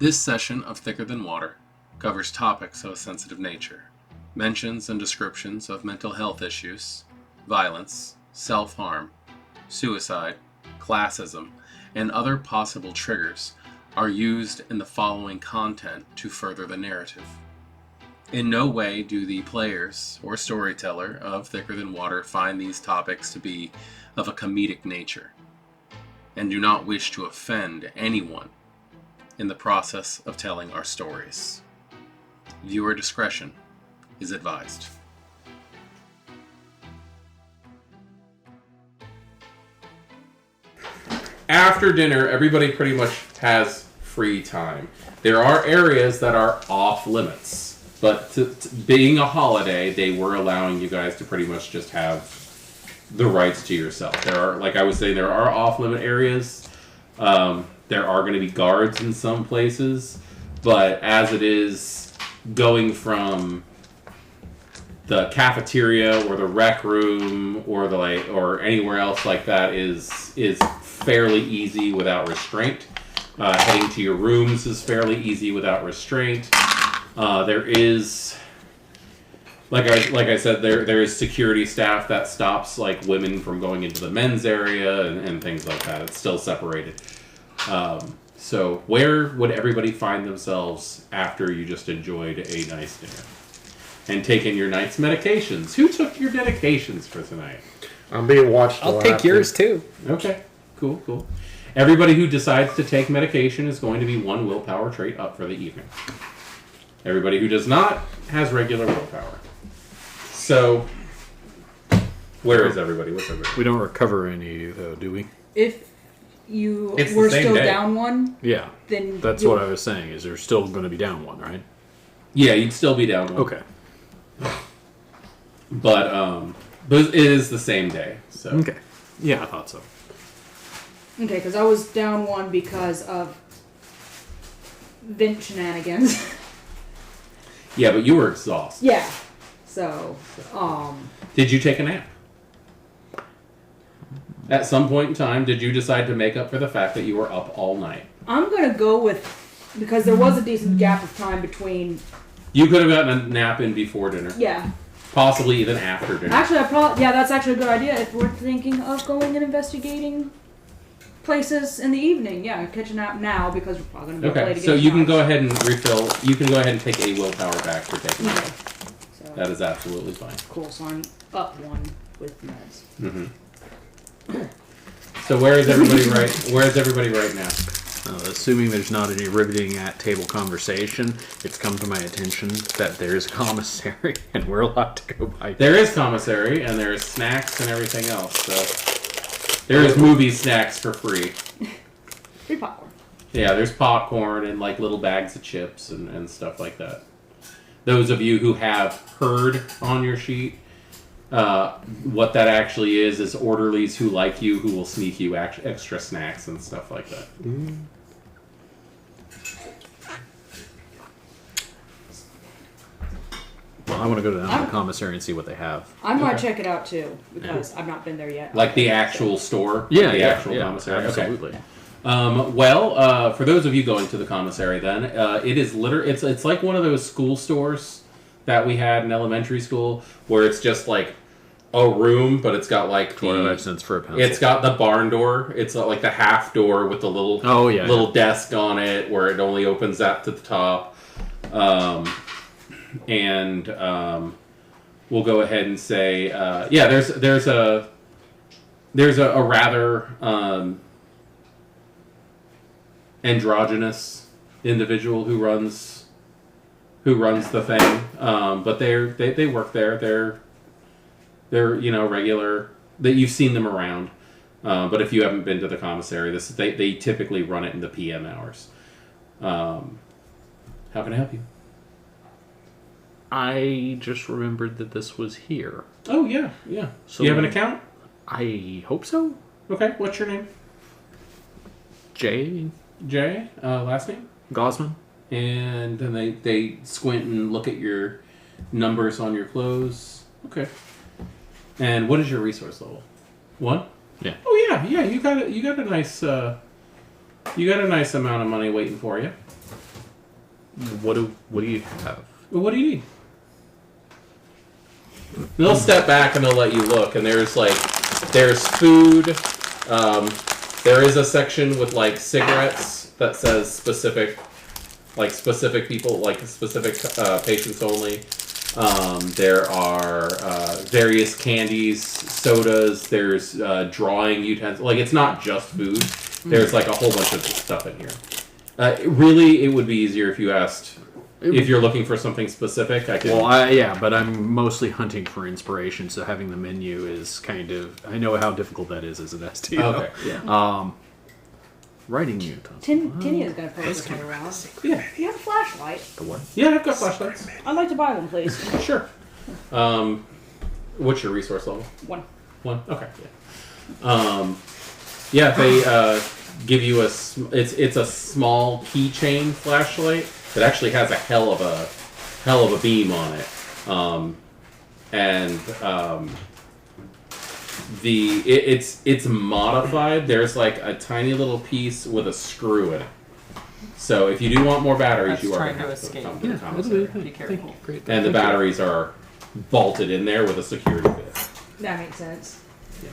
This session of Thicker Than Water covers topics of a sensitive nature, mentions and descriptions of mental health issues, violence, self-harm, suicide, classism, and other possible triggers are used in the following content to further the narrative. In no way do the players or storyteller of Thicker Than Water find these topics to be of a comedic nature, and do not wish to offend anyone in the process of telling our stories. Viewer discretion is advised. After dinner, everybody pretty much has free time. There are areas that are off limits, but being a holiday, they were allowing you guys to pretty much just have the rights to yourself. There are, like I was saying, there are off limit areas. There are going to be guards in some places, but as it is going from the cafeteria or the rec room or or anywhere else like that is fairly easy without restraint. Heading to your rooms is fairly easy without restraint. There is, like I said, there is security staff that stops like women from going into the men's area and things like that. It's still separated. So where would everybody find themselves after you just enjoyed a nice dinner and taken your night's medications? Who took your medications for tonight? I'm being watched. I'll take yours too. Okay, cool. Everybody who decides to take medication is going to be one willpower trait up for the evening. Everybody who does not has regular willpower. So, where is everybody? What's everybody? We don't recover any, though, do we? If you It's the were same still day. down one, Yeah. then That's what I was saying, is they're still going to be down one, right? Yeah, you'd still be down one. Okay. But it is the same day. So. Okay. Yeah, I thought so. Okay, because I was down one because of vent shenanigans. Yeah, but you were exhausted. Yeah. So, Did you take a nap? At some point in time, did you decide to make up for the fact that you were up all night? I'm gonna go with, because there was a decent gap of time between. You could have gotten a nap in before dinner. Yeah. Possibly even after dinner. Actually, that's actually a good idea if we're thinking of going and investigating places in the evening. Yeah, catch a nap now because we're probably gonna be Okay, late again. so you can go ahead and refill. You can go ahead and take a willpower back for taking a Okay. nap. So, That is absolutely fine. cool. So I'm up one with meds. Mm-hmm. So where is everybody right? Where is everybody right now? Assuming there's not any riveting at table conversation, it's come to my attention that there is a commissary and we're allowed to go by. There is commissary and there is snacks and everything else. So there is movie snacks for free. Free popcorn. Yeah, there's popcorn and like little bags of chips and stuff like that. Those of you who have heard on your sheet, what that actually is orderlies who like you who will sneak you extra snacks and stuff like that. Well, I want to go down to the commissary and see what they have. I might check it out too because I've not been there yet. Like the actual store? Yeah, the actual yeah, commissary? absolutely. Okay. For those of you going to the commissary then, it is it's like one of those school stores that we had in elementary school where it's just like a room, but it's got like 25 cents for a pencil. It's got the barn door. It's like the half door with the little desk on it where it only opens up to the top. We'll go ahead and say, there's a rather androgynous individual who runs the thing. But they work there. They're regular. That you've seen them around. But if you haven't been to the commissary, they typically run it in the PM hours. How can I help you? I just remembered that this was here. Oh, yeah. So do you have an account? I hope so. Okay, what's your name? Jay Last name? Gosman. And then they squint and look at your numbers on your clothes. Okay. And what is your resource level? 1? Yeah. Oh yeah. You got a nice amount of money waiting for you. What do you have? Well, what do you need? They'll step back and they'll let you look, and there's food. There is a section with like cigarettes that says specific people, like specific patients only. There are various candies, sodas. There's drawing utensils. Like, it's not just food. There's like a whole bunch of stuff in here. Really, it would be easier if you asked. If you're looking for something specific, I can... Well, but I'm mostly hunting for inspiration, so having the menu is kind of... I know how difficult that is as an ST. Okay, yeah. Writing utensils. Tinia's gonna post it around. Yeah. Do you have a flashlight? The what? Yeah, I've got flashlights. I'd like to buy one, please. Sure. What's your resource level? One. Okay, yeah. They give you it's a small keychain flashlight that actually has a hell of a beam on it. It's modified. There's like a tiny little piece with a screw in it. So if you do want more batteries, you are going to have to come to the commissary. Be careful. Great. And the batteries are bolted in there with a security bit. That makes sense. Yeah.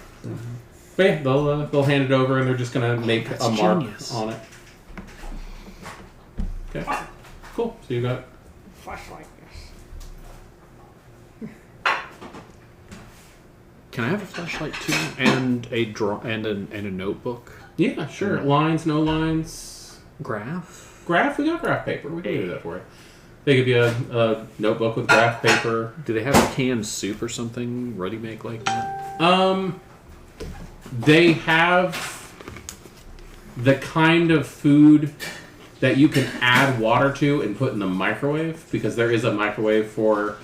But yeah, they'll hand it over, and they're just gonna make a mark on it. Okay. Cool. So you got Flashlight, yes. Can I have a flashlight too, and a notebook? Yeah, sure. Lines, no lines. Graph. Graph. We got graph paper. We can do that for you. They give you a notebook with graph paper. Do they have canned soup or something ready-made like that? They have the kind of food that you can add water to and put in the microwave, because there is a microwave for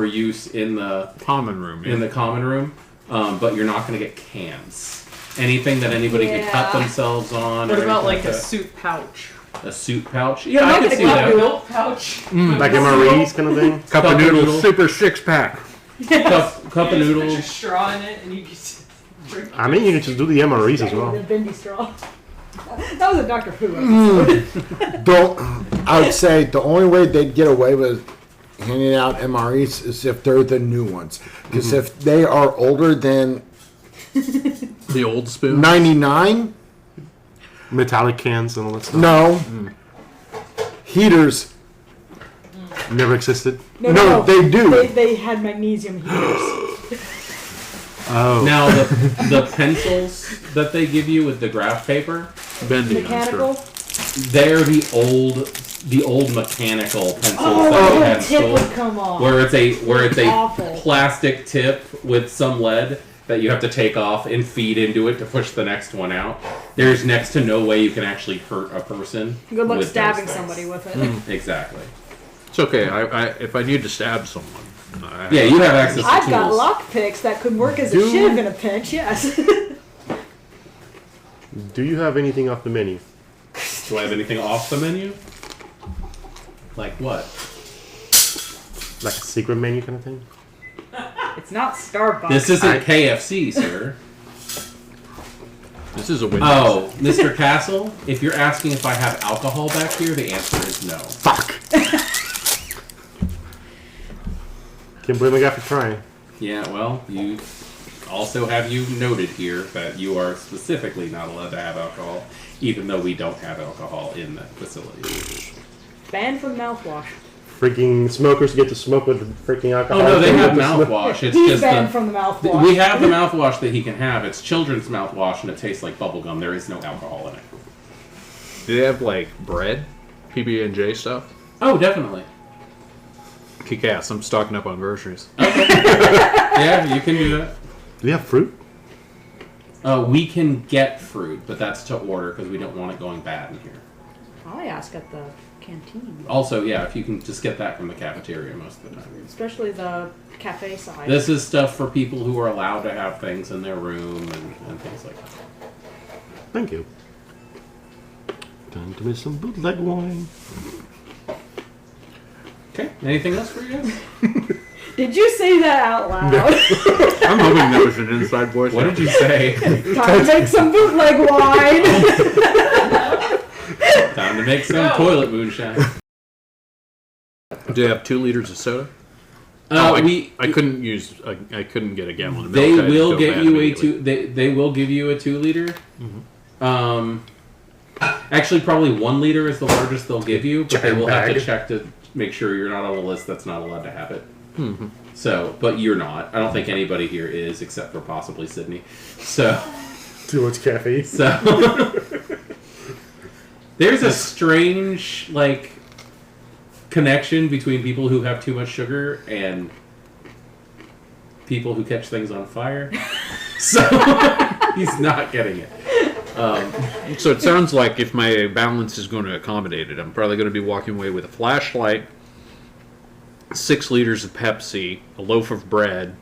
use in the Common room. in the common room. But you're not going to get cans. Anything that anybody can cut themselves on. What or about anything like a that. soup pouch? A soup pouch? Yeah, I can see that. Milk pouch. Like MREs kind of thing? Cup of noodles, super 6-pack. Cup of Put your noodles. straw in it, and you just drink. I mean, you can just do the MREs as The well. bendy straw. That was a Dr. Who episode. I would say the only way they'd get away with handing out MREs is if they're the new ones. Because if they are older than The old spoon. 99, Metallic cans and all that stuff. no. Heaters, Never existed. no, they do. They had magnesium heaters. Oh. Now, the pencils that they give you with the graph paper, Bendy. Mechanical. they're the old mechanical pencils Oh, that they the had tip stolen. would come off. Where it's a Awful. plastic tip with some lead that you have to take off and feed into it to push the next one out. There's next to no way you can actually hurt a person. Good luck with stabbing those things. somebody with it. Exactly. It's okay. If I need to stab someone. Yeah, you have access to I've tools. got lock picks that could work as a shiv in a pinch, yes. Do you have anything off the menu? Do I have anything off the menu? Like what? Like a secret menu kind of thing? It's not Starbucks. This isn't KFC, sir. This is a win. Oh, Mr. Castle, if you're asking if I have alcohol back here, the answer is no. Fuck! Can't blame a guy for trying. Yeah, well, you also have you noted here that you are specifically not allowed to have alcohol, even though we don't have alcohol in that facility. Banned from mouthwash. Freaking smokers get to smoke with freaking Oh alcohol. no, they Get have to smoke- mouthwash. It's He's just banned from the mouthwash. we have the mouthwash that he can have. It's children's mouthwash, and it tastes like bubblegum. There is no alcohol in it. Do they have like bread, PB&J stuff? Oh, definitely. Kick-ass. I'm stocking up on groceries. Yeah, you can do that. Do you have fruit? We can get fruit, but that's to order because we don't want it going bad in here. I ask at the canteen, Also, yeah, if you can just get that from the cafeteria most of the time. especially the cafe side. This is stuff for people who are allowed to have things in their room and things like that. Thank you. Time to miss some bootleg wine. Okay, anything else for you guys? Did you say that out loud? I'm hoping that was an inside voice. What did you say? Time to make some bootleg wine. Time to make some toilet moonshine. Do they have 2 liters of soda? I couldn't use. I couldn't get a gallon of milk. They I had to will go get bad you a immediately. they will give you a 2 liter. Actually, probably 1 liter is the largest they'll give you, but they will have to check to make sure you're not on a list that's not allowed to have it. So, but you're not. I don't think anybody here is, except for possibly Sydney. So, Too much caffeine. so there's a strange connection between people who have too much sugar and people who catch things on fire. So he's not getting it. So it sounds like if my balance is going to accommodate it, I'm probably going to be walking away with a flashlight, 6 liters of Pepsi, a loaf of bread,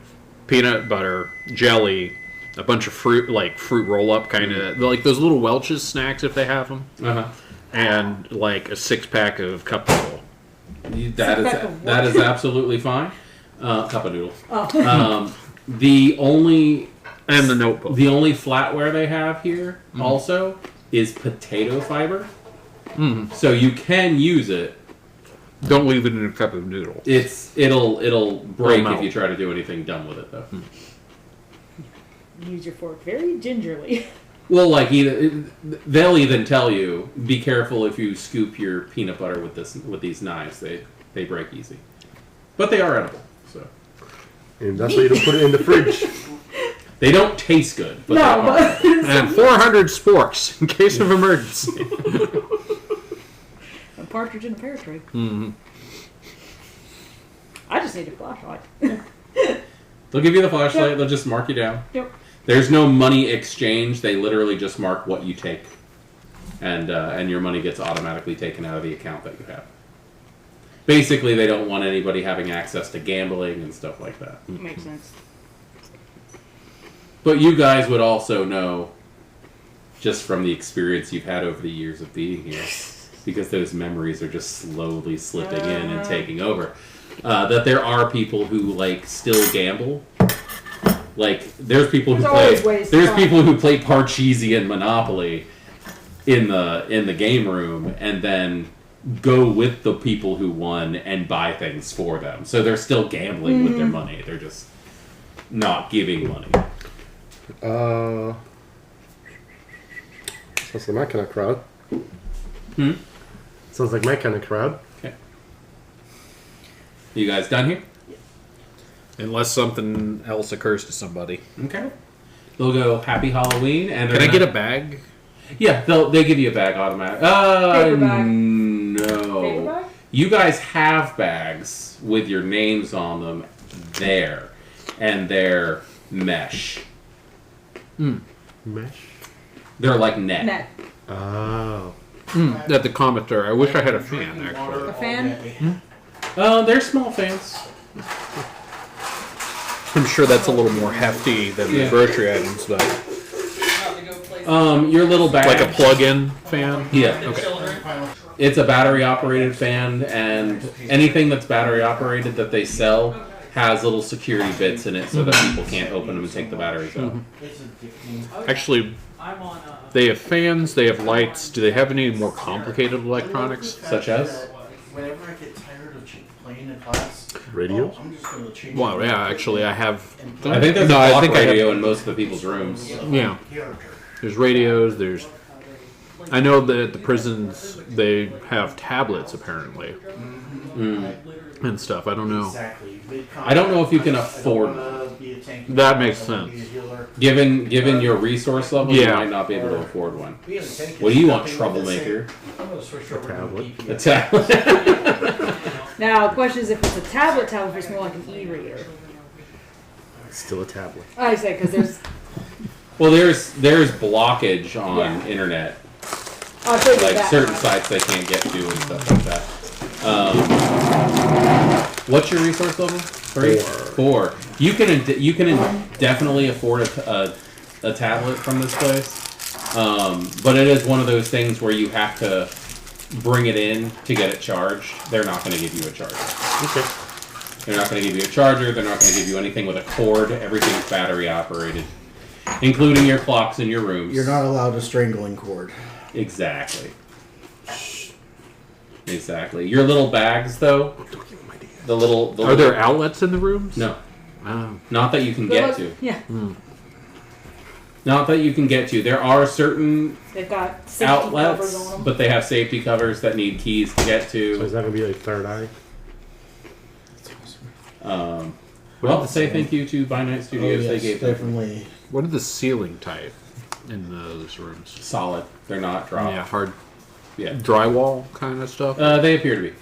peanut butter, jelly, a bunch of fruit, like fruit roll-up kind of, like those little Welch's snacks if they have them, and like a 6-pack of cup noodle. That is absolutely fine. Cup of noodle. The only And the notebook. The only flatware they have here also is potato fiber. So you can use it. Don't leave it in a cup of noodle. It'll break melt. if you try to do anything dumb with it though. Use your fork very gingerly. Well, they'll even tell you, be careful if you scoop your peanut butter with these knives. They break easy, but they are edible. So And that's why you don't put it in the fridge. they don't taste good, but they are. And 400 sporks in case of emergency. A partridge in a pear tree. I just need a flashlight. They'll give you the flashlight. Yep. They'll just mark you down. Yep. There's no money exchange. They literally just mark what you take, and your money gets automatically taken out of the account that you have. Basically, they don't want anybody having access to gambling and stuff like that. Makes sense. But you guys would also know, just from the experience you've had over the years of being here, because those memories are just slowly slipping in and taking over, that there are people who still gamble. There's people who play Parcheesi and Monopoly in the game room, and then go with the people who won and buy things for them. So they're still gambling with their money. They're just not giving money. Sounds like my kind of crowd. Sounds like my kind of crowd. Okay. You guys done here? Unless something else occurs to somebody. Okay. They'll go Happy Halloween, and Can I get a bag? Yeah, they give you a bag automatic. Paper bag. No. Paper bag? You guys have bags with your names on them there, and they're mesh. Mesh? They're like net. Net. Oh. At the commissary. I wish I had a fan, actually. A fan? They're small fans. I'm sure that's a little more hefty than the grocery items, but Your little bag. like a plug-in fan. Yeah. Okay. It's a battery operated fan, and anything that's battery operated that they sell has little security bits in it so that people can't open them and take the batteries out. Actually, they have fans. They have lights. Do they have any more complicated electronics? Such as? Whenever I get tired of playing in class, Radios? I'm just going to change. Well, yeah. Actually, I have. I think there's No, a I clock think I have- radio in most of the people's rooms. Yeah. There's radios. There's. I know that at the prisons they have tablets apparently, and stuff. I don't know. Exactly. I don't know if you can afford That makes sense. Given your resource level, you Yeah. might not be able to afford one. What do you want, troublemaker? Tablet. A tablet. Now, the question is if it's a tablet, if it's more like an e-reader. Still a tablet. I say, because there's... Well, there's blockage on Yeah. internet. I'll show you Like that. certain sites they can't get to and stuff like that. What's your resource level? 3? 4. You can definitely afford a tablet from this place, but it is one of those things where you have to bring it in to get it charged. They're not going to give you a charger. Okay. They're not going to give you a charger. They're not going to give you anything with a cord. Everything's battery operated, including your clocks in your rooms. You're not allowed a strangling cord. Exactly. Exactly. Your little bags, though. The little. Are there outlets in the rooms? No, Oh. not that you can get to. Yeah. Not that you can get to. There are certain They've got safety covers on outlets, them. but they have safety covers that need keys to get So is to. that gonna be like third eye? Well, to say thank you to By Night Studios, they gave them definitely. What are the ceiling type in those rooms? solid. They're not drop. Yeah, hard Yeah. drywall kind of stuff. They appear to be.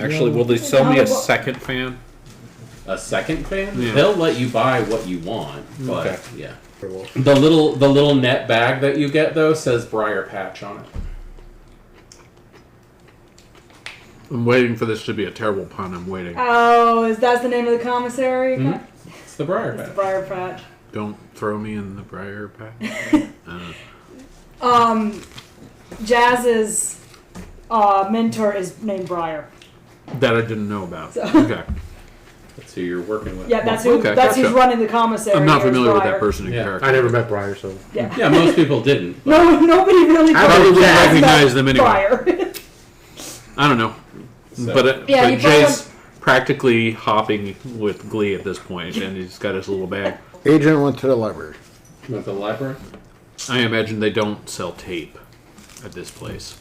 Actually, will they sell me a second fan? A second fan? Yeah. They'll let you buy what you want, but Okay. yeah. The little net bag that you get though says Briar Patch on it. I'm waiting for this to be a terrible pun. I'm waiting. Oh, is that the name of the commissary? Mhm. It's the Briar It's Patch. Briar Patch. Don't throw me in the briar patch. Jazz's mentor is named Briar. That I didn't know about. So- Okay. That's who you're working with. Yeah, that's Well, who. okay, That's gotcha. who's running the commissary. I'm not here is familiar with Briar. that person in Yeah. character. I never met Briar, so Yeah. Yeah, most people didn't. but- No, nobody really. I probably wouldn't Jazz recognize met them anyway. Briar. I don't know. So- But Yeah, you Jay's practically hopping with glee at this point, and he's got his little bag. Agent went to the library. Went to the library? I imagine they don't sell tape at this place.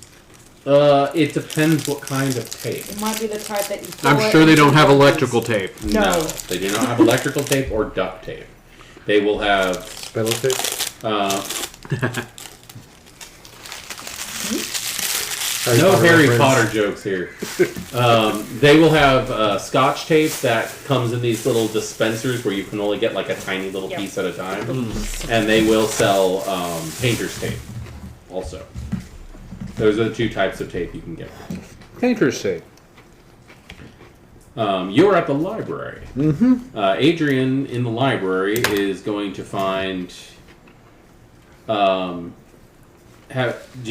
It depends what kind of tape. It might be the type that you. pull I'm it sure they and don't have buttons. electrical tape. No. They do not have electrical tape or duct tape. They will have spell tape. no Harry Potter jokes here. They will have Scotch tape that comes in these little dispensers where you can only get like a tiny little Yep. piece at a time, and they will sell painter's tape also. Those are the two types of tape you can get. Painter's tape. You're at the library. Adrian in the library is going to find. Do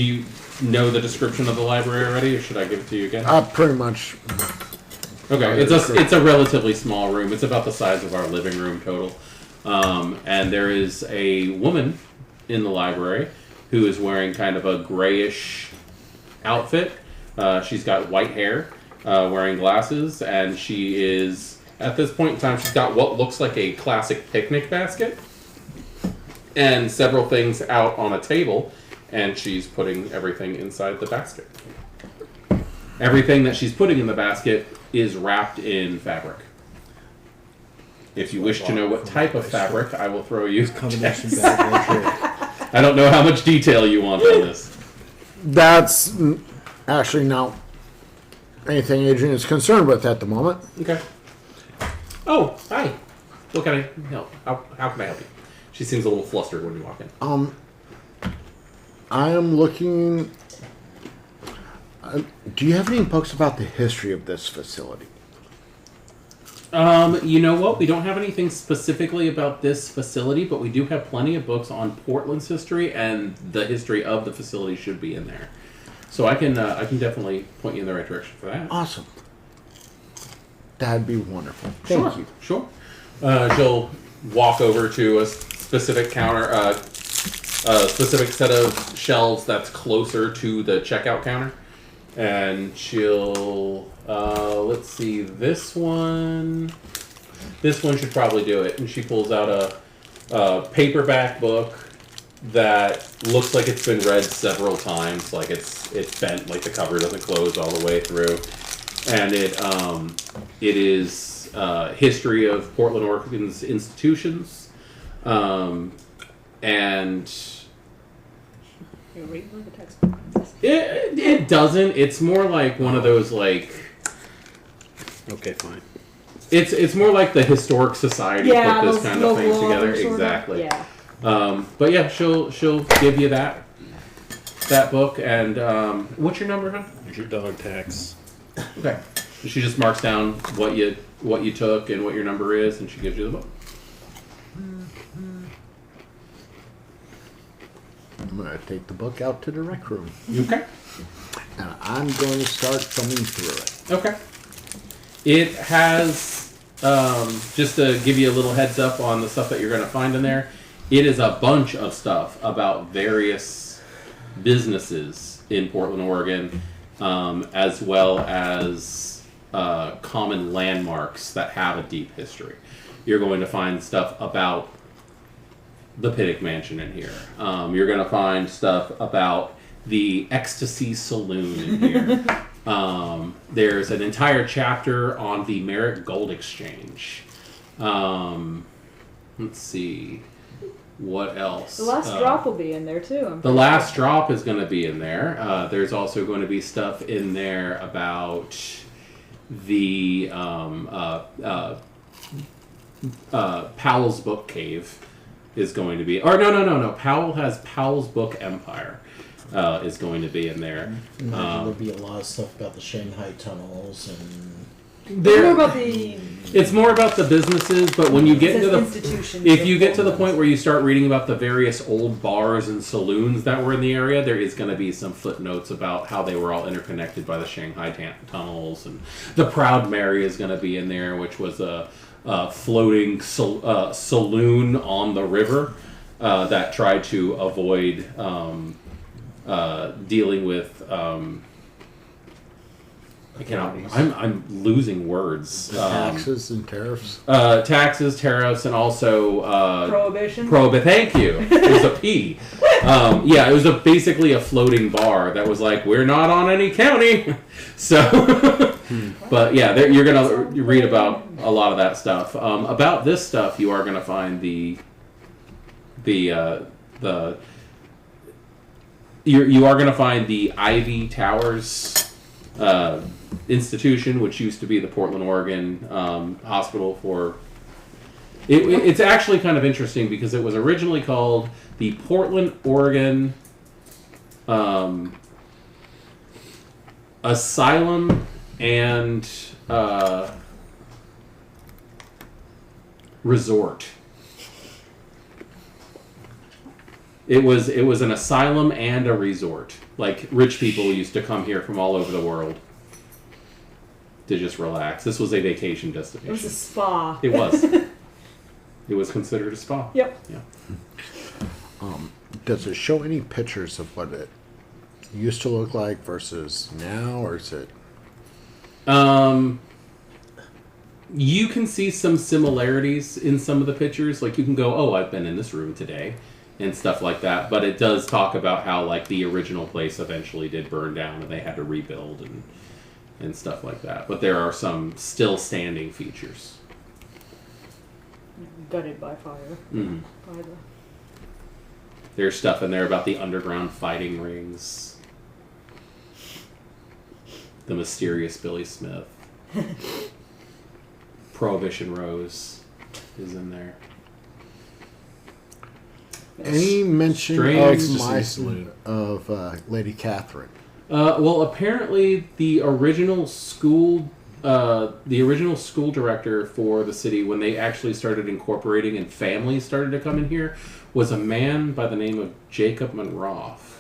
you know the description of the library already, or should I give it to you again? Pretty much. Okay, it's a relatively small room. It's about the size of our living room total. And there is a woman in the library who is wearing kind of a grayish outfit. She's got white hair, wearing glasses, and she is, at this point in time, she's got what looks like a classic picnic basket and several things out on a table, and she's putting everything inside the basket. Everything that she's putting in the basket is wrapped in fabric. If you wish to know what type of fabric, I will throw you. Combination bag right here. I don't know how much detail you want on this. That's actually not anything Adrian is concerned with at the moment. Okay. Oh, hi. What can I help? How can I help you? She seems a little flustered when you walk in. I am looking. Do you have any books about the history of this facility? You know what? We don't have anything specifically about this facility, but we do have plenty of books on Portland's history, and the history of the facility should be in there. So I can definitely point you in the right direction for that. Awesome. That'd be wonderful. Thank you. Sure. She'll walk over to a specific counter, a specific set of shelves that's closer to the checkout counter, and she'll let's see, this one should probably do it. And she pulls out a paperback book that looks like it's been read several times, like it's bent, like the cover doesn't close all the way through, and it is history of Portland, Oregon's institutions, and You're reading the text. it doesn't. It's more like one of those like. Okay, fine. It's more like the historic society Yeah, put this those kind of things local together. sort of- Exactly. Yeah. But yeah, she'll give you that book, and what's your number, huh? Your dog tax. Okay. She just marks down what you took and what your number is, and she gives you the book. I'm going to take the book out to the rec room, Okay. and I'm going to start thumbing through it. Okay. It has, just to give you a little heads up on the stuff that you're going to find in there, it is a bunch of stuff about various businesses in Portland, Oregon, as well as common landmarks that have a deep history. You're going to find stuff about the Piddick Mansion in here. You're going to find stuff about the Ecstasy Saloon in here. There's an entire chapter on the Merritt Gold Exchange. Let's see. What else? The last drop will be in there too. The last drop is going to be in there. There's also going to be stuff in there about the Powell's Book Cave is going to be. Or no. Powell has Powell's Book Empire is going to be in there. There'll be a lot of stuff about the Shanghai tunnels and. More about the. It's more about the businesses, but when you get into the institutions, if you get to the point where you start reading about the various old bars and saloons that were in the area, there is going to be some footnotes about how they were all interconnected by the Shanghai tunnels, and the Proud Mary is going to be in there, which was a floating saloon on the river that tried to avoid dealing with. I'm losing words. Taxes and tariffs. Taxes, tariffs, and also Prohibition. Thank you. It was a P. Yeah, it was basically a floating bar that was like, we're not on any county. So, but yeah, you're gonna read about a lot of that stuff. About this stuff, you are gonna find you are gonna find the Ivy Towers institution, which used to be the Portland, Oregon hospital for. It's actually kind of interesting because it was originally called the Portland, Oregon Asylum and Resort. It was an asylum and a resort. Like, rich people used to come here from all over the world to just relax. This was a vacation destination. It was a spa. It was. It was considered a spa. Yep. Yeah. Does it show any pictures of what it used to look like versus now, or is it? You can see some similarities in some of the pictures. Like, you can go, oh, I've been in this room today, and stuff like that. But it does talk about how, like, the original place eventually did burn down and they had to rebuild and stuff like that. But there are some still standing features. Gutted by fire. Mm-hmm. By the... There's stuff in there about the underground fighting rings. The mysterious Billy Smith. Prohibition Rose is in there. Any mention Strange of Lady Catherine? Well, apparently the original school director for the city, when they actually started incorporating and families started to come in here, was a man by the name of Jacob Monroth.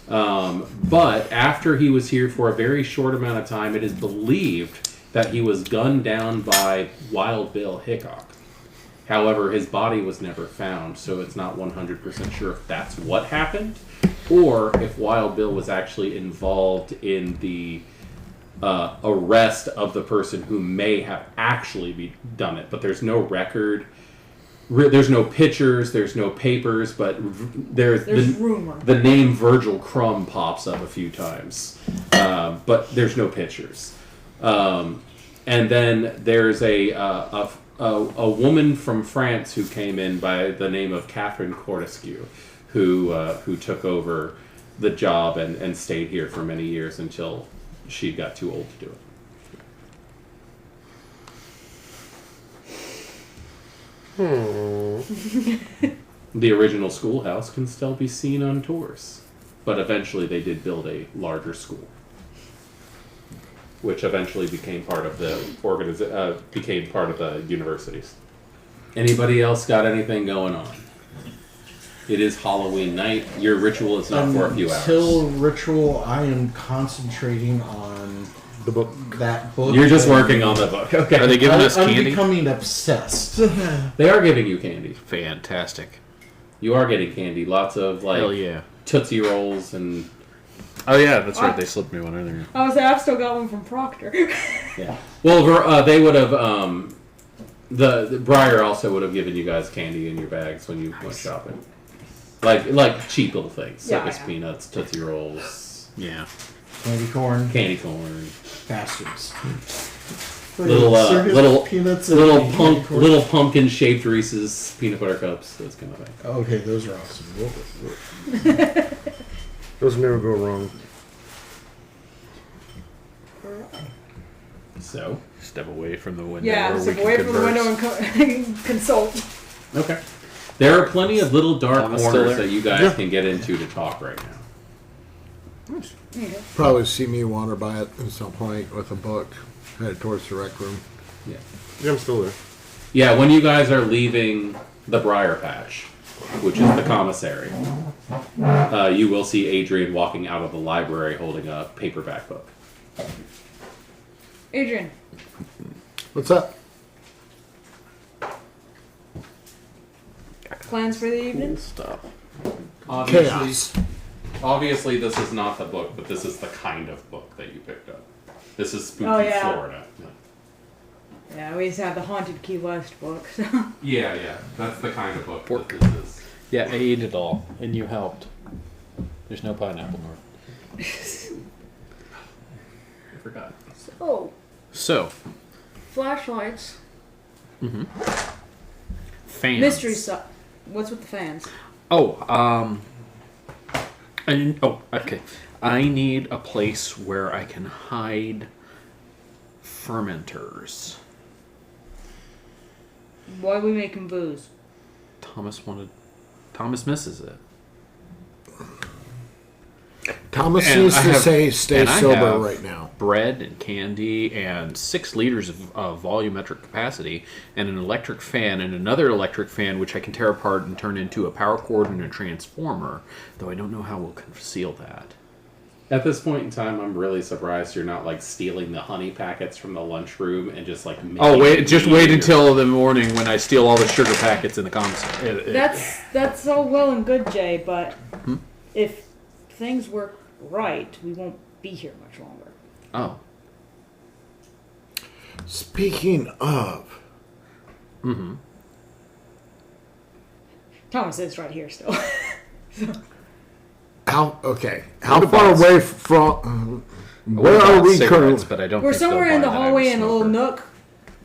But after he was here for a very short amount of time, it is believed that he was gunned down by Wild Bill Hickok. However, his body was never found, so it's not 100% sure if that's what happened, or if Wild Bill was actually involved in the arrest of the person who may have actually done it. But there's no record. There's no pictures, there's no papers, but there's rumor. The name Virgil Crumb pops up a few times, but there's no pictures. And then there's a woman from France who came in by the name of Catherine Cortescue, who took over the job and stayed here for many years until she got too old to do it. The original schoolhouse can still be seen on tours, but eventually they did build a larger school, which eventually became part of the universities. Anybody else got anything going on? It is Halloween night. Your ritual is not for a few hours. Until ritual, I am concentrating on The book. that book. You're just working on the book. Okay. Are they giving us I'm candy? becoming obsessed. They are giving you candy. Fantastic. You are getting candy. Lots of Hell yeah. Tootsie Rolls and Oh yeah, that's right. They slipped me one earlier. I've still got one from Proctor. Yeah. Well, they would have. The Briar also would have given you guys candy in your bags when you went shopping, like cheap little things, circus peanuts, Tootsie Rolls, Candy corn. Bastards. little peanuts. little pumpkin shaped Reese's peanut butter cups, those kind of things. Okay, those are awesome. Those never go wrong. So Step away from the window. Yeah, where step we away can from the window and consult. okay, there are plenty of little dark Thomas still corners there? that you guys can get into to talk right now. Probably see me wander by it at some point with a book, headed towards the rec room. Yeah. Yeah, I'm still there. Yeah, when you guys are leaving the Briar Patch, which is the commissary, you will see Adrian walking out of the library holding a paperback book. Adrian, What's up? plans for the evening? Stop. Chaos. Obviously, this is not the book, but this is the kind of book that you picked up. This is Spooky Florida. Yeah, we used to have the Haunted Key West book. So. Yeah, that's the kind of book Pork. that this is. Yeah, I ate it all, and you helped. There's no pineapple nor. I forgot. Oh, So, flashlights. fans. Mystery stuff. What's with the fans? Okay. I need a place where I can hide fermenters. Why are we making booze? Thomas misses it. Thomas And needs I to have- say stay and I sober have right now. Bread and candy and 6 liters of volumetric capacity and an electric fan and another electric fan which I can tear apart and turn into a power cord and a transformer, though I don't know how we'll conceal that. At this point in time, I'm really surprised you're not like stealing the honey packets from the lunchroom and just like. Wait until the morning when I steal all the sugar packets in the commissary. That's all well and good, Jay, but if things work right, we won't be here much longer. Oh. Speaking of, Thomas is right here still. how far away from where are we currently? But I don't We're think they'll somewhere in buy the that I'm a hallway in a little smoker. nook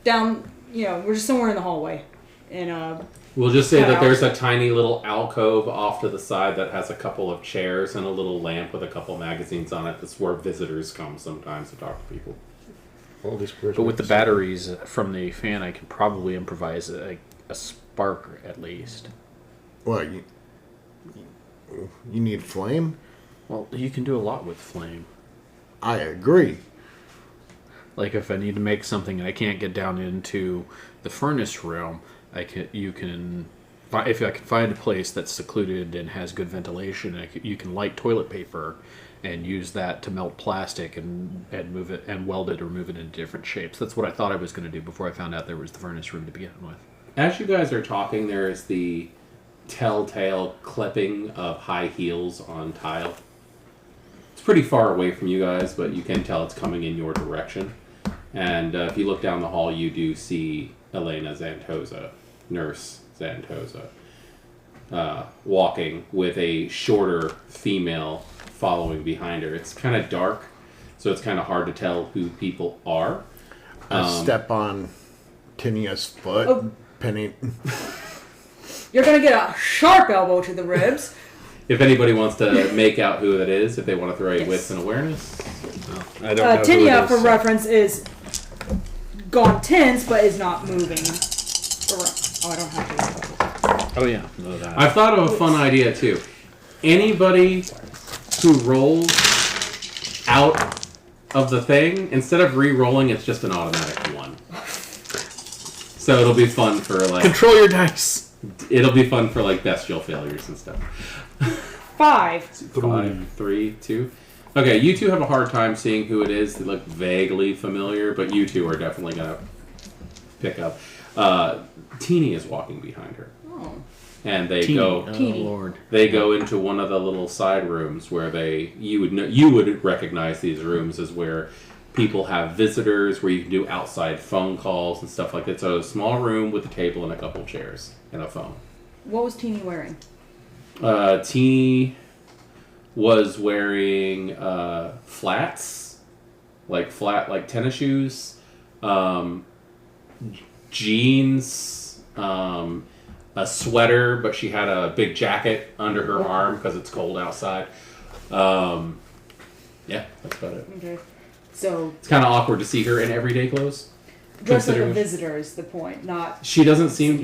down. We're just somewhere in the hallway. And We'll just say that Cut there's out. a tiny little alcove off to the side that has a couple of chairs and a little lamp with a couple magazines on it. That's where visitors come sometimes to talk to people. All these squares. But with the batteries from the fan, I can probably improvise a spark at least. What you need flame? Well, you can do a lot with flame. I agree. Like if I need to make something and I can't get down into the furnace room, if I can find a place that's secluded and has good ventilation, you can light toilet paper and use that to melt plastic and move it and weld it or move it into different shapes. That's what I thought I was going to do before I found out there was the furnace room to begin with. As you guys are talking, there is the telltale clipping of high heels on tile. It's pretty far away from you guys, but you can tell it's coming in your direction. And if you look down the hall, you do see Elena Zantosa, Nurse Zantosa, walking with a shorter female following behind her. It's kind of dark, so it's kind of hard to tell who people are. I step on Tinia's foot. Oh. Penny. you're gonna get a sharp elbow to the ribs. If anybody wants to make out who it is, if they want to throw a Yes. wits and awareness. I don't know who Tinia, it for is. reference, is gone tense but is not moving. Oh, I don't have to. Oh yeah, no that. I've thought of a fun idea too. Anybody who rolls out of the thing, instead of re-rolling, it's just an automatic 1. So it'll be fun for like Control your dice. it'll be fun for like bestial failures and stuff. 5. 5, 3, 2. Okay, you two have a hard time seeing who it is. They look vaguely familiar, but you two are definitely gonna pick up. Teeny is walking behind her. Oh. and they Teeny. go. Oh, Teeny. Lord. They go into one of the little side rooms where you would recognize these rooms as where people have visitors, where you can do outside phone calls and stuff like that. So a small room with a table and a couple chairs and a phone. What was Teeny wearing? Teeny was wearing flats, like tennis shoes, jeans, a sweater, but she had a big jacket under her arm because it's cold outside. Yeah, that's about it. Okay. So It's kind of awkward to see her in everyday clothes. dressed like a Considering- visitor is the point, not She didn't seem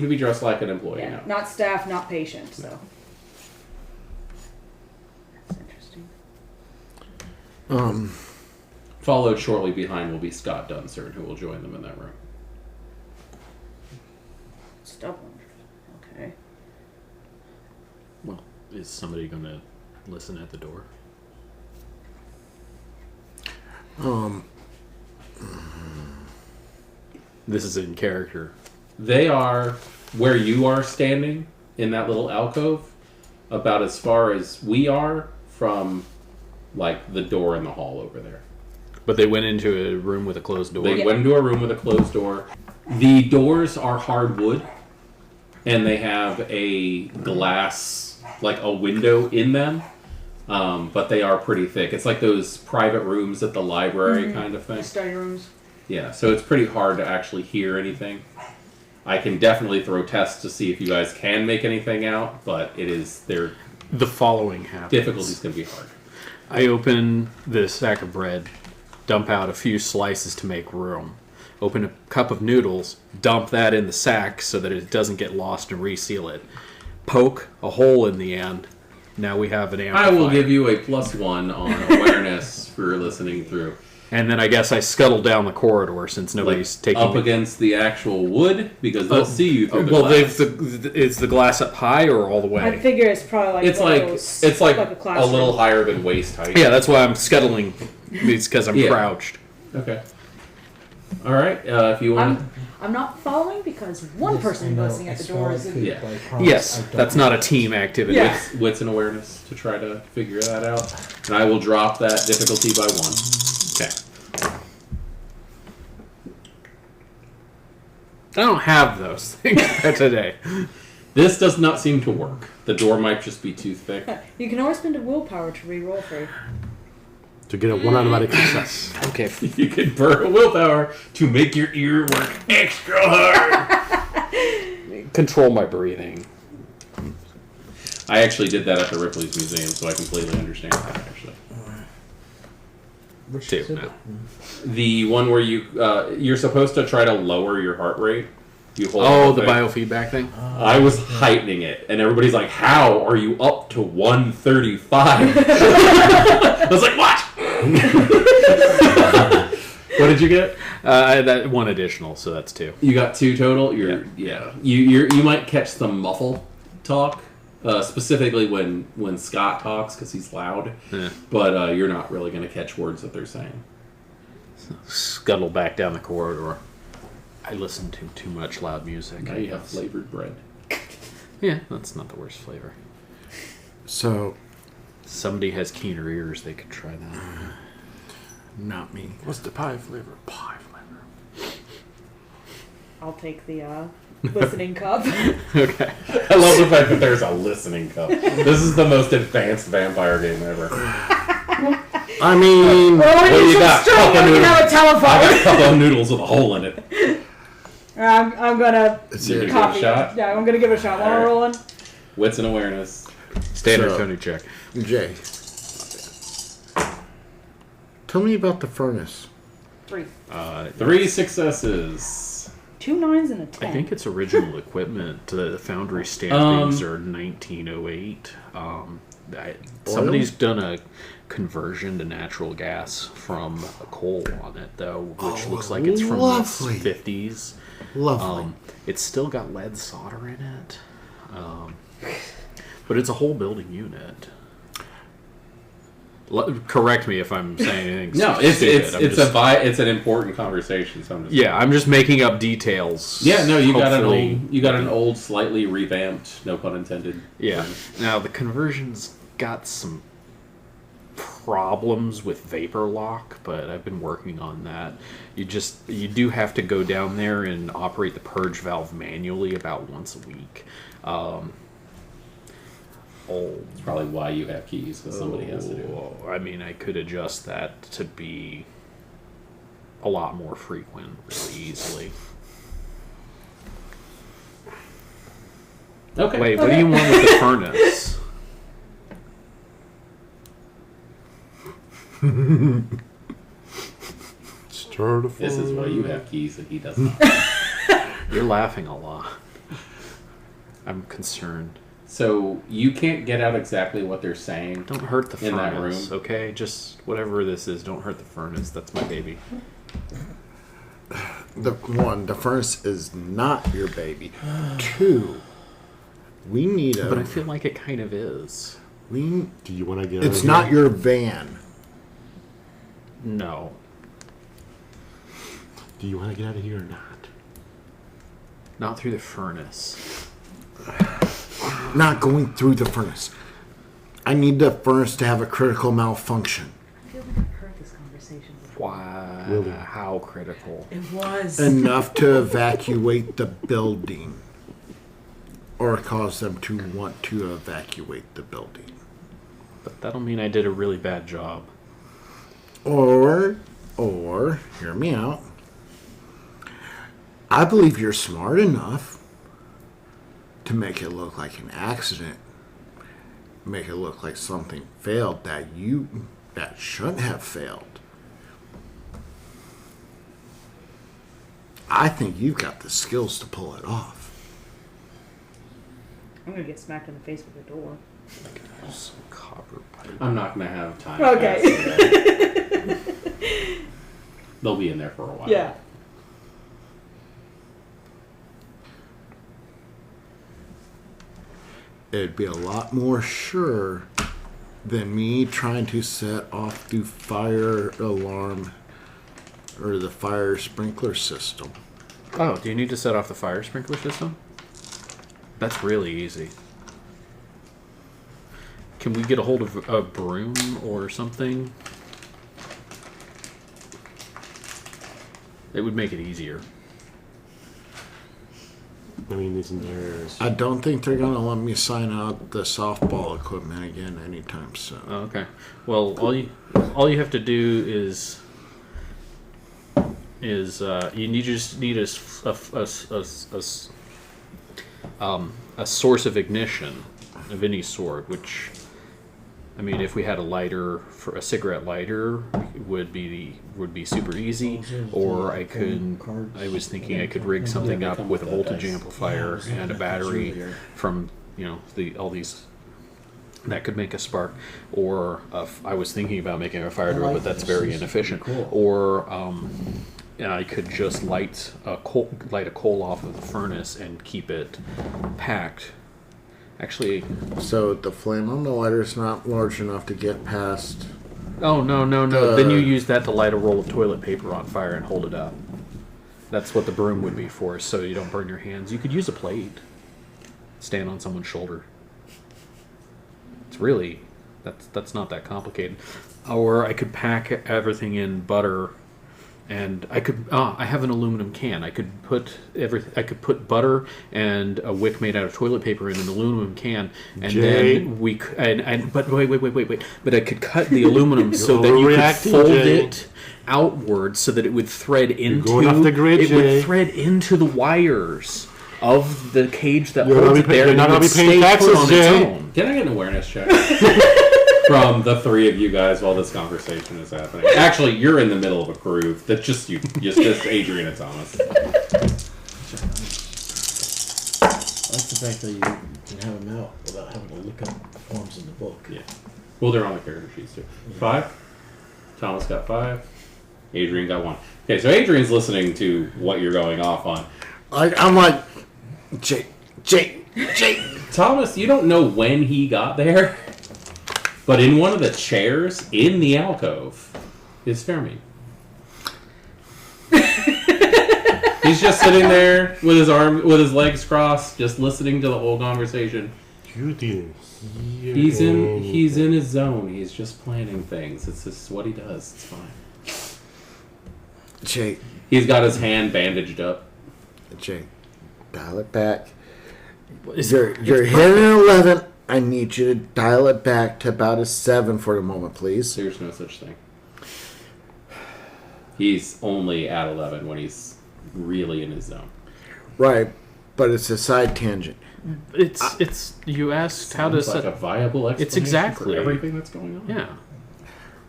to be dressed like an employee. yeah, No. not staff, not patient. So that's interesting. Followed shortly behind will be Scott Dunsard, who will join them in that room. Stubborn. Okay. Well, is somebody going to listen at the door? This is in character. They are where you are standing in that little alcove, about as far as we are from, like, the door in the hall over there. But they went into a room with a closed door. They went into a room with a closed door. The doors are hardwood, and they have a glass, like a window in them, but they are pretty thick. It's like those private rooms at the library kind of thing. Study rooms. Yeah, so it's pretty hard to actually hear anything. I can definitely throw tests to see if you guys can make anything out, but their The following happens. difficulty's going to be hard. I open the sack of bread, dump out a few slices to make room. Open a cup of noodles, dump that in the sack so that it doesn't get lost, and reseal it. Poke a hole in the end. Now we have an amplifier. I will give you a +1 on awareness for listening through. And then I guess I scuttle down the corridor since nobody's taking up me. against the actual wood because they'll see you through the Well, glass. is the glass up high or all the way? I figure it's probably like It's one of like those, it's like a a classroom. little higher than waist height. Yeah, that's why I'm scuttling. It's because I'm Yeah. crouched. Okay. All right. If you want. I'm not following because one person listening at the door is. Yeah. Yes, that's not a team activity. Yeah. Wits and awareness to try to figure that out, and I will drop that difficulty by 1. Okay. I don't have those things today. This does not seem to work. The door might just be too thick. You can always spend a willpower to re-roll for. To get a 1 automatic success. Okay. You can burn a willpower to make your ear work extra hard. Control my breathing. I actually did that at the Ripley's Museum, so I completely understand that. Actually, Two now. the one where you're supposed to try to lower your heart rate. You hold Oh, on the thing. biofeedback thing? I was heightening it, and everybody's like, "How are you up to 135?" I was like, "What? What did you get?" That one additional, so that's 2. You got 2 total. You might catch some muffle talk, specifically when Scott talks because he's loud. Yeah. But you're not really going to catch words that they're saying. Scuttle back down the corridor. I listen to too much loud music. Now you have flavored bread. Yeah, that's not the worst flavor. So, Somebody has keener ears, they could try that. not me. What's the pie flavor? Pie flavor. I'll take the listening cup. Okay. I love the fact that there's a listening cup. This is the most advanced vampire game ever. I mean, What do you got? Strong, Cup of we can have a noodles. I got a telephone. cup of noodles with a hole in it. I'm gonna It's You it. can copy. give it a shot. Yeah, I'm gonna give it a shot. While we're rolling. Wits and awareness. Standard So- Tony check. Jay. Tell me about the furnace. 3. 3 successes. 2 9s and a 10. I think it's original equipment. The foundry standings are 1908. Somebody's done a conversion to natural gas from a coal on it, though, which looks like it's from lovely. the 50s. Lovely. It's still got lead solder in it. But it's a whole building unit. Correct me if I'm saying anything. No, stupid. it's an important conversation. So I'm just making up details. Yeah, no, you got Hopefully- an old, slightly revamped, no pun intended. Yeah. Now the conversion's got some problems with vapor lock, but I've been working on that. You do have to go down there and operate the purge valve manually about once a week. It's probably why you have keys, because somebody has to do it. I mean, I could adjust that to be a lot more frequent really easily. Okay. Wait, what do you want with the furnace? Start a This is why you have keys and he does not. You're laughing a lot. I'm concerned. So you can't get out exactly what they're saying. Don't hurt the In furnace, that room. okay? Just whatever this is, don't hurt the furnace. That's my baby. The furnace is not your baby. 2, we need But I feel like it kind of is. Do you want to get It's out of not here? your van. No. Do you want to get out of here or not? Not through the furnace. Not going through the furnace. I need the furnace to have a critical malfunction. I feel like I've heard this conversation before. Why? Really? How critical? It was. Enough to evacuate the building. Or cause them to want to evacuate the building. But that'll mean I did a really bad job. Or, hear me out. I believe you're smart enough to make it look like an accident. Make it look like something failed that shouldn't have failed. I think you've got the skills to pull it off. I'm gonna get smacked in the face with a door. Some copper pipe. I'm not going to have time. Okay. To pass They'll be in there for a while. Yeah. It'd be a lot more sure than me trying to set off the fire alarm or the fire sprinkler system. Oh, do you need to set off the fire sprinkler system? That's really easy. Can we get a hold of a broom or something? It would make it easier. I mean, isn't there... I don't think they're going to let me sign out the softball equipment again anytime soon. Oh, okay. Well, all you have to do is you just need a source of ignition of any sort. Which, I mean, if we had a lighter for a cigarette lighter, would be super easy. Or I was thinking I could rig something up with a voltage amplifier and a battery from all these. That could make a spark, or I was thinking about making a fire drill, but that's very inefficient. Or I could just light a coal off of the furnace and keep it packed. Actually, So the flame on the lighter is not large enough to get past. oh no! Then you use that to light a roll of toilet paper on fire and hold it up. That's what the broom would be for, so you don't burn your hands. You could use a plate. Stand on someone's shoulder. It's really that's not that complicated. Or I could pack everything in butter, and I have an aluminum can. I could put butter and a wick made out of toilet paper in an aluminum can, and Jay. then but wait. But I could cut the aluminum so that you could overreacting, fold Jay. it outward so that it would thread into going off the grid, it Jay. would thread into the wires of the cage that You're holds not it there. you're and not it gonna would be paying stay put taxes, on its Jay. own. Can I get an awareness check from the three of you guys while this conversation is happening? Actually, you're in the middle of a groove. That's just you. Just Adrian and Thomas. I like the fact that you can have them out without having to look up the forms in the book. Yeah. Well, they're on the character sheets too. 5. Thomas got 5. Adrian got 1. Okay, so Adrian's listening to what you're going off on. I'm like, Jake. Thomas, you don't know when he got there. But in one of the chairs in the alcove is Fermi. He's just sitting there with his legs crossed, just listening to the whole conversation. You didn't hear He's in anything. his zone. He's just planning things. It's just what he does. It's fine. Jake, He's got his hand bandaged up. Jake, dial it back. You're hitting an 11. I need you to dial it back to about a 7 for the moment, please. There's no such thing. He's only at 11 when he's really in his zone. Right, but it's a side tangent. It's you asked how to Sounds like a viable explanation It's exactly for everything that's going on. yeah.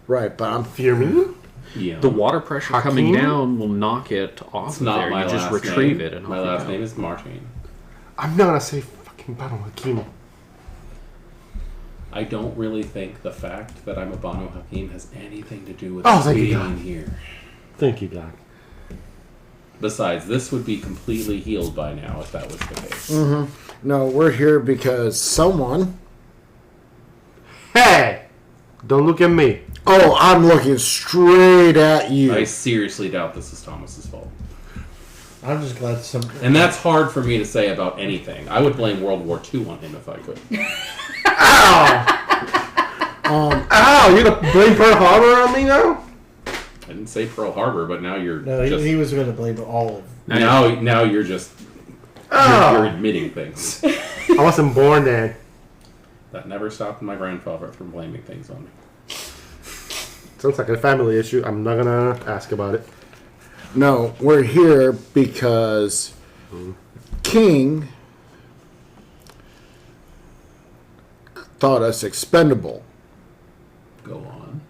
Right, but I'm Fear me? Yeah. The water pressure coming Hakeem? down will knock it off It's of not there. my You just last retrieve name. it and My off you last go. name is Martin. I'm not gonna say fucking Banu Hakim. I don't really think the fact that I'm a Banu Hakim has anything to do with Oh, thank you, being God. in here. Thank you, God. Besides, this would be completely healed by now if that was the case. No, we're here because someone. Hey! Don't look at me. Oh, I'm looking straight at you. I seriously doubt this is Thomas's fault. I'm just glad some. And that's hard for me to say about anything. I would blame World War II on him if I could. Ow! You're gonna blame Pearl Harbor on me now? I didn't say Pearl Harbor, but now you're No, just... he was going to blame all of. Now you're just... You're admitting things. I wasn't born then. That never stopped my grandfather from blaming things on me. Sounds like a family issue. I'm not gonna ask about it. No, we're here because King thought us expendable. Go on.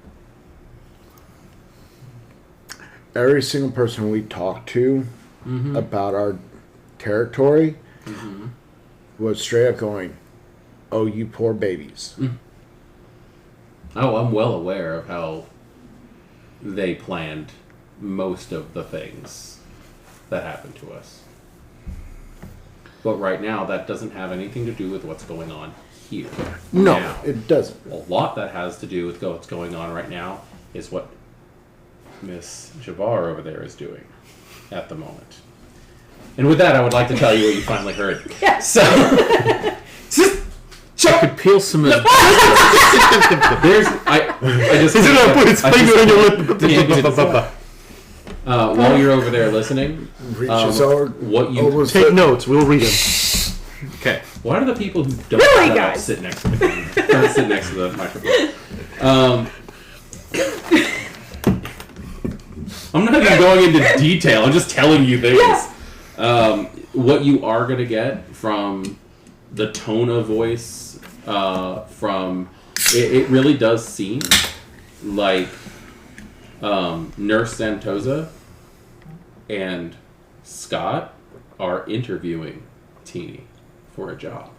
Every single person we talked to about our territory was straight up going, "Oh, you poor babies." Oh, I'm well aware of how they planned most of the things that happened to us. But right now, that doesn't have anything to do with what's going on here. No, Now, it doesn't. a lot that has to do with what's going on right now is what Miss Jabbar over there is doing at the moment. And with that, I would like to tell you what you finally heard. Yes. So, I could peel some of there's I just He's gonna put his I finger just- on your lip. while you're over there listening, Reaches over, what you over Take notes. We'll read them. Okay. why do the people who don't Really, shut up guys? sit next to the don't sit next to the microphone? I'm not even going into detail. I'm just telling you things. What you are going to get from the tone of voice, from it really does seem like Nurse Santosa and Scott are interviewing Teeny for a job.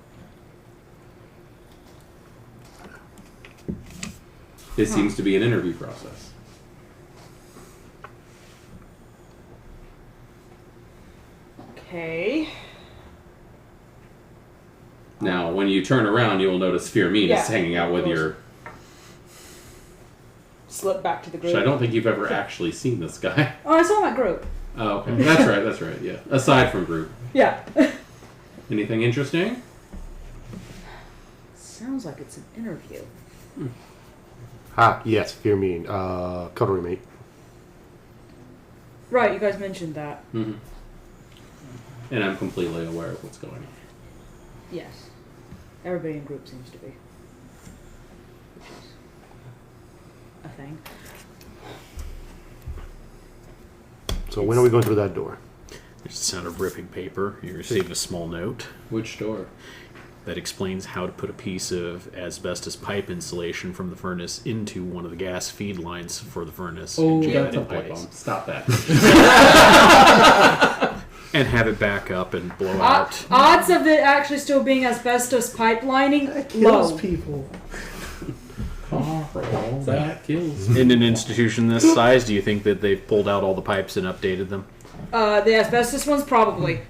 It seems to be an interview process. Okay. Now, when you turn around, you will notice Firmin Yeah, is hanging out with of course. your... Slip back to the group. Which I don't think you've ever actually seen this guy. Oh, I saw my group. Oh, okay. That's right, yeah. Aside from group. Yeah. Anything interesting? Sounds like it's an interview. Yes, fear me. Cutlery mate. Right, you guys mentioned that. Mm-hmm. And I'm completely aware of what's going on. Yes. Everybody in group seems to be. Which is a thing. So when are we going through that door? There's the sound of ripping paper. You receive a small note Which door? that explains how to put a piece of asbestos pipe insulation from the furnace into one of the gas feed lines for the furnace and jam it that's a in pipe place. bomb. Stop that. And have it back up and blow out. Odds of it actually still being asbestos pipelining, Kills low. people. That kills. In an institution this size, do you think that they've pulled out all the pipes and updated them? The asbestos ones, probably.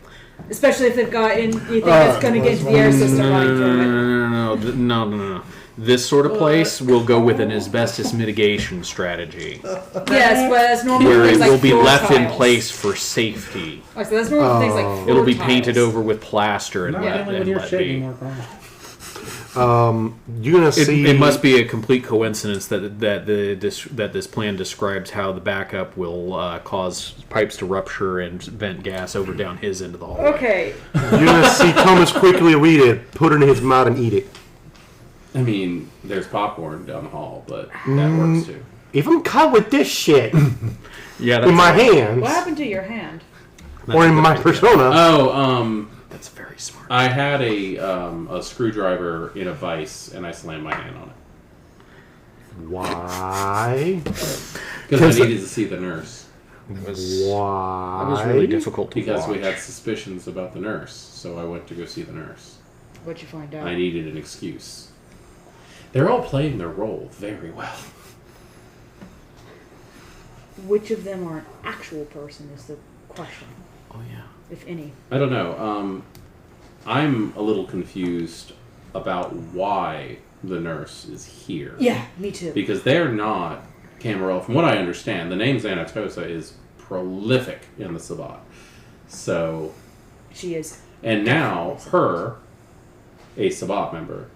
Especially if they've got in, you think it's going to get into the air system running through it. No. this sort of place, we'll go with an asbestos mitigation strategy, Yes, but that's normally where it things like will be floor left in tiles. place for safety. Oh, so that's normally things like floor It'll be tiles. painted over with plaster and Not let, dealing with and your let shit be. anymore, Carl. You're gonna see. It must be a complete coincidence that this plan describes how the backup will cause pipes to rupture and vent gas over down his end of the hallway. Okay. You're gonna see Thomas quickly read it, put it in his mouth, and eat it. I mean, there's popcorn down the hall, but that works too. If I'm caught with this shit Yeah, in my hands What happened to your hand? or in my persona, Oh, That's very smart. I had a screwdriver in a vise, and I slammed my hand on it why? because I needed to see the nurse. That was Why? really difficult to Because watch. we had suspicions about the nurse, so I went to go see the nurse. What'd you find out? I needed an excuse. They're all playing their role very well. Which of them are an actual person is the question, Oh yeah. if any. I don't know. I'm a little confused about why the nurse is here. Yeah, me too. Because they're not Camarilla. From what I understand, the name Xanatosa is prolific in the Sabbat. So, She is. and now her, a Sabbat member,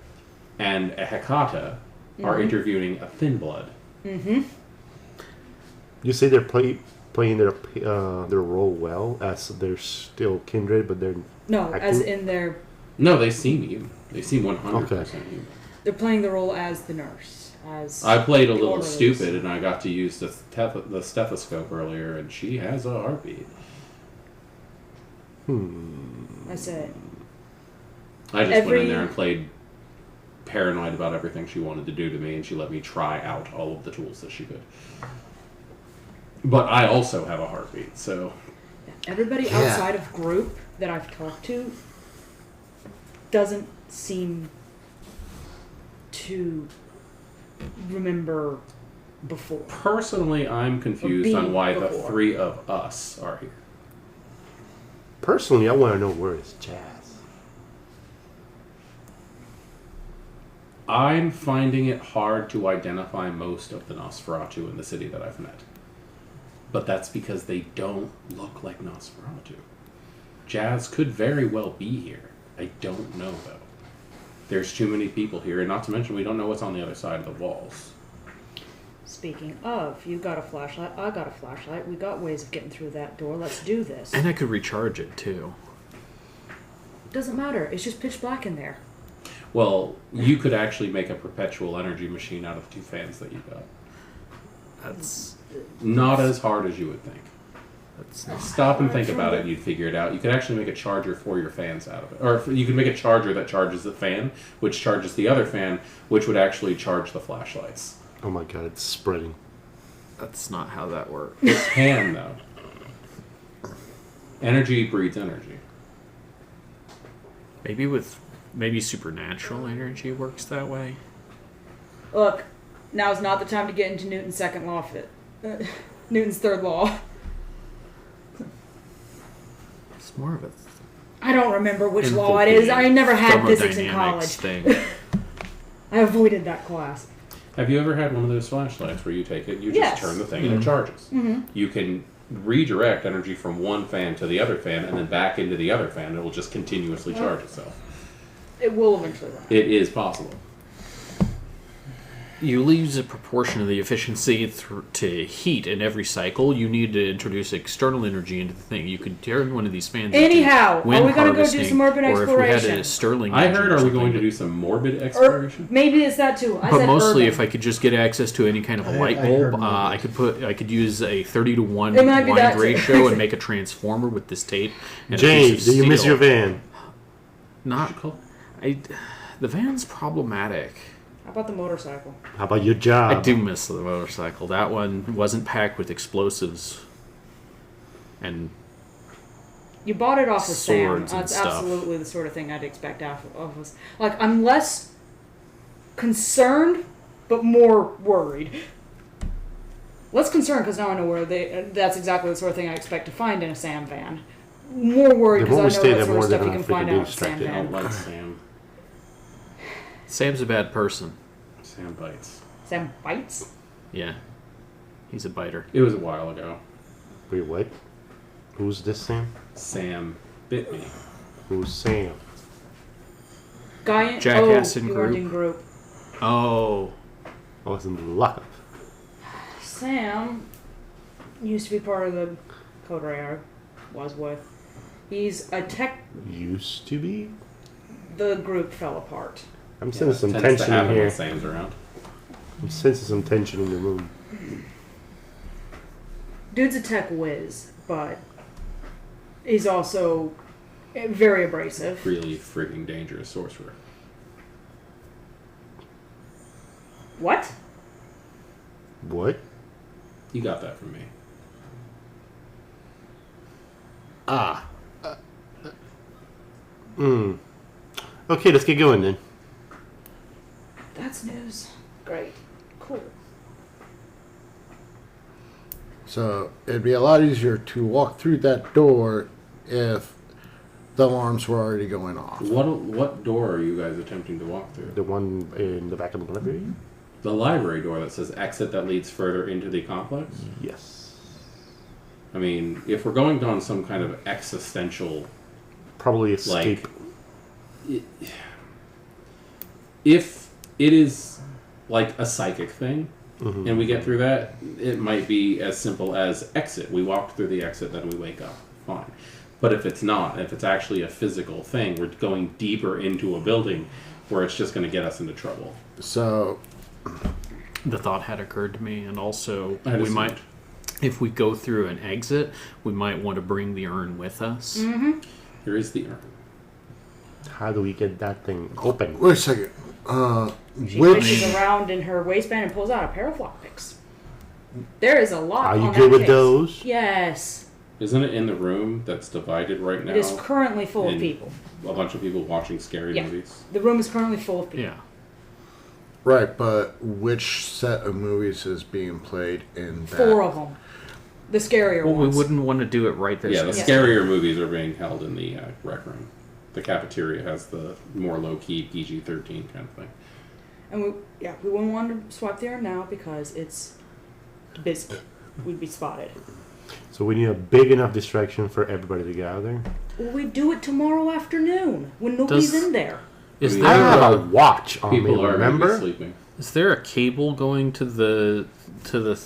and a Hekata are interviewing a Thin Blood. Mm-hmm. You say they're playing their role well, as they're still kindred, but they're No, acting? as in No, they seem human. They seem 100% human. they're playing the role as the nurse. As I played a the little orderlies. stupid, and I got to use the stethoscope earlier, and she has a heartbeat. That's it. I just went Every- in there and played paranoid about everything she wanted to do to me, and she let me try out all of the tools that she could. But I also have a heartbeat, so Everybody Yeah. outside of group that I've talked to doesn't seem to remember before. personally, I'm confused on being why the before. three of us are here. personally, I want to know where is Jazz. I'm finding it hard to identify most of the Nosferatu in the city that I've met. But that's because they don't look like Nosferatu. Jazz could very well be here. I don't know, though. There's too many people here, and not to mention we don't know what's on the other side of the walls. Speaking of, you got a flashlight, I got a flashlight. We got ways of getting through that door. Let's do this. And I could recharge it too. Doesn't matter. It's just pitch black in there. Well, you could actually make a perpetual energy machine out of the two fans that you got. That's Not as hard as you would think. not. Stop and think about it, and you'd figure it out. You could actually make a charger for your fans out of it. Or you could make a charger that charges the fan, which charges the other fan, which would actually charge the flashlights. Oh my god, it's spreading. That's not how that works. It can, though. Energy breeds energy. Maybe supernatural energy works that way. Look, now's not the time to get into Newton's second law. Newton's third law. It's more of a I don't remember which law it is. I never had physics in thermodynamics college. thing. I avoided that class. Have you ever had one of those flashlights where you take it, you just Yes. turn the thing, and it charges? Mm-hmm. You can redirect energy from one fan to the other fan, and then back into the other fan. It will just continuously charge itself. It will eventually run. It is possible. You lose a proportion of the efficiency to heat in every cycle. You need to introduce external energy into the thing. You could turn one of these fans Anyhow, into wind are we gonna go do harvesting, some urban or if we had a exploration? Stirling I engine heard, or are we something, going to but- do some morbid Or exploration? maybe it's that too. I But said mostly, urban. if I could just get access to any kind of a I light heard bulb, morbid. I could use a 30-to-1 It might be that wind too. ratio and make a transformer with this tape. And a Jay, piece of did you miss steel. your van? Not. The van's problematic. How about the motorcycle? How about your job? I do miss the motorcycle. That one wasn't packed with explosives and You bought it off of Sam. Swords and That's stuff. absolutely the sort of thing I'd expect of us. Like, I'm less concerned, but more worried. Less concerned because now I know where that's exactly the sort of thing I expect to find in a Sam van. More worried The because more I we know stay that there, sort of more they're stuff you gonna can find freaking out in a Sam distracted. I van. don't like Sam. Sam's a bad person. Sam bites. Sam bites? Yeah. He's a biter. It was a while ago. Wait, what? Who's this Sam? Sam bit me. Who's Sam? Guy Jackass in you weren't in group. group. Oh. I was in love. Sam used to be part of the code I was with. He's a tech. Used to be? The group fell apart. I'm sensing some Tends to tension in happen here. when Sam's around. I'm sensing some tension in the room. Dude's a tech whiz, but he's also very abrasive. Really freaking dangerous sorcerer. What? What? You got that from me. Ah, Okay, let's get going then. That's news. Great. Cool. so it'd be a lot easier to walk through that door if the alarms were already going off. What door are you guys attempting to walk through? The one in the back of the library? The library door that says exit that leads further into the complex? Yes. I mean, if we're going down some kind of existential, Probably escape. if it is like a psychic thing, and we get through that, it might be as simple as exit. We walk through the exit, then we wake up. Fine. But if it's not, if it's actually a physical thing, we're going deeper into a building where it's just going to get us into trouble. So The thought had occurred to me, and also I had we assumed. might, if we go through an exit, we might want to bring the urn with us. Here is the urn. How do we get that thing open? wait a second. She Which reaches around in her waistband and pulls out a pair of lockpicks. There is a lot. Are you on good that with case. those? Yes. Isn't it in the room that's divided right now? It is currently full of And people. A bunch of people watching scary Yeah. movies. The room is currently full of people. Yeah. right? But which set of movies is being played in that? 4 of them. The scarier Well, we ones. wouldn't want to do it right this Yeah, the Yeah. scarier movies are being held in the rec room. The cafeteria has the more low-key PG-13 kind of thing. And we wouldn't want to swap the urn now because it's busy. We'd be spotted. So we need a big enough distraction for everybody to gather. Well, we do it tomorrow afternoon when nobody's Does- in there. Is I mean, I there have a watch on me, People are maybe remember? sleeping. is there a cable going to the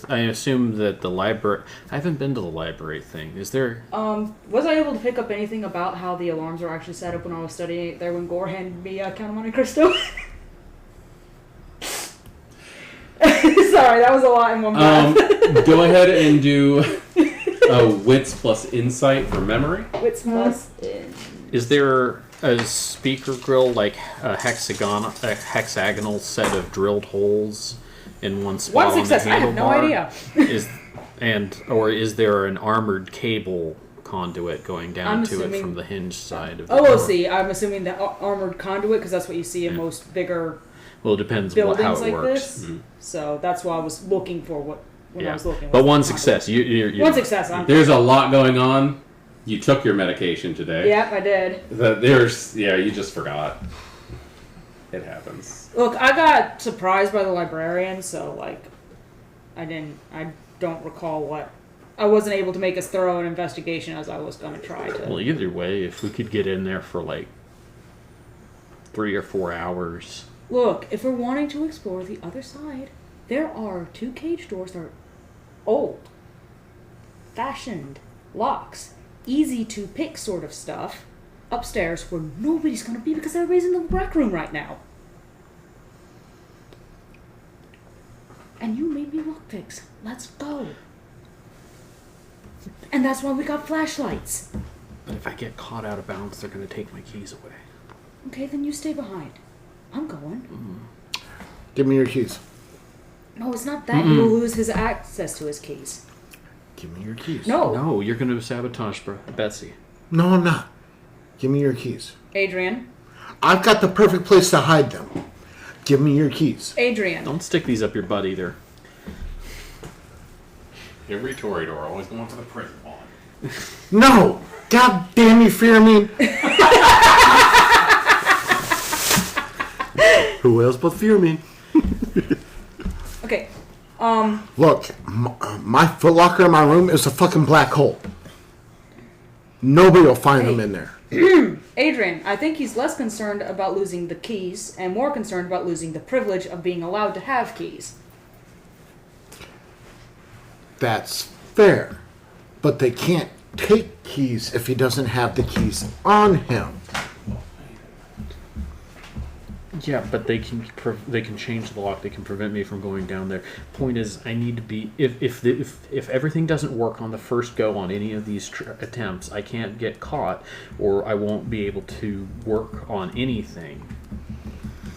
I assume that the library. I haven't been to the library thing. Is there? Was I able to pick up anything about how the alarms were actually set up when I was studying it there when Gore handed me Count of Monte Cristo? Sorry, that was a lot in one breath. Go ahead and do wits plus insight for memory. Wits plus in. Is there a speaker grill like a hexagonal set of drilled holes in one spot One success. on I the have no handlebar? idea. Or is there an armored cable conduit going down I'm to it assuming- from the hinge side of the door? OOC, I'm assuming the armored conduit because that's what you see in most bigger Well, it depends on buildings how it like works. this. So that's why I was looking for when I was looking. But was one the conduit. success. You One success. There's a lot going on. You took your medication today. Yep, I did. You just forgot. It happens. Look, I got surprised by the librarian, so like, I don't recall what. I wasn't able to make as thorough an investigation as I was going to try to. Well, either way, if we could get in there for like 3 or 4 hours. Look, if we're wanting to explore the other side, there are 2 cage doors that are old, fashioned locks, easy to pick sort of stuff, upstairs where nobody's going to be because everybody's in the rec room right now. And you made me lockpicks. Let's go. And that's why we got flashlights. But if I get caught out of bounds, they're going to take my keys away. Okay, then you stay behind. I'm going. Give me your keys. No, it's not that. You'll lose his access to his keys. Give me your keys. No. No, you're going to sabotage Betsy. No, I'm not. Give me your keys. Adrian. I've got the perfect place to hide them. Give me your keys. Adrian. Don't stick these up your butt either. Every Toreador always going for the prison one. No! God damn you, fear me! Who else but Fear Me? Okay. Look, my footlocker in my room is a fucking black hole. Nobody will find them in there. Adrian, I think he's less concerned about losing the keys and more concerned about losing the privilege of being allowed to have keys. That's fair. But they can't take keys if he doesn't have the keys on him. Yeah, but they can change the lock. They can prevent me from going down there. Point is, I need to be if everything doesn't work on the first go on any of these attempts, I can't get caught, or I won't be able to work on anything.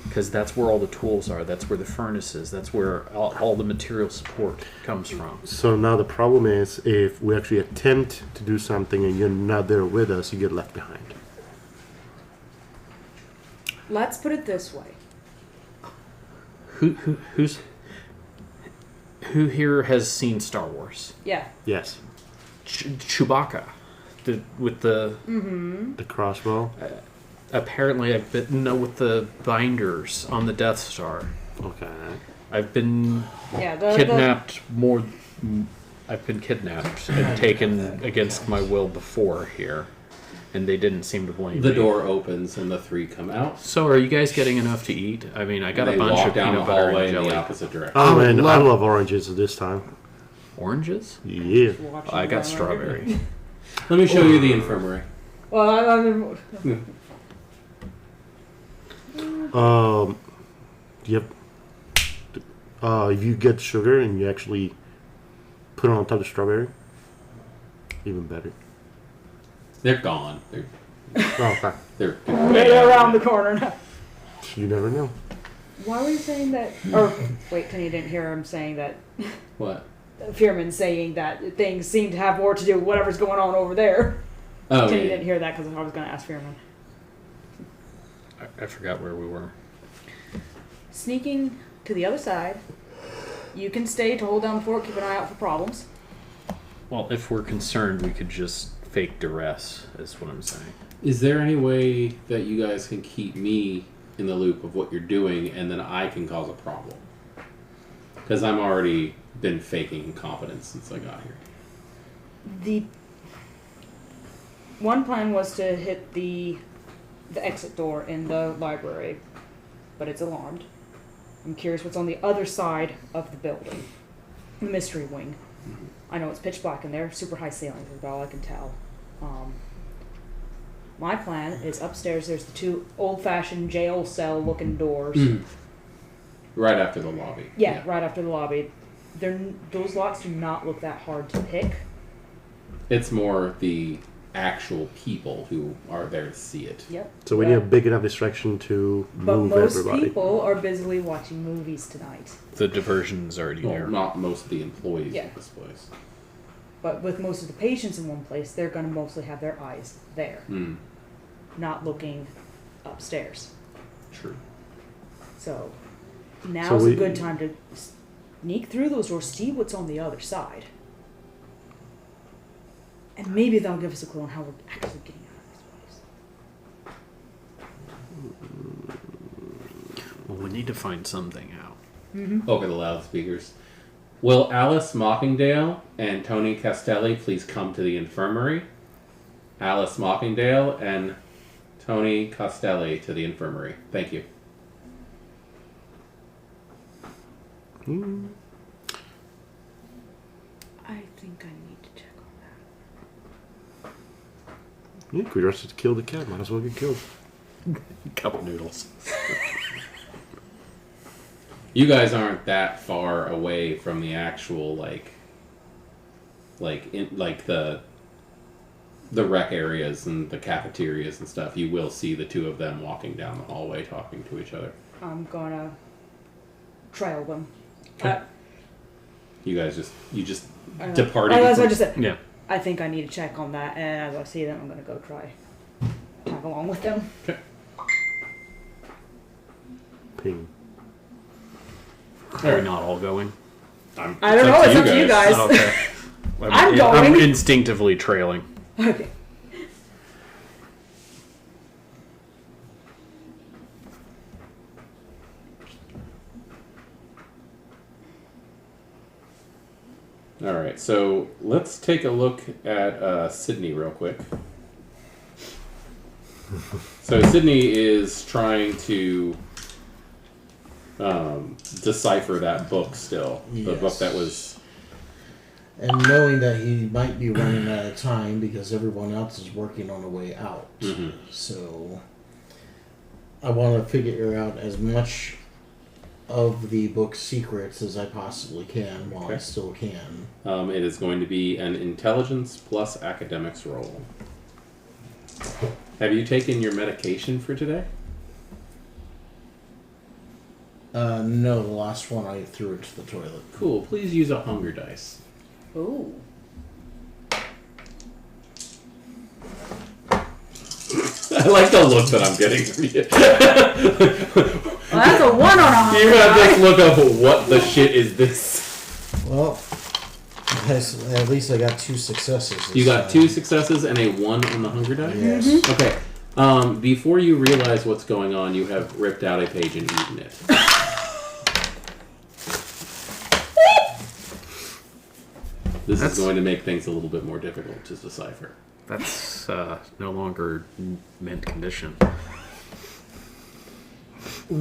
Because that's where all the tools are. That's where the furnace is. That's where all the material support comes from. So now the problem is, if we actually attempt to do something and you're not there with us, you get left behind. Let's put it this way. Who here has seen Star Wars? Yeah. Yes. Chewbacca, with the The crossbow. apparently I've been with the binders on the Death Star. Okay. I've been Yeah. kidnapped more. I've been kidnapped and taken against my will before here, and they didn't seem to blame The me. door opens and the three come out. So, are you guys getting enough to eat? I mean, I got They a bunch walk of down peanut the butter hallway and in jelly. the opposite direction. Oh I man, would I love- love oranges this time. Oranges? Yeah. I got strawberry. Let me show you the infirmary. Well, I mean, Yep. If you get sugar and you actually put it on top of strawberry, even better. They're gone. Oh, okay. They're they're around the corner now. You never know. Why were you saying that? Or wait, Kenny didn't hear him saying that. What? Fearman saying that things seem to have more to do with whatever's going on over there. Oh, Kenny yeah. didn't hear that because I was going to ask Fearman. I forgot where we were. Sneaking to the other side. You can stay to hold down the fort, keep an eye out for problems. Well, if we're concerned, we could just fake duress, is what I'm saying. Is there any way that you guys can keep me in the loop of what you're doing, and then I can cause a problem? Because I'm already been faking incompetence since I got here. The one plan was to hit the exit door in the library, but it's alarmed. I'm curious what's on the other side of the building, the mystery wing. I know it's pitch black in there, super high ceilings is all I can tell. My plan is upstairs. There's the two old-fashioned jail cell looking doors. Right after the lobby. Yeah, right after the lobby. Those locks do not look that hard to pick. It's more the actual people who are there to see it. Yep. So we need a big enough distraction to But move most everybody. people are busily watching movies tonight. The diversion's already Well, there. not most of the employees Yeah. of this place. But with most of the patients in one place, they're going to mostly have their eyes there, not looking upstairs. True. So now's we- a good time to sneak through those doors, see what's on the other side. And maybe that'll give us a clue on how we're actually getting out of this place. Well, we need to find something out. Over the loudspeakers. Will Alice Mockingdale and Tony Castelli please come to the infirmary? Alice Mockingdale and Tony Castelli to the infirmary. Thank you. I think I need to check on that. Yeah, we just kill the cat. Might as well get killed. Cup noodles. You guys aren't that far away from the actual the rec areas and the cafeterias and stuff. You will see the two of them walking down the hallway talking to each other. I'm going to trail them. You guys just I know. departed. Oh, that's what I just said. Yeah. I think I need to check on that, and as I see them, I'm going to go tag along with them. Okay. Ping. Are we not all going? I don't know. It's up to you guys. Okay. I'm I'm going. instinctively trailing. Okay. All right, so let's take a look at Sydney real quick. So Sydney is trying to decipher that book still. The book that was... And knowing that he might be running out of time because everyone else is working on the way out. Mhm. So I want to figure out as much of the book's secrets as I possibly can while I still can. It is going to be an intelligence plus academics roll. Have you taken your medication for today? No, the last one I threw into the toilet. Cool. Please use a hunger dice. Ooh. I like the look that I'm getting from you. Well, that's a 1 on a 100. You have this look of what the shit is this? Well, at least I got 2 successes. You got this 2 time. successes and a 1 on the hunger die? Yes. Okay. Before you realize what's going on, you have ripped out a page and eaten it. This is going to make things a little bit more difficult to decipher. That's no longer mint condition. He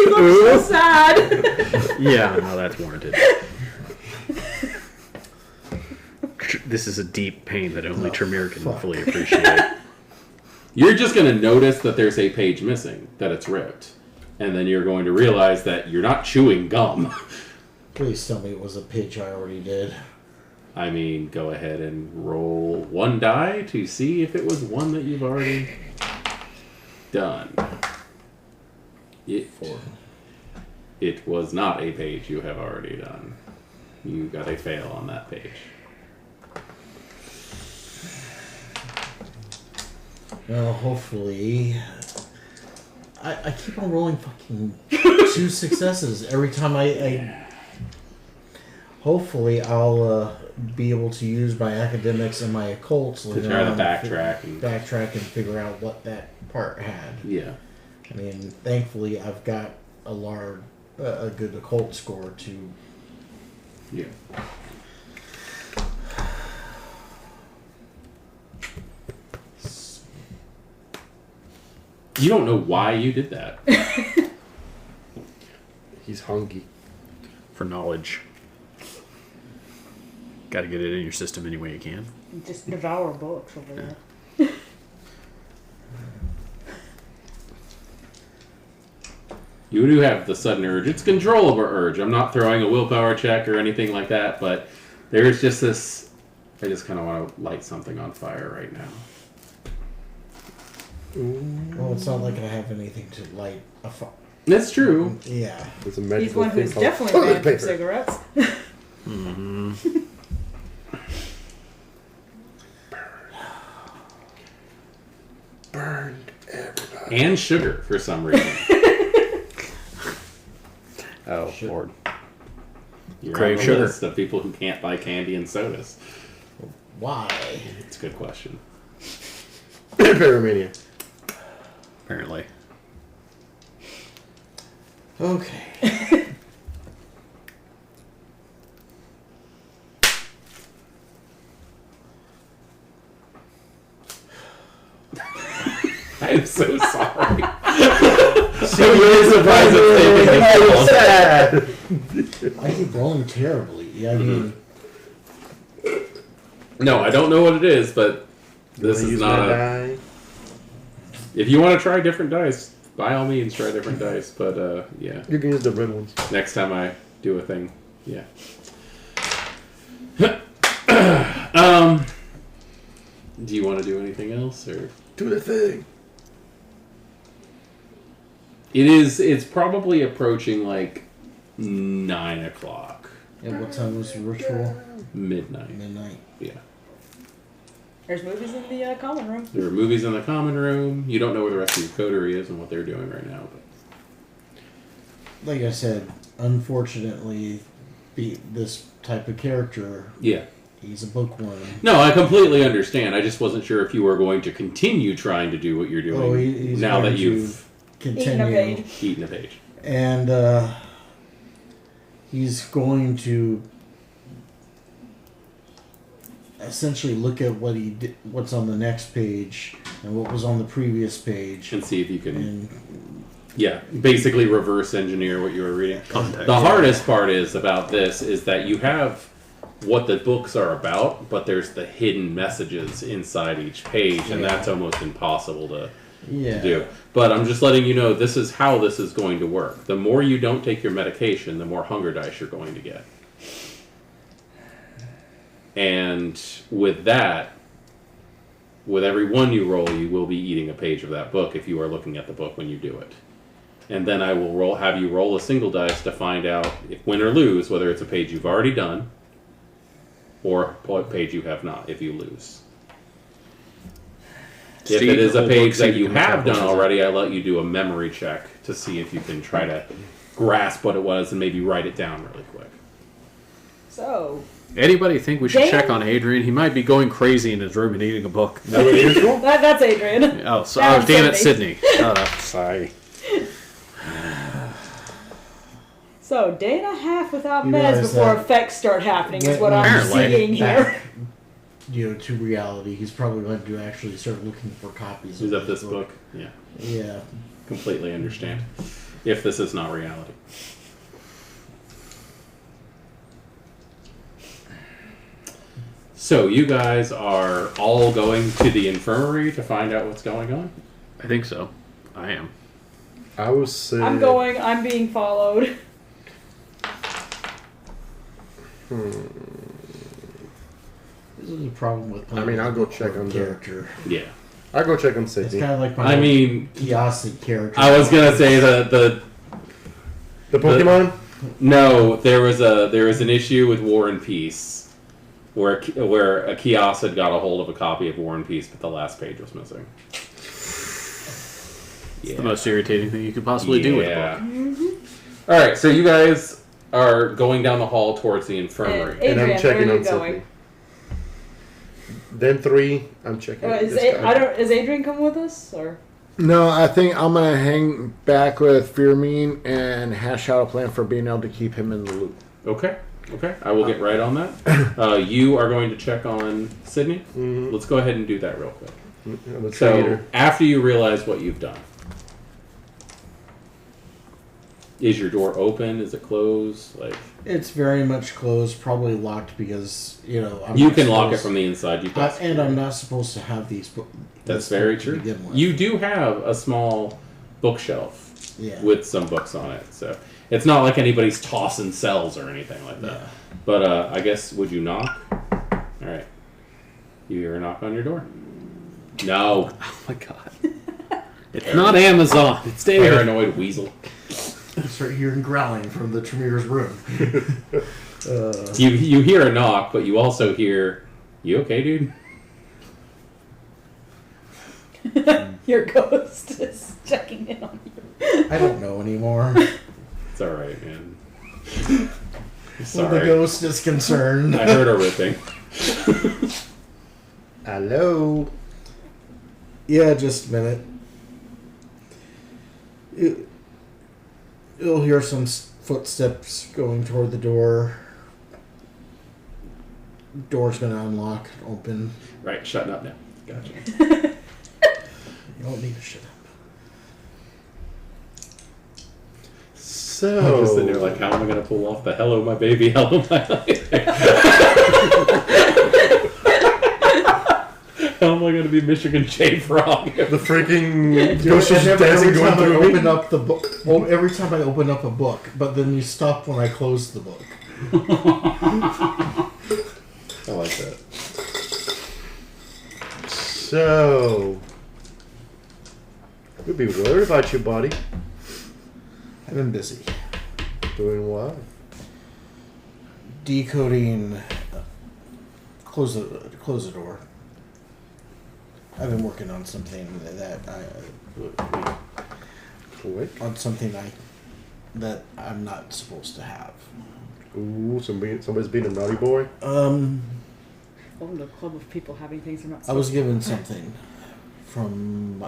looks so sad. Yeah, no, that's warranted. This is a deep pain that only Tremere can fully appreciate. You're just going to notice that there's a page missing, that it's ripped. And then you're going to realize that you're not chewing gum. Please tell me it was a page I already did. I mean, go ahead and roll 1 die to see if it was one that you've already done. It was not a page you have already done. You got a fail on that page. Well, hopefully... I keep on rolling fucking 2 successes every time I hopefully I'll be able to use my academics and my occults To try to backtrack. backtrack and figure out what that part had. Yeah. I mean, thankfully I've got a good occult score to... Yeah. You don't know why you did that. He's hungry. For knowledge. Got to get it in your system any way you can. Just devour books over there. You do have the sudden urge. It's controllable urge. I'm not throwing a willpower check or anything like that, but there's just this... I just kind of want to light something on fire right now. Well, it's not like I have anything to light a fire. That's true. Yeah. It's a He's magical one who's thing called definitely toilet banned from paper. cigarettes. Mm-hmm. Burned everybody. And sugar, for some reason. Oh, Lord. You're Crave on the sugar. list of people who can't buy candy and sodas. Why? It's a good question. Pyromania. Apparently. Okay. I'm so sorry. I'm really surprised it's taking this long. Sad. I keep rolling terribly. I mean, No, I don't know what it is, but this is Use not my a... die. If you want to try different dice, by all means try different dice, but yeah. You can use the red ones. Next time I do a thing, yeah. Do you want to do anything else, or... Do the thing. It's probably approaching like 9 o'clock. and what time was the ritual? Midnight. Midnight. Yeah. There's movies in the common room. There are movies in the common room. You don't know where the rest of your coterie is and what they're doing right now, but... Like I said, unfortunately, this type of character, Yeah. he's a bookworm. No, I completely understand. I just wasn't sure if you were going to continue trying to do what you're doing Oh, he's now going that you've to continue. Eating a page. eaten a page. And he's going to essentially look at what he did, what's on the next page and what was on the previous page, And see if you can, and basically reverse engineer what you were reading. Context. The hardest part is about this is that you have what the books are about, but there's the hidden messages inside each page, and that's almost impossible to do. But I'm just letting you know this is how this is going to work. The more you don't take your medication, the more hunger dice you're going to get. And with that, with every one you roll, you will be eating a page of that book if you are looking at the book when you do it. And then I will have you roll a single dice to find out if win or lose, whether it's a page you've already done or what page you have not, if you lose. If it is a page that you have done already, I let you do a memory check to see if you can try to grasp what it was and maybe write it down really quick. So, Anybody think we should Dan? check on Adrian? He might be going crazy in his room and eating a book. that's Adrian. Oh, so, That was damn it, Sydney. Sydney. Sorry. So, day and a half without You meds realize before that effects start happening is when- what I'm Apparently. seeing here. back, to reality, he's probably going to actually start looking for copies Is that this book? Yeah. Yeah. Completely understand. If this is not reality. So you guys are all going to the infirmary to find out what's going on? I think so. I am. I would say. I'm going, I'm being followed. This is a problem with playing I mean, I'll go with check on the- character. Yeah. I'll go check on It's Sydney. kind of like my I mean, Kiasi character. I was gonna say the The Pokemon? no, there was an issue with War and Peace where a kiosk had got a hold of a copy of War and Peace, but the last page was missing. The most irritating thing you could possibly do with a book. All right, so you guys are going down the hall towards the infirmary. And I'm Adrian, checking where are on you going? Sydney. Then 3, I'm checking. Is, this guy. is Adrian coming with us? Or? No, I think I'm going to hang back with Firmin and hash out a plan for being able to keep him in the loop. Okay, I will get right on that. You are going to check on Sydney. Mhm. Let's go ahead and do that real quick. I'm a So traitor. after you realize what you've done, is your door open? Is it closed? Like It's very much closed, probably locked because, I'm you not can lock it supposed- from the inside. You can. And I'm not supposed to have these books. That's very true. You do have a small bookshelf Yeah. with some books on it, so it's not like anybody's tossing cells or anything like that. Yeah. But I guess would you knock? All right. You hear a knock on your door? No. Oh my god. It's not Amazon. It's David. Paranoid weasel. Start hearing growling from the Tremir's room. You hear a knock, but you also hear, "You okay, dude?" Your ghost is checking in on you. I don't know anymore. It's all right, man. When the Sorry. ghost is concerned. I heard a ripping. Hello. Yeah, just a minute. You'll hear some footsteps going toward the door. Door's gonna unlock, open. Right, shutting up now. Gotcha. You don't need to shut up. So. I'm just sitting there like, how am I going to pull off the "Hello, my baby, hello, my life"? How am I going to be Michigan J. Frog? The freaking ghost is And dancing every going time I through me. open up the book, every time I open up a book, but then you stop when I close the book. I like that. So. We'd be worried about you, buddy. I've been busy Doing what? decoding. Close the door. I've been working on something that I'm not supposed to have. Ooh, somebody's being a naughty boy. Oh, the club of people having things they're not I was supposed to. given something from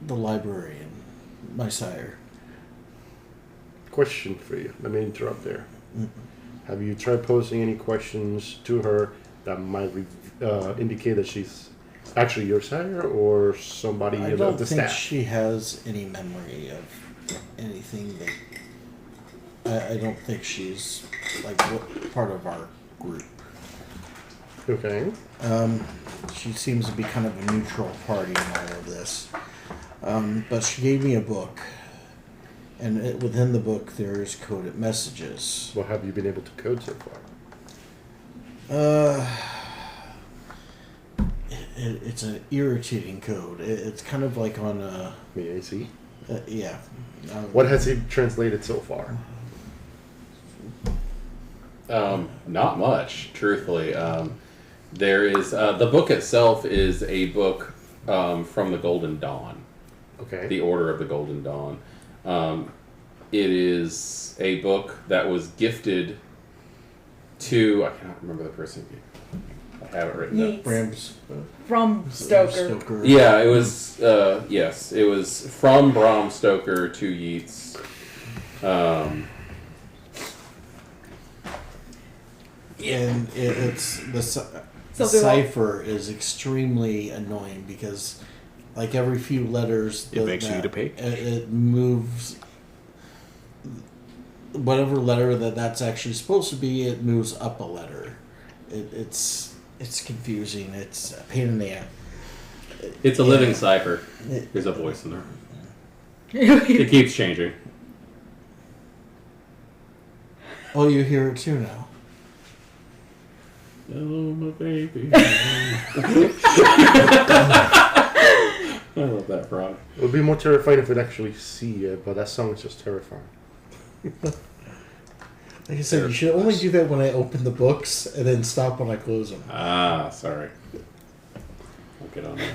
the librarian, my sire. question for you. Let me interrupt there. Have you tried posing any questions to her that might indicate that she's actually your sire or somebody I in don't the think staff? she has any memory of anything that. I don't think she's like part of our group. Okay. She seems to be kind of a neutral party in all of this. But she gave me a book, and within the book there's coded messages. What have you been able to code so far? It's an irritating code. It's kind of like on a May I see? yeah. What has he translated so far? Not much, truthfully. There is the book itself is a book from the Golden Dawn, Okay. the Order of the Golden Dawn. It is a book that was gifted to I cannot remember the person. I have it written down. Yeats. Bram's From Stoker. Yeah, it was. Yes, it was from Bram Stoker to Yeats. And it's the So cipher is extremely annoying because, like every few letters, It makes you eat a pig. It moves whatever letter that's actually supposed to be. It moves up a letter. It's confusing. It's a pain in the ass. It's a living cipher. There's a voice in there. It keeps changing. Oh, you hear it too now. Hello, my baby. I love that frog. It would be more terrifying if it actually see you, but that song is just terrifying. Like I said, you should only do that when I open the books and then stop when I close them. Ah, sorry. I'll get on that.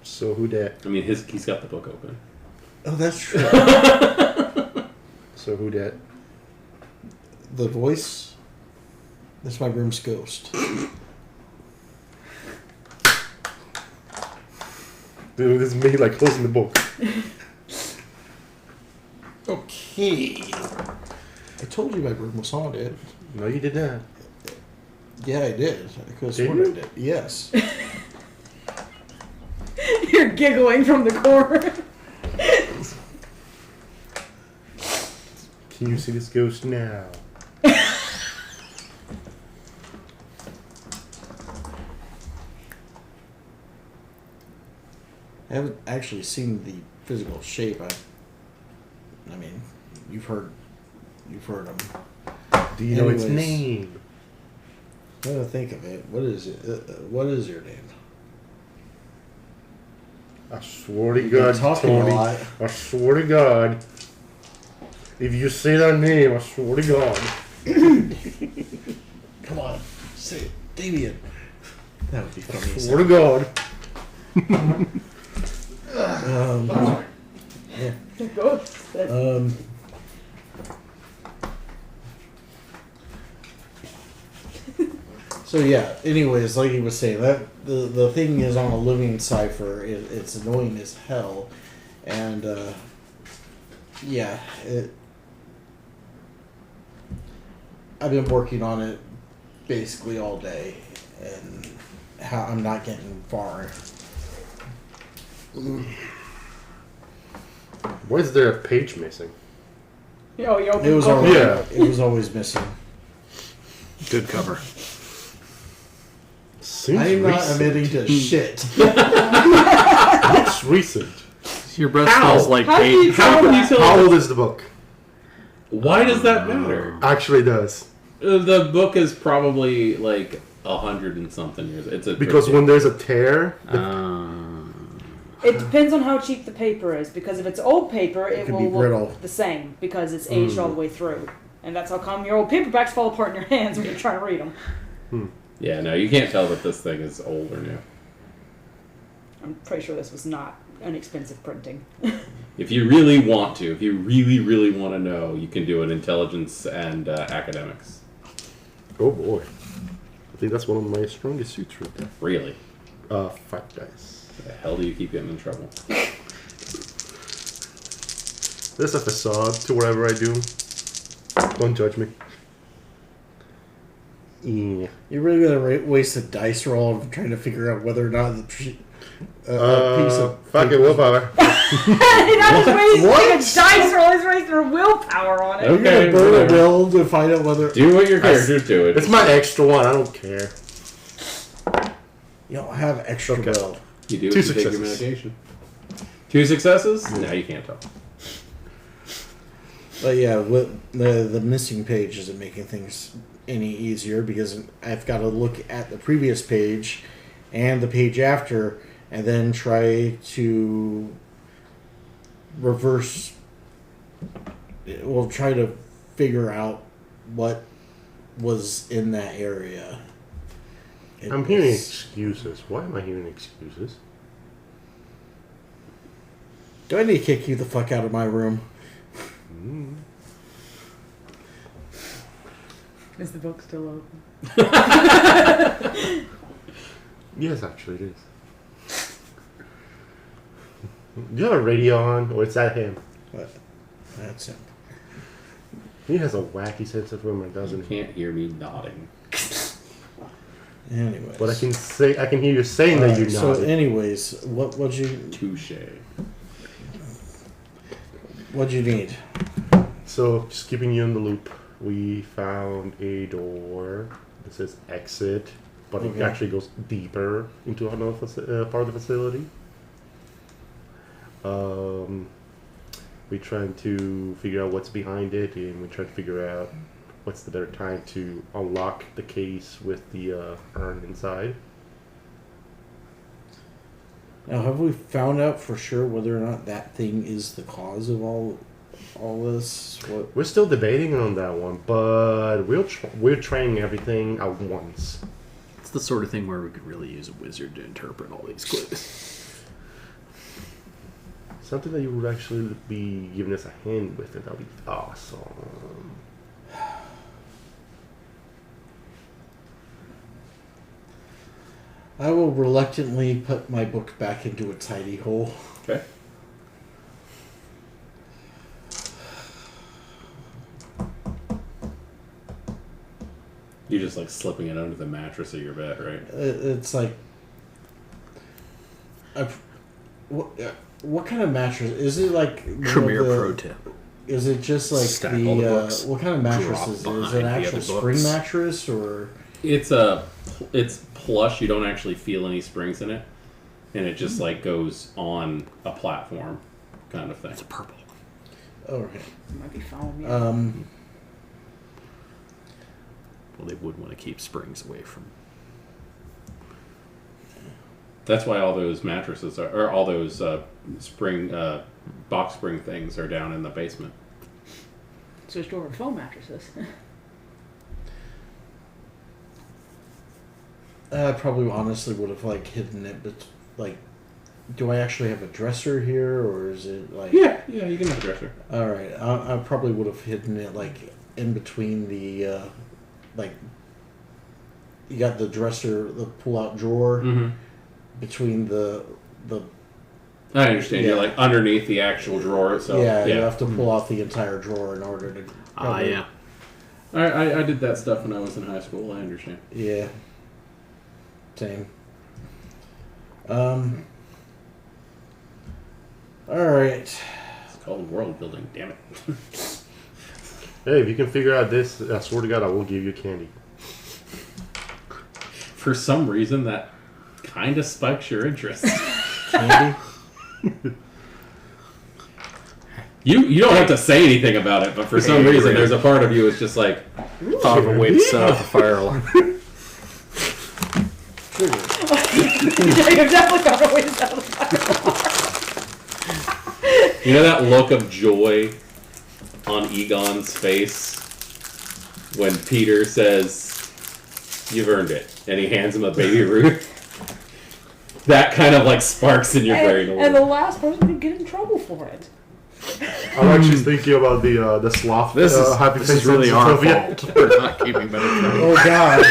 So who dat? I mean, he's got the book open. Oh, that's true. So who dat? The voice. That's my room's ghost. Dude, this is me like closing the book. Okay. I told you my room was haunted. No, you did not. Yeah, I did. I could have Did sworn you? I did. Yes. You're giggling from the corner. Can you see this ghost now? I haven't actually seen the physical shape. I mean, you've heard him. Do you know its Anyways. name? I'm gonna think of it. What is it? What is your name? I swear to You've been God, talking a Tony. lot. I swear to God. If you say that name, I swear to God. Come on, say it, Damien. That would be I funny. swear to God. Yeah. Ghost. So yeah. Anyways, like he was saying, that the thing is on a living cipher. It's annoying as hell, and yeah, I've been working on it basically all day, and I'm not getting far. Why is there a page missing? Yo, yo. It was oh, always, Yeah. it was always missing. Good cover. Seems I'm not recent. admitting to shit. Looks recent. Your breath How? smells like How do you paint. tell How can you that? tell? How old is the book? Why does that matter? Actually does. The book is probably like 100 and something years. It's a Because when there's a tear, It depends on how cheap the paper is, because if it's old paper, it could will be look brittle. the same, because it's aged all the way through. And that's how come your old paperbacks fall apart in your hands when you're trying to read them. yeah, no, you can't tell that this thing is old or new. I'm pretty sure this was not an expensive printing. If you really want to, if you really, really want to know, you can do an intelligence and academics. oh boy. I think that's one of my strongest suits right there. Really? 5 dice. The hell do you keep getting in trouble? There's a facade to whatever I do. Don't judge me. Yeah. You're really gonna waste a dice roll of trying to figure out whether or not the piece of fuck it, willpower. Not just wasting a dice roll, he's wasting her willpower on it. You're gonna burn a will to find out whether Do what your character's doing. It's my extra one. I don't care. you don't have extra Okay. will. You do Two if you take your successes. medication. 2 successes? No, you can't tell. But yeah, the missing page isn't making things any easier because I've got to look at the previous page and the page after, and then try to reverse. We'll try to figure out what was in that area. I'm hearing excuses. Why am I hearing excuses? Do I need to kick you the fuck out of my room? Is the book still open? Yes, actually it is. Do you have a radio on, or is that him? What? That's it. He has a wacky sense of humor, You doesn't he? can't hear me nodding. Anyways. But I can hear you saying that you So, nodded. anyways, what'd Touche. you need? So, just keeping you in the loop, we found a door that says exit, but it Okay. actually goes deeper into another part of the facility. We trying to figure out what's behind it, and we try to figure out what's the better time to unlock the case with the urn inside. Now, have we found out for sure whether or not that thing is the cause of all this? What? We're still debating on that one, but we're trying everything at once. It's the sort of thing where we could really use a wizard to interpret all these clues. Something that you would actually be giving us a hand with, and that would be awesome. I will reluctantly put my book back into its hidey hole. Okay. You're just like slipping it under the mattress of your bed, right? It's like, what kind of mattress is it? Like one of Premier the- pro tip. Is it just like Stack all the books, what kind of mattress drop is it? Is behind it an the actual other spring books. mattress or? It's plush. You don't actually feel any springs in it, and it just like goes on a platform, kind of thing. It's purple. Oh, okay. Might be foam, yeah. Well, they would want to keep springs away from. That's why all those mattresses or all those spring box spring things are down in the basement. Switched over to foam mattresses. I probably honestly would have like hidden it, but like, do I actually have a dresser here, or is it like? Yeah, you can have a dresser. All right, I probably would have hidden it like in between the, like. You got the dresser, the pull-out drawer, Mm-hmm. between the. I understand. You're Yeah. like underneath the actual drawer itself. Yeah, you have to pull out the entire drawer in order to. Yeah. I did that stuff when I was in high school. I understand. Yeah. Same. Alright. It's called world building. Damn it. Hey, if you can figure out this, I swear to God, I will give you candy. For some reason, that kind of spikes your interest. Candy? You don't have to say anything about it, but for some reason, there's a part of you that's just like, Thought of a way to set off the fire alarm. You've definitely got a ways out of the fire. you know that look of joy on Egon's face when Peter says, "You've earned it," and he hands him a baby Ruth. That kind of like sparks in your brain. And the last person to get in trouble for it. I'm actually thinking about the sloth. This happy is face really our sensitivity. fault for not keeping better track. Oh god.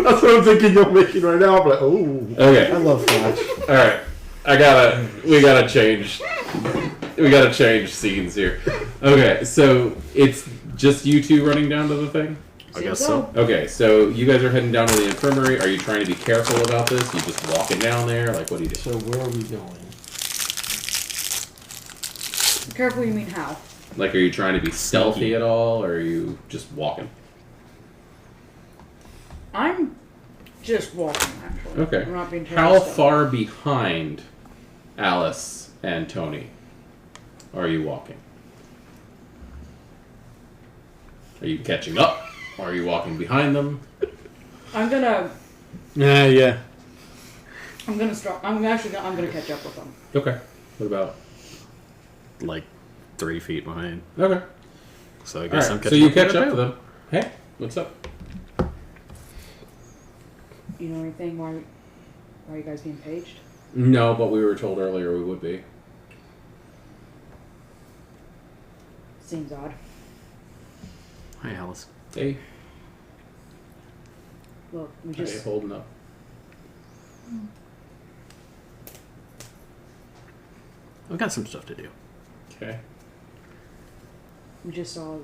That's what I'm thinking of making right now. I'm like, oh. I Okay, love Flash. all right. We gotta change We gotta change scenes here. Okay, so it's just you two running down to the thing? I guess so. Okay, so you guys are heading down to the infirmary. Are you trying to be careful about this? You just walking down there? Like, what do you do? So where are we going? Careful, you mean how? Like, are you trying to be stealthy at all, or are you just walking? I'm just walking, actually. Okay. I'm not being How stealthy. far behind Alice and Tony are you walking? Are you catching up? Or are you walking behind them? I'm gonna Yeah. start. I'm gonna catch up with them. Okay. What about? Like 3 feet behind. Okay. So I guess I'm Alright, so catching you up catch with up to them. them. Hey, what's up? You know anything why are you guys being paged? No, but we were told earlier we would be. Seems odd. Hi, Alice. Hey, Look, we how you just holding up? I've got some stuff to do. Okay. saw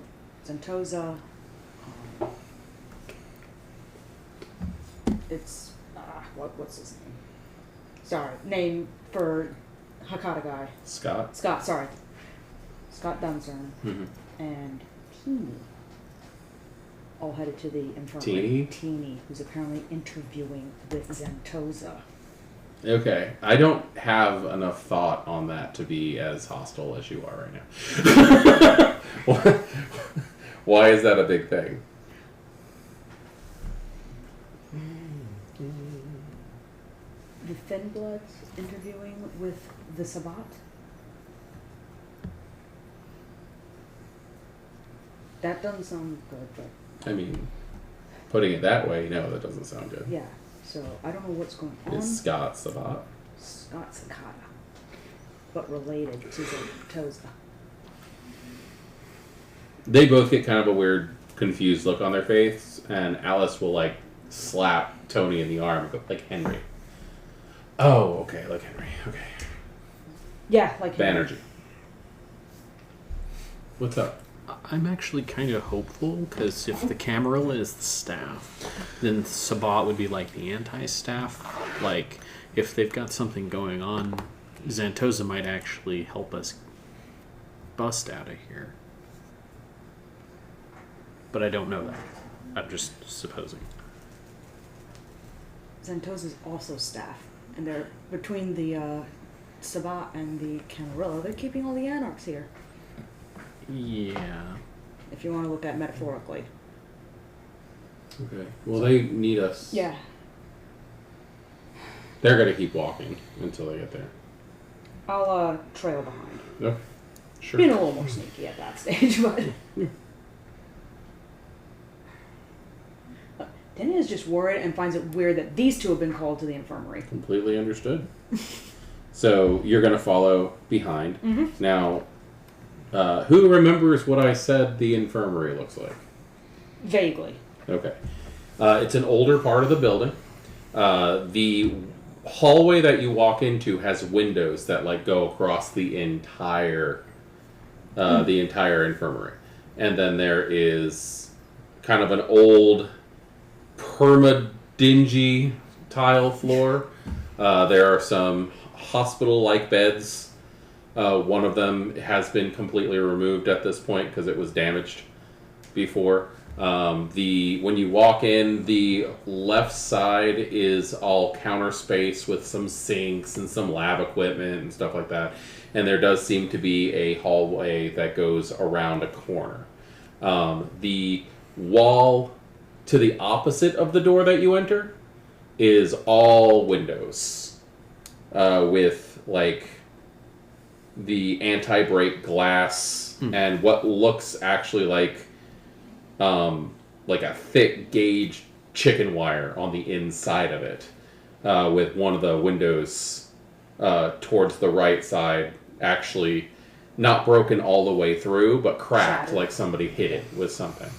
Zentosa. It's what's his name? Sorry, name for Hakata guy. Scott. Scott. Sorry, Scott Dunstern Mm-hmm. and Teeny. All headed to the infirmary. Teeny? Teeny, who's apparently interviewing with Zentosa. Okay, I don't have enough thought on that to be as hostile as you are right now. Why is that a big thing? The Thinbloods interviewing with the Sabbat. That doesn't sound good, but I mean, putting it that way, no, that doesn't sound good. yeah. So I don't know what's going on. Is Scott Sabat? Scott Sakata, but related to Zentosa. They both get kind of a weird, confused look on their face, and Alice will like slap Tony in the arm and go, like Henry. Oh, okay, like Henry. Okay. Yeah, like Banerjee. What's up? I'm actually kind of hopeful, because if the Camarilla is the staff, then Sabat would be like the anti-staff. Like, if they've got something going on, Zentosa might actually help us bust out of here. But I don't know that. I'm just supposing. Zentosa's also staff, and they're between the Sabbat and the Camarilla. They're keeping all the anarchs here. Yeah. If you want to look at it metaphorically. Okay. Well, they need us. Yeah. They're gonna keep walking until they get there. I'll trail behind. Okay. Sure. Being a little more sneaky at that stage, but. Denny is just worried and finds it weird that these two have been called to the infirmary. Completely understood. So you're gonna follow behind. Mm-hmm. Now, who remembers what I said the infirmary looks like? Vaguely. Okay. It's an older part of the building. The hallway that you walk into has windows that like go across the entire infirmary. And then there is kind of an old perma-dingy tile floor. There are some hospital-like beds. One of them has been completely removed at this point because it was damaged before. When you walk in, the left side is all counter space with some sinks and some lab equipment and stuff like that. And there does seem to be a hallway that goes around a corner. The wall to the opposite of the door that you enter is all windows with like the anti-break glass and what looks actually like a thick gauge chicken wire on the inside of it, with one of the windows towards the right side actually not broken all the way through, but cracked, Shattered. like somebody hit it with something.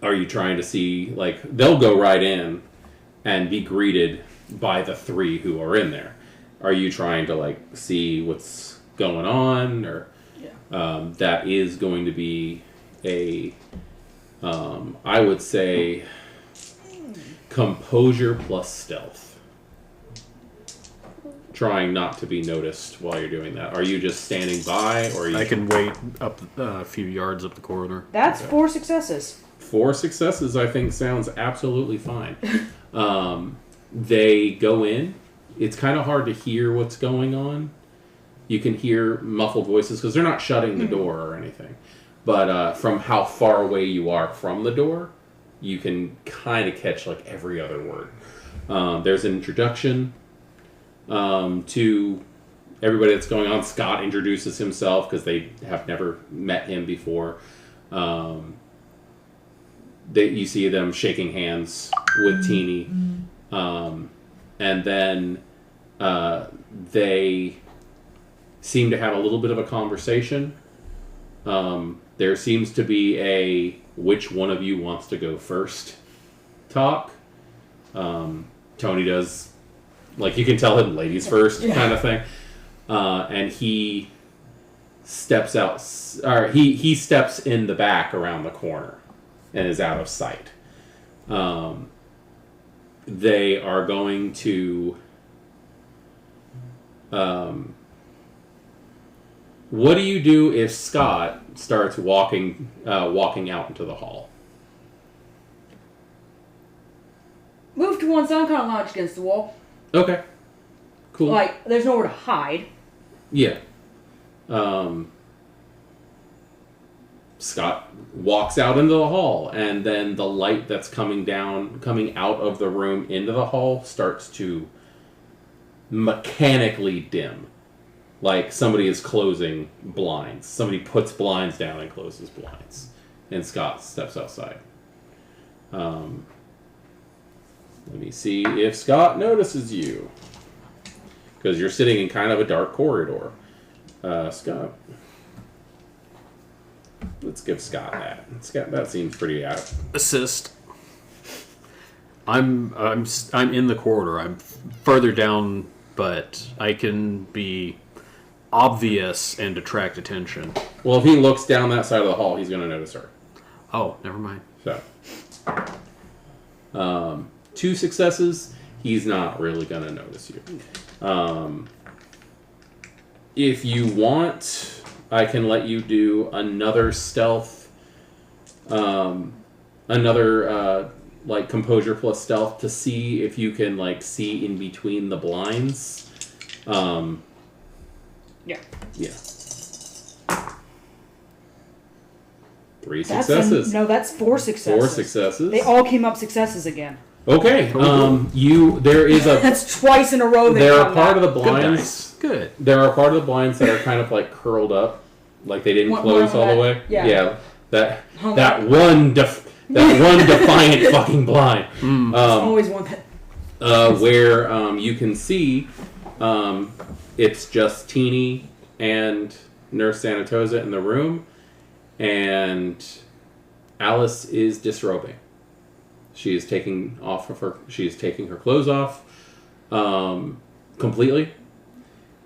Are you trying to see, like, they'll go right in and be greeted by the three who are in there. Are you trying to, like, see what's going on, or Yeah. that is going to be a, I would say, composure plus stealth. Trying not to be noticed while you're doing that. Are you just standing by, or are you? I can wait up a few yards up the corridor. That's 4 successes. 4 successes, I think, sounds absolutely fine. They go in. It's kind of hard to hear what's going on. You can hear muffled voices because they're not shutting the door or anything. But from how far away you are from the door, you can kind of catch like every other word. There's an introduction to everybody that's going on. Scott introduces himself because they have never met him before. You see them shaking hands with Teeny. And then they seem to have a little bit of a conversation. There seems to be a which one of you wants to go first talk. Tony does, like, you can tell him ladies first kind of thing. And he steps out, or he steps in the back around the corner and is out of sight. They are going to... what do you do if Scott starts walking out into the hall? Move to one side, kind of lounge against the wall. Okay. Cool. Like, there's nowhere to hide. Yeah. Scott walks out into the hall, and then the light that's coming out of the room into the hall starts to mechanically dim. Like somebody is closing blinds. Somebody puts blinds down and closes blinds. And Scott steps outside. Let me see if Scott notices you. Because you're sitting in kind of a dark corridor. Scott. Let's give Scott that. That seems pretty apt. Assist. I'm in the corridor. I'm further down, but I can be obvious and attract attention. Well, if he looks down that side of the hall, he's going to notice her. Oh, never mind. So, 2 successes, he's not really going to notice you. If you want, I can let you do another stealth, like composure plus stealth to see if you can like see in between the blinds. Yeah. 3 successes. That's 4 successes. 4 successes. They all came up successes again. Okay. There is a. That's twice in a row. There are part of the blinds. Good. There are part of the blinds that are kind of like curled up, like they didn't close all the way. Yeah. That one defiant fucking blind. Always one that. Where you can see, it's just Teeny and Nurse Sanitosa in the room, and Alice is disrobing. She is taking her clothes off completely,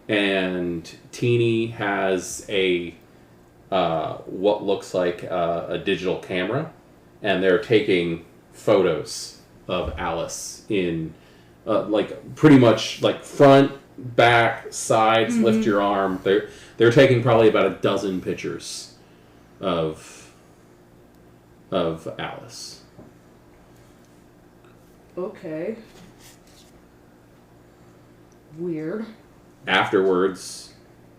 and Teeny has a what looks like a digital camera, and they're taking photos of Alice in like pretty much like front, back, sides, lift your arm. They're taking probably about a dozen pictures of Alice. Okay. Weird. Afterwards,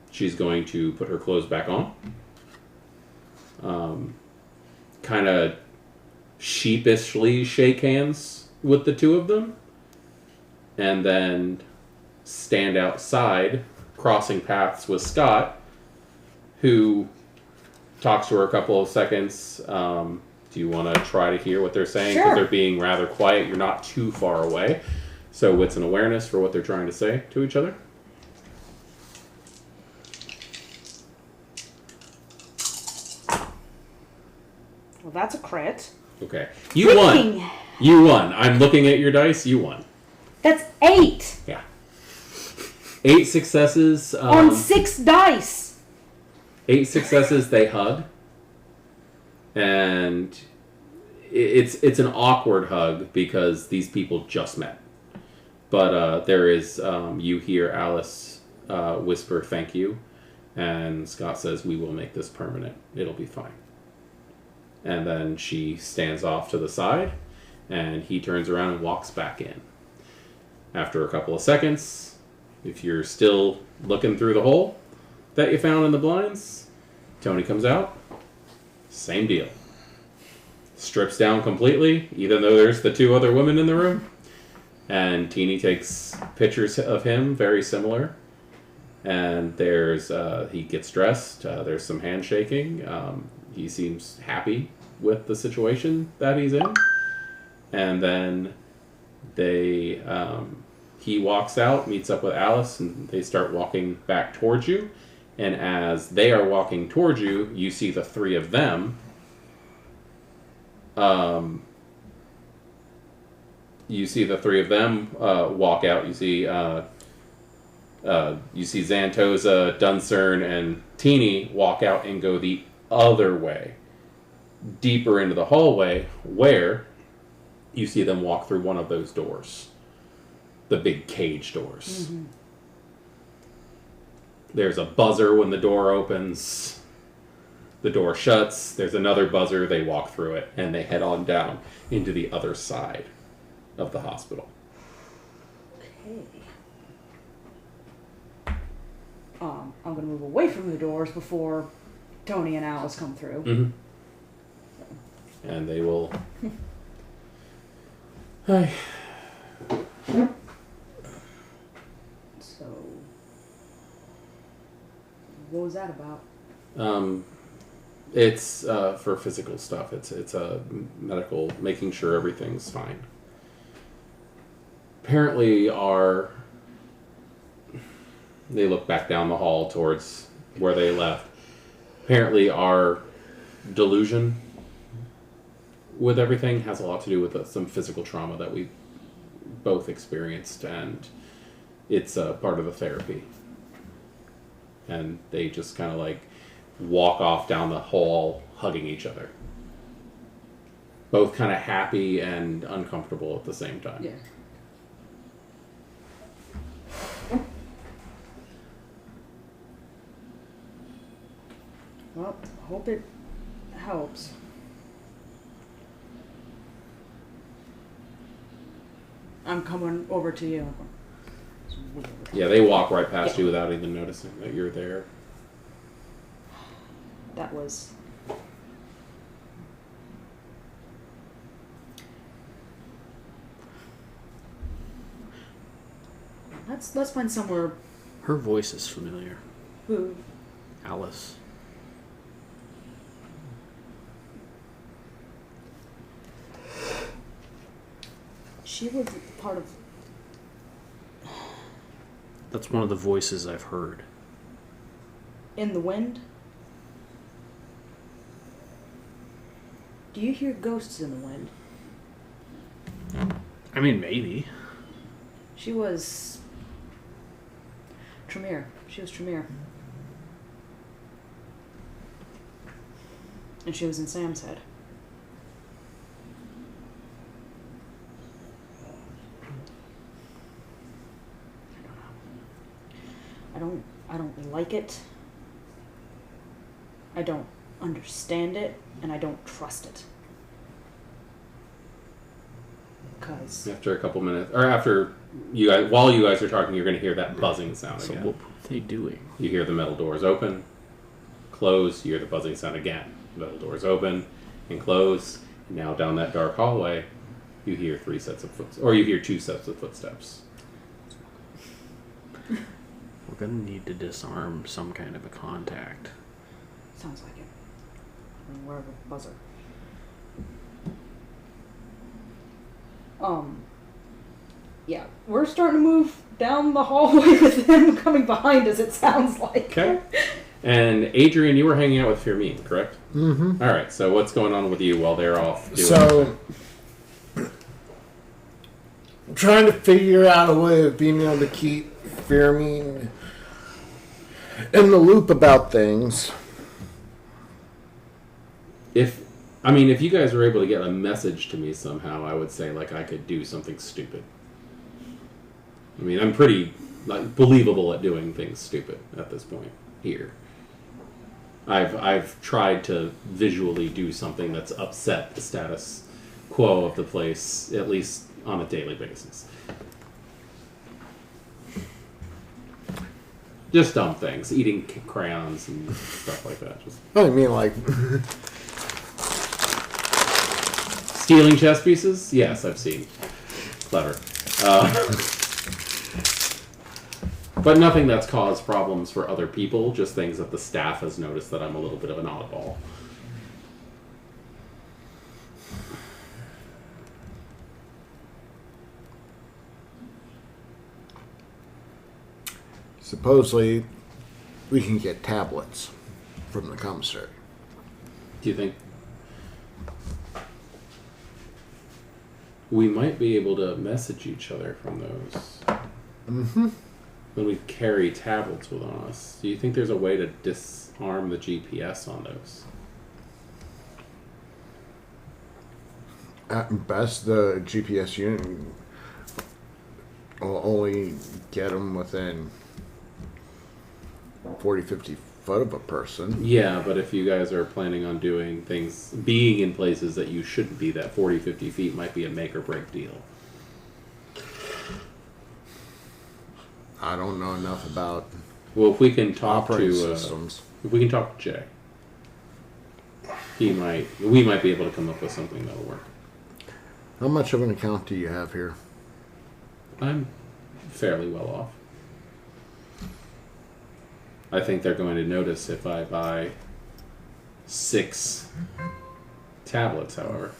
she's going to put her clothes back on. Kind of sheepishly shake hands with the two of them. And then stand outside, crossing paths with Scott, who talks to her a couple of seconds. Do you want to try to hear what they're saying? Sure. Because they're being rather quiet. You're not too far away. So wits and awareness for what they're trying to say to each other. Well, that's a crit. Okay. You won. Freaking- You won. I'm looking at your dice. You won. That's 8. Yeah. 8 successes. On 6 dice. 8 successes, they hug. And it's an awkward hug because these people just met. But there is, you hear Alice whisper thank you. And Scott says, we will make this permanent. It'll be fine. And then she stands off to the side. And he turns around and walks back in. After a couple of seconds, if you're still looking through the hole that you found in the blinds, Tony comes out. Same deal. Strips down completely, even though there's the 2 other women in the room. And Teeny takes pictures of him, very similar. And there's, he gets dressed. There's some handshaking. He seems happy with the situation that he's in. And then he walks out, meets up with Alice, and they start walking back towards you. And as they are walking towards you, you see the 3 of them. You see the 3 of them walk out. You see Xantosa, Duncern, and Teeny walk out and go the other way, deeper into the hallway, where you see them walk through one of those doors, the big cage doors. Mm-hmm. There's a buzzer when the door opens. The door shuts. There's another buzzer. They walk through it, and they head on down into the other side of the hospital. Okay. I'm going to move away from the doors before Tony and Alice come through. Mm-hmm. And they will... Hi. So... What was that about? It's for physical stuff. It's a medical, making sure everything's fine. Apparently, they look back down the hall towards where they left. Apparently, our delusion with everything has a lot to do with some physical trauma that we both experienced, and it's part of the therapy. And they just kind of like walk off down the hall hugging each other. Both kind of happy and uncomfortable at the same time. Yeah. Well, hope it helps. I'm coming over to you. Yeah, they walk right past you without even noticing that you're there. That was... Let's find somewhere... Her voice is familiar. Who? Alice. She was part of... That's one of the voices I've heard. In the wind? Do you hear ghosts in the wind? I mean, maybe. She was... Tremere. She was Tremere. And she was in Sam's head. I don't like it. I don't understand it, and I don't trust it. Because after a couple minutes, or after you guys, while you guys are talking, you're going to hear that buzzing sound So again. what were they doing? You hear the metal doors open, close. You hear the buzzing sound again. Metal doors open and close. And now down that dark hallway, you hear 3 sets of footsteps, or you hear 2 sets of footsteps. We're gonna need to disarm some kind of a contact. sounds like it. I mean, wherever the buzzer. Yeah, we're starting to move down the hallway with them coming behind us, it sounds like. Okay. And Adrian, you were hanging out with Firmin, correct? Mm-hmm. All right. So what's going on with you while they're off doing So, I'm trying to figure out a way of being able to keep Fear me in the loop about things. If you guys were able to get a message to me somehow, I would say like I could do something stupid. I mean, I'm pretty like believable at doing things stupid at this point here. I've tried to visually do something that's upset the status quo of the place, at least on a daily basis. Just dumb things, eating crayons and stuff like that. Just I mean, like, stealing chess pieces? Yes, I've seen. Clever. But nothing that's caused problems for other people, just things that the staff has noticed that I'm a little bit of an oddball. supposedly we can get tablets from the commissary. Do you think we might be able to message each other from those? Mm-hmm. When we carry tablets with us, do you think there's a way to disarm the GPS on those? At best, the GPS unit will only get them within 40, 50 foot of a person. Yeah, but if you guys are planning on doing things, being in places that you shouldn't be, that 40, 50 feet might be a make or break deal. I don't know enough about Well, if we can talk operating to systems. if we can talk to Jay, we might be able to come up with something that'll work. How much of an account do you have here? I'm fairly well off. I think they're going to notice if I buy 6 tablets, however.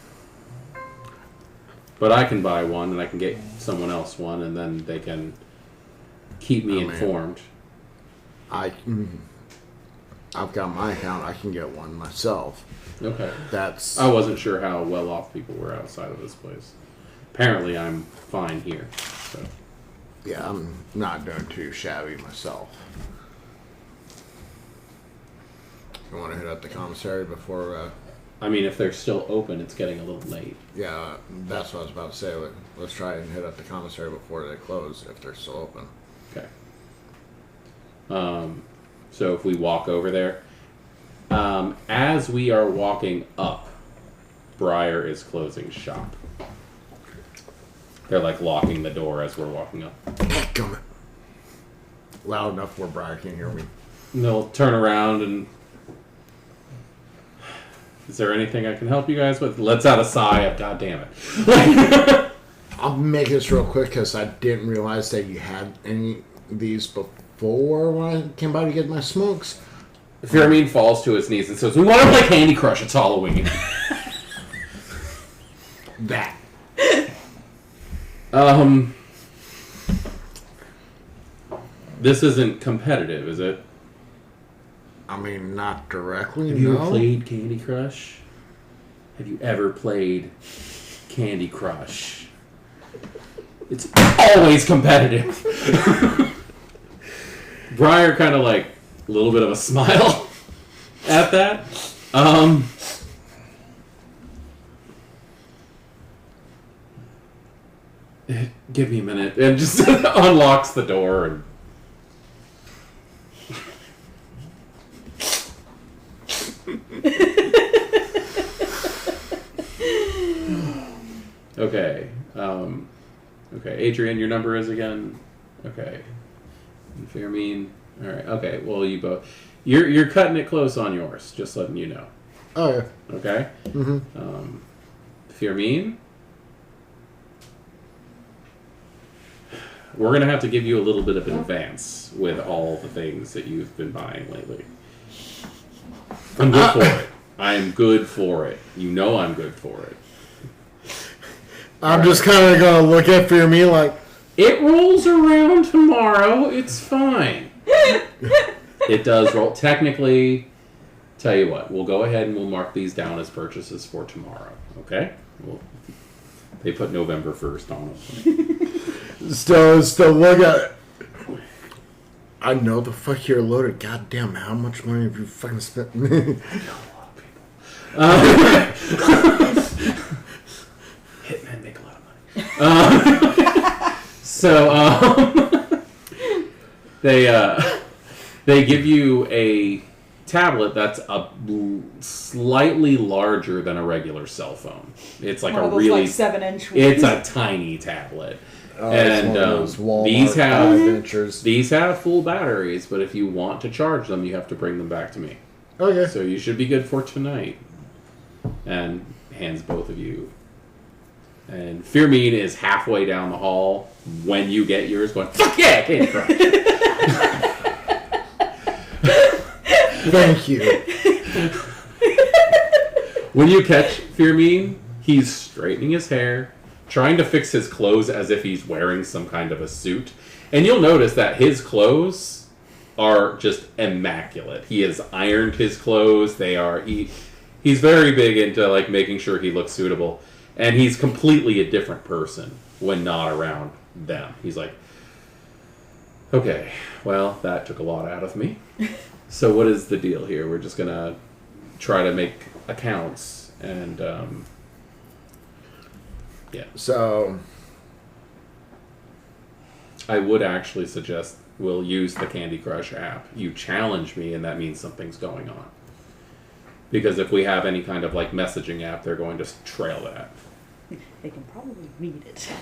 But I can buy one, and I can get someone else one, and then they can keep me informed. I've got my account. I can get one myself. Okay. I wasn't sure how well off people were outside of this place. Apparently, I'm fine here. So. Yeah, I'm not doing too shabby myself. You want to hit up the commissary before? I mean, if they're still open, it's getting a little late. Yeah, that's what I was about to say. Let's try and hit up the commissary before they close, if they're still open. Okay. So if we walk over there, as we are walking up, Briar is closing shop. They're like locking the door as we're walking up. Come on. Loud enough where Briar can't hear me. And they'll turn around and... Is there anything I can help you guys with? Let's out a sigh of, God damn it. I'll make this real quick because I didn't realize that you had any of these before when I came by to get my smokes. Firmin falls to his knees and says, "We want to play Candy Crush, it's Halloween." That. This isn't competitive, is it? I mean, not directly, Have you no. ever played Candy Crush? Have you ever played Candy Crush? It's always competitive. Briar kind of like a little bit of a smile at that. Give me a minute. And just unlocks the door and... Okay. Okay. Adrian, your number is again? Okay. And Firmin. Alright, okay. Well, you both... You're cutting it close on yours, just letting you know. Oh, yeah. Okay? Mm-hmm. Firmin? We're going to have to give you a little bit of advance with all the things that you've been buying lately. I'm good for it. I'm good for it. You know I'm good for it. I'm just kind of going to look at for me like... It rolls around tomorrow. It's fine. It does roll. Technically, tell you what, we'll go ahead and we'll mark these down as purchases for tomorrow. Okay? They put November 1st on them. Still look at it. I know the fuck you're loaded. God damn, how much money have you fucking spent? Hitmen make a lot of money. They give you a tablet that's slightly larger than a regular cell phone. It's like One a of those, really like 7-inch. it's a tiny tablet. It's one of those Walmart these have adventures. these have full batteries, but if you want to charge them, you have to bring them back to me. Okay. So you should be good for tonight. And hands both of you. And Firmin is halfway down the hall when you get yours, going, fuck yeah, Candy Crush. Thank you. When you catch Firmin, he's straightening his hair, trying to fix his clothes as if he's wearing some kind of a suit. And you'll notice that his clothes are just immaculate. He has ironed his clothes. He's very big into like making sure he looks suitable. And he's completely a different person when not around them. He's like, okay, well, that took a lot out of me. So what is the deal here? We're just going to try to make accounts and, yeah. So, I would actually suggest we'll use the Candy Crush app. You challenge me, and that means something's going on. Because if we have any kind of like messaging app, they're going to trail that. They can probably read it.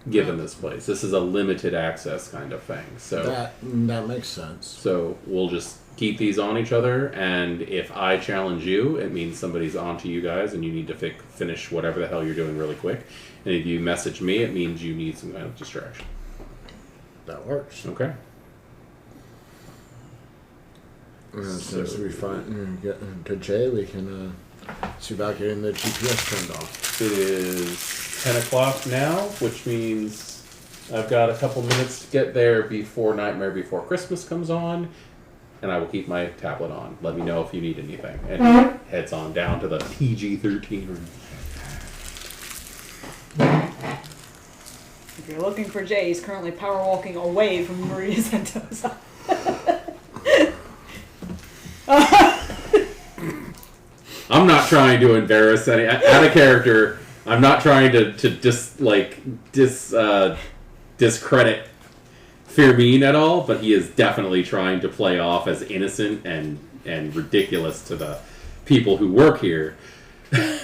Given this place, this is a limited access kind of thing. So that makes sense. So we'll just keep these on each other, and if I challenge you, it means somebody's onto you guys, and you need to finish whatever the hell you're doing really quick. And if you message me, it means you need some kind of distraction. That works. Okay. So we find get to Jay, we can see about getting the GPS turned off. It is 10 o'clock now, which means I've got a couple minutes to get there before Nightmare Before Christmas comes on, and I will keep my tablet on. Let me know if you need anything. And he heads on down to the PG-13 room. If you're looking for Jay, he's currently power walking away from Maria Santosa. I'm not trying to embarrass any out of character. I'm not trying to discredit Firmin at all, but he is definitely trying to play off as innocent and ridiculous to the people who work here. Trying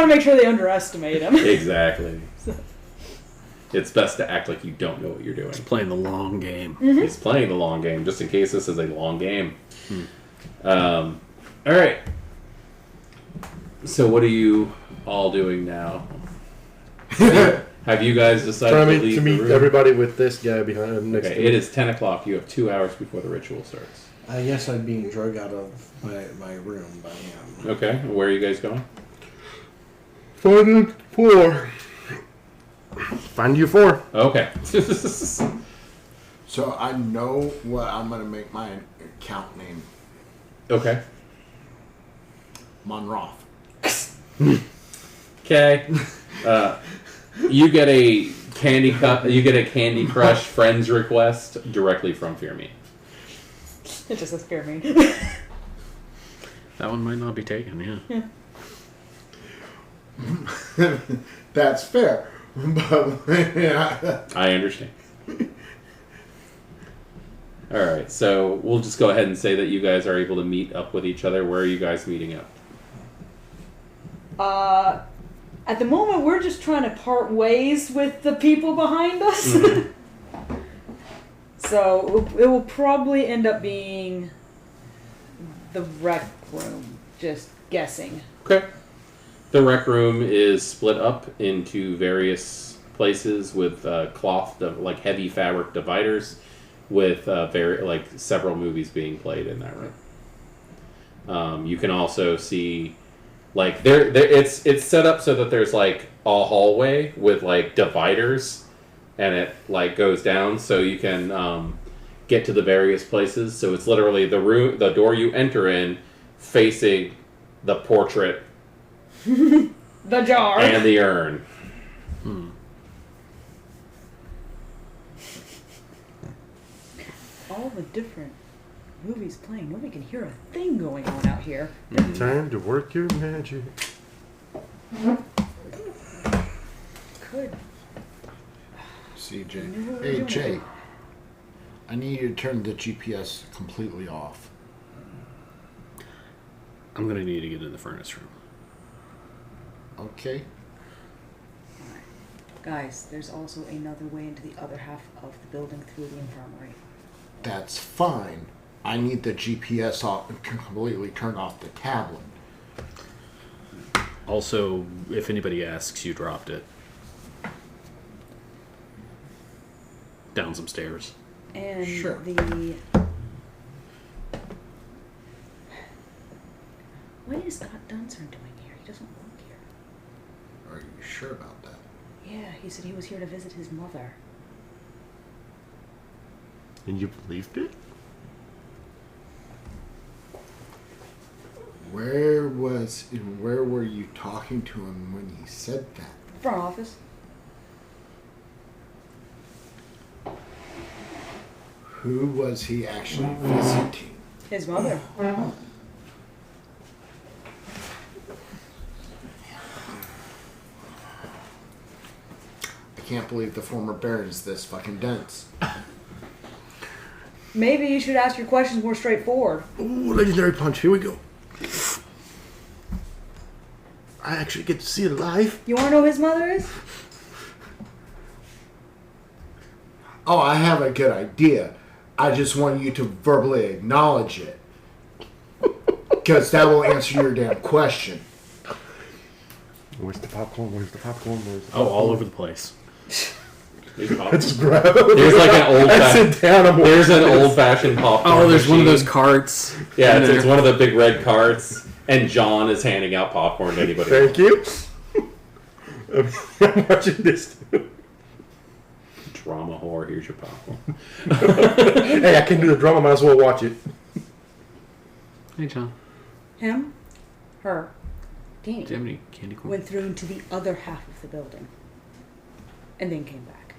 to make sure they underestimate him. Exactly. It's best to act like you don't know what you're doing. He's playing the long game. Mm-hmm. He's playing the long game, just in case this is a long game. All right. So what are you all doing now? Have you guys decided Trying to leave to the meet room? everybody with this guy behind next Okay, to me. it is 10 o'clock. You have 2 hours before the ritual starts. Yes, I'm being drug out of my room by him. Okay, where are you guys going? Find 4. Find you 4. Okay. So I know what I'm gonna make my account name. Okay. Monroth. Okay. You get a Candy Crush friends request directly from Firmin. It just says scare me. That one might not be taken, yeah. That's fair. But yeah. I understand. Alright, so we'll just go ahead and say that you guys are able to meet up with each other. Where are you guys meeting up? At the moment, we're just trying to part ways with the people behind us. Mm-hmm. So it will probably end up being the rec room. Just guessing. Okay. The rec room is split up into various places with cloth, like heavy fabric dividers, with several movies being played in that room. You can also see, like it's set up so that there's like a hallway with like dividers, and it like goes down so you can get to the various places. So it's literally the door you enter in, facing the portrait. The jar. And the urn. the different movies playing, nobody can hear a thing going on out here. Time to work your magic. Could. CJ. Hey, Jay. I need you to turn the GPS completely off. I'm gonna need to get in the furnace room. Okay. Guys, there's also another way into the other half of the building through the infirmary. That's fine. I need the GPS off, completely turned off the tablet. Also, if anybody asks, you dropped it. Down some stairs. And Sure. What is Scott Dunson doing here? He doesn't work here. Are you sure about that? Yeah, he said he was here to visit his mother. And you believed it? Where were you talking to him when he said that? Front office. Who was he actually visiting? His mother. I can't believe the former Baron is this fucking dense. Maybe you should ask your questions more straightforward. Ooh, legendary punch. Here we go. I actually get to see it live. You want to know who his mother is? Oh, I have a good idea. I just want you to verbally acknowledge it. Because that will answer your damn question. Where's the popcorn? Where's the popcorn? Where's the Oh, all over the place. Just grab it. There's like an old. Sit down. There's an old-fashioned popcorn. Oh, there's one of machine. those carts. Yeah, in it's there. one of the big red carts, and John is handing out popcorn to anybody. Thank you. I'm watching this too. Drama whore. Here's your popcorn. Hey, I can do the drama. Might as well watch it. Hey, John. Him, her, Do you have Danny any candy corn? went through into the other half of the building and then came back.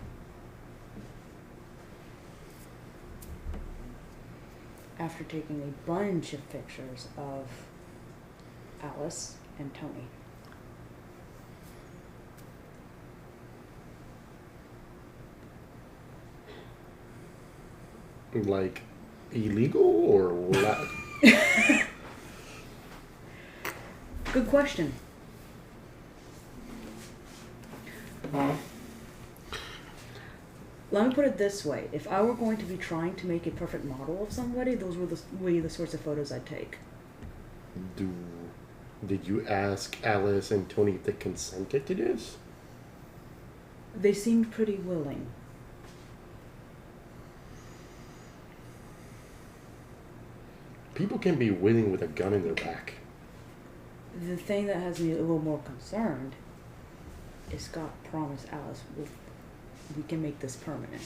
After taking a bunch of pictures of Alice and Tony. Like illegal or what? Good question. Let me put it this way. If I were going to be trying to make a perfect model of somebody, those would be the sorts of photos I'd take. Did you ask Alice and Tony if they consented to this? They seemed pretty willing. People can be willing with a gun in their back. The thing that has me a little more concerned is Scott promised Alice we can make this permanent.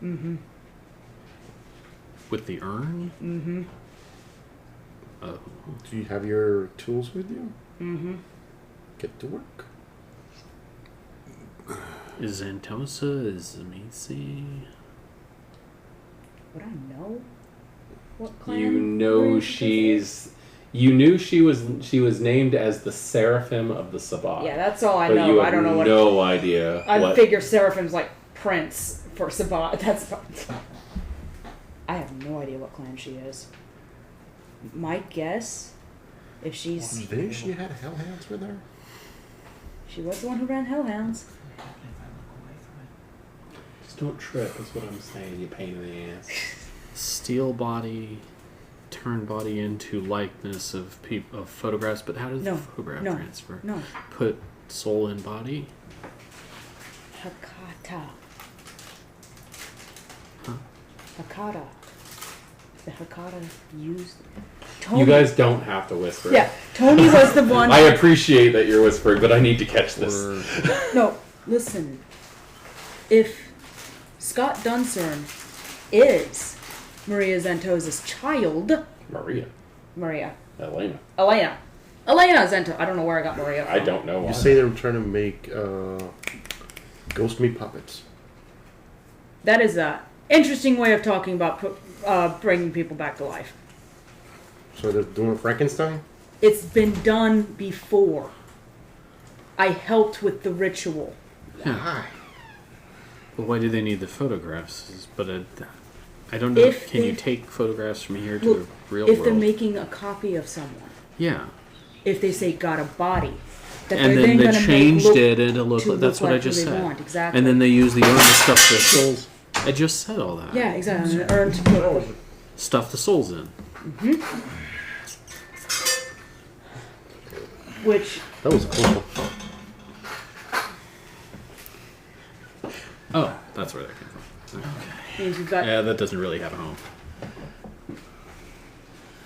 Mm-hmm. With the urn? Mm-hmm. Oh. Do you have your tools with you? Mm-hmm. Get to work. Is SAMHSA? Is Macy? Would I know? What clan? You know Marie she's. You knew she was named as the Seraphim of the Sabbath. Yeah, that's all I but know. you have I don't know what. no idea. I what. figure Seraphim's like Prince for Sabbat. That's. I have no idea what clan she is. My guess, if she's. Didn't she had hellhounds with her? She was the one who ran Hellhounds. Just don't trip. Is what I'm saying. You pain in the ass. Steel body, turn body into likeness of photographs, but how does the photograph transfer? No. Put soul in body? Hakata. Huh? Hakata. The Hakata used. You guys don't have to whisper. Yeah, Tony was the one. I appreciate that you're whispering, but I need to catch this. No, listen. If Scott Duncern is Maria Zantosa's child, Maria. Maria, Elena. Elena, Elena Zento. I don't know where I got Maria from. I don't know why. You say they're trying to make ghost meat puppets. That is a interesting way of talking about bringing people back to life. So they're doing Frankenstein? It's been done before. I helped with the ritual. Why? But why do they need the photographs? But I don't know. Can you take photographs from here to the real world? If they're making a copy of someone. Yeah. If they say got a body. That And they're then they gonna changed make it and it looked to like that's look what I like just who they said. want, exactly. And then they use the urn to stuff the souls. I just said all that. Yeah, exactly. An urn to put. Stuff the souls in. Which. That was a close one. Oh, that's where that came from. Means you've got. Yeah, that doesn't really have a home.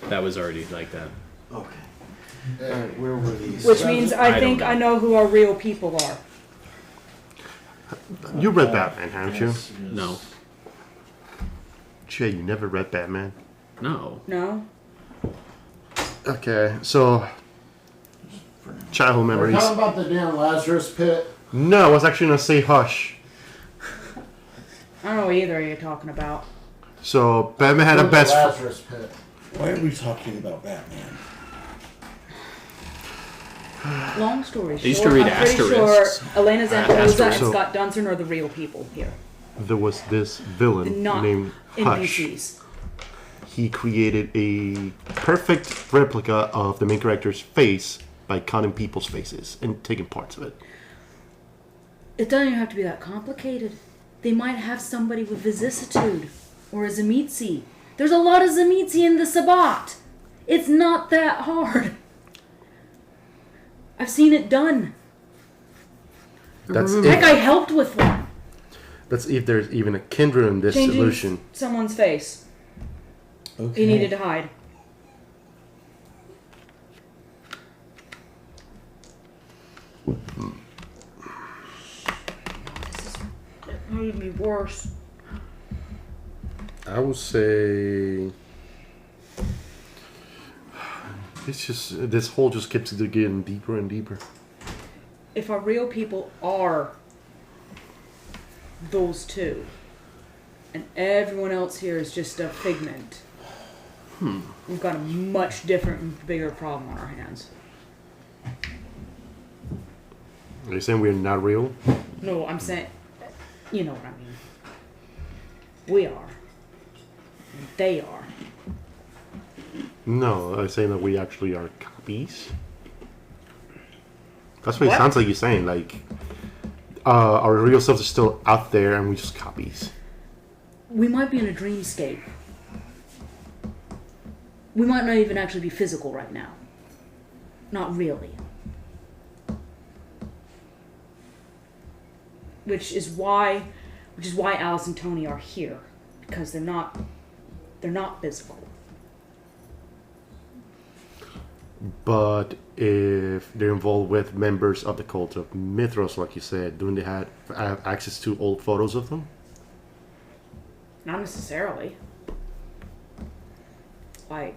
That was already like that. Okay. Alright, where were these? Which means I don't think know. I know who our real people are. You read Batman, haven't you? No. Jay, you never read Batman. No. No? Okay, so childhood We're memories. talking about the damn Lazarus pit. No, I was actually gonna say Hush. I don't know what either you're talking about. So Batman had a The best friend. Lazarus pit. Why are we talking about Batman? Long story short, I used to read I'm pretty Asterisks. sure Elena Zamperosa and So- Scott Dunson are the real people here. There was this villain Not named Hush. NPCs. He created a perfect replica of the main character's face by cutting people's faces and taking parts of it. It doesn't even have to be that complicated. They might have somebody with vicissitude or a Zamitzi. There's a lot of Zamitzi in the Sabbat. It's not that hard. I've seen it done. That's Heck, if, I helped with one. that's if there's even a kindred in this Changing solution. someone's face. Okay. He needed to hide. It made me worse. I would say it's just this hole just keeps getting deeper and deeper. If our real people are those two, and everyone else here is just a figment, we've got a much different and bigger problem on our hands. Are you saying we're not real? No, I'm saying, you know what I mean. We are. And they are. No, I'm saying that we actually are copies. That's what, What? it sounds like you're saying. Like, our real selves are still out there and we're just copies. We might be in a dreamscape. We might not even actually be physical right now. Not really. Which is why Alice and Tony are here. Because they're not physical. But if they're involved with members of the cult of Mithras, like you said, don't they have access to old photos of them? Not necessarily. Like,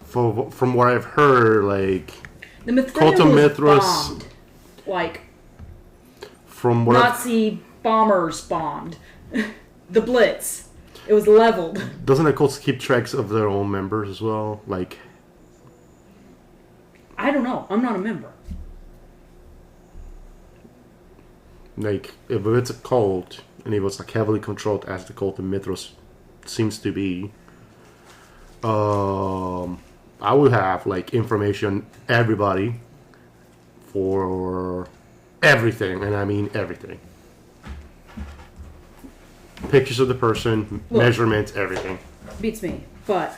From what I've heard, like, the Mithraeum Cult of was Mithras- bombed. Like, from what I've, Nazi bombers bombed. The Blitz. It was leveled. doesn't the cult keep tracks of their own members as well? Like, I don't know. I'm not a member. if it's a cult and it was like heavily controlled as the cult of Mithras seems to be, I would have like information everybody for everything, and I mean everything. Pictures of the person, Look. measurements, everything. Beats me. But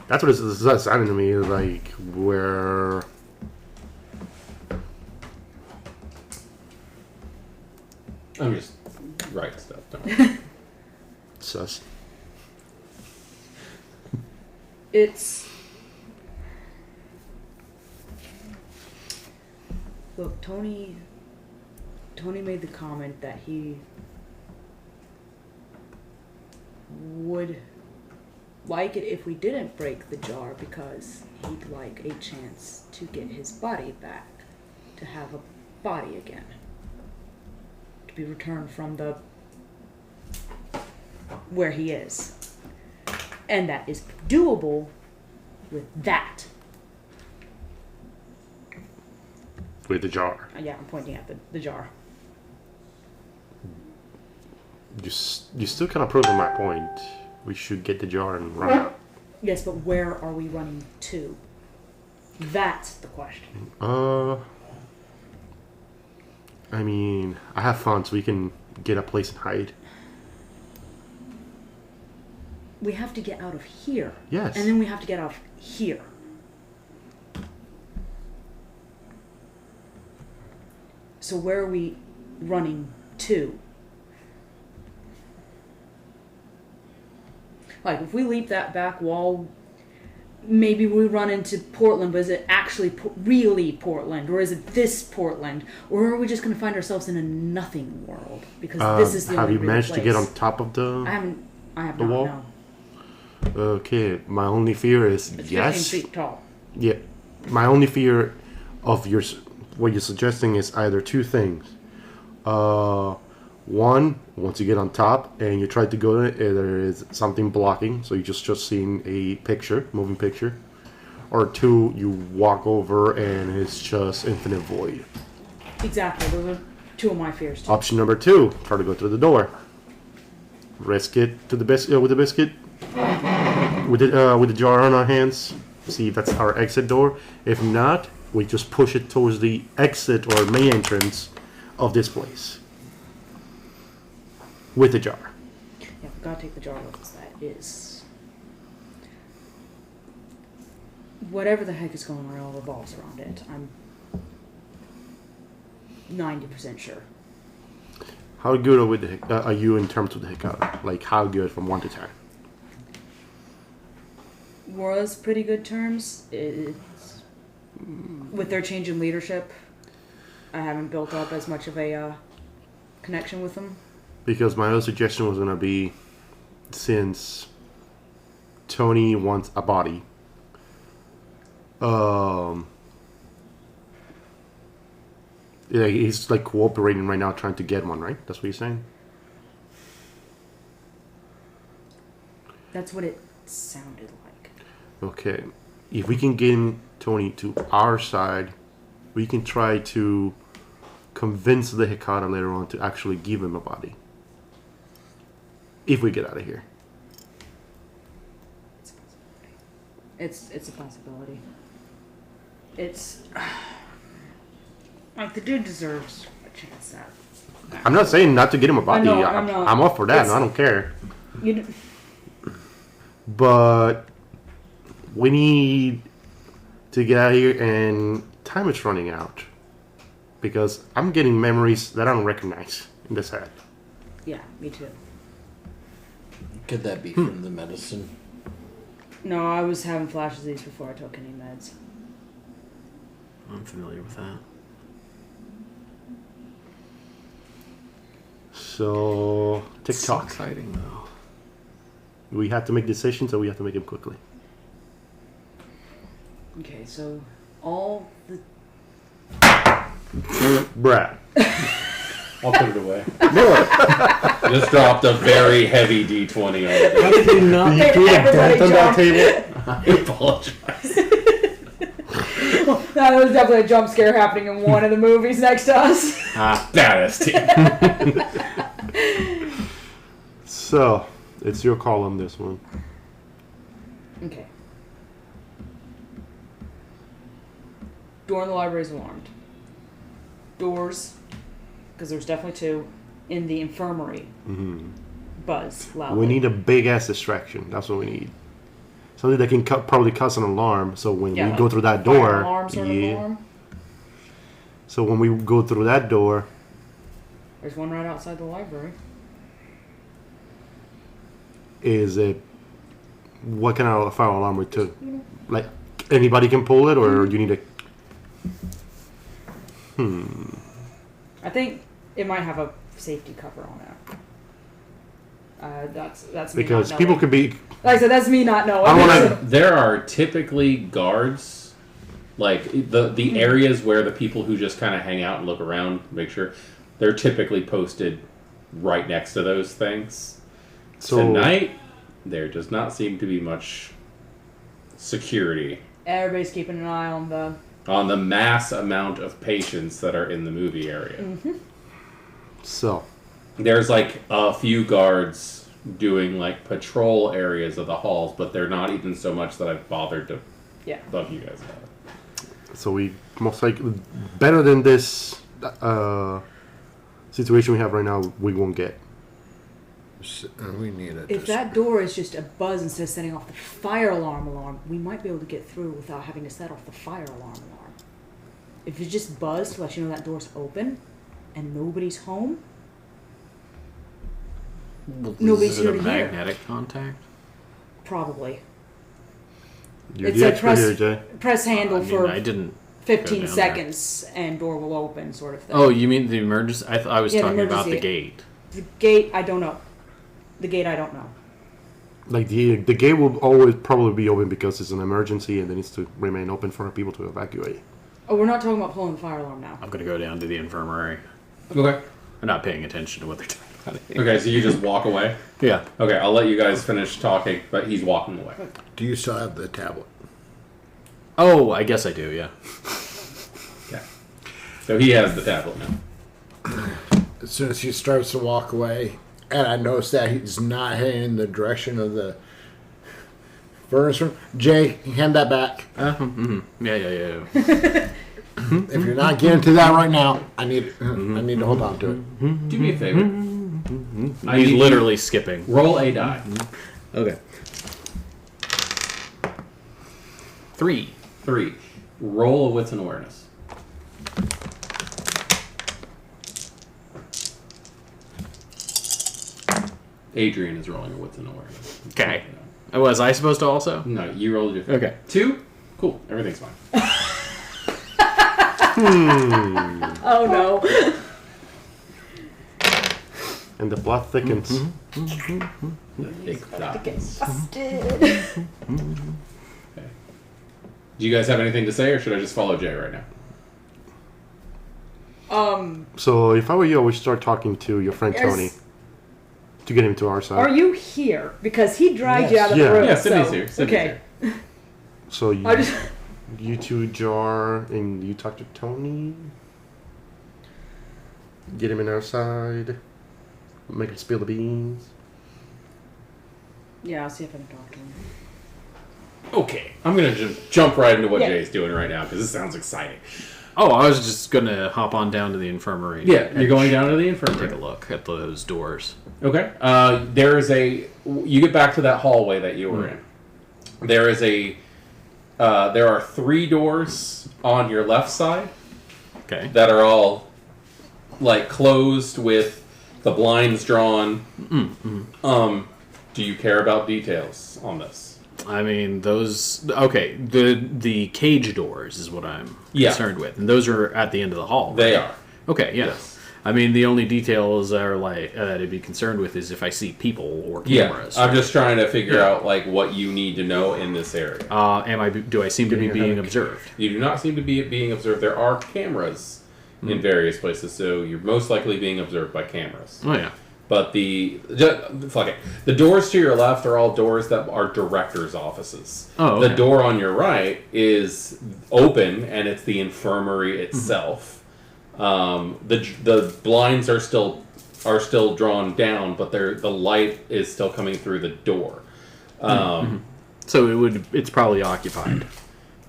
That's what it's sounding to me is like where I'm just writing stuff down. sus. it's... Look, Tony made the comment that he would like it if we didn't break the jar because he'd like a chance to get his body back, to have a body again, to be returned from the where he is. And that is doable with that. With the jar. Yeah, I'm pointing at the jar. You still kind of proving my point. We should get the jar and run out. Yes, but where are we running to? That's the question. I mean, I have funds. We can get a place and hide. We have to get out of here. Yes. And then we have to get out of here. So where are we running to? Like, if we leap that back wall, maybe we run into Portland, but is it actually really Portland? Or is it this Portland? Or are we just going to find ourselves in a nothing world? Because this is the have only you real managed place. to get on top of the... I have the not, wall? no. Okay, my only fear is It's yes. 15 feet tall. Yeah, my only fear of what you're suggesting is either two things. One, once you get on top and you try to go to it, there is something blocking, so you just seeing a picture, moving picture. Or two, you walk over and it's just infinite void. Exactly. Those are two of my fears, too. Option number two, try to go through the door. Risk it to the with the biscuit. With the jar on our hands, see if that's our exit door. If not, we just push it towards the exit or main entrance of this place with the jar. Yeah, we've got to take the jar with us. That is... Whatever the heck is going on all revolves around it. I'm 90% sure. How good are you in terms of the hiccup? Like, how good from 1 to 10? Was pretty good terms. It's, with their change in leadership, I haven't built up as much of a connection with them. Because my other suggestion was going to be, since Tony wants a body, he's like cooperating right now, trying to get one, right? That's what you're saying? That's what it sounded like. Okay. If we can get Tony to our side, we can try to convince the Hikata later on to actually give him a body. If we get out of here. It's a possibility. It's... Like, the dude deserves a chance at... I'm not saying not to get him a body. I know, I'm not. I'm up for that, and I don't care. You But we need to get out of here, and time is running out. Because I'm getting memories that I don't recognize in this head. Yeah, me too. Could that be from the medicine? No, I was having flashes of these before I took any meds. I'm familiar with that. So, TikTok. So exciting, though. We have to make decisions, and we have to make them quickly. Okay, so all the... Brad. I'll put it away. Just dropped a very heavy D20 on it. How did you not? You threw a Everybody dent on that jumped. table? I apologize. There was definitely a jump scare happening in one of the movies next to us. Badass team. So, it's your call on this one. Okay. Door in the library is alarmed. Doors, because there's definitely two, in the infirmary buzz loudly. We need a big ass distraction. That's what we need. Something that can probably cause an alarm. So when we go through that door, Fire alarm sort of alarm. So when we go through that door, There's one right outside the library. is it what kind of fire alarm we took? Like anybody can pull it, or you need a? I think it might have a safety cover on it. That's me Because not people knowing. could be. Like I said, that's me not knowing. I wanna- There are typically guards, like the areas where the people who just kind of hang out and look around, make sure they're typically posted right next to those things. So Tonight, there does not seem to be much security Everybody's keeping an eye on the mass amount of patients that are in the movie area. So There's like a few guards doing like patrol areas of the halls, but they're not even so much that I've bothered to bug you guys about. So we most likely better than this situation we have right now. We won't get. We need it. If that door is just a buzz instead of setting off the fire alarm, we might be able to get through without having to set off the fire alarm. If it's just buzz to let you know that door's open and nobody's home, nobody's Is it here a to hear. magnetic contact? probably. You're It's the a expert here, Jay. press handle I mean, for I didn't. 15 go down seconds and door will open, sort of thing. Oh, you mean the emergency? I was Yeah, the talking about the emergency. gate. The gate, I don't know. The gate, I don't know. Like the gate will always probably be open because it's an emergency and it needs to remain open for people to evacuate. Oh, we're not talking about pulling the fire alarm now. I'm gonna go down to the infirmary. Okay. I'm not paying attention to what they're talking about. Okay, so you just walk away? Yeah. Okay, I'll let you guys finish talking, but he's walking away. Do you still have the tablet? Oh, I guess I do. Yeah. Yeah. So he has the tablet now. As soon as he starts to walk away, and I notice that he's not heading in the direction of the furnace room, Jay, hand that back. Yeah. If you're not getting to that right now, I need to hold on to it. Do me a favor. I He's need literally skipping. roll a die. Okay. 3. 3. Roll a wits and awareness. Adrian is rolling a wits and awareness. Okay. Was I supposed to also? No, you rolled your. Okay. 2? Cool. Everything's fine. Oh no. And the plot thickens. The thick dice. Busted. Do you guys have anything to say, or should I just follow Jay right now? So if I were you, I would start talking to your friend Tony Yes. to get him to our side. Are you here? Because he dragged you out of Yeah. the room. Yeah, Sydney's so, here. Sydney's okay. here. So you, I just. you two jar and you talk to Tony. Get him in our side. Make him spill the beans. Yeah, I'll see if I can talk to him. Okay, I'm gonna just jump right into what Yeah. Jay's doing right now because this sounds exciting. Oh, I was just gonna hop on down to the infirmary. Yeah, you're going down to the Take infirmary. a look at those doors. Okay. There is a. You get back to that hallway that you were in. There is a. There are 3 doors on your left side Okay. that are all like closed with the blinds drawn. Do you care about details on this? I mean, those. Okay, the cage doors is what I'm Yeah. concerned with, and those are at the end of the hall. They right? are. Okay, yeah. Yes. I mean, the only details are like that I'd be concerned with is if I see people or cameras. Yeah. I'm just trying to figure out like what you need to know in this area. Do I seem to be Yeah, being have a- observed? You do not seem to be being observed. There are cameras in various places, so you're most likely being observed by cameras. Oh yeah. But fuck it. The doors to your left are all doors that are directors' offices. Oh, The okay. door on your right is open, and it's the infirmary itself. The blinds are still drawn down, but the light is still coming through the door. So it's probably occupied.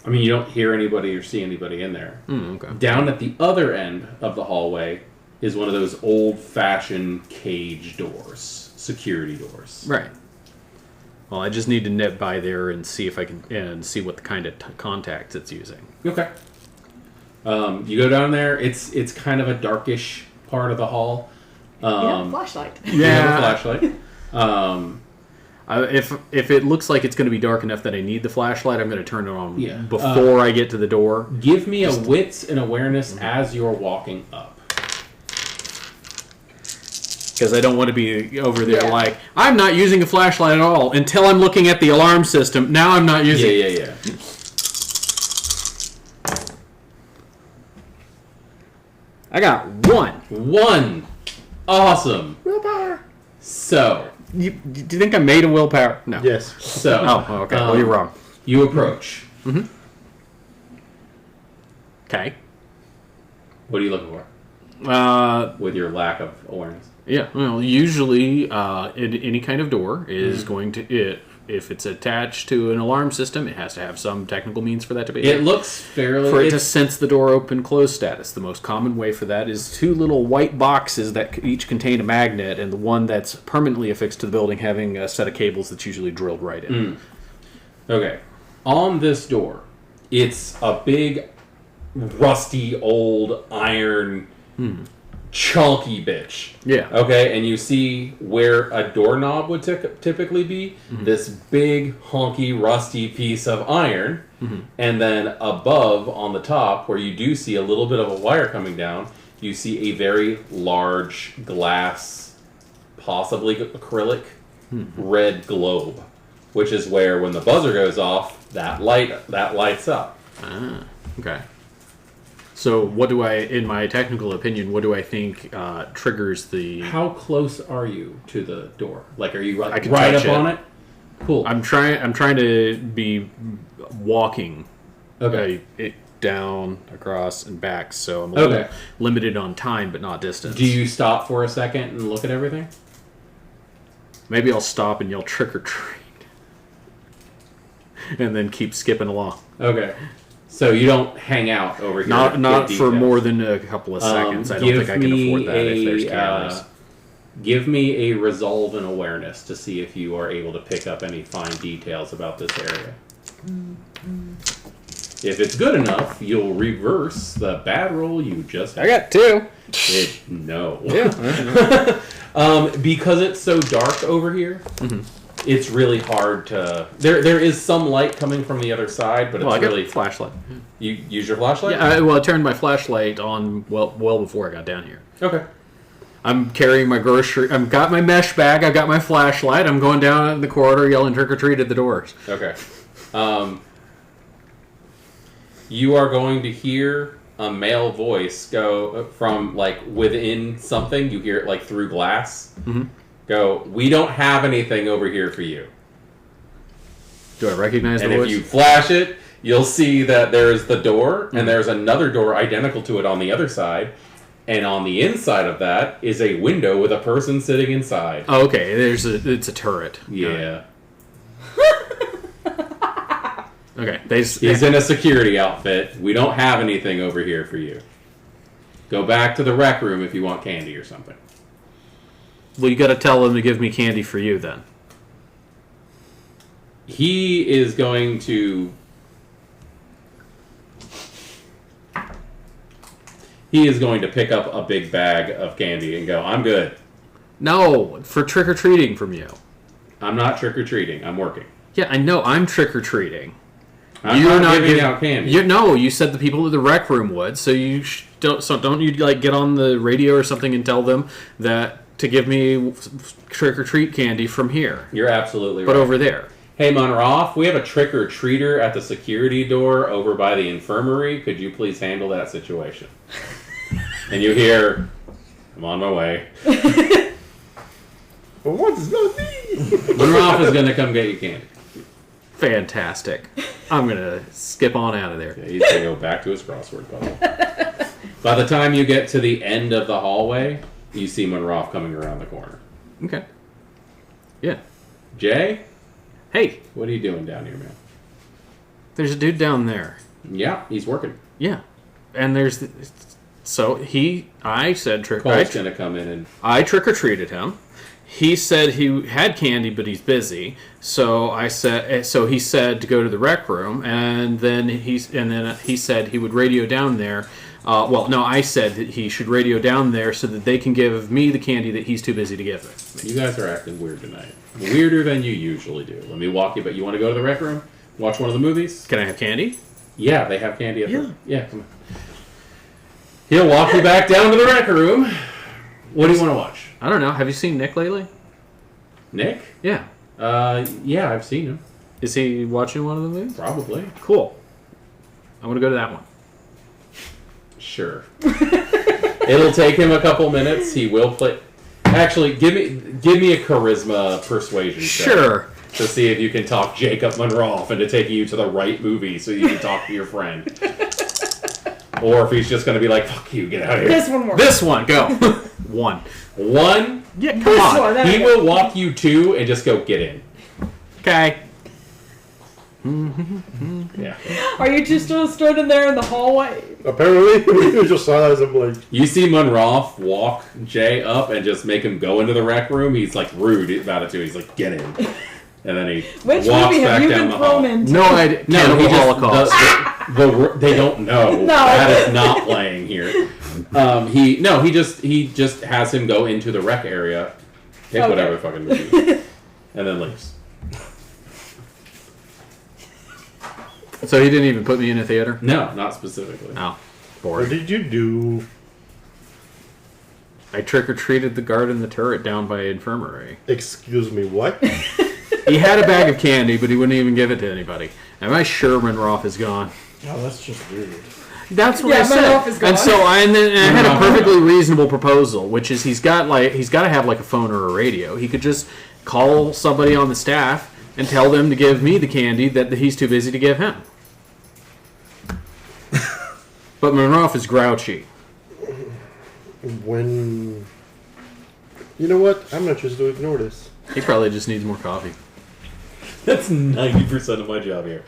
I mean, you don't hear anybody or see anybody in there. Okay. Down at the other end of the hallway is one of those old-fashioned cage doors, security doors. Right. Well, I just need to nip by there and see if I can and see what the kind of contacts it's using. Okay. You go down there. It's kind of a darkish part of the hall. You have a flashlight. You have a flashlight. If it looks like it's going to be dark enough that I need the flashlight, I'm going to turn it on Yeah. before I get to the door. Give me a wits and awareness as you're walking up. Because I don't want to be over there Yeah. like, I'm not using a flashlight at all until I'm looking at the alarm system. Now I'm not using it. Yeah. I got one. One. Awesome. Willpower. So, Do you think I made a willpower? No. Yes. so. Oh, okay. Well, you're wrong. You approach. Okay. What are you looking for? With your lack of awareness. Yeah. Well, usually, any kind of door is going to if it's attached to an alarm system, it has to have some technical means for that to be. It looks fairly. For it to sense the door open close status. The most common way for that is 2 little white boxes that each contain a magnet, and the one that's permanently affixed to the building having a set of cables that's usually drilled right in. Okay. On this door, it's a big, rusty, old iron, chunky bitch. Yeah. Okay, and you see where a doorknob would typically be, this big, honky, rusty piece of iron, and then above on the top, where you do see a little bit of a wire coming down, you see a very large glass, possibly acrylic, red globe, which is where when the buzzer goes off, that lights up. Ah, okay. So what do I, in my technical opinion, what do I think triggers the... How close are you to the door? Like, are you I right can up touch it. on it? Cool. I'm trying to be walking Okay. it down, across, and back, so I'm a little Okay. limited on time, but not distance. Do you stop for a second and look at everything? Maybe I'll stop and yell trick or treat. And then keep skipping along. Okay. So you don't hang out over here. Not get for details. more than a couple of seconds. I don't think I can afford that if there's a, cameras. Give me a resolve and awareness to see if you are able to pick up any fine details about this area. If it's good enough, you'll reverse the bad roll you just had. I got 2. No. Yeah. Because it's so dark over here, it's really hard to... There is some light coming from the other side, but it's Well, I got really... a flashlight. You use your flashlight? Yeah, I turned my flashlight on well before I got down here. Okay. I'm carrying my grocery. I've got my mesh bag. I've got my flashlight. I'm going down in the corridor yelling trick or treat at the doors. Okay. You are going to hear a male voice go from, like, within something. You hear it, like, through glass. Go, we don't have anything over here for you. Do I recognize And the if voice? you flash it, you'll see that there's the door, and there's another door identical to it on the other side. And on the inside of that is a window with a person sitting inside. Oh, okay. It's a turret. Yeah. Okay. He's in a security outfit. We don't have anything over here for you. Go back to the rec room if you want candy or something. Well, you got to tell them to give me candy for you then. He is going to... He is going to pick up a big bag of candy and go, I'm good. No, for trick or treating from you. I'm not trick-or-treating. I'm working. Yeah, I know. I'm trick or treating. I'm not giving out candy. No, you said the people at the rec room would. So you don't you like get on the radio or something and tell them that to give me trick or treat candy from here, You're absolutely right. but over there. Hey, Monroff, we have a trick-or-treater at the security door over by the infirmary. Could you please handle that situation? And you hear, I'm on my way. What's going on? Monroff is going to come get you candy. Fantastic. I'm gonna skip on out of there. Yeah, he's going to go back to his crossword puzzle. By the time you get to the end of the hallway, you see Monroff coming around the corner. Okay. Yeah. Jay, Hey, what are you doing down here, man? there's a dude down there. Yeah, he's working. Yeah. And there's I said trick. Cole's going to come in and... I trick or treated him. He said he had candy, but he's busy. So he said to go to the rec room, and then he said he would radio down there. I said that he should radio down there so that they can give me the candy that he's too busy to give me. You guys are acting weird tonight. Weirder than you usually do. Let me walk you, but you want to go to the rec room? Watch one of the movies? Can I have candy? Yeah, they have candy at the... Yeah, come on. He'll walk you back down to the rec room. What do you want to watch? I don't know. Have you seen Nick lately? Nick? Yeah. Yeah, I've seen him. Is he watching one of the movies? Probably. Cool. I want to go to that one. Sure. It'll take him a couple minutes. He will play. Actually, give me a charisma persuasion check Sure. to see if you can talk Jacob Monroe into taking you to the right movie so you can talk to your friend. Or if he's just going to be like, fuck you, get out of here. This one works. This one, go. One. One, Yeah, come This on. one, there he we will walk you to and just go, get in. Okay. Yeah. Are you just still stood in there in the hallway? Apparently, we just saw that as I'm like, You see Monroe walk Jay up and just make him go into the rec room. He's like rude about it too. He's like, get in. And then he Which walks movie have back you down been the hall. thrown into? No, I No, Cannibal he just, Holocaust. they don't know. No. That is not playing here. He just has him go into the rec area, pick Okay. whatever fucking movie, and then leaves. So he didn't even put me in a theater? No, not specifically. No. what Boring. did you do? I trick-or-treated the guard in the turret down by infirmary. Excuse me, what? He had a bag of candy, but he wouldn't even give it to anybody. Am I sure Monroe is gone? Oh, that's just weird. That's what Yeah, I said. Monroe is gone. And so I had a perfectly reasonable proposal, which is he's got to have like a phone or a radio. He could just call somebody on the staff and tell them to give me the candy that he's too busy to give him. But Monroe is grouchy. When... You know what? I'm not just to ignore this. He probably just needs more coffee. That's 90% of my job here.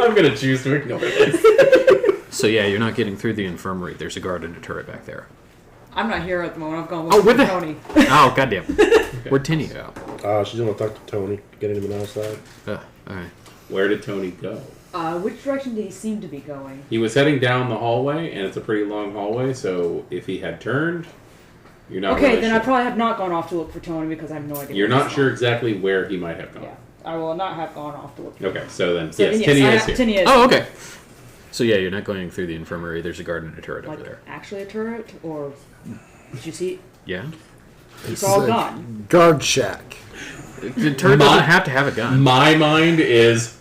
I'm gonna choose to ignore this. So yeah, you're not getting through the infirmary. There's a guard in a turret back there. I'm not here at the moment. I've gone Oh, with with the- Tony. Oh, goddamn. Where'd Tinny go? She's gonna talk to Tony, getting him outside. Alright. Where did Tony go? Which direction did he seem to be going? He was heading down the hallway, and it's a pretty long hallway, so if he had turned, you're not Okay, really then sure. I probably have not gone off to look for Tony because I have no idea. You're where not he's sure gone. exactly where he might have gone. Yeah, I will not have gone off to look for Okay, so then, So yes, then, Tinny I- is here. Tinny is. Oh, okay. So yeah, you're not going through the infirmary. There's a guard in a turret Like, over there. actually a turret? Or did you see? Yeah? It's all gone. Guard shack. The turret doesn't have to have a gun. My mind is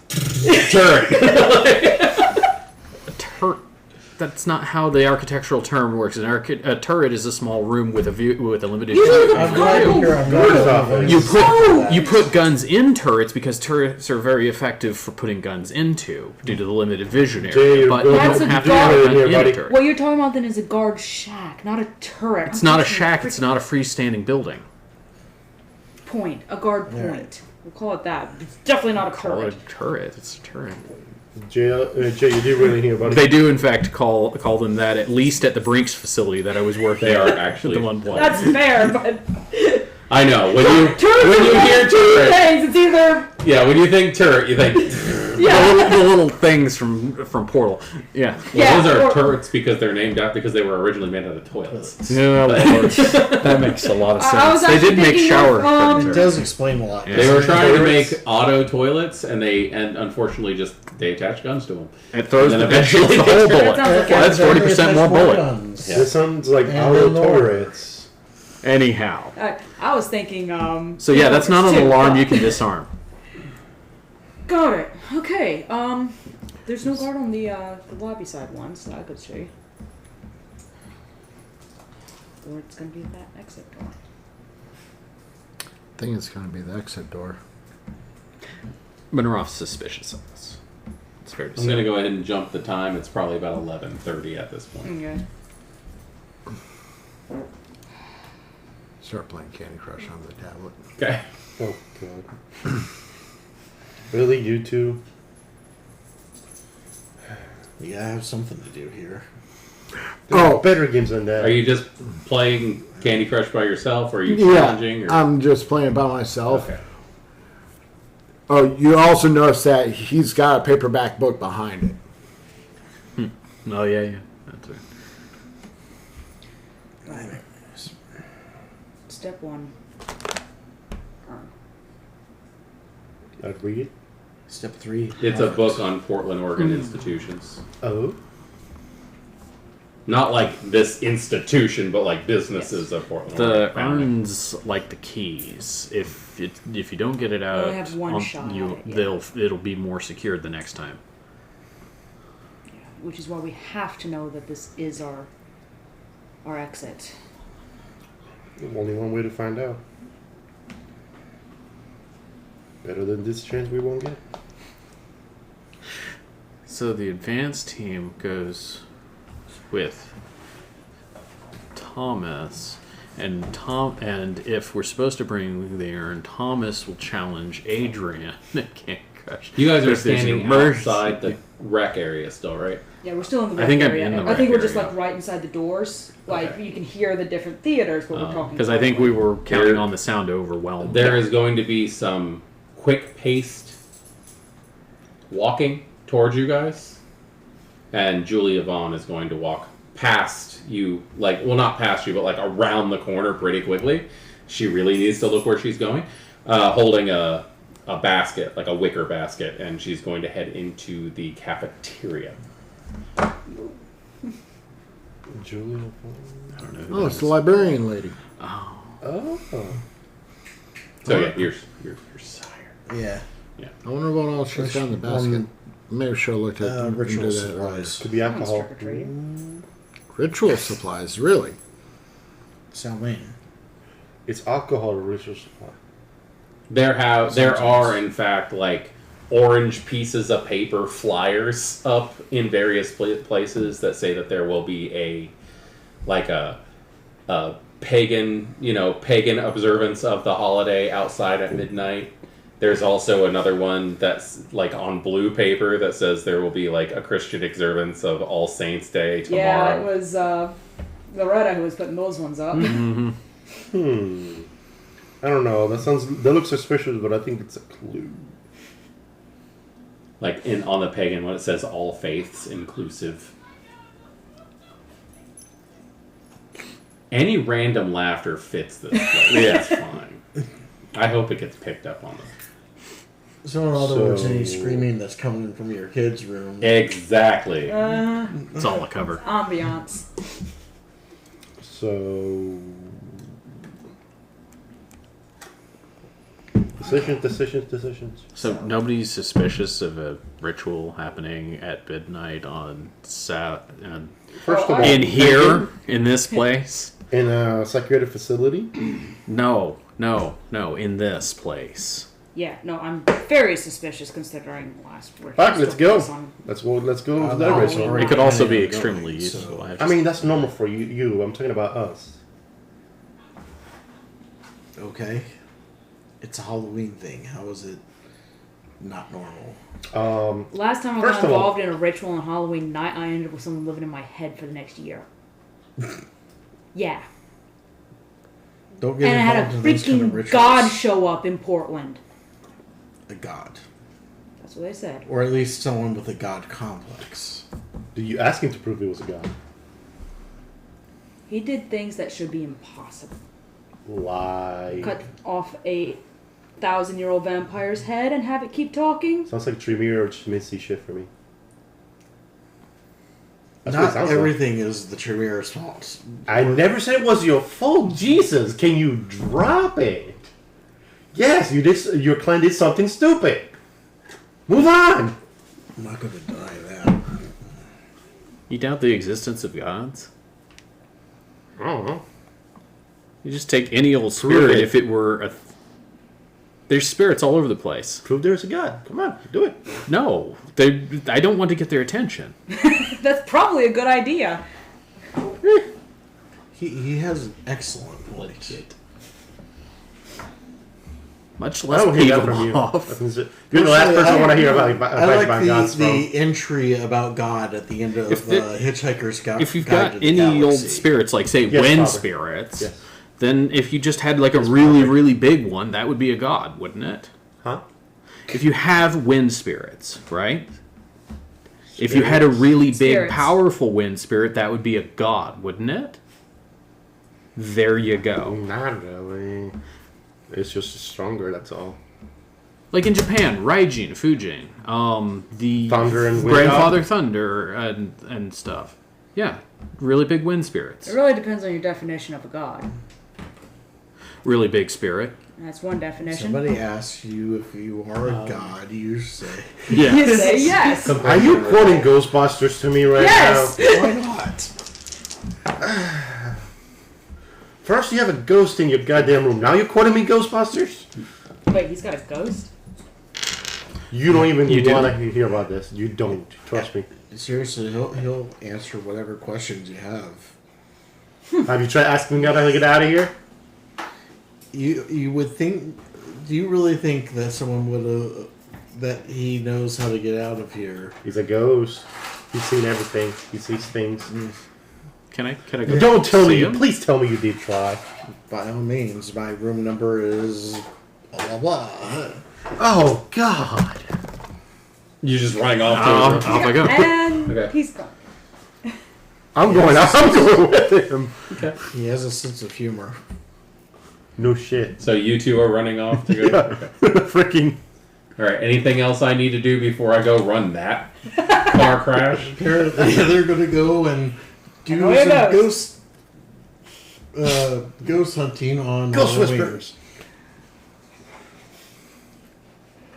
turret. That's not how the architectural term works. A turret is a small room with a view with a limited You view. don't I'm glad to hear I'm Guard's not office. You put guns in turrets because turrets are very effective for putting guns into due to the limited vision area. Jay, you're but good. you That's don't a have to have guard. a gun Here, in a buddy. turret. What you're talking about then is a guard shack, not a turret. It's I'm not a thinking shack. It's not a freestanding building. point. A guard point. We'll call it that. It's definitely not a Call it turret. a turret. It's a turret. Jay, you do really hear about They it. do, in fact, call them that, at least at the Brinks facility that I was working They at are actually. at the one point. That's fair, but I know. When turrets you are hear two turret, things. It's either yeah, when you think turret, you think yeah. the little things from Portal. Yeah. Yeah, those are or- turrets because they're named out because they were originally made out of toilets. Yeah, Lord. That makes a lot of sense. I was They did actually make thinking shower of, curtains. It does explain a lot. Yeah. They were trying to Turrets. make auto toilets, and unfortunately they attach guns to them. It throws And the then eventually eventually the whole That bullet. sounds like Well, that's 40% more bullet. Guns. Yeah. This sounds like And auto then more. turrets. Anyhow. I was thinking. So yeah, that's not an two. alarm you can disarm. Got it. Okay. There's no guard on the lobby side ones that I could see. Or it's gonna be that exit door. I think it's going to be the exit door. Monroe's suspicious of this. It's fair to I'm say. gonna go ahead and jump the time. It's probably about 11:30 at this point. Okay. Start playing Candy Crush on the tablet. Okay. Oh, God. Really? You two? You gotta have something to do here. There are better games than that. Are you just playing Candy Crush by yourself, or are you Yeah, challenging? Or? I'm just playing by myself. Okay. Oh, you also notice that he's got a paperback book behind it. Oh yeah. That's it. Step one. I'd read it. Step 3. It's a book on Portland, Oregon institutions. Oh? Not like this institution, but like businesses of Portland. The Family. urns like the keys. If you don't get it out, only have one shot at it, yeah. it'll be more secured the next time. Which is why we have to know that this is our exit. Only one way to find out. Better than this chance we won't get. So the advanced team goes with Thomas, and if we're supposed to bring the urn, Thomas will challenge Adrian at Candy Crush. You guys are If there's an standing emergency. outside the rec area still, right? Yeah, we're still in the I rec think I'm area. in the I think rec we're just area. like right inside the doors. Like Okay. you can hear the different theaters, but we're talking. Because I think we were counting There- on the sound to overwhelm. There is going to be some quick-paced walking towards you guys, and Julia Vaughn is going to walk past you, not past you, but like around the corner pretty quickly. She really needs to look where she's going, holding a basket, like a wicker basket, and she's going to head into the cafeteria. Julia. I don't know who Oh, that it's is. the librarian lady. Oh. So yeah, you're sire. Yeah. I wonder what all she's got in the basket. Maybe she'll look at Ritual into that. supplies. Could be alcohol. Trick or treating. Ritual supplies, really? Salmain. It's alcohol or ritual supply. There are in fact like orange pieces of paper flyers up in various places that say that there will be a pagan observance of the holiday outside at midnight. There's also another one that's like on blue paper that says there will be like a Christian observance of All Saints Day tomorrow. Yeah, it was Loretta who was putting those ones up. I don't know. That looks suspicious, but I think it's a clue. Like on the pagan one, it says all faiths inclusive. Any random laughter fits this place. Yeah, it's fine. I hope it gets picked up on them. So in other words, any screaming that's coming from your kid's room. Exactly. It's all a cover. Ambiance. So decisions. So nobody's suspicious of a ritual happening at midnight on First of all, in here in this place. in a psychiatric facility. No, in this place. Yeah, no, I'm very suspicious considering last. Alright, let's go. Let's go to that Halloween. ritual. It could also be Going, extremely so- useful. I mean, that's normal for you. I'm talking about us. Okay. It's a Halloween thing. How is it not normal? Last time I First got of all- involved in a ritual on Halloween night, I ended up with someone living in my head for the next year. Yeah. Don't get And I had a involved in those kind of freaking rituals. god show up in Portland. A god. That's what they said. Or at least someone with a god complex. Did you ask him to prove he was a god? He did things that should be impossible. Lie. Cut off a 1,000-year-old vampire's head and have it keep talking. Sounds like Tremere or Schmitzy shit for me. That's what it Not sounds like. everything is the Tremera's fault. I never said it was your fault. Jesus, can you drop it? Yes, you did. Your clan did something stupid. Move on. I'm not going to deny that. You doubt the existence of gods? I don't know. You just take any old Prove spirit it. if it were a... There's spirits all over the place. Prove there's a god. Come on, do it. No, I don't want to get their attention. That's probably a good idea. He has an excellent point. Much I less don't hear peeve that from you. them off. You're the last person I want to hear about I like gods from. the entry about God at the end of If the- Hitchhiker's Guide. If you've Guide got to the any old Galaxy. spirits, like say Yes, wind Father. spirits, Yes. then if you just had like a really, really big one, that would be a god, wouldn't it? Huh? If you have wind spirits, right? If you had a really big, Spirits. powerful wind spirit, that would be a god, wouldn't it? There you go. Not really. It's just stronger, that's all. Like in Japan, Raijin, Fujin, the Thunder and wind Grandfather Thunder and stuff. Yeah, really big wind spirits. It really depends on your definition of a god. Really big spirit. That's one definition. Somebody asks you if you are a god, you say, Yeah. You say yes. Are you quoting Ghostbusters to me right Yes. now? why not? First you have a ghost in your goddamn room. Now you're quoting me Ghostbusters? Wait, he's got a ghost? You don't even You do? want to hear about this. You don't. Trust me. Seriously, he'll answer whatever questions you have. Have you tried asking me how to get out of here? You would think? Do you really think that someone would that he knows how to get out of here? He's a ghost. He's seen everything. He sees things. Can I go? Don't tell me see you. him? Please tell me you did try. By all means, my room number is blah blah blah. Oh God. You just running off Off to I go. And Okay. he's gone. I'm going with him. He has a sense of humor. No shit. So you two are running off to go. Yeah. Freaking. All right. Anything else I need to do before I go run that car crash? Apparently, they're going to go and do Oh, here some goes. ghost hunting on Ghost Halloween. whisperers.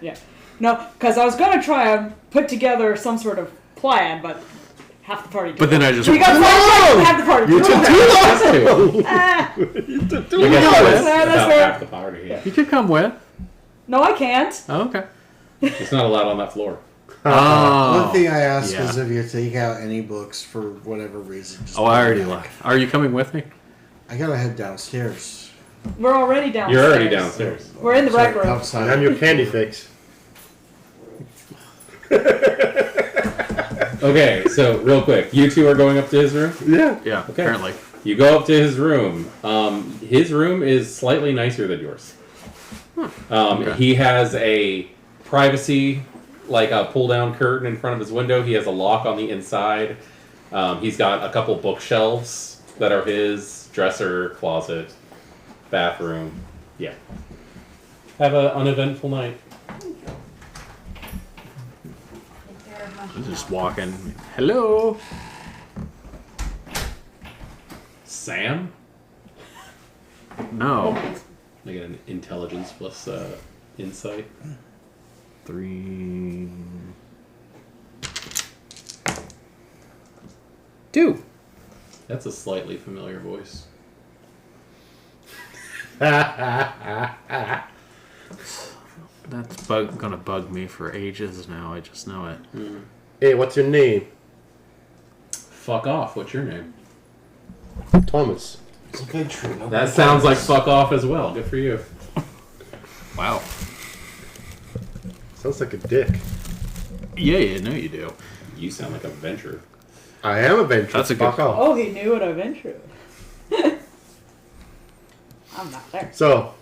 Yeah. No, because I was going to try and put together some sort of plan, but half the party did. But then I just We got flashbacks, half the party You did. took too long. Ah, I guess go that with. was That's about fair. half the party. Yeah. you could come with. no, I can't. Oh, okay. It's not allowed on that floor. Oh. One thing I ask yeah. is if you take out any books for whatever reason. just Oh, I put already them back. left. Are you coming with me? I gotta head downstairs. We're already downstairs. You're already downstairs. We're in the rec room. Outside. I'm your candy fix. Okay, so real quick, you two are going up to his room. Yeah. Yeah, Okay. apparently. You go up to his room. His room is slightly nicer than yours. Okay. He has a privacy, like a pull-down curtain in front of his window. He has a lock on the inside. He's got a couple bookshelves that are his dresser, closet, bathroom. Yeah. Have an uneventful night. I'm just walking. Hello. Sam? No. I get an intelligence plus insight. 3. 2. That's a slightly familiar voice. That's gonna bug me for ages now. I just know it. Hey, what's your name? Fuck off. What's your name? Thomas. It's a good tree. That sounds like fuck off as well. Good for you. Wow. Sounds like a dick. Yeah, no, you do. You sound like a venture. I am a venture. That's a Fuck good- off. Oh, he knew what I ventured. I'm not there. So,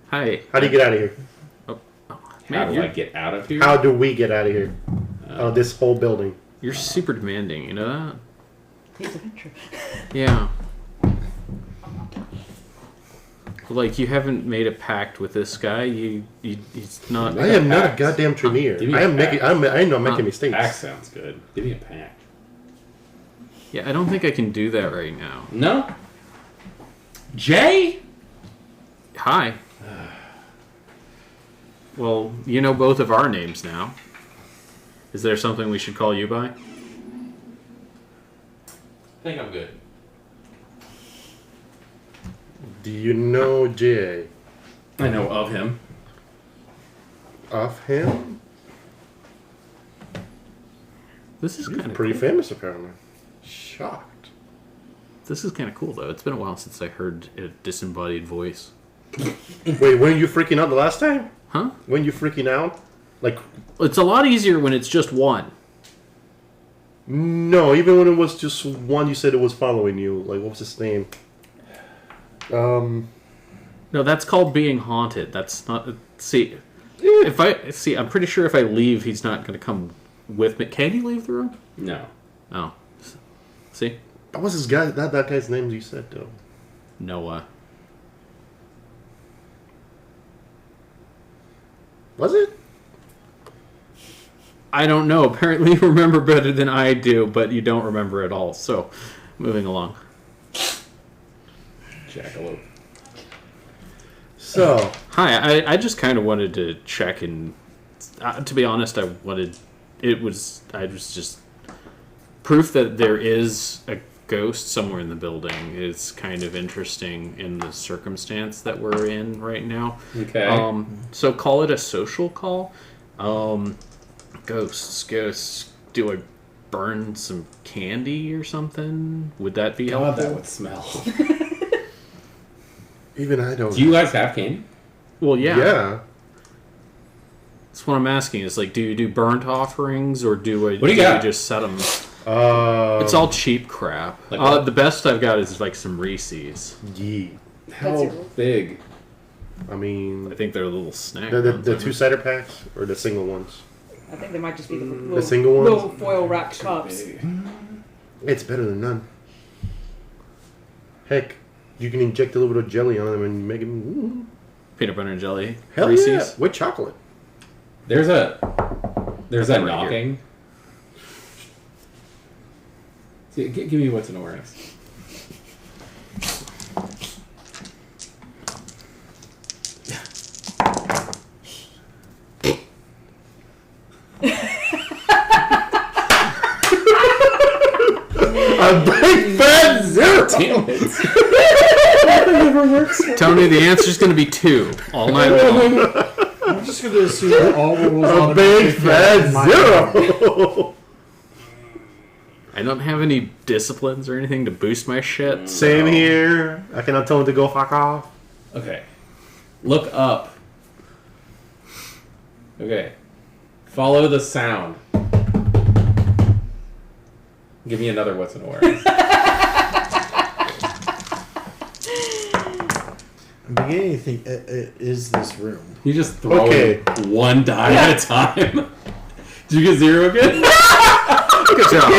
Hi. how do you get out of here? How Man, do you're, I get out of here? How do we get out of here? Out of this whole building. you're super demanding, you know that? He's a venture. Yeah. Like, you haven't made a pact with this guy. He's not. I am not a pact. goddamn Tremere. Give me I a am making. pact. I know I'm making mistakes. Pack sounds good. Give me a pack. Yeah, I don't think I can do that right now. No? Jay? Hi. Well, you know both of our names now. Is there something we should call you by? I think I'm good. Do you know Jay? I know of him. Of him? This is He's kind of pretty cool. famous, apparently. Shocked. This is kind of cool, though. It's been a while since I heard a disembodied voice. Wait, weren't you freaking out the last time? Huh? Weren't you freaking out? Like, It's a lot easier when it's just one. no, even when it was just one, you said it was following you. Like, what was his name? No, that's called being haunted. That's not. See, I'm pretty sure if I leave, he's not going to come with me. Can you leave the room? No. Oh. See? What was his guy? That guy's name you said, though. Noah. Was it? I don't know. Apparently you remember better than I do, but you don't remember at all. So, moving along. Jackalope. So, Hi, I just kind of wanted to check and... to be honest, I was just... Proof that there is a ghost somewhere in the building is kind of interesting in the circumstance that we're in right now. Okay. So call it a social call. Ghosts. Do I burn some candy or something? Would that be God, helpful? that would smell. even I don't. Do you guys have candy? Well, yeah. Yeah. That's what I'm asking. Is like, do you do burnt offerings or do What do you got? you just set them? It's It's all cheap crap. Like what? The best I've got is like some Reese's. Yee. How big? I mean, I think they're little snack. the ones, two cider packs or the single ones. I think they might just be the little, single ones? little foil wrapped cups. It's better than none. Heck, you can inject a little bit of jelly on them and make them. Peanut butter and jelly. Hell Reese's. yeah, with chocolate. There's a Right knocking. Give me what's an awareness. A big fat zero. Damn it. Tony, the answer's going to be 2 all night long. I'm just going to assume that all rules A big fat zero. I don't have any disciplines or anything to boost my shit. Same so- here. I cannot tell him to go fuck off. Okay. Look up. Okay. Follow the sound. Give me another what's an awareness. I'm beginning to think, is this room? You just throw Okay. one die at a time. Did you get 0 again? Good job.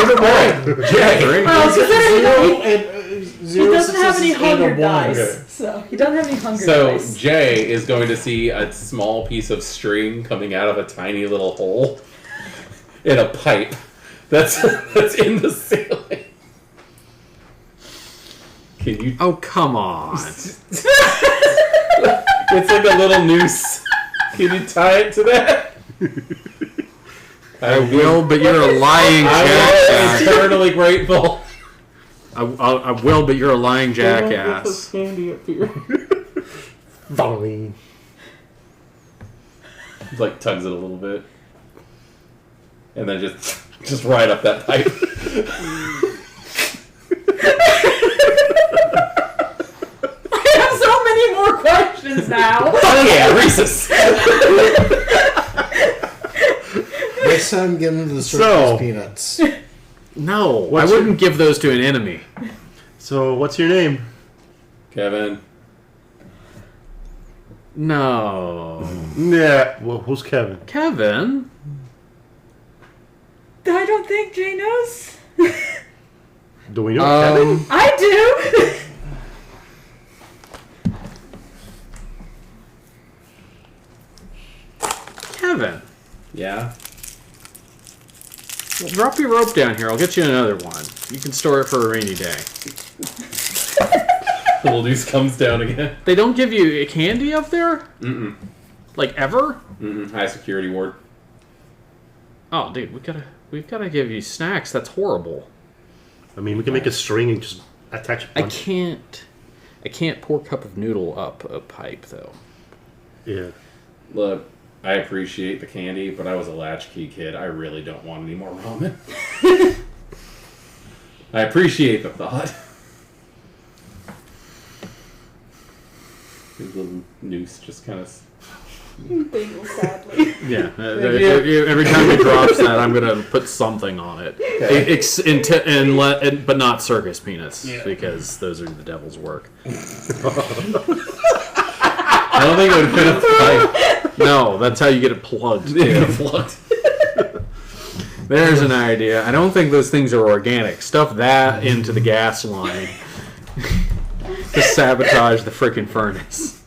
Jay. Well, considering and, he doesn't have any hunger one. dice, Okay. so he doesn't have any hunger So dice. Jay is going to see a small piece of string coming out of a tiny little hole in a pipe that's in the ceiling. Can you? Oh, come on. It's like a little noose. Can you tie it to that? I will, but you're a lying I'm jackass. eternally grateful. I will, but you're a lying jackass. Candy up here. Fine. Like tugs it a little bit, and then just right up that pipe. I have so many more questions now. Oh yeah, Reese's. Next time, give him the So- circus peanuts. No, I What's wouldn't give those to an enemy. So, what's your name? Kevin. No. Yeah. Well, who's Kevin? Kevin? I don't think Jay knows. Do we know Kevin? I do. Kevin. Yeah. Well, drop your rope down here. I'll get you another one. You can store it for a rainy day. The little noose comes down again. They don't give you candy up there? Mm-mm. Like, ever? Mm-mm. High security ward. Oh, dude, we've gotta give you snacks. That's horrible. I mean, we can make a string and just attach a I bunch. can't pour a cup of noodle up a pipe, though. Yeah. Look, I appreciate the candy, but I was a latchkey kid. I really don't want any more ramen. I appreciate the thought. His little noose just kind of... Bagel, sadly. Yeah, every time he drops that, I'm gonna put something on it. Okay. But not circus peanuts, because those are the devil's work. I don't think it would fit up the pipe. No, that's how you get it plugged. Yeah, plugged. There's an idea. I don't think those things are organic. Stuff that into the gas line to sabotage the freaking furnace.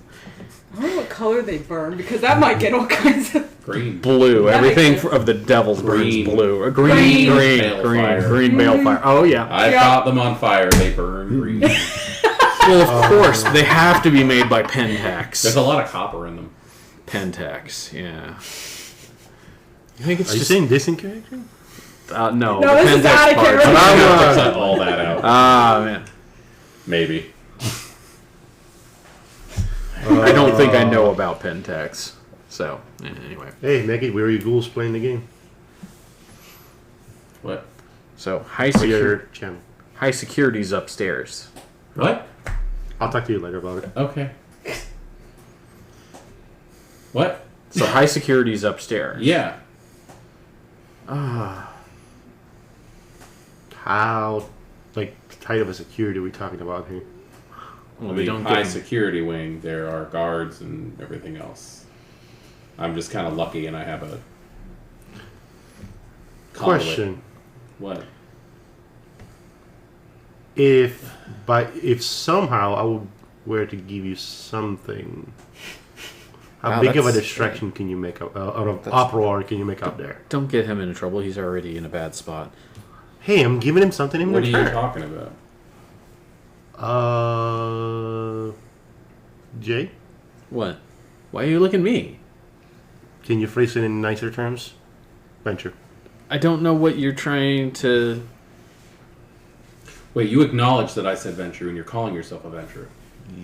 I don't know what color they burn? Because that might get all kinds of... Green. Blue. That Everything makes sense. of the devil's Green. burns blue. Green. Green balefire. Oh, yeah. I Yeah. caught them on fire. They burn green. Well, of course, they have to be made by Pentax. There's a lot of copper in them. Pentax, yeah. I think it's Are you just... saying this in character? No, No, the this is Pentax out of part. character. I'm gonna cut all that out. Ah, man. Maybe. I don't think I know about Pentax. So, anyway. Hey, Maggie, where are you ghouls playing the game? What? So, For your channel. high security's upstairs. What? I'll talk to you later about it. Okay. What? So, high security's upstairs. Yeah. How, like, tight of a security are we talking about here? Well, I we mean, don't high get... security wing, there are guards and everything else. I'm just kind of lucky and I have a... conduit. Question. What? If somehow I were to give you something, how Wow, big of a that's- distraction can you make out of uproar can you make out there? Don't get him into trouble. He's already in a bad spot. Hey, I'm giving him something in What are you return. talking about? Jay, What? Why are you looking at me? can you phrase it in nicer terms? Venture. I don't know what you're trying to... Wait, you acknowledge that I said venture and you're calling yourself a venture.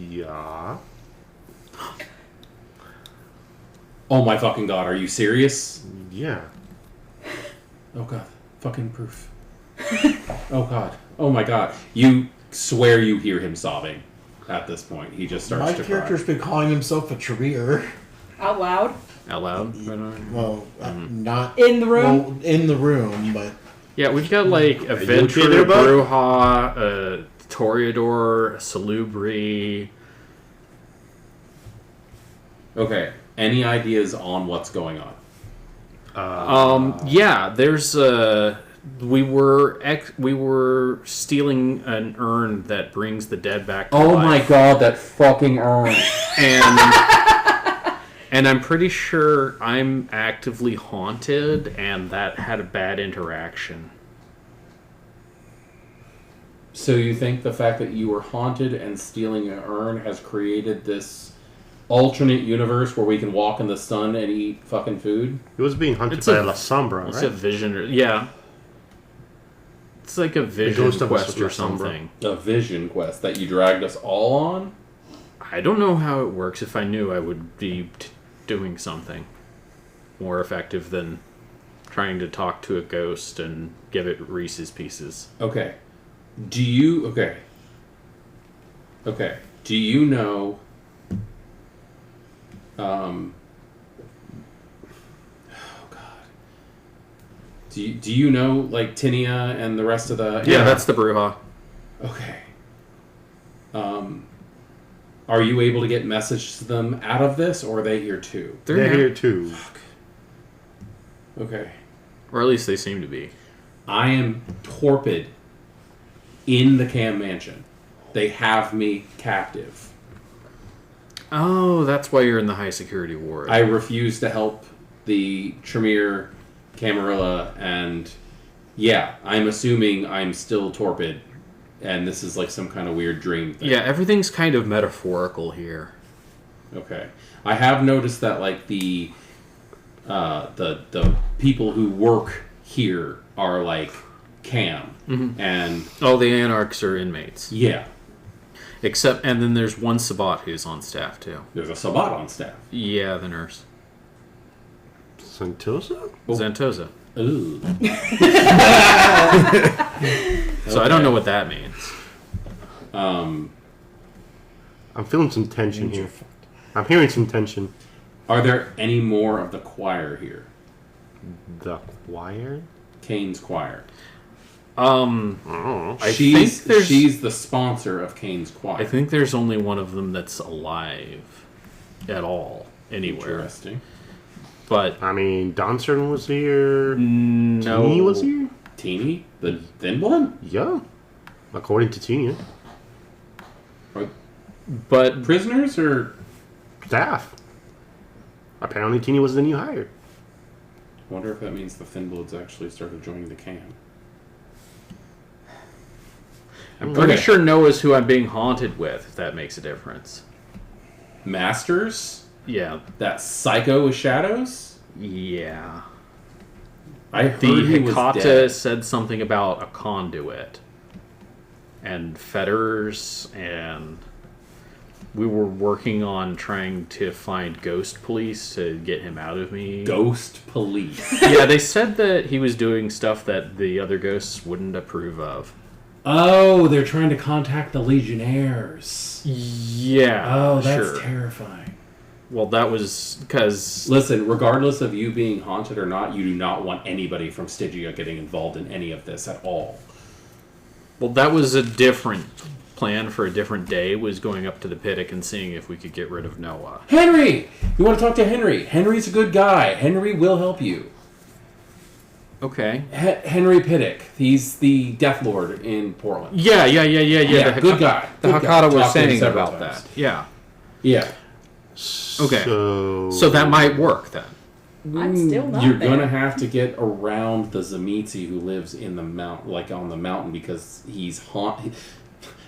Yeah. Oh my fucking god, are you serious? Yeah. Oh god, fucking proof. Oh god, oh my god. You swear you hear him sobbing at this point. He just starts My to character's cry. been calling himself a Trevere. Out loud? Out loud? Right on. Well, not In the room? well, in the room, but Yeah, we've got like a okay Venture, there, bud? Bruja, a Toreador, a Salubri. Okay, any ideas on what's going on? Yeah, there's we were stealing an urn that brings the dead back to life. god, that fucking urn. And I'm pretty sure I'm actively haunted, and that had a bad interaction. So you think the fact that you were haunted and stealing an urn has created this alternate universe where we can walk in the sun and eat fucking food? He was being hunted It's by a- La Sombra, It's a right? vision, yeah. It's like a vision ghost of us quest was or La Sombra. something. A vision quest that you dragged us all on? I don't know how it works. If I knew, I would be doing something more effective than trying to talk to a ghost and give it Reese's Pieces. Okay. Do you... Okay. Okay. Do you know... Oh, God. Do you know, like, Tinia and the rest of the... Yeah, that's the Bruja. Okay. Are you able to get messages to them out of this, or are they here too? They're here too. Okay. Or at least they seem to be. I am torpid in the Cam Mansion. They have me captive. Oh, that's why you're in the high security ward. I refuse to help the Tremere, Camarilla, and yeah, I'm assuming I'm still torpid, and this is like some kind of weird dream thing. Yeah, everything's kind of metaphorical here. Okay. I have noticed that like the people who work here are like Cam, and Oh, the Anarchs are inmates. yeah, Except, and then there's one Sabat who's on staff too. there's a Sabat on staff. Yeah, the nurse. Sentosa? Xantosa. Ooh. So I don't know what that means. I'm feeling some tension here. I'm hearing some tension. Are there any more of the choir here? The choir? Kane's choir. Oh. I she's think there's- she's the sponsor of Kane's choir. I think there's only one of them that's alive at all, anywhere. Interesting. But I mean, Donstern was here. no. Teeny was here? Teeny, the thin one. Yeah. According to Teeny. Or But prisoners or Staff. Apparently, Teeny was the new hire. I wonder if that means the Thinbloods actually started joining the cam. I'm pretty Okay. sure Noah's who I'm being haunted with, if that makes a difference. Masters? Yeah. That psycho with shadows? Yeah. I heard The he was Hekata dead. said something about a conduit. And fetters, and we were working on trying to find ghost police to get him out of me. Ghost police. Yeah, they said that he was doing stuff that the other ghosts wouldn't approve of. Oh, they're trying to contact the Legionnaires. Yeah. Oh, that's sure. terrifying. Well, that was because... Listen, regardless of you being haunted or not, you do not want anybody from Stygia getting involved in any of this at all. Well, that was a different plan for a different day, was going up to the Piddock and seeing if we could get rid of Noah. Henry! You want to talk to Henry? Henry's a good guy. Henry will help you. Okay. Henry Piddock. He's the Death Lord in Portland. Yeah. Yeah, good guy. The Good guy. Hekata was Talked to him saying several about times. that. Yeah. Yeah. Okay. So that might work then. I'm still not You're there. gonna have to get around the Zamitzi who lives in the mount, like on the mountain, because he's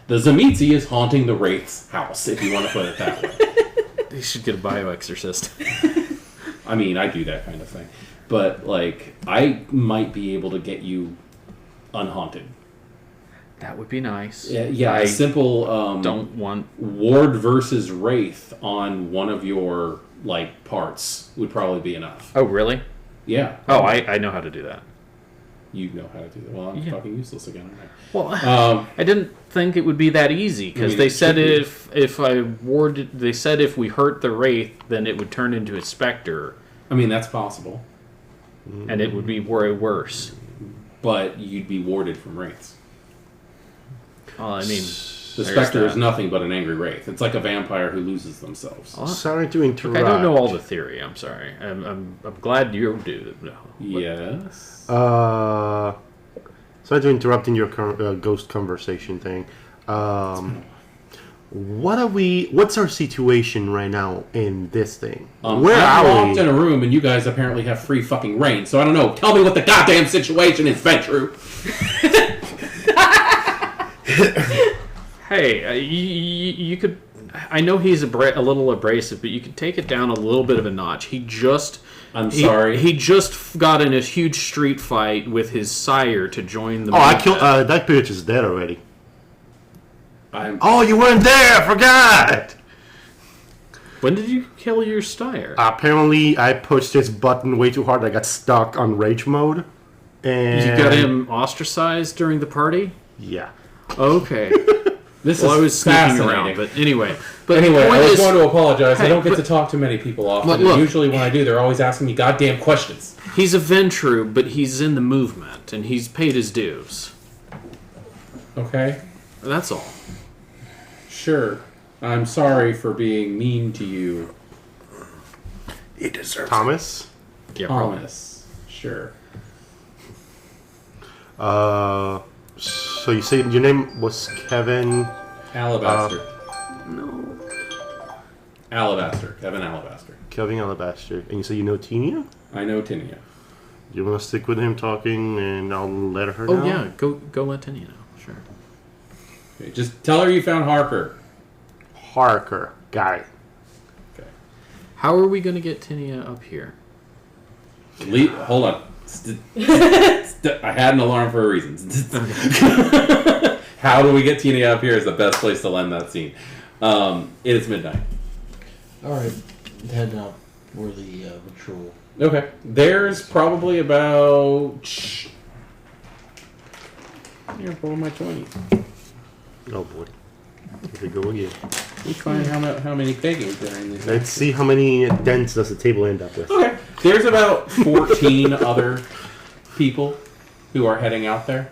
the Zamitzi is haunting the Wraith's house, if you want to put it that way. They should get a bioexorcist. I mean, I do that kind of thing, but like, I might be able to get you unhaunted. That would be nice. Yeah, I a simple don't want... Ward versus Wraith on one of your like parts would probably be enough. Oh, really? Yeah. Oh, I know how to do that. You know how to do that. Well, I'm Yeah. fucking useless again. Aren't Well, I didn't think it would be that easy, because I mean, they it said should if I warded... They said if we hurt the Wraith, then it would turn into a Spectre, I mean, that's possible, and it would be way worse. but you'd be warded from Wraiths. Well, I mean... The there's Spectre is that. nothing but an angry Wraith. It's like a vampire who loses themselves. Oh, sorry to interrupt. Look, I don't know all the theory. I'm sorry. I'm glad you do know. Yes. Sorry to interrupt in your ghost conversation thing. What's our situation right now in this thing? Where I'm are locked we? in a room, and you guys apparently have free fucking reign. So I don't know. Tell me what the goddamn situation is, Ventru. Hey, you could... I know he's a little abrasive, but you could take it down a little bit of a notch. I'm sorry. He just got in a huge street fight with his sire to join the... Oh, I movement. killed. That bitch is dead already. I'm You weren't there. I forgot. When did you kill your sire? Apparently, I pushed this button way too hard. I got stuck on rage mode. And You got him ostracized during the party? Yeah. Okay. This Well, I is was sneaking fascinating. around, but anyway. But Anyway, the point I was is, going to apologize. I Hey, don't get but- to talk to many people often. Look, and look. usually when I do, they're always asking me goddamn questions. he's a Ventru, but he's in the movement, and he's paid his dues. Okay? That's all. Sure. I'm sorry for being mean to you. He deserves Thomas. Yeah, probably. Promise. Sure. So you said your name was Kevin. Alabaster. No. Alabaster. Kevin Alabaster. Kevin Alabaster, and you say you know Tina. I know Tinia. You want to stick with him talking, and I'll let her know. Oh, yeah. Go let Tiny know. Sure. Okay, just tell her you found Harker. Harker. Got it. Okay. How are we going to get Tinia up here? Hold on. I had an alarm for a reason. How do we get Tina up here is the best place to end that scene. It is midnight. Alright, head out for the patrol. Okay. There's probably about... Here, roll my 20. Oh boy. Here we go again. Let's find how many takings there are in these. Let's see how many dents does the table end up with. Okay. There's about 14 other people who are heading out there.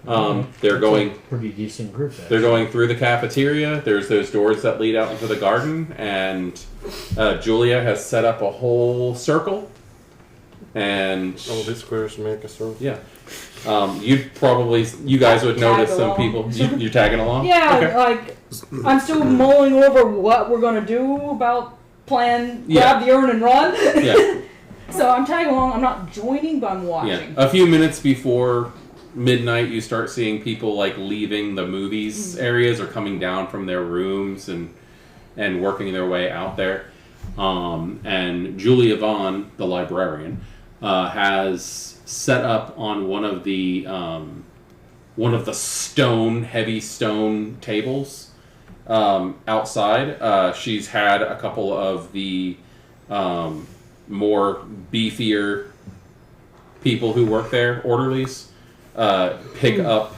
They're going... Pretty decent group, They're actually. going through the cafeteria. There's those doors that lead out into the garden, and Julia has set up a whole circle. And this squares make a circle. yeah, you guys would notice some along. people. You're tagging along. Yeah, Okay. like I'm still mulling over what we're gonna do about plan, Yeah. grab the urn and run. Yeah. So I'm tagging along. I'm not joining, but I'm Yeah. watching. A few minutes before midnight, you start seeing people like leaving the movies areas or coming down from their rooms and working their way out there. And Julia Vaughn, the librarian, has set up on one of the heavy stone tables outside. She's had a couple of the more beefier people who work there, orderlies, pick up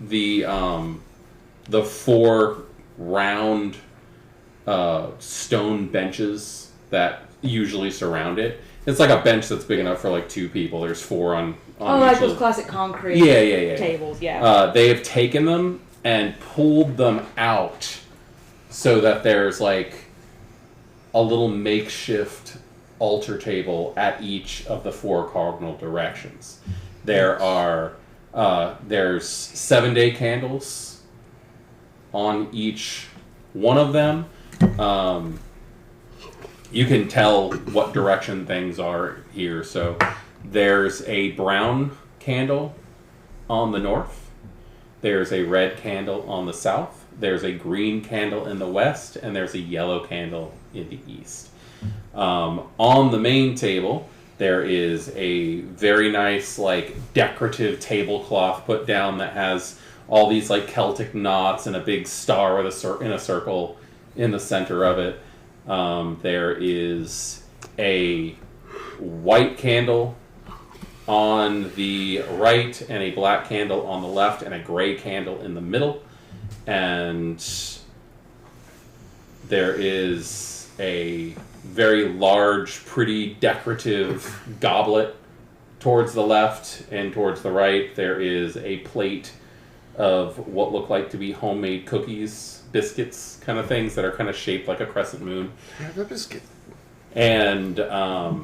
the 4 round stone benches that usually surround it. It's like a bench that's big enough for like 2 people. There's 4 on like each those of- classic concrete Yeah. tables. Yeah. They have taken them and pulled them out so that there's like a little makeshift altar table at each of the 4 cardinal directions. There's 7-day candles on each one of them. You can tell what direction things are here. So there's a brown candle on the north. There's a red candle on the south. There's a green candle in the west, and there's a yellow candle in the east. On the main table, there is a very nice, like, decorative tablecloth put down that has all these, like, Celtic knots and a big star with in a circle in the center of it. There is a white candle on the right and a black candle on the left and a gray candle in the middle. And there is a very large, pretty decorative goblet towards the left, and towards the right there is a plate of what look like to be homemade cookies, biscuits, kind of things that are kind of shaped like a crescent moon. Have a biscuit. And a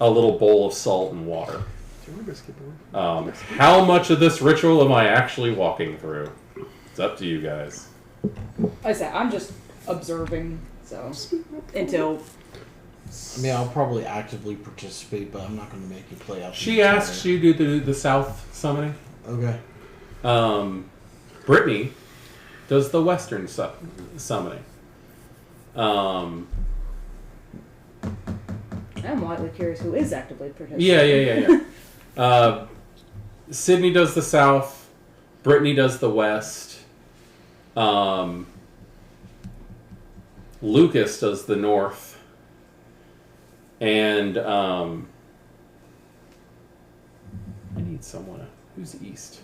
little bowl of salt and water. Do you want a biscuit, boy? How much of this ritual am I actually walking through? It's up to you guys. Like I said, I'm just observing. So until I mean, I'll probably actively participate, but I'm not going to make you play out. She asks you to do the south summoning. Okay. Brittany does the western summoning. I'm lightly curious who is actively participating. Yeah. Sydney does the south. Brittany does the west. Lucas does the north. And I need someone. Who's east?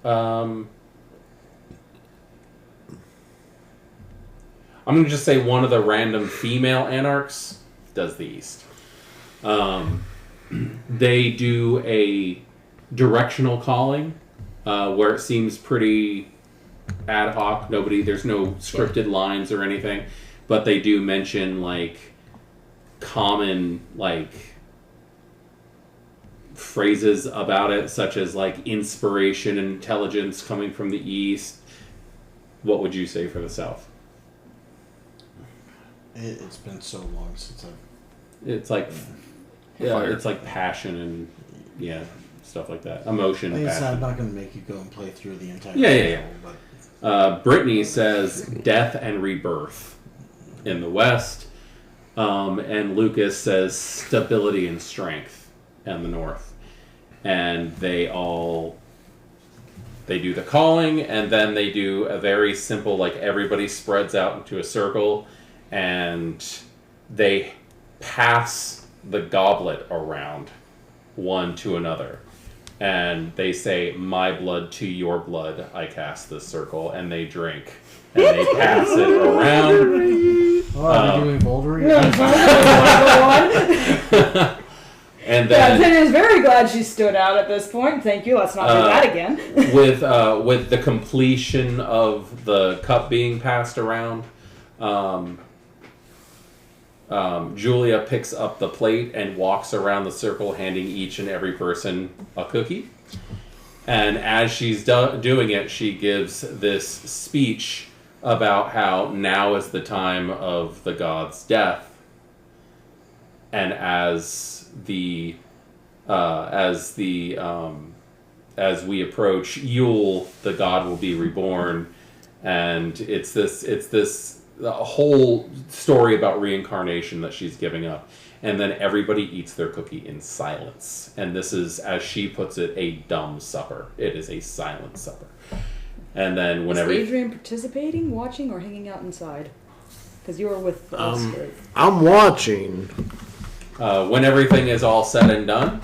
I'm going to just say one of the random female anarchs does the east. They do a directional calling where it seems pretty ad hoc. There's no scripted lines or anything, but they do mention like common like phrases about it, such as like inspiration and intelligence coming from the east. What would you say for the south? It's been so long since I've... It's like Fire. it's like passion and stuff like that. Emotion, Like I said, I'm passion. not going to make you go and play through the entire Yeah. level, but Brittany says death and rebirth in the west, and Lucas says stability and strength in the north. And they do the calling, and then they do a very simple, like everybody spreads out into a circle, and they pass the goblet around one to another. And they say, my blood to your blood, I cast this circle, and they drink. And they pass it around. are we doing bouldering? And Yeah, then Tanya is very glad she stood out at this point. Thank you. Let's not do that again. with the completion of the cup being passed around, Julia picks up the plate and walks around the circle, handing each and every person a cookie. And as she's doing it, she gives this speech about how now is the time of the god's death, and as we approach Yule, the god will be reborn, and it's this whole story about reincarnation that she's giving up. And then everybody eats their cookie in silence. And this is, as she puts it, a dumb supper. It is a silent supper. And then whenever... Is Adrian participating, watching, or hanging out inside? Because you were with us. I'm watching. When everything is all said and done,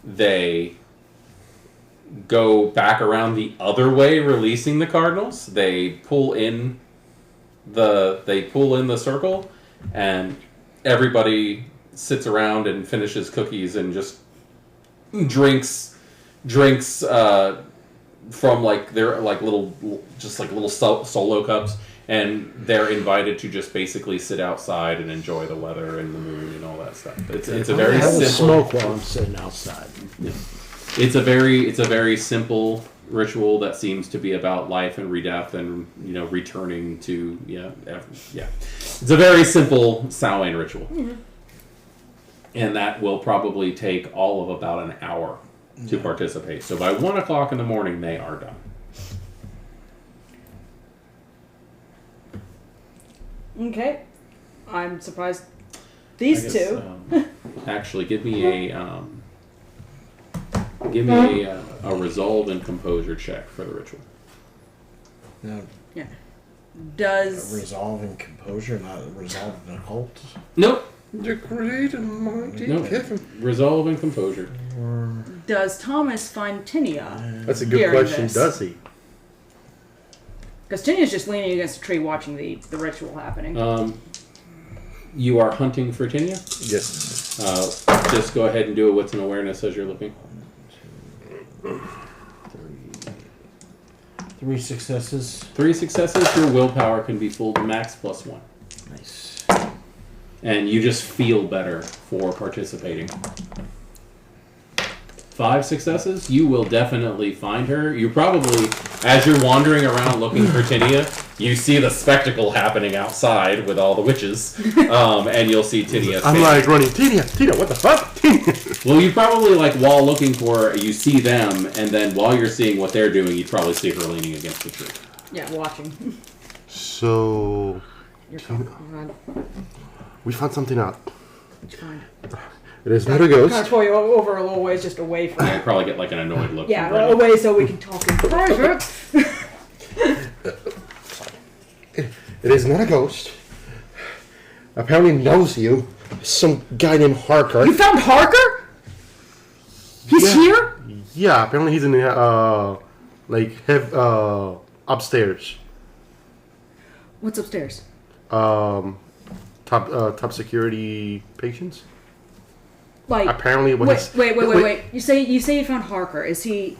they go back around the other way, releasing the cardinals. They pull in the circle, and everybody sits around and finishes cookies and just drinks from their little solo cups, and they're invited to just basically sit outside and enjoy the weather and the moon and all that stuff. It's a very simple smoke while I'm sitting outside. Yeah. It's a very simple ritual that seems to be about life and redeath and returning to It's a very simple Samhain ritual. Mm-hmm. And that will probably take all of about an hour to participate. So by 1 o'clock in the morning, they are done. Okay. I'm surprised these two. Actually, give me a resolve and composure check for the ritual. No, Yeah. Does resolve and composure, not resolve and occult. Nope. The great and mighty Nope. Resolve and composure. Thomas find Tinia? That's a good during question. this? Does he? Because Tinia's just leaning against a tree watching the ritual happening. You are hunting for Tinia? Yes. Just go ahead and do a wits and awareness as you're looking. 3 successes. 3 successes, your willpower can be full to max +1. Nice. And you just feel better for participating. 5 successes, you will definitely find her. You probably, as you're wandering around looking for Tinia, you see the spectacle happening outside with all the witches, and you'll see Tinia. I'm like running, Tinia, what the fuck? Tinia. Well, you probably, while looking for her, you see them, and then while you're seeing what they're doing, you probably see her leaning against the tree. Yeah, watching. So... You're fine. We found something out. It's fine. It is not a ghost. Kind of pull you over a little ways, just away from You probably get an annoyed look. Yeah, from Brendan. away so we can talk in private. It is not a ghost. Apparently knows you. Some guy named Harker. You found Harker? He's here? Yeah, apparently he's in the upstairs. What's upstairs? Top security patients. Apparently, wait. You say you found Harker. Is he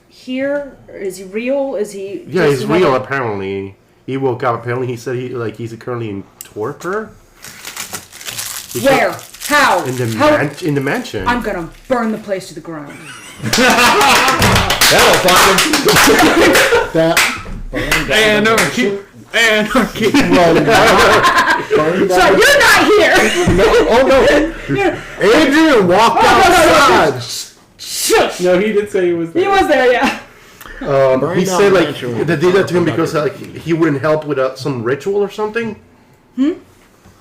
here? Is he real? Is he? Yeah, he's real. Apparently, he woke up. Apparently, he said he's currently in torpor. Where? How? In the mansion. I'm gonna burn the place to the ground. That'll find him. Anarchy. So you're not here. Adrian walked outside. Shush. No, he did say he was there. He was there, yeah. He said they did that to him because he wouldn't help with some ritual or something.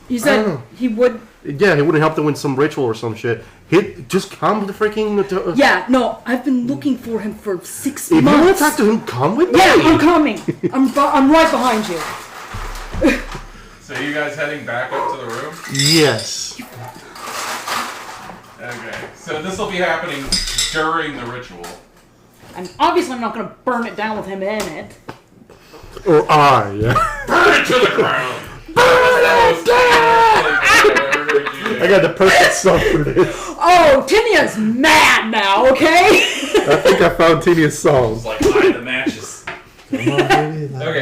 He said he would. Yeah, he wouldn't help them with some ritual or some shit. He just come with the freaking. Yeah, no, I've been looking for him for 6 months. If you want to talk to him, come with me. Yeah, I'm coming. I'm right behind you. So you guys heading back up to the room? Yes. Okay. So this will be happening during the ritual. And obviously I'm not going to burn it down with him in it. Or yeah. Burn it to the ground! Burn it down! I got the perfect song for this. Oh, Tinia's mad now, okay? I think I found Tinia's song. It's like hide the matches. Okay. No.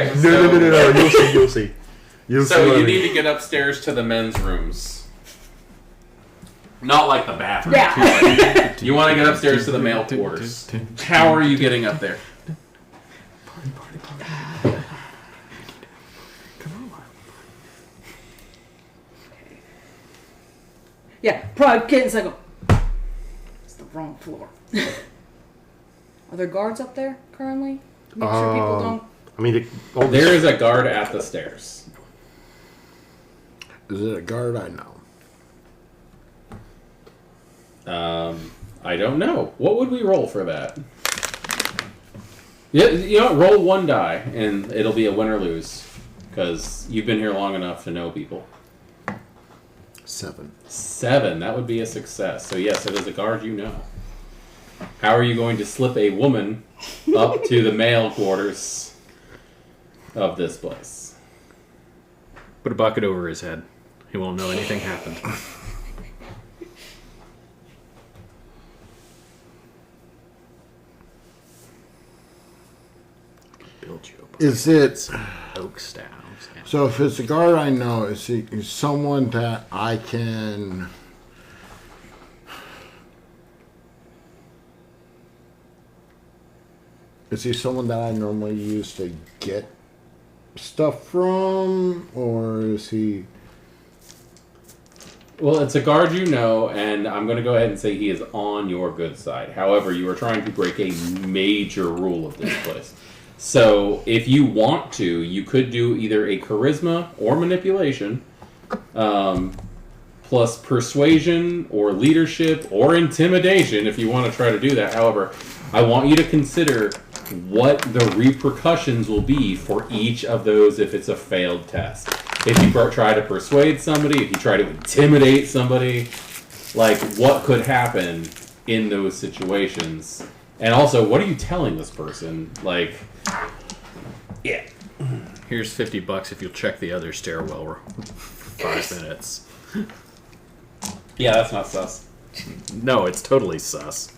You'll see. So you need to get upstairs to the men's rooms. Not like the bathroom. Yeah. You want to get upstairs to the male quarters. How are you getting up there? Yeah, probably get inside. Go. It's the wrong floor. Are there guards up there currently? Make sure people don't. I mean, There is a guard at the stairs. Is it a guard I know? I don't know. What would we roll for that? Yeah, you know, roll one die, and it'll be a win or lose. Because you've been here long enough to know people. 7. 7, that would be a success. So yes, it is a guard you know. How are you going to slip a woman up to the male quarters of this place? Put a bucket over his head. He won't know anything happened. Build you up. Is it... Oak style. So if it's a guard I know, is he someone that I can... Is he someone that I normally use to get stuff from? Or is he... Well, it's a guard you know, and I'm going to go ahead and say he is on your good side. However, you are trying to break a major rule of this place. So, if you want to, you could do either a charisma or manipulation, plus persuasion or leadership or intimidation if you want to try to do that. However, I want you to consider what the repercussions will be for each of those if it's a failed test. If you try to persuade somebody, if you try to intimidate somebody, like what could happen in those situations. And also, what are you telling this person? Like, yeah. Here's $50 if you'll check the other stairwell for 5 minutes. Yeah, that's not sus. No, it's totally sus.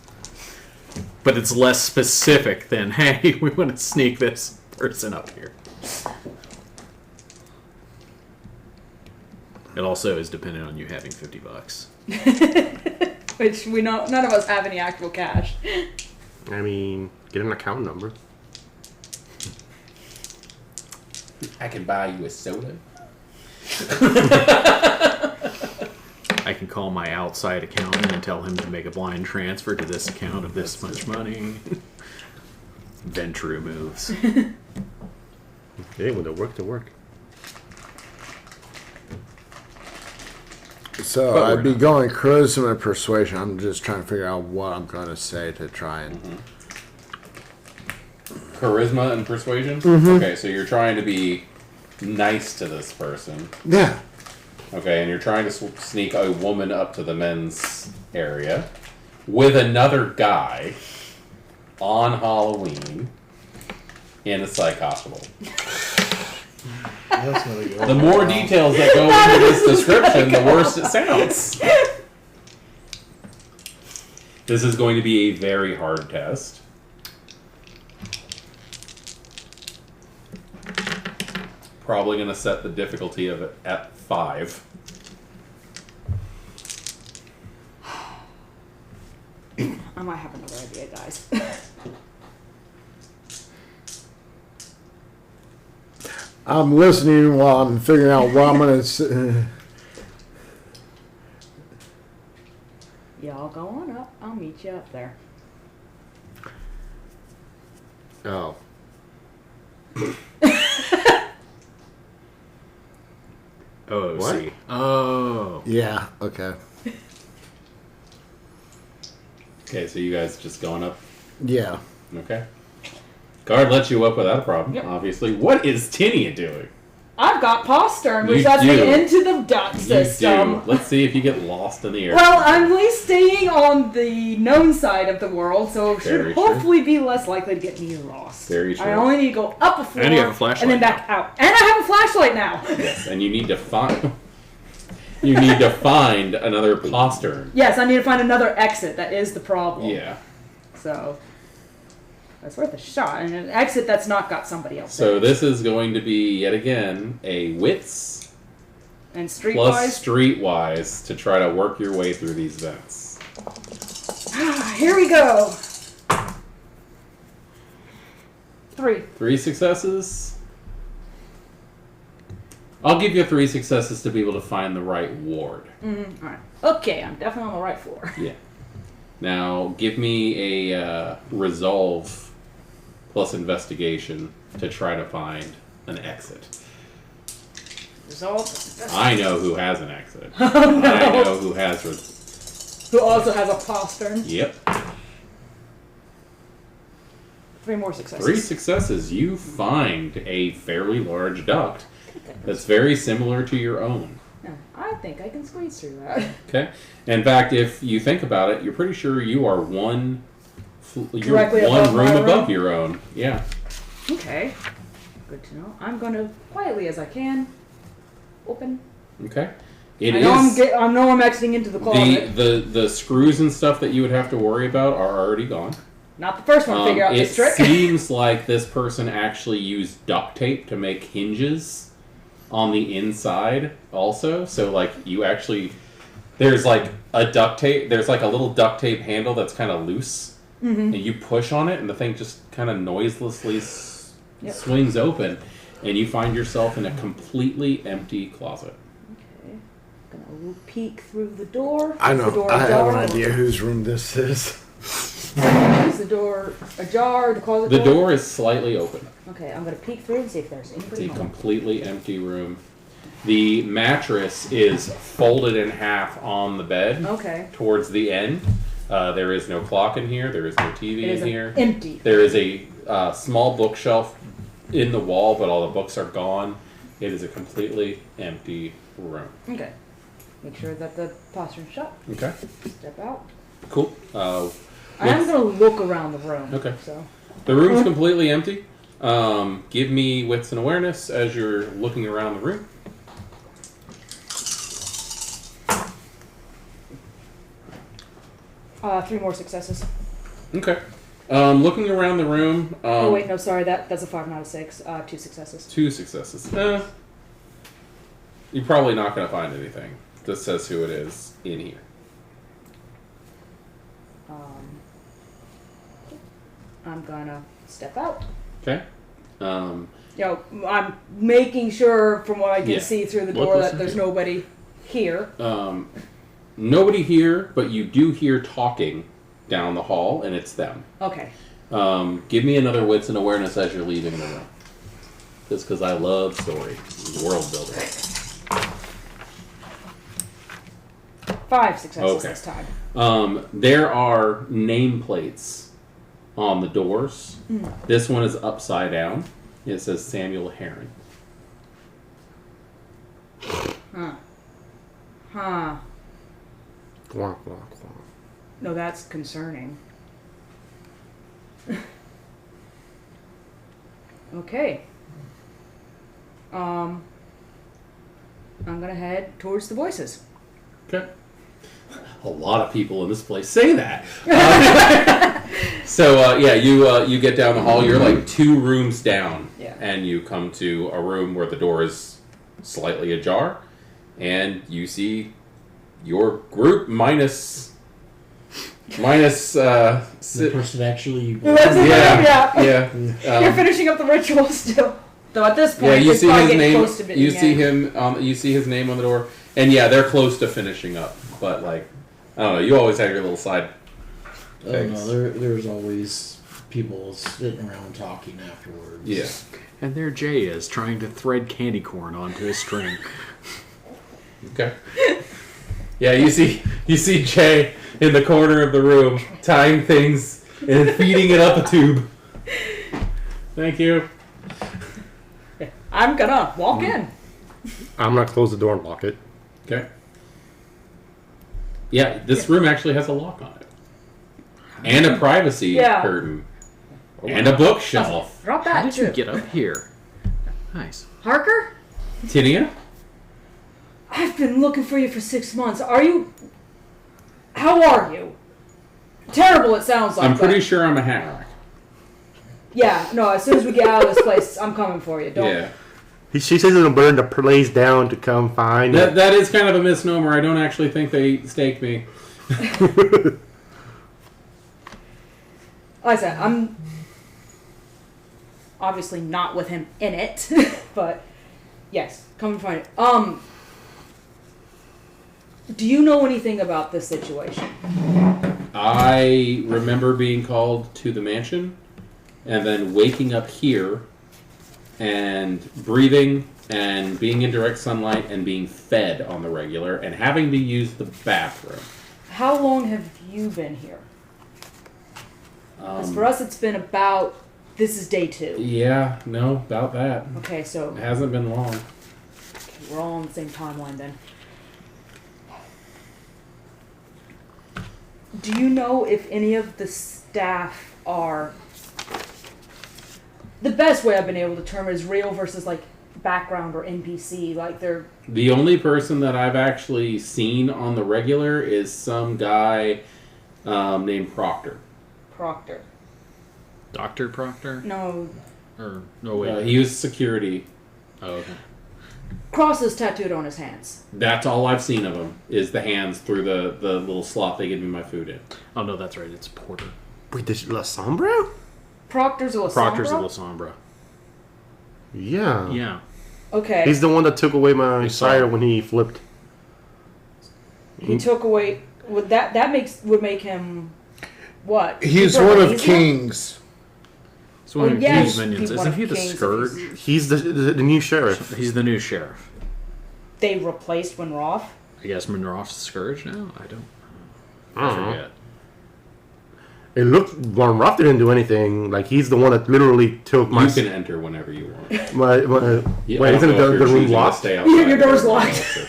But it's less specific than, hey, we want to sneak this person up here. It also is dependent on you having $50. Which we know none of us have any actual cash. I mean, get an account number. I can buy you a soda. I can call my outside accountant and tell him to make a blind transfer to this account of this much money. Venture moves. Hey, when they work, they work. So But I'd be we're not. going charisma and persuasion. I'm just trying to figure out what I'm going to say to try and... Charisma and persuasion? Okay, so you're trying to be nice to this person. Yeah. Okay, and you're trying to sneak a woman up to the men's area with another guy on Halloween in a psych hospital. That's not a good The more details that go into this description, the worse it sounds. This is going to be a very hard test. Probably going to set the difficulty of it at 5. I might have another idea, guys. I'm listening while I'm figuring out what I'm going to say. Y'all go on up. I'll meet you up there. Oh. Oh, What? see. Oh. Yeah, okay. Okay, so you guys just going up? Yeah. Okay. Guard lets you up without a problem, Yep. obviously. What is Tinia doing? I've got postern, which You lets me do. into the dot You system. do. Let's see if you get lost in the air. Well, I'm at least staying on the known side of the world, so it Very should true. hopefully be less likely to get me lost. Very true. I only need to go up a floor And you have a flashlight and then back out. And I have a flashlight now. Yes, and you need to find... You need to find another postern. Yes, I need to find another exit. That is the problem. Yeah. So that's worth a shot. And an exit that's not got somebody else. So in. this is going to be, yet again, a wits And plus streetwise. streetwise to try to work your way through these vents. Here we go. 3. 3 successes. I'll give you 3 successes to be able to find the right ward. Mm-hmm. All right. Okay, I'm definitely on the right floor. Yeah. Now, give me a resolve plus investigation to try to find an exit. Result. I know who has an exit. Oh, no. I know who has. Who also has a postern. Yep. 3 more successes. 3 successes. You find a fairly large duct that's very similar to your own. Yeah, I think I can squeeze through that. Okay. In fact, if you think about it, you're pretty sure you are one Directly one above room my above room? your own. Yeah. Okay. Good to know. I'm going to, quietly as I can, open. Okay. I know I'm exiting into the closet. The screws and stuff that you would have to worry about are already gone. Not the first one to figure out this trick. It seems like this person actually used duct tape to make hinges on the inside also. So, like, you actually... There's, like, a little duct tape handle that's kind of loose. Mm-hmm. And you push on it, and the thing just kind of noiselessly swings open. And you find yourself in a completely empty closet. Okay. Gonna peek through the door. I Is the know. door I have ajar? an idea whose room this is. Is the door ajar? The closet The door is slightly open. Okay, I'm gonna peek through and see if there's It's anybody a home. completely empty room. The mattress is folded in half on the bed Okay. towards the end. There is no clock in here. There is no TV It is in here. empty. There is a small bookshelf in the wall, but all the books are gone. It is a completely empty room. Okay. Make sure that the postern's shut. Okay. Step out. Cool. I am gonna look around the room. Okay. So. The room's completely empty. Give me wits and awareness as you're looking around the room. Three more successes. Okay. Looking around the room. Oh wait, no, sorry, that's a 5, not a 6. 2 successes. 2 successes. You're probably not going to find anything that says who it is in here. I'm gonna step out. Okay. I'm making sure from what I can Yeah. see through the What door was that it? there's nobody here. Nobody here, but you do hear talking down the hall, and it's them. Okay. Give me another wits and awareness as you're leaving the room. Just because I love story, world building. 5 successes Okay. this time. There are nameplates on the doors. This one is upside down. It says Samuel Heron. Huh. Quack, quack, quack. No, that's concerning. Okay. I'm gonna head towards the voices. Okay. A lot of people in this place say that. You get down the hall. You're like 2 rooms down, Yeah. and you come to a room where the door is slightly ajar, and you see your group minus. The person actually. Yeah. You're finishing up the ritual still. Though at this point, Yeah, you it's see probably his getting name. close to being You see end. him. You see his name on the door, and yeah, they're close to finishing up. But like, I don't know. You always have your little side. Oh no, there's always people sitting around talking afterwards. Yeah. And there Jay is, trying to thread candy corn onto a string. Okay. Yeah, you see Jay in the corner of the room tying things and feeding it up a tube. Thank you. I'm gonna walk in. I'm gonna close the door and lock it. Okay. Yeah, this room actually has a lock on it. And a privacy curtain. And a bookshelf. Drop How that did too. you get up here? Nice. Harker? Tinia? I've been looking for you for 6 months. Are you? How are you? Terrible. It sounds like. I'm pretty but- sure I'm a hack. Yeah. No. As soon as we get out of this place, I'm coming for you. Don't. Yeah. She says it'll burn the place down to come find it. That is kind of a misnomer. I don't actually think they staked me. Like I said, I'm obviously not with him in it, but yes, come and find it. Do you know anything about this situation? I remember being called to the mansion and then waking up here and breathing and being in direct sunlight and being fed on the regular and having to use the bathroom. How long have you been here? Because for us, it's been about. This is day 2. Yeah, no, about that. Okay, so It hasn't been long. we're all on the same timeline then. Do you know if any of the staff are... The best way I've been able to determine is real versus like background or NPC. Like they're... The only person that I've actually seen on the regular is some guy named Proctor. Proctor. Dr. Proctor? No. Or, no, wait. He was security. Oh, okay. Crosses tattooed on his hands. That's all I've seen of him, is the hands through the little slot they give me my food in. Oh, no, that's right. It's Porter. Wait, this La Sombra? Proctor's a La Proctor's Sombra? a La Sombra. Yeah. Yeah. Okay. He's the one that took away my We saw fire him. when he flipped. He took away... Would that would make him... What? He's Super one of amazing? King's. It's one of yes, King's minions. he's one Isn't of he the King's Scourge? He's the new sheriff. He's the new sheriff. They replaced Winroth? I guess Monroff's the Scourge now? I don't... I I don't know. forget. It looked... Von Ruff didn't do anything. Like, he's the one that literally took my... You can enter whenever you want. Wait, I don't isn't know if the you're room choosing to locked? stay outside Your door's or locked.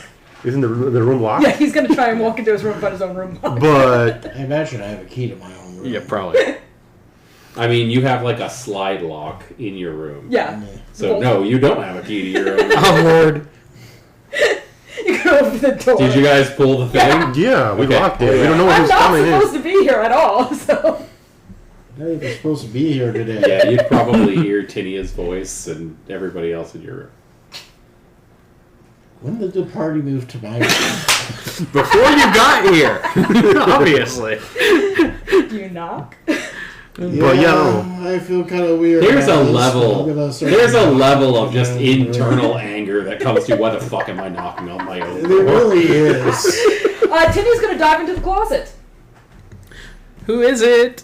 Isn't the room locked? Yeah, he's gonna try and walk into his room, but his own room locked. But... I imagine I have a key to my own room. Yeah, probably. I mean, you have like a slide lock in your room. Yeah. So no, you don't have a key to your own room. Oh, Lord. You can open the door. Did you guys pull the thing? Yeah, we Okay. locked it. We don't know I'm who's not coming supposed in. to be here at all, so... Hey, they're supposed to be here today. Yeah, you'd probably hear Tinia's voice and everybody else in your room. When did the party move to my room? Before you got here! Obviously. Do you knock? But yeah, I feel kind of weird. There's a about this, level. but I'm gonna start There's a knocking level of just on the room. internal anger that comes to why the fuck am I knocking on my own There door? really is. Tindy's gonna dive into the closet. Who is it?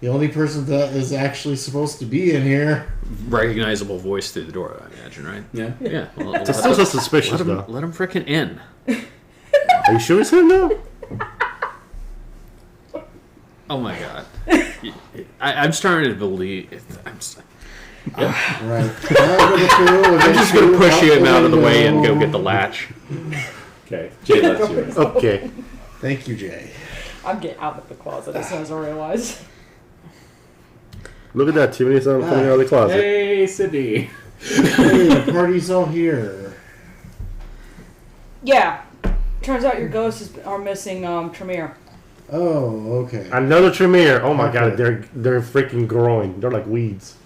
The only person that is actually supposed to be in here. Recognizable voice through the door, I imagine, right? Yeah. Yeah. Well, it's still so suspicious, though. let him frickin' in. Are you sure it's him, though? Oh my god. I'm starting to believe. Right. I'm just gonna push you out of the way and go get the latch. Okay. Jay, that's yours. Okay. Thank you, Jay. I'm getting out of the closet as soon as I realize. Look at that. Tiffany's coming out of the closet. Hey, Sydney. Hey, the party's all here. Yeah. Turns out your ghosts are missing Tremere. Oh, okay. Another Tremere. Oh my god, Okay. they're freaking growing. They're like weeds.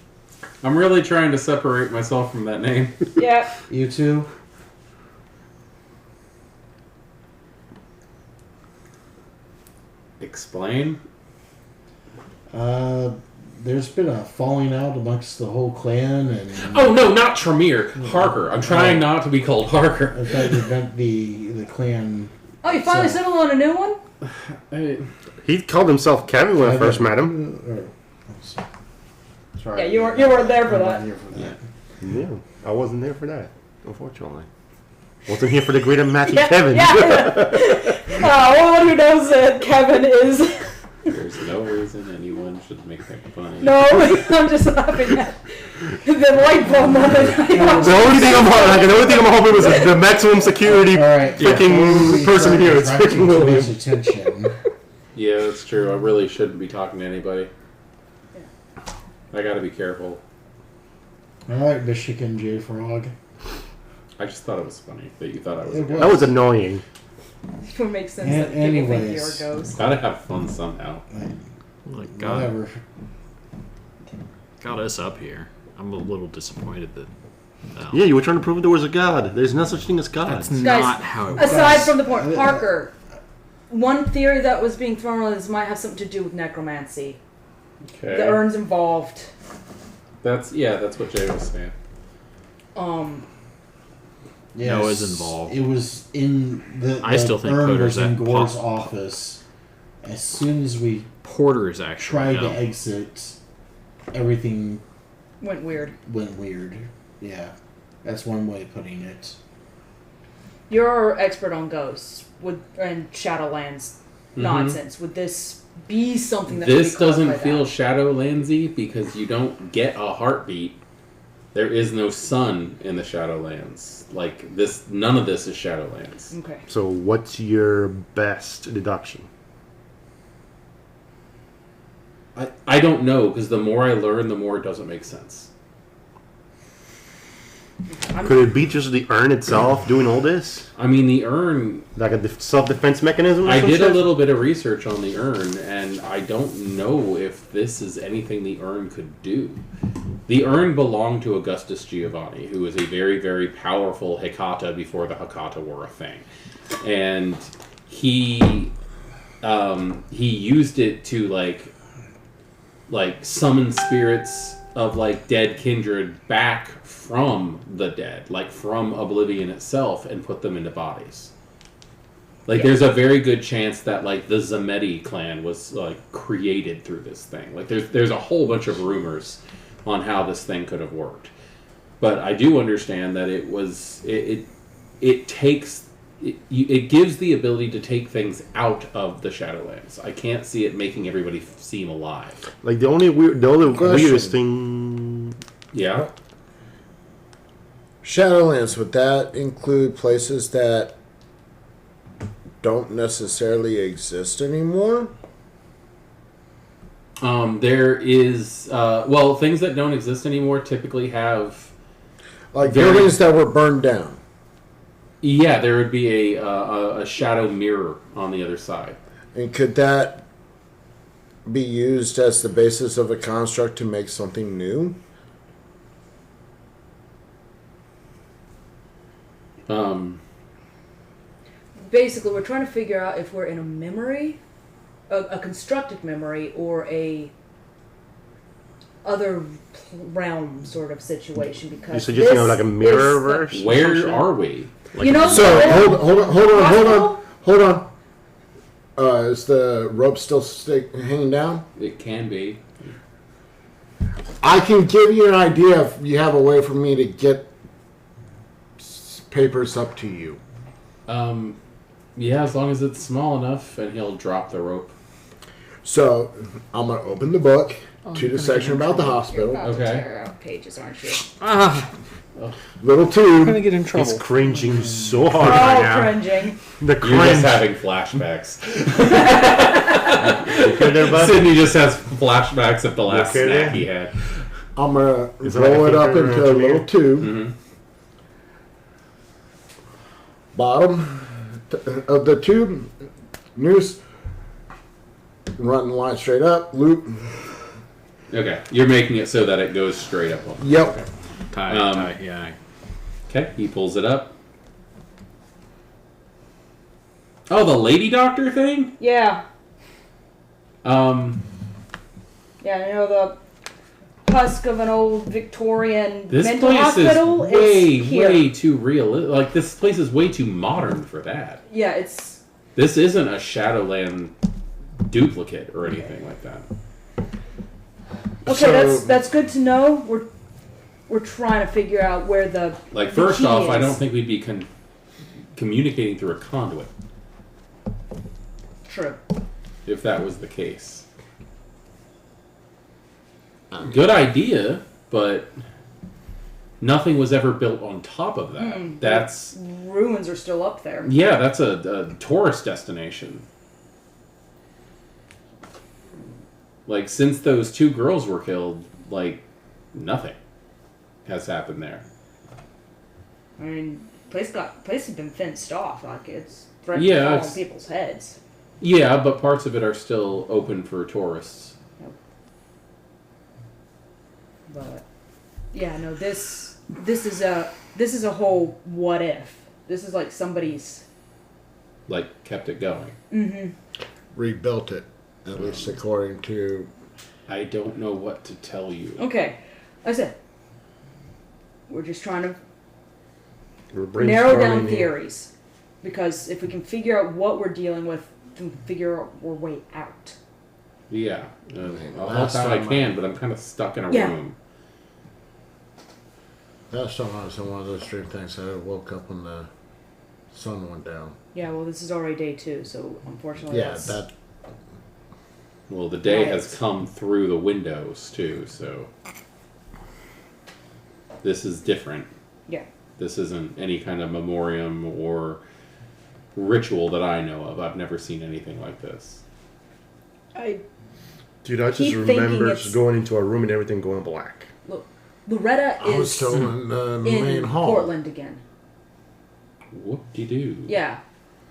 I'm really trying to separate myself from that name. Yeah. You too? Explain? There's been a falling out amongst the whole clan, and Oh no, not Tremere. Harker. I'm trying not to be called Harker. I thought you meant the clan. Oh, you finally settled on a new one? He called himself Kevin when I first met him. Sorry. Yeah, you weren't there for I'm that. not here for that. Yeah, I wasn't there for that, unfortunately. Wasn't here for the great and mighty Yeah, Kevin. yeah. Anyone who knows that Kevin is... There's no reason anyone should make that funny. No, I'm just laughing at the light bulb moment. The only thing I'm hoping was the maximum security All right. freaking person here. It's freaking William. Attention. Yeah, that's true. I really shouldn't be talking to anybody. I gotta be careful. All right, Michigan J Frog. I just thought it was funny that you thought I was a It ghost. That was annoying. It would make sense A- that people think you're a anyways. ghost. Gotta have fun somehow. Like, God, Whatever. got us up here. I'm a little disappointed that Yeah, you were trying to prove there was a god. There's no such thing as God. That's Guys, not how it works. aside from the point, Parker, one theory that was being thrown around is might have something to do with necromancy. Okay. The urns involved. That's what Jay was saying. Noah's involved. It was in the I still think urn Porter's was in at Gore's Pop- office. As soon as we Porter is actually tried no. to exit, everything Went weird. went weird. Yeah, that's one way of putting it. You're an expert on ghosts and Shadowlands nonsense. Would this be something that This would be caused doesn't by feel that? Shadowlandsy because you don't get a heartbeat. There is no sun in the Shadowlands. Like this, none of this is Shadowlands. Okay. So what's your best deduction? I don't know because the more I learn, the more it doesn't make sense. Could it be just the urn itself doing all this? I mean, the urn. Like a self-defense mechanism or I some did a shit? little bit of research on the urn, and I don't know if this is anything the urn could do. The urn belonged to Augustus Giovanni, who was a very, very powerful Hecata before the Hecata were a thing, and he used it to like summon spirits of like dead kindred back from the dead, like from oblivion itself, and put them into bodies. Like there's a very good chance that like the Zamedi clan was like created through this thing. Like there's a whole bunch of rumors on how this thing could have worked. But I do understand that it gives the ability to take things out of the Shadowlands. I can't see it making everybody seem alive. Like the only Question. weirdest thing. Yeah. Shadowlands, would that include places that don't necessarily exist anymore? There is things that don't exist anymore typically have Like buildings that were burned down. Yeah, there would be a shadow mirror on the other side. And could that be used as the basis of a construct to make something new? Basically, we're trying to figure out if we're in a memory, a constructed memory, or a other realm sort of situation. Because You're suggesting this like a is mirror-verse? Where are we? You know, So hold on. Is the rope still hanging down? It can be. I can give you an idea if you have a way for me to get papers up to you. Yeah, as long as it's small enough, and he'll drop the rope. So I'm gonna open the book to the section about the You're hospital. about to Okay. tear out pages, aren't you? Little I'm tube. gonna get in trouble. He's cringing so hard right Oh, now. cringing. The You're cringe. just having flashbacks. Okay there, bud? Sydney just has flashbacks of the last okay snack there? he had. I'm gonna Is it like roll a it up finger into a or two little here? tube. Mm-hmm. Bottom of the tube, noose, run the line straight up, loop. Okay, you're making it so that it goes straight up. Yep. Tie, yeah. Okay, he pulls it up. Oh, the lady doctor thing? Yeah. Yeah, you know, the husk of an old Victorian This mental place hospital is way, is here. way too real. Like, this place is way too modern for that. Yeah, it's... This isn't a Shadowland duplicate or anything like that. Okay, So- that's good to know. We're trying to figure out where the Like, the first key off, I is. don't think we'd be communicating through a conduit True. if that was the case. Good idea, but nothing was ever built on top of that. That's Ruins are still up there. yeah, that's a tourist destination. Like, since those two girls were killed, like, nothing has happened there. I mean, place has been fenced off. Like, it's threatening Yeah, to fall on it's- people's heads. Yeah, but parts of it are still open for tourists. But yeah, no, this this is a whole what if. This is like somebody's. Like, kept it going. Mm-hmm. Rebuilt it, at least according to. I don't know what to tell you. Okay, I said we're just trying to We're narrow down brainstorming here. theories, because if we can figure out what we're dealing with, we can figure out our way out. Yeah. I'll help Last out I time can, but I'm kind of stuck in a Yeah. room. Last time I was in one of those dream things, I woke up when the sun went down. Yeah, well, this is already day 2, so unfortunately, Yeah, that's, that. Well, the day Right. has come through the windows, too, so. This is different. yeah. This isn't any kind of memoriam or ritual that I know of. I've never seen anything like this. Dude, I just Keep thinking remember it's- just going into a room and everything going black. Look, Loretta I was is still in the in main hall. Portland again. Whoop-de-doo. Yeah,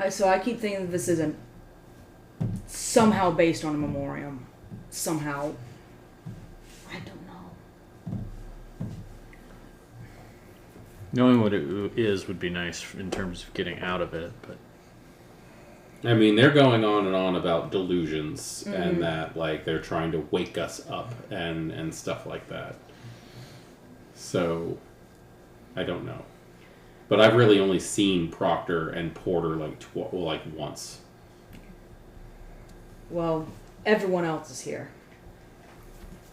so I keep thinking that this isn't somehow based on a memoriam. Somehow, I don't know. Knowing what it is would be nice in terms of getting out of it, but I mean, they're going on and on about delusions Mm-hmm. and that, like, they're trying to wake us up and stuff like that. So, I don't know. But I've really only seen Proctor and Porter, like once. Well, everyone else is here,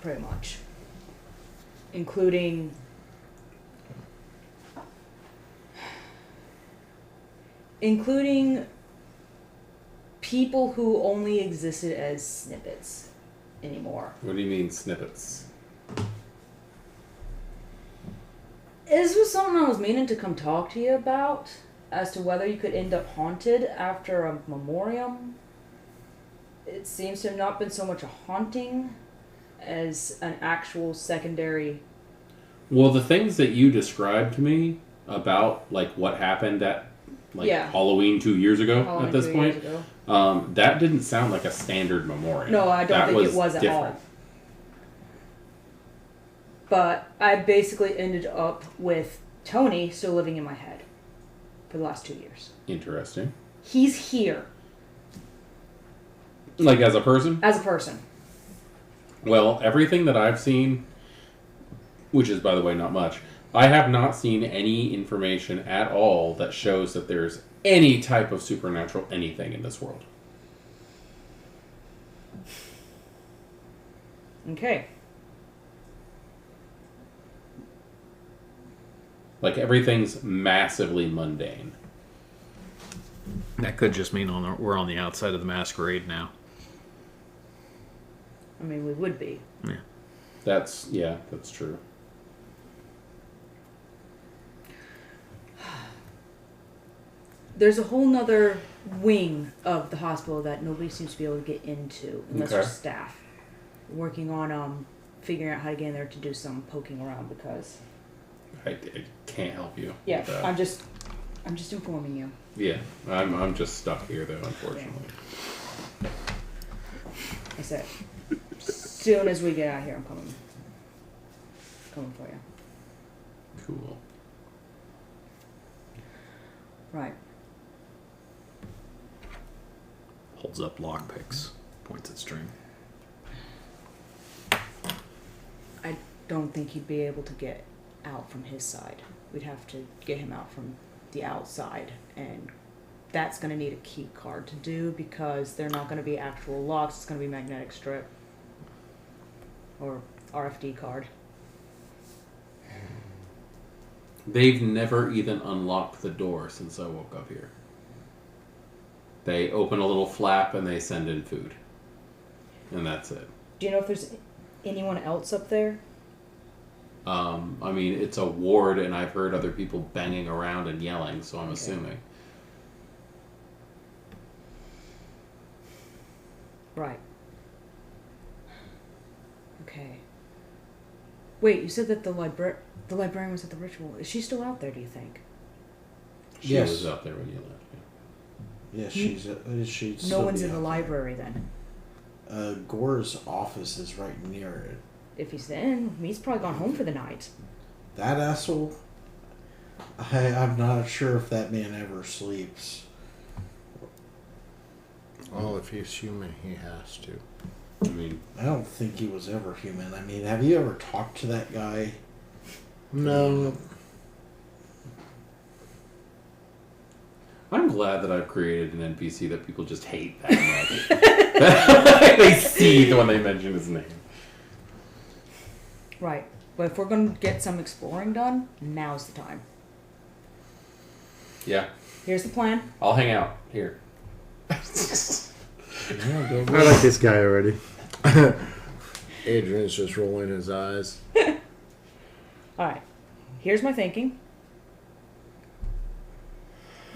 pretty much, including people who only existed as snippets anymore. What do you mean, snippets? This was something I was meaning to come talk to you about, as to whether you could end up haunted after a memoriam. It seems to have not been so much a haunting as an actual secondary. Well, the things that you described to me about, like, what happened at, like, Yeah. Halloween 2 years ago Halloween at this 2 point, years ago. that didn't sound like a standard memoriam. No, I don't That think it was at different. all. But I basically ended up with Tony still living in my head for the last 2 years. Interesting. He's here Like, as a person? as a person. Well, everything that I've seen, which is, by the way, not much, I have not seen any information at all that shows that there's any type of supernatural anything in this world. Okay. Like, everything's massively mundane. that could just mean we're on the outside of the masquerade now. I mean, we would be. Yeah. That's true. There's a whole nother wing of the hospital that nobody seems to be able to get into unless Okay. there's staff. Working on figuring out how to get in there to do some poking around because I can't help you. yeah, with that. I'm just informing you. Yeah, I'm just stuck here, though, unfortunately. I said, as soon as we get out of here, I'm coming for you. Cool. Right. Holds up lockpicks, points at string. I don't think he'd be able to get out from his side. We'd have to get him out from the outside, and that's going to need a key card to do because they're not going to be actual locks. It's going to be magnetic strip or RFD card. They've never even unlocked the door since I woke up here. They open a little flap and they send in food. And that's it. Do you know if there's anyone else up there? I mean, it's a ward and I've heard other people banging around and yelling, so I'm Okay. assuming. Right. Okay. Wait, you said that the librarian was at the ritual. Is she still out there, do you think? She Yes. was out there when you left. Yeah. Yeah, she's. No one's in the library then. Gore's office is right near it. If he's in, he's probably gone home for the night. That asshole. I'm not sure if that man ever sleeps. Well, if he's human, he has to. I mean, I don't think he was ever human. I mean, have you ever talked to that guy? No. I'm glad that I've created an NPC that people just hate that much. They seethe when they mention his name. Right. But if we're going to get some exploring done, now's the time. Yeah, Here's the plan. I'll hang out here. I like this guy already. Adrian's just rolling his eyes. Alright. Here's my thinking.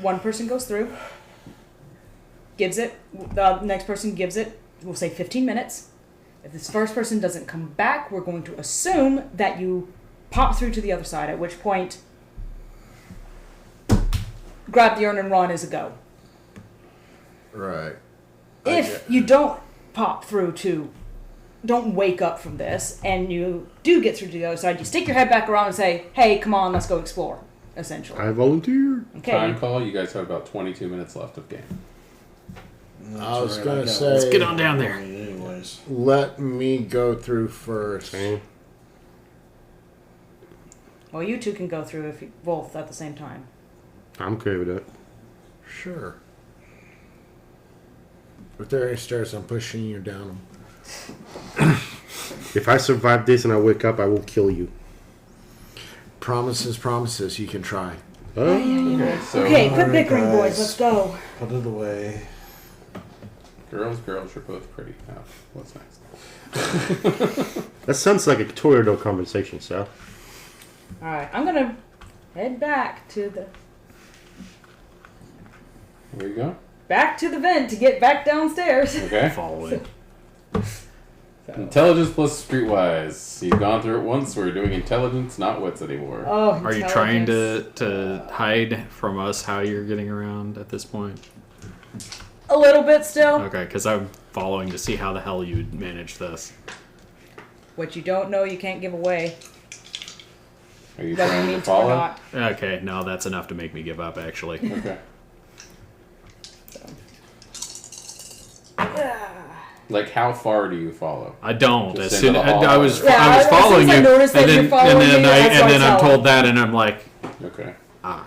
One person goes through, gives it, the next person gives it, we'll say 15 minutes. If this first person doesn't come back, we're going to assume that you pop through to the other side, at which point, grab the urn and run is a go. Right. If you don't pop through to, don't wake up from this, and you do get through to the other side, you stick your head back around and say, hey, come on, let's go explore, essentially. I volunteered. Okay. Time call. You guys have about 22 minutes left of game. I was going to got- say... Let's get on down there. Anyways. Let me go through first. Okay. Well, you two can go through if you, both at the same time. I'm okay with that. Sure. If there are any stairs, I'm pushing you down them. If I survive this and I wake up, I will kill you. Promises. You can try. Okay, so Okay, quit Alright, bickering, boys. guys. Let's go. Put it away. girls, you're both pretty. Oh, what's next? That sounds like a tutorial conversation, Sal. All right, I'm gonna head back to the Where you go? vent to get back downstairs. Okay. Following. Intelligence plus streetwise. You've gone through it once. We're doing intelligence, not wits anymore. Oh, Are you trying intelligence. to hide from us how you're getting around at this point? A little bit still. Okay, because I'm following to see how the hell you'd manage this. What you don't know, you can't give away. Are you Whether you trying to mean to or follow? not. Okay, no, that's enough to make me give up, actually. Okay. Like, how far do you follow? I don't. Just As into soon the I hall. was Yeah, I was as following soon as I you, noticed that and you're then following me, that's what I'm I'm told that, and I'm like, Okay. and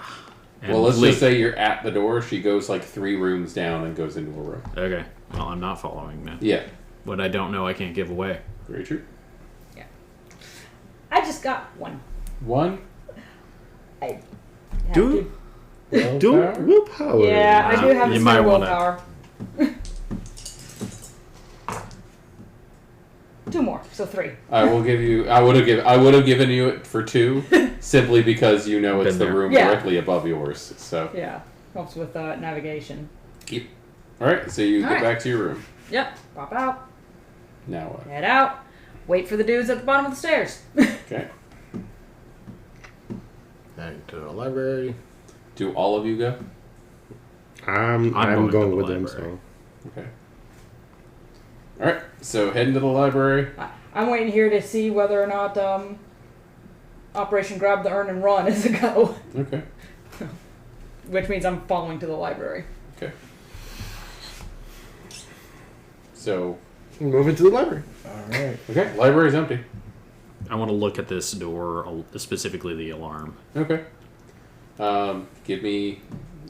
Well, let's leave. just say you're at the door. She goes like 3 rooms down and goes into a room. Okay, well, I'm not following then. Yeah. What I don't know, I can't give away. Very true. I just got one. 1. I have Do to- do Willpower? willpower. Yeah, I do have You the might spare wanna- willpower. 2 more, so 3. I will give you. I would have given you it for 2, simply because you know it's Been the there. room Yeah. directly above yours. So. Yeah, helps with navigation. All right. So you All get right. back to your room. Yep, pop out, Now what? head out, wait for the dudes at the bottom of the stairs. Okay. Back to the library. Do all of you go? I'm going to going the with them. library. So Okay. All right. So head into the library. I'm waiting here to see whether or not Operation Grab the Urn and Run is a go. Okay. Which means I'm following to the library. Okay. So move into the library. Alright. okay, library's empty. I want to look at this door, specifically the alarm. Okay. Give me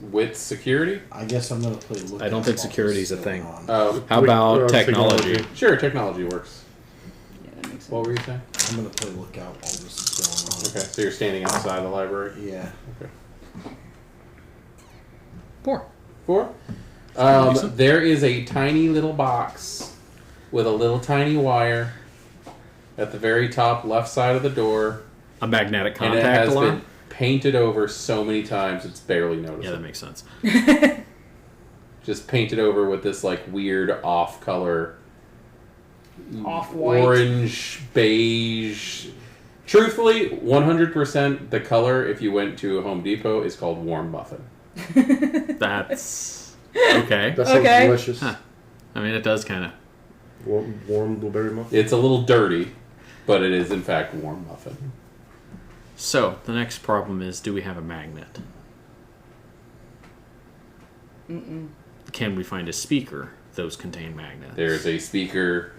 wit security. I guess I'm gonna play look. I don't think security's a thing. How Wait, about technology? technology. Sure, technology works. Yeah, that makes sense. What were you saying? I'm gonna play lookout while this is going Okay, so you're standing outside the library. on. Yeah. Okay. 4. 4. decent. There is a tiny little box with a little tiny wire at the very top left side of the door, A magnetic and it contact has alarm? been painted over so many times it's barely noticeable. Yeah, that makes sense. Just painted over with this like weird off color, Off-white. orange, beige. Truthfully, 100% the color, if you went to a Home Depot, is called warm muffin. That's okay. That sounds Okay. delicious. Huh. I mean, it does kind of. Warm blueberry muffin. It's a little dirty, but it is in fact warm muffin. So, the next problem is, do we have a magnet? Can we find a speaker? Those contain magnets. There's a speaker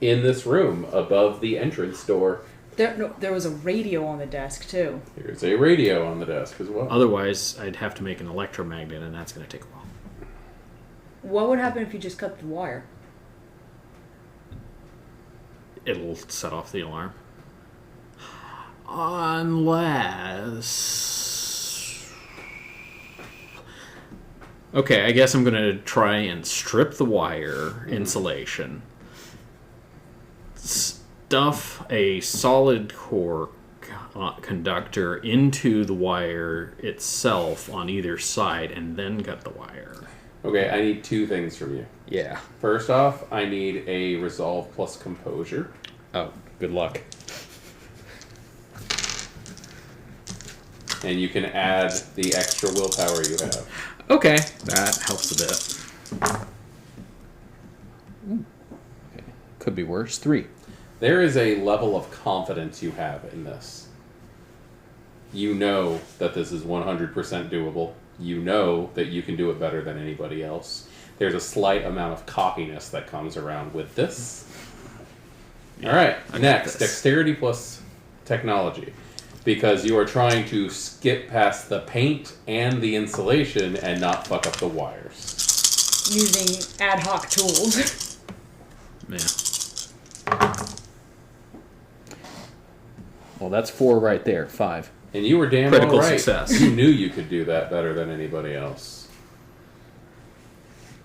in this room above the entrance door. There was a radio on the desk too. There's a radio on the desk as well. Otherwise, I'd have to make an electromagnet, and that's going to take a while. What would happen if you just cut the wire? It'll set off the alarm. Unless... Okay, I guess I'm going to try and strip the wire insulation. Stuff a solid core conductor into the wire itself on either side, and then cut the wire. Okay, I need two things from you. Yeah. First off, I need a resolve plus composure. Oh, good luck. And you can add the extra willpower you have. Okay, that helps a bit. Okay. Could be worse. 3. There is a level of confidence you have in this. You know that this is 100% doable. You know that you can do it better than anybody else. There's a slight amount of cockiness that comes around with this. All right, next, dexterity plus technology. Because you are trying to skip past the paint and the insulation and not fuck up the wires. Using ad hoc tools. Yeah. Well, that's 4 right there. 5. And you were damn Critical well right. success. You knew you could do that better than anybody else.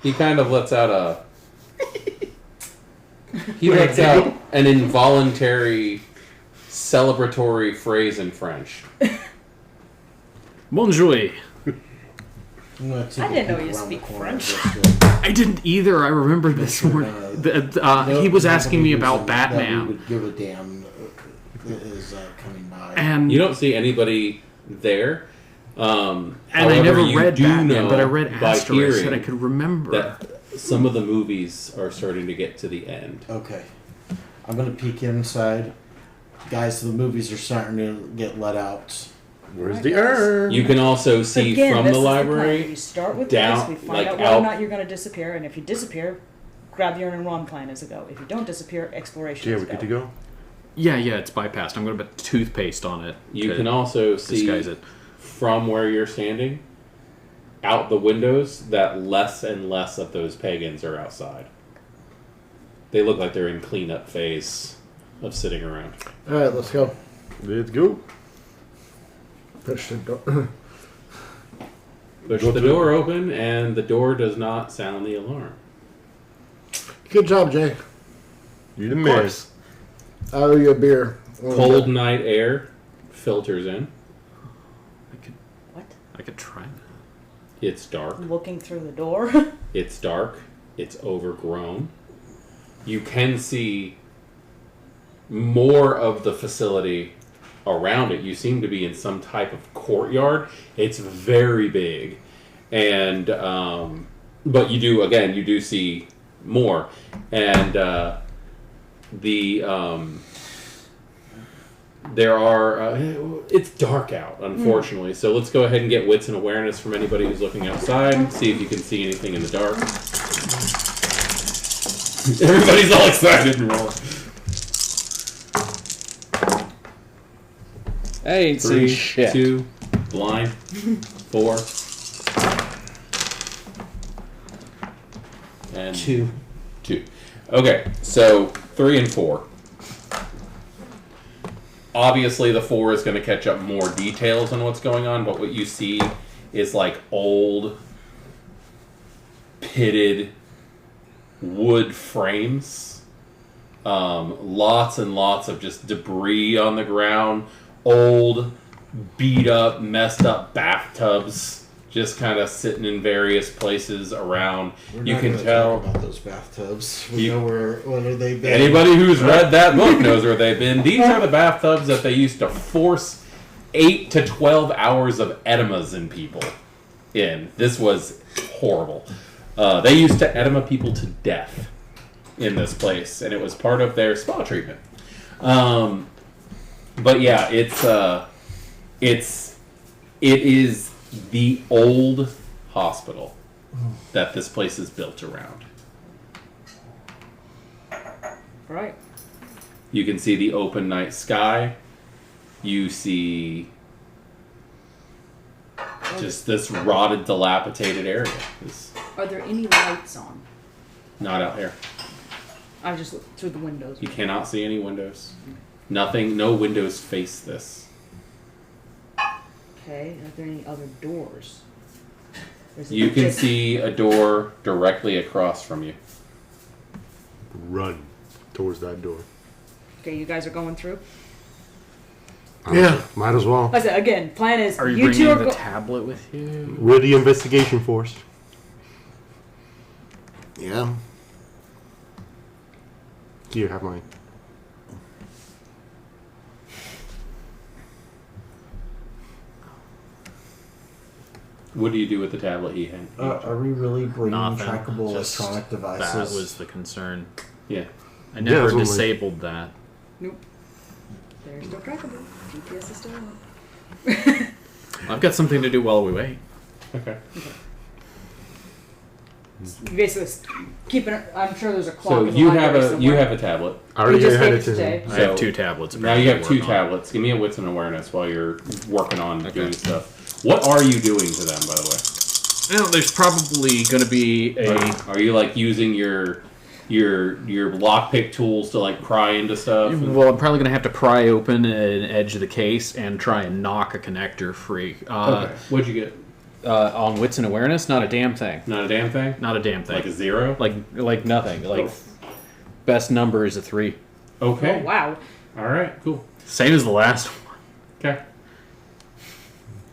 He kind of lets out a... He lets out an involuntary celebratory phrase in French. Bonjour. I didn't know you speak French. I didn't either. I remember this morning. He was asking me about Batman. Would give a damn is coming by. And you don't see anybody there. And I never read Batman, but I read by Asteroids, hearing and I could remember. that some of the movies are starting to get to the end. Okay, I'm gonna peek inside. Guys, the movies are starting to get let out. Where's the urn? You can also see Again, from this the is plan. library We start with down, this, we find like out whether out. or not you're going to disappear, and if you disappear, grab the urn and run plan as a go. If you don't disappear, exploration Yeah, is we a good to go. go? Yeah, it's bypassed. I'm going to put toothpaste on it. You to can also see disguise it. from where you're standing, out the windows, that less and less of those pagans are outside. They look like they're in cleanup phase of sitting around. All right, let's go. Let's go. Push the door. Push Go the through. door open, and the door does not sound the alarm. Good job, Jay. You the miss. I owe you a beer. Cold night air filters in. What? I could try that. It's dark. Looking through the door. It's dark. It's overgrown. You can see more of the facility around it. You seem to be in some type of courtyard. It's very big. And, but you do see more. And, there are, it's dark out, unfortunately. So let's go ahead and get wits and awareness from anybody who's looking outside. See if you can see anything in the dark. Everybody's all excited and rolling. I ain't 3, seen shit. 2, blind, 4, and 2. Okay, so 3 and 4. Obviously, the 4 is going to catch up more details on what's going on, but what you see is like old, pitted wood frames. Lots and lots of just debris on the ground. Old, beat up, messed up bathtubs just kind of sitting in various places around. We're You not can gonna tell. talk about those bathtubs. We You- know where they've been. Anybody who's read that book knows where they've been. These are the bathtubs that they used to force 8 to 12 hours of enemas in people in. This was horrible. They used to enema people to death in this place, and it was part of their spa treatment. But yeah, it's It is the old hospital that this place is built around. Right. You can see the open night sky. You see just this rotted, dilapidated area. It's Are there any lights on? not out here. I just looked through the windows. You cannot see any windows. Nothing, no windows face this. Okay. Are there any other doors? Or is it You can just- see a door directly across from you. Run towards that door. Okay, you guys are going through. Yeah. Might as well. Like I said again. Plan is Are you, you two bringing are the tablet with you? We're the investigation force. Yeah. Here, have mine. What do you do with the tablet he had? Are we really bringing Nothing. trackable Just electronic devices? That was the concern. Yeah. I never that's only- disabled that. Nope. They're still trackable. GPS is still on. I've got something to do while we wait. Okay. Basically, keeping it. I'm sure there's a clock. So in the you library have somewhere. a tablet. I already We just had gave it it to today. him. I have So, 2 tablets. Now you have apparently 2 to work on. tablets. Give me a wits and awareness while you're working on doing stuff. What are you doing to them, by the way? Well, there's probably going to be a. Are you like using your lockpick tools to like pry into stuff? Well, I'm probably going to have to pry open an edge of the case and try and knock a connector free. Okay. What'd you get? On wits and awareness, not a damn thing. Not a damn thing. Not a damn thing. Like a 0. Like nothing. Like best number is a 3. Okay. Oh wow. All right. Cool. Same as the last one. Okay.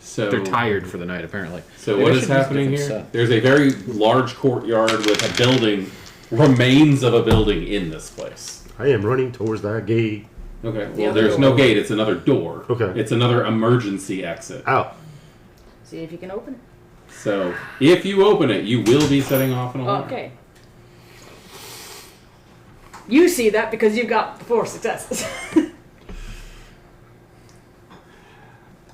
So They're tired for the night, apparently. So Maybe what I is should use a happening different here? set. There's a very large courtyard with a building, remains of a building in this place. I am running towards that gate. Okay. The Well, other there's door. no gate. It's another door. Okay. It's another emergency exit. Out. See if you can open it. So if you open it, you will be setting off an alarm. Okay. You see that because you've got 4 successes.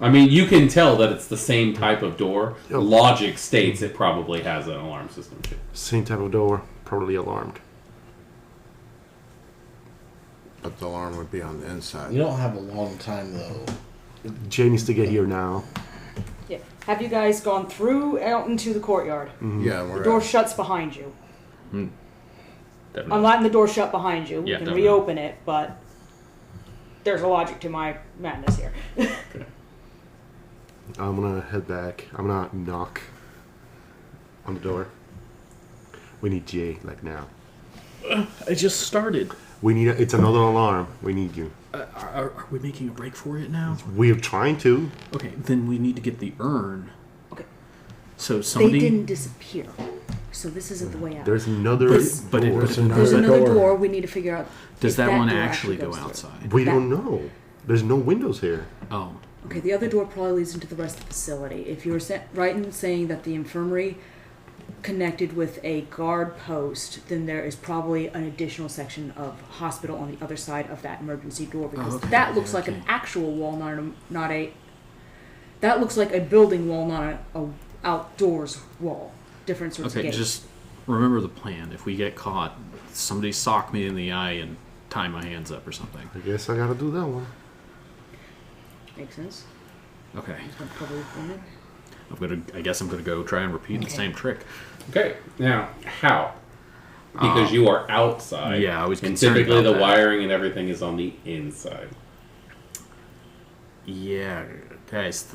I mean, you can tell that it's the same type of door. Yep. Logic states it probably has an alarm system too. Same type of door. Probably alarmed. But the alarm would be on the inside. You don't have a long time though. Jay needs to get here now. Yeah. Have you guys gone through out into the courtyard? Yeah, The we're door at, shuts behind you. Definitely. I'm letting the door shut behind you. We Yeah, can definitely. reopen it, but there's a logic to my madness here. I'm gonna head back. I'm gonna knock on the door. We need Jay, like now. I just started. We need. It's another alarm. We need you. Are we making a break for it now? We're trying to. Okay, then we need to get the urn. Okay. So somebody. They didn't disappear, so this isn't the way out. There's another But it- door. but it- There's another door. door. We need to figure out. Does if that one door actually go goes through. outside? We don't know. There's no windows here. Oh. Okay, the other door probably leads into the rest of the facility. If you were right in saying that the infirmary connected with a guard post, then there is probably an additional section of hospital on the other side of that emergency door because Okay, that looks like an actual wall, not a. That looks like a building wall, not a outdoors wall. Different sorts of Okay, gates. just remember the plan. If we get caught, somebody sock me in the eye and tie my hands up or something. I guess I gotta do that one. Makes sense. Okay. That's probably one. I guess I'm gonna go try and repeat the same trick. Okay. Now, how? Because you are outside. Yeah, I was And concerned typically about the that. wiring and everything is on the inside. Yeah, guys,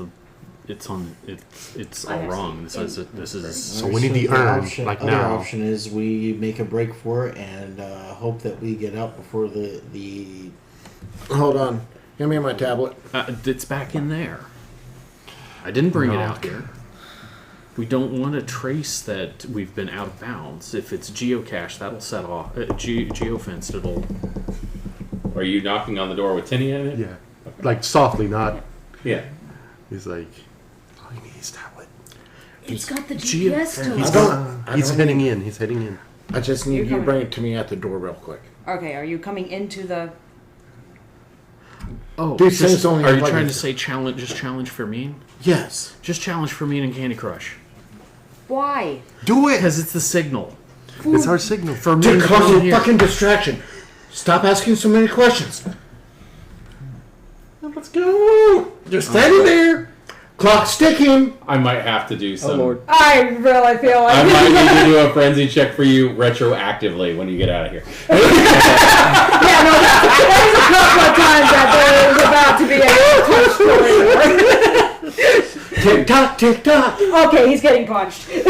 it's I all have wrong. seen This is So we need the urn, like other now. option is we make a break for it and hope that we get out before the. hold on. Give me my tablet. it's back in there. I didn't bring it out here. We don't want to trace that we've been out of bounds. If it's geocached, that'll set off. Geofenced, it'll. Are you knocking on the door with Tinny in it? Yeah. Like softly, not. Yeah. He's like, all you need is tablet. It's got the Geo- GPS to He's, it. he's heading in. He's heading in. I just need You're you to coming. bring it to me at the door real quick. Okay, are you coming into the? Oh, These things only are have you like trying a- to say challenge? Just challenge for me? Yes. Just challenge for me in Candy Crush. Why? Do it. Because it's the signal. It's our signal. For me To to cause come a here. fucking distraction. Stop asking so many questions. Let's go. Just standing there. Clock's ticking. I might have to do some. Lord. I really feel like I might need to do a frenzy check for you retroactively when you get out of here. Yeah, no, there's a couple of times that there is about to be a touch Tick tock, tick tock. Okay, he's getting punched. Take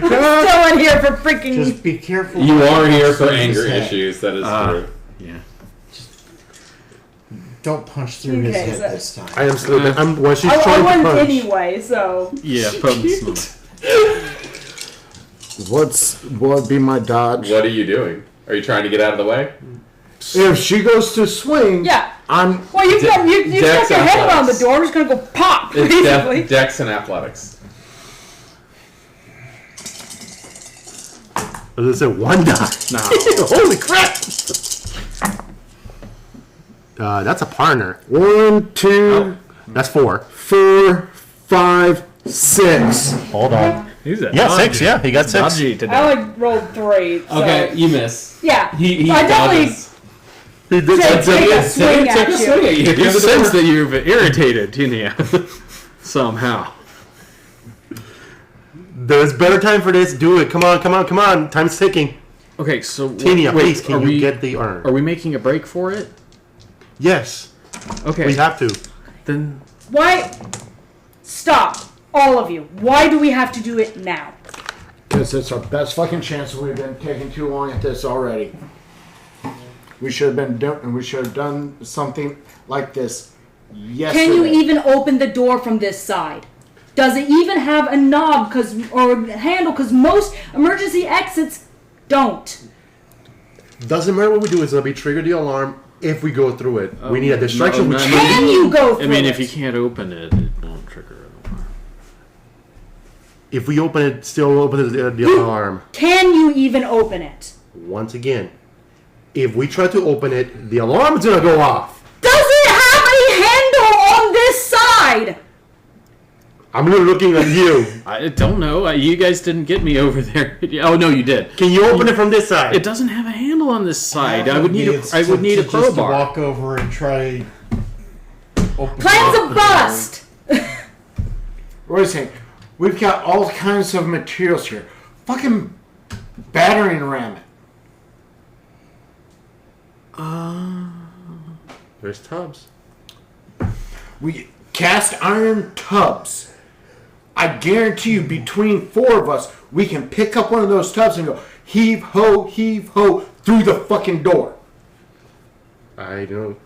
I'm that. still in here for freaking. Just be careful. You are here for anger His head. issues. That is true. Yeah. Don't punch through his Okay, head so- this time. I am still. When she's I trying to won punch. anyway, so. Yeah, probably smart. What would be my dodge? What are you doing? Are you trying to get out of the way? If she goes to swing, Yeah. I'm. Well, you stuck Dex your head around the athletics. door. I'm just gonna go pop, It's basically. Dex and athletics. Does it say one die? No. Holy crap! That's a partner. 1, 2, That's 4. 4, 5, 6. Hold on. He's a Yeah, 6. Yeah, he got 6. Dodgy today. I only rolled 3. So. Okay, you miss. Yeah. He I definitely dodges. He did take something. a swing Take at a you. swing at you. You You're the sense door. that you've irritated Tinia somehow. There's better time for this. Do it. Come on, come on, come on. Time's ticking. Okay, so Tinia, wait, please, can are you we get the urn? are we making a break for it? Yes, Okay, we have to. then Why? Stop, all of you. Why do we have to do it now? Because it's our best fucking chance. We've been taking too long at this already. We should have done something like this yesterday. Can you even open the door from this side? Does it even have a knob or handle? Because most emergency exits don't. Doesn't matter what we do. It's gonna be trigger the alarm if we go through it. we need a distraction. no, which no, Can you go through I mean, it? if you can't open it, it won't trigger it. if we open it, still open the alarm. Can you even open it? Once again, if we try to open it, the alarm is gonna go off. Does it have a handle on this side? I'm looking at you. I don't know. You guys didn't get me over there. Oh no, you did. Can you open it from this side? It doesn't have a handle on this side. I would need a It's I would need a just to crowbar. walk over and try. Plan's a bust. Wait a second. We've got all kinds of materials here. Fucking battering ram it. There's tubs. We cast iron tubs. I guarantee you, between 4 of us, we can pick up one of those tubs and go heave ho through the fucking door. I don't.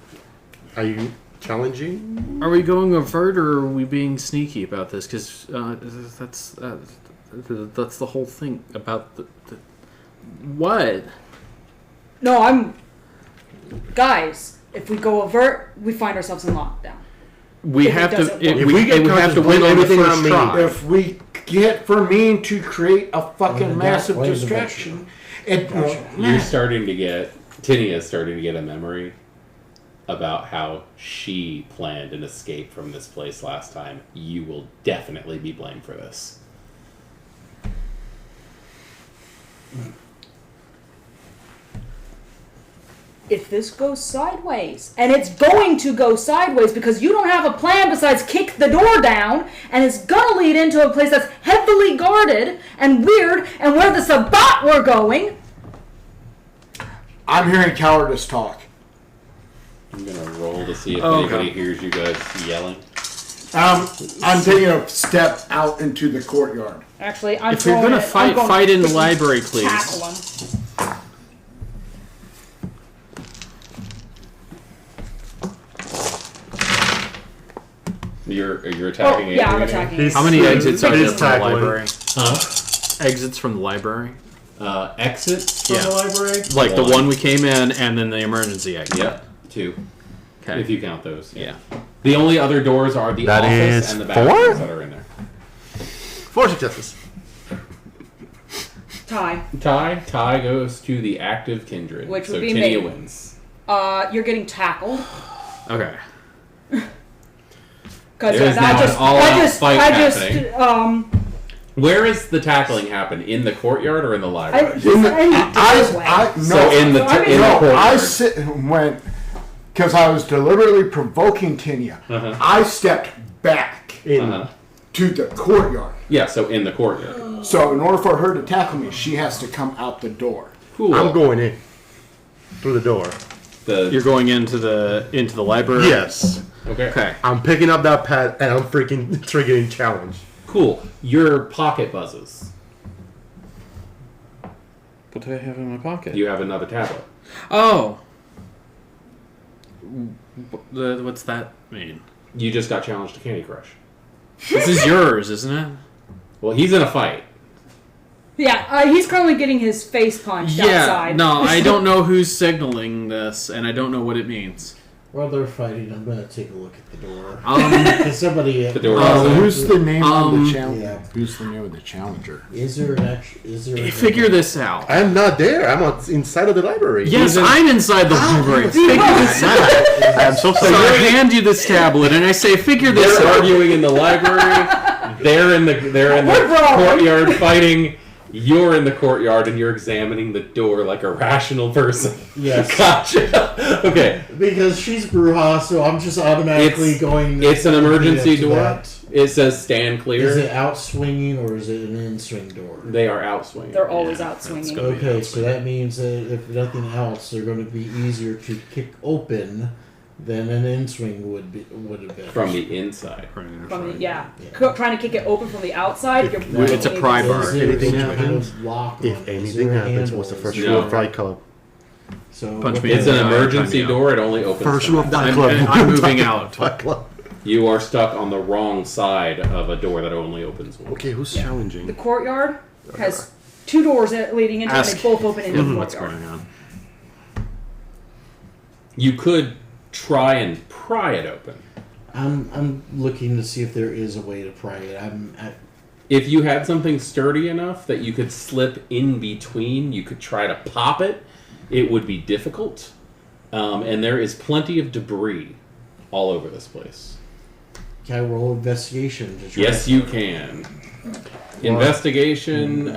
Are you challenging? Are we going overt or are we being sneaky about this? Because that's the whole thing about the what? No, I'm. Guys, if we go overt, we find ourselves in lockdown. We If it have to. doesn't It, work. we, If we get we have to conscious, win blame on the everything first on me. try. If we get Fermin to create a fucking Well, massive wait a minute. distraction, it You're starting to get Tinia's starting to get a memory about how she planned an escape from this place last time. You will definitely be blamed for this. If this goes sideways, and it's going to go sideways because you don't have a plan besides kick the door down, and it's gonna lead into a place that's heavily guarded and weird, and where the Sabbat we're going. I'm hearing cowardice talk. I'm gonna roll to see if Oh, anybody God. hears you guys yelling. I'm taking a step out into the courtyard. Actually, I'm If you're throwing gonna it- I'm going fight in the to library, please. tackle him. You're Oh, attacking. yeah, I'm Adrian? attacking. He's- How many exits are there He's from the tackling. library? Huh? Exits from the library? Exits from Yeah. the library? Like the one we came in, and then the emergency exit. Yep, 2. Okay. If you count those. Yeah. The only other doors are the That office is and the 4? bathrooms that are in there. 4 successes. Tie. Tie goes to the active kindred. Which would so be Tinia me. wins. You're getting tackled. Okay. Because There's now an all-out fight happening. Where is the tackling happen? In the courtyard or in the library? So in the courtyard. Went because I was deliberately provoking Tinia. I stepped back to the courtyard. Yeah, so in the courtyard. So in order for her to tackle me, she has to come out the door. Cool. I'm going in through the door. You're going into the library? Yes. Okay. I'm picking up that pad and I'm freaking triggering challenge. Cool. Your pocket buzzes. What do I have in my pocket? You have another tablet. Oh. What's that mean? You just got challenged to Candy Crush. This is yours, isn't it? Well, he's in a fight. Yeah, he's currently getting his face punched outside. No, I don't know who's signaling this, and I don't know what it means. While they're fighting, I'm going to take a look at the door. Somebody at the door. Who's the name of the challenger? Yeah. Who's the name of the challenger? Is there an actual... Figure this out. I'm not there. I'm inside of the library. Yes, I'm inside the library. Figure this out. I'm so So sorry. I hand you this tablet, and I say, figure this They're out. arguing in the library. They're in the courtyard fighting. You're in the courtyard and you're examining the door like a rational person. Yes. Gotcha. Okay. Because she's Bruja, so I'm just automatically going... It's an emergency to door. that. It says stand clear. Is it out swinging or is it an in-swing door? They are out swinging. They're always out swinging. Okay, so that means that if nothing else, they're going to be easier to kick open than an in-swing would have been. From the inside. Trying to kick it open from the outside. It's a pry bar. Is there Anything some kind happens? of lock on If it? Is anything there a happens, handle? what's the Is first there- rule of Fight Club? So Punch what me they- It's an Yeah, emergency time door. It only opens. First rule of Fight I'm- Club. I'm moving out. Fight Club. You are stuck on the wrong side of a door that only opens once. Okay, who's The challenging? courtyard has two doors leading into it, and Ask they both open into the What's courtyard. going on? You could try and pry it open. I'm looking to see if there is a way to pry it. If you had something sturdy enough that you could slip in between, you could try to pop it. It would be difficult. And there is plenty of debris all over this place. Can I roll investigation to try? Yes, you can. Investigation,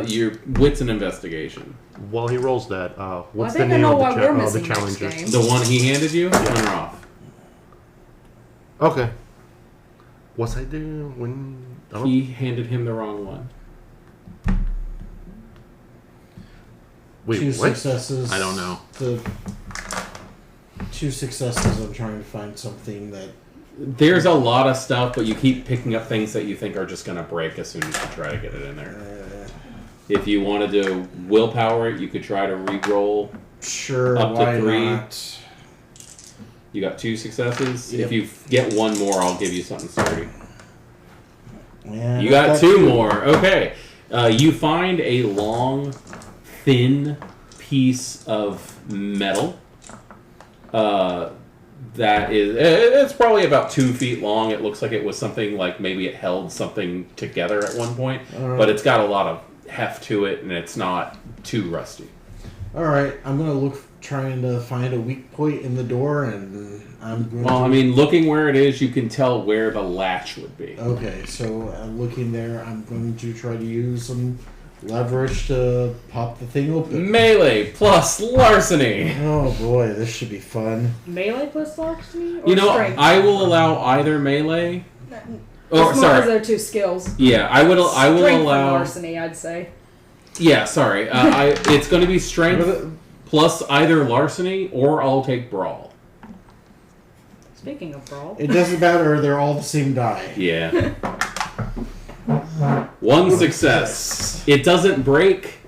your wit's an investigation. While he rolls that, what's I the think I name know of why we're the missing next challenger? game. The one he handed you? On or off? Okay. What's I do when? He handed him the wrong one. Wait, Two what? successes. I don't know. The 2 successes. I'm trying to find something that. There's a lot of stuff, but you keep picking up things that you think are just going to break as soon as you try to get it in there. If you wanted to willpower it, you could try to re-roll. Sure. Up to why 3. not? You got 2 successes. Yep. If you get one more, I'll give you something sturdy. Yeah, You got 2 more. Okay. You find a long, thin piece of metal. That is, it's probably about 2 feet long. It looks like it was something like maybe it held something together at one point, but it's got a lot of heft to it, and it's not too rusty. All right, I'm gonna look, trying to find a weak point in the door, and I'm going Well, to. I mean, looking where it is, you can tell where the latch would be. Okay, so looking there, I'm going to try to use some leverage to pop the thing open. Melee plus larceny. Oh boy, this should be fun. Melee plus larceny? Or You know, strength? I will allow either melee. Oh, As long as sorry. they're 2 skills. Yeah, I will Strength and allow. larceny, I'd say. Yeah, sorry. It's going to be strength plus either larceny, or I'll take brawl. Speaking of brawl. It doesn't matter; they're all the same die. Yeah. 1 success. It doesn't break.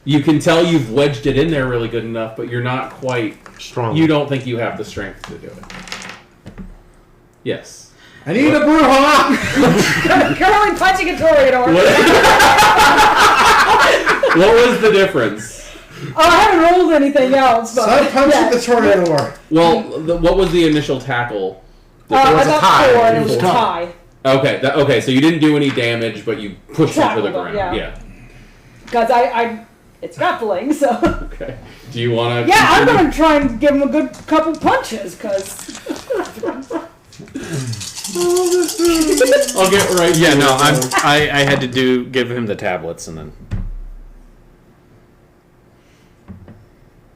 You can tell you've wedged it in there really good enough, but you're not quite Strong. You don't think you have the strength to do it. Yes. I need a Bruja! Currently punching a Toreador. What was the difference? I haven't rolled anything else, but Stop punching the Toreador! Well, what was the initial tackle? I was a got tie. 4 and it It was a was a tie. Okay, so you didn't do any damage, but you pushed him to the Tackled him, ground. yeah. Because I It's grappling, so. Okay. Do you want to? Yeah, I'm gonna try and give him a good couple punches, cause. I'll get right. Yeah, to no, it. I had to give him the tablets and then.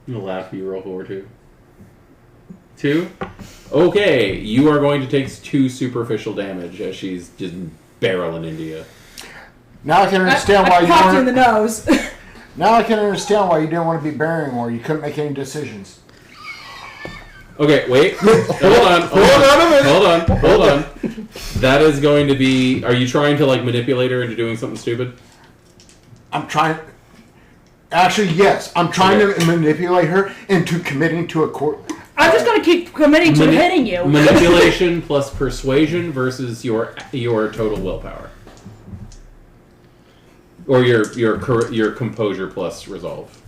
You'll laugh. You roll 4 2. 2. Okay, you are going to take 2 superficial damage as she's just barreling into you. Now I can understand why I you popped you in weren't. the nose. Now I can understand why you didn't want to be burying more. You couldn't make any decisions. Okay, wait. Hold on. That is going to be. Are you trying to like manipulate her into doing something stupid? I'm trying. Actually, yes. I'm trying to manipulate her into committing to a court. I'm just gonna keep committing to hitting you. Manipulation plus persuasion versus your total willpower, or your composure plus resolve.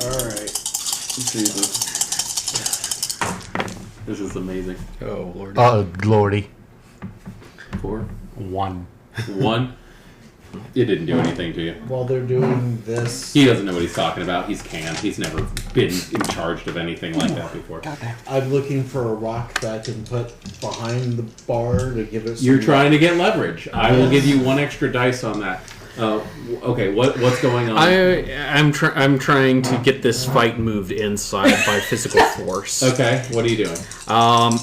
All right. Jesus, this is amazing. Oh Lord. Glory. 4, 1. 1. It didn't do anything to you. While they're doing this, He doesn't know what he's talking about. He's canned. He's never been in charge of anything like that before. I'm looking for a rock that I can put behind the bar to give it. You're trying to get leverage. I will give you 1 extra dice on that. Okay, what's going on? I'm trying to get this fight moved inside by physical force. Okay, what are you doing?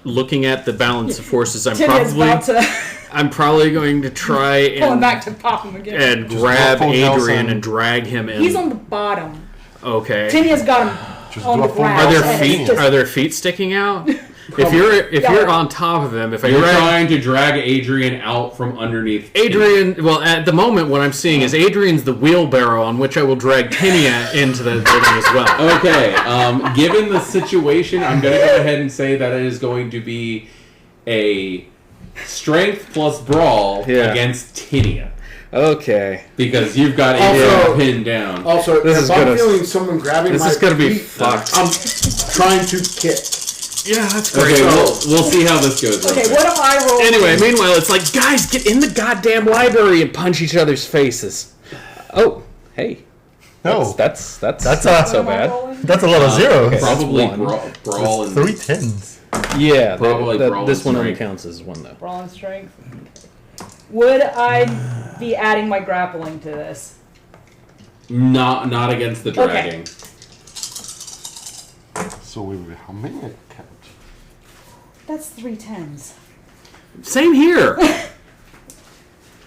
Looking at the balance of forces, I'm Tinia's about to probably going to try pull him and back to pop him again. grab full Adrian Nelson. and drag him in. He's on the bottom. Okay. Tinia's got him Just on do the a full ground. Are Nelson. there and it's feet? just- Are there feet sticking out? If you're on top of him, if I You're drag trying to drag Adrian out from underneath. Adrian, well, at the moment, what I'm seeing is Adrian's the wheelbarrow on which I will drag Tinia into the building as well. Okay, given the situation, I'm going to go ahead and say that it is going to be a strength plus brawl Yeah. against Tinia. Okay. Because you've got Also- Adrian pinned down. Also, This if is I'm gonna- feeling someone grabbing This my is gonna be feet, fucked. I'm trying to kick. Yeah, that's Okay, we'll see how this goes. real Okay, quick. what am I rolling? Anyway, meanwhile, it's like, guys, get in the goddamn library and punch each other's faces. Oh, hey. No, That's That's not a- so What am I bad. rolling? that's a lot of zeros. okay. Probably That's one. brawl and 3 10s. Yeah, Probably brawl this and one only strength. counts as one, though. Brawl and strength. Would I be adding my grappling to this? not against the dragging. So we were how many count? That's 3 10s. Same here.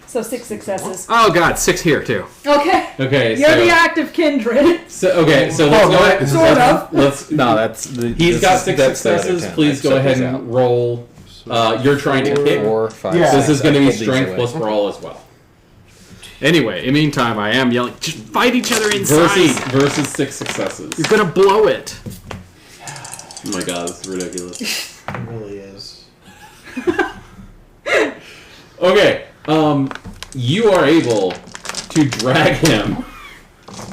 So 6 successes. Oh, God, 6 here, too. Okay. Okay, You're so the active kindred. so let's go ahead. Sort of. Let's. No, that's... He's got 6 successes. Please go ahead and roll. You're trying to kick. 4, 5, Yeah. This is going to be I pulled these strength away. plus brawl as well. Anyway, in the meantime, I am yelling, just fight each other inside. Versus 6 successes. You're gonna blow it. Oh my god, this is ridiculous. It really is. Okay, you are able to drag him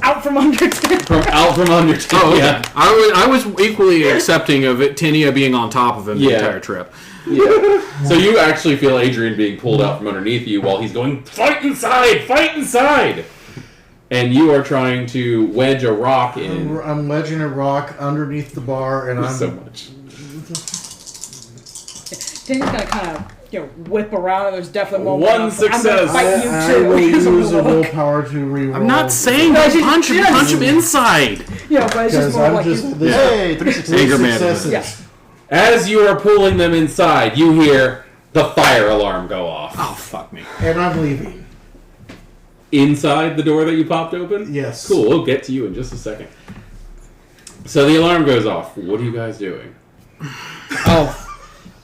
Out from under out from under. Oh, okay. Yeah. I was equally accepting of it, Tinia being on top of him the Yeah. entire trip. Yeah. So you actually feel Adrian being pulled out from underneath you while he's going, fight inside, fight inside! And you are trying to wedge a rock in. I'm wedging a rock underneath the bar, and I'm So much. Tinia's gonna kind of, whip around, and there's definitely one. One I'm success. gonna fight you I too. will use a Look. willpower to reroll. I'm not saying No, don't she's- punch him, yes. punch him inside. But it's just because more I'm like just you. this Hey, 3 6 Anger management. successes. Yeah. As you are pulling them inside, you hear the fire alarm go off. Oh, fuck me. And I'm leaving. Inside the door that you popped open? Yes. Cool, we'll get to you in just a second. So the alarm goes off. What are you guys doing?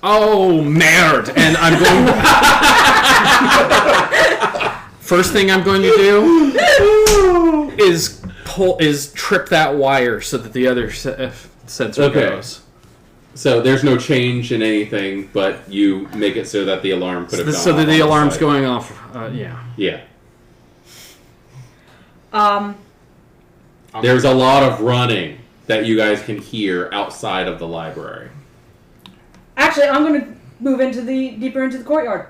Oh, merde. And I'm going First thing I'm going to do is trip that wire so that the other sensor Okay. goes. So there's no change in anything, but you make it so that the alarm could have gone So that off the on alarm's side. going off. Yeah. Yeah. There's a lot of running that you guys can hear outside of the library. Actually, I'm gonna move deeper into the courtyard.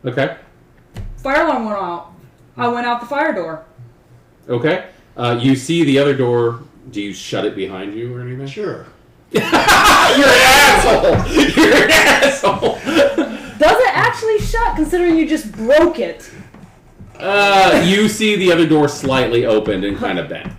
Okay. Fire alarm went out. I went out the fire door. Okay. You see the other door. Do you shut it behind you or anything? Sure. You're an asshole! You're an asshole! Does it actually shut, considering you just broke it? You see the other door slightly opened and kind of bent.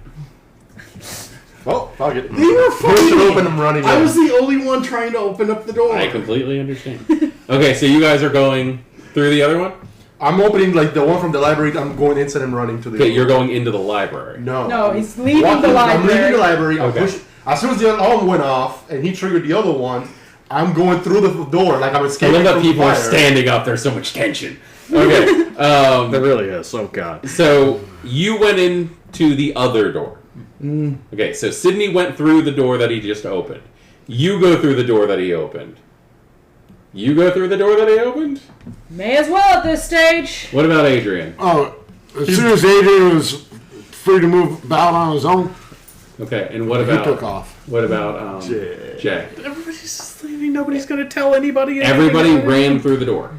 Oh, fuck it. You were Push it open, I'm running I in. was the only one trying to open up the door. I completely understand. Okay, so you guys are going through the other one? I'm opening, like, the one from the library. I'm going inside and running to the Okay, other you're one. going into the library. No, he's leaving Walking- the library. I'm leaving the library. I'm Okay. pushing. As soon as the alarm went off and he triggered the other one, I'm going through the door like I'm I escaping love that from people are fire. standing up. There's so much tension. Okay. There really is. Oh God. So you went into the other door. Okay, so Sydney went through the door that he just opened. You go through the door that he opened. You go through the door that he opened? May as well at this stage. What about Adrian? Oh, as soon as Adrian was free to move about on his own, Okay, and what he took about off. what about Jay? Everybody's just leaving. Nobody's gonna tell anybody. Everybody ran through the door.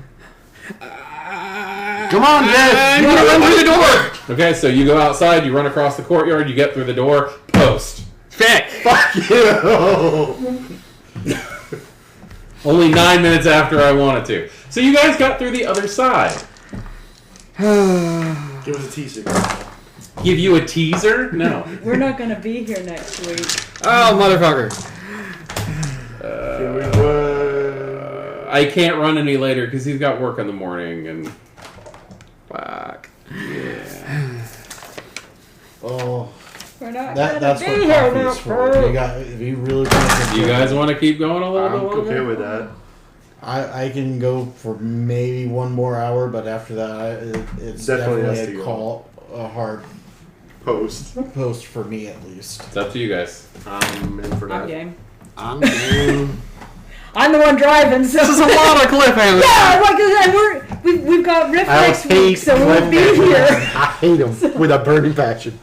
Come on, Jay! You wanna run through the door? Okay, so you go outside, you run across the courtyard, you get through the door, post. Fick. Fuck you! Only 9 minutes after I wanted to. So you guys got through the other side. Give us a teaser. Give you a teaser? No. We're not gonna be here next week. Oh motherfucker. I can't run any later because he's got work in the morning and Fuck. Oh, We're not that's gonna what be here coffee is next for. week. If you really want to, you guys want to keep going a little I'm bit longer? okay with that. I can go for maybe one more hour, but after that, it's Definitely has definitely to a go. call, a hard Post. post for me at least. It's up to you guys. I'm in for I'm that. game. I'm game. I'm the one driving, so This is a lot of cliffhangers. yeah, like, and we've got Riff I next week, so we'll be cliffhangers. here. I hate him with a burning passion.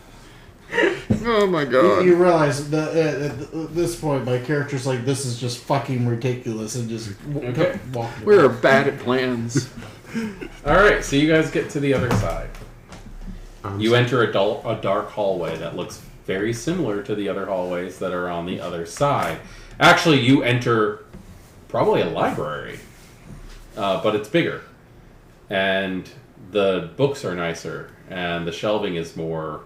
Oh my You, God. you realize that at this point, my character's like, this is just fucking ridiculous, and just Okay. walking. We're bad at plans. Alright, so you guys get to the other side. You enter a dark hallway that looks very similar to the other hallways that are on the other side. Actually, you enter probably a library, but it's bigger. And the books are nicer, and the shelving is more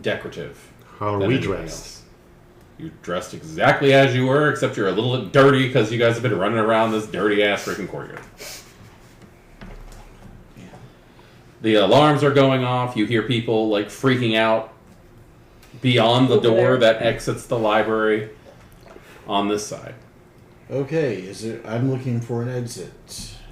decorative. How are than we anything dressed? else. You're dressed exactly as you were, except you're a little dirty because you guys have been running around this dirty ass freaking courtyard. The alarms are going off. You hear people like freaking out beyond the Over door there. that exits the library on this side. Okay, I'm looking for an exit.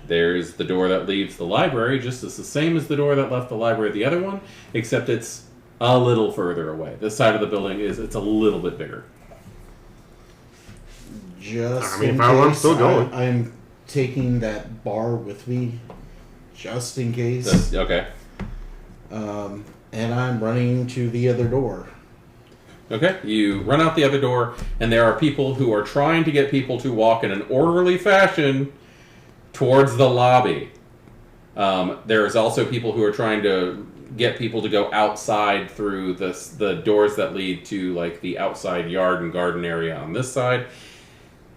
There's the door that leaves the library, just as the same as the door that left the library, the other one, except it's a little further away. This side of the building it's a little bit bigger. Just I mean, in if I were, I'm case, still going. I'm taking that bar with me, just in case. Okay. And I'm running to the other door. Okay, you run out the other door, and there are people who are trying to get people to walk in an orderly fashion towards the lobby. There's also people who are trying to get people to go outside through the doors that lead to like the outside yard and garden area on this side.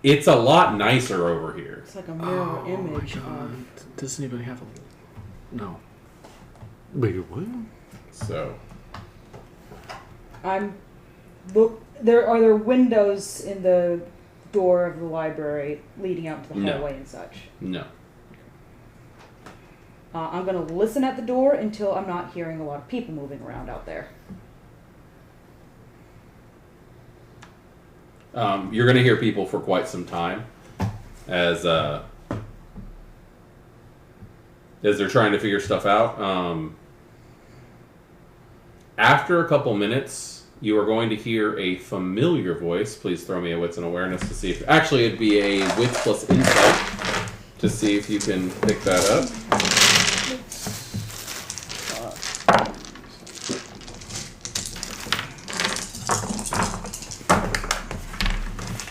It's a lot nicer over here. It's like a mirror image of. Doesn't even have a. No. Wait, what? So Look, are there windows in the door of the library leading out to the No. hallway and such? no. I'm gonna listen at the door until I'm not hearing a lot of people moving around out there. You're going to hear people for quite some time as they're trying to figure stuff out. After a couple minutes, you are going to hear a familiar voice. Please throw me a wits and awareness to see if... Actually, it'd be a wits plus insight to see if you can pick that up.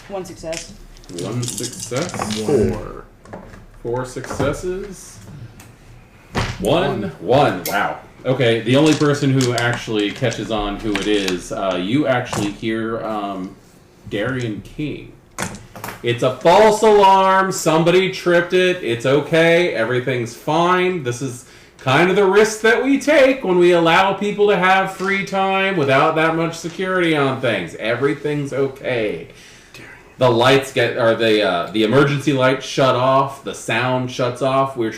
One success. One success. 4. 4 successes. One. Wow. Okay, the only person who actually catches on who it is, you actually hear Darian King. It's a false alarm. Somebody tripped it. It's okay. Everything's fine. This is kind of the risk that we take when we allow people to have free time without that much security on things. Everything's okay. The lights the emergency lights shut off. The sound shuts off. We're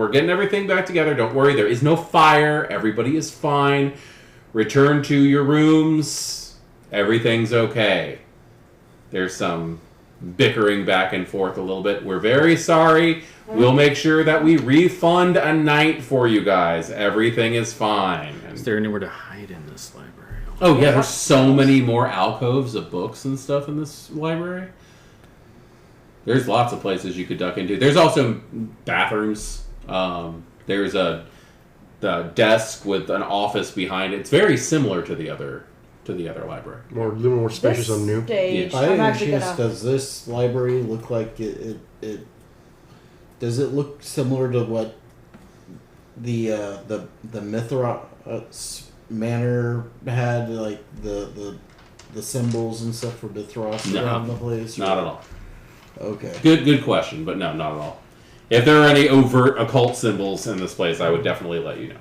getting everything back together. Don't worry. There is no fire. Everybody is fine. Return to your rooms. Everything's okay. There's some bickering back and forth a little bit. We're very sorry. We'll make sure that we refund a night for you guys. Everything is fine. Is there anywhere to hide in this library? Oh yeah, there's so many more alcoves of books and stuff in this library. There's lots of places you could duck into. There's also bathrooms. There's the desk with an office behind it. It's very similar to the other library. A little more spacious and new. Stage, Yeah. By I'm any actually chance, gonna. does this library look like it does it look similar to what the Mithras Manor had, like the symbols and stuff for Mithras No. around the place? Not at all. Okay. Good question, but no, not at all. If there are any overt occult symbols in this place, I would definitely let you know.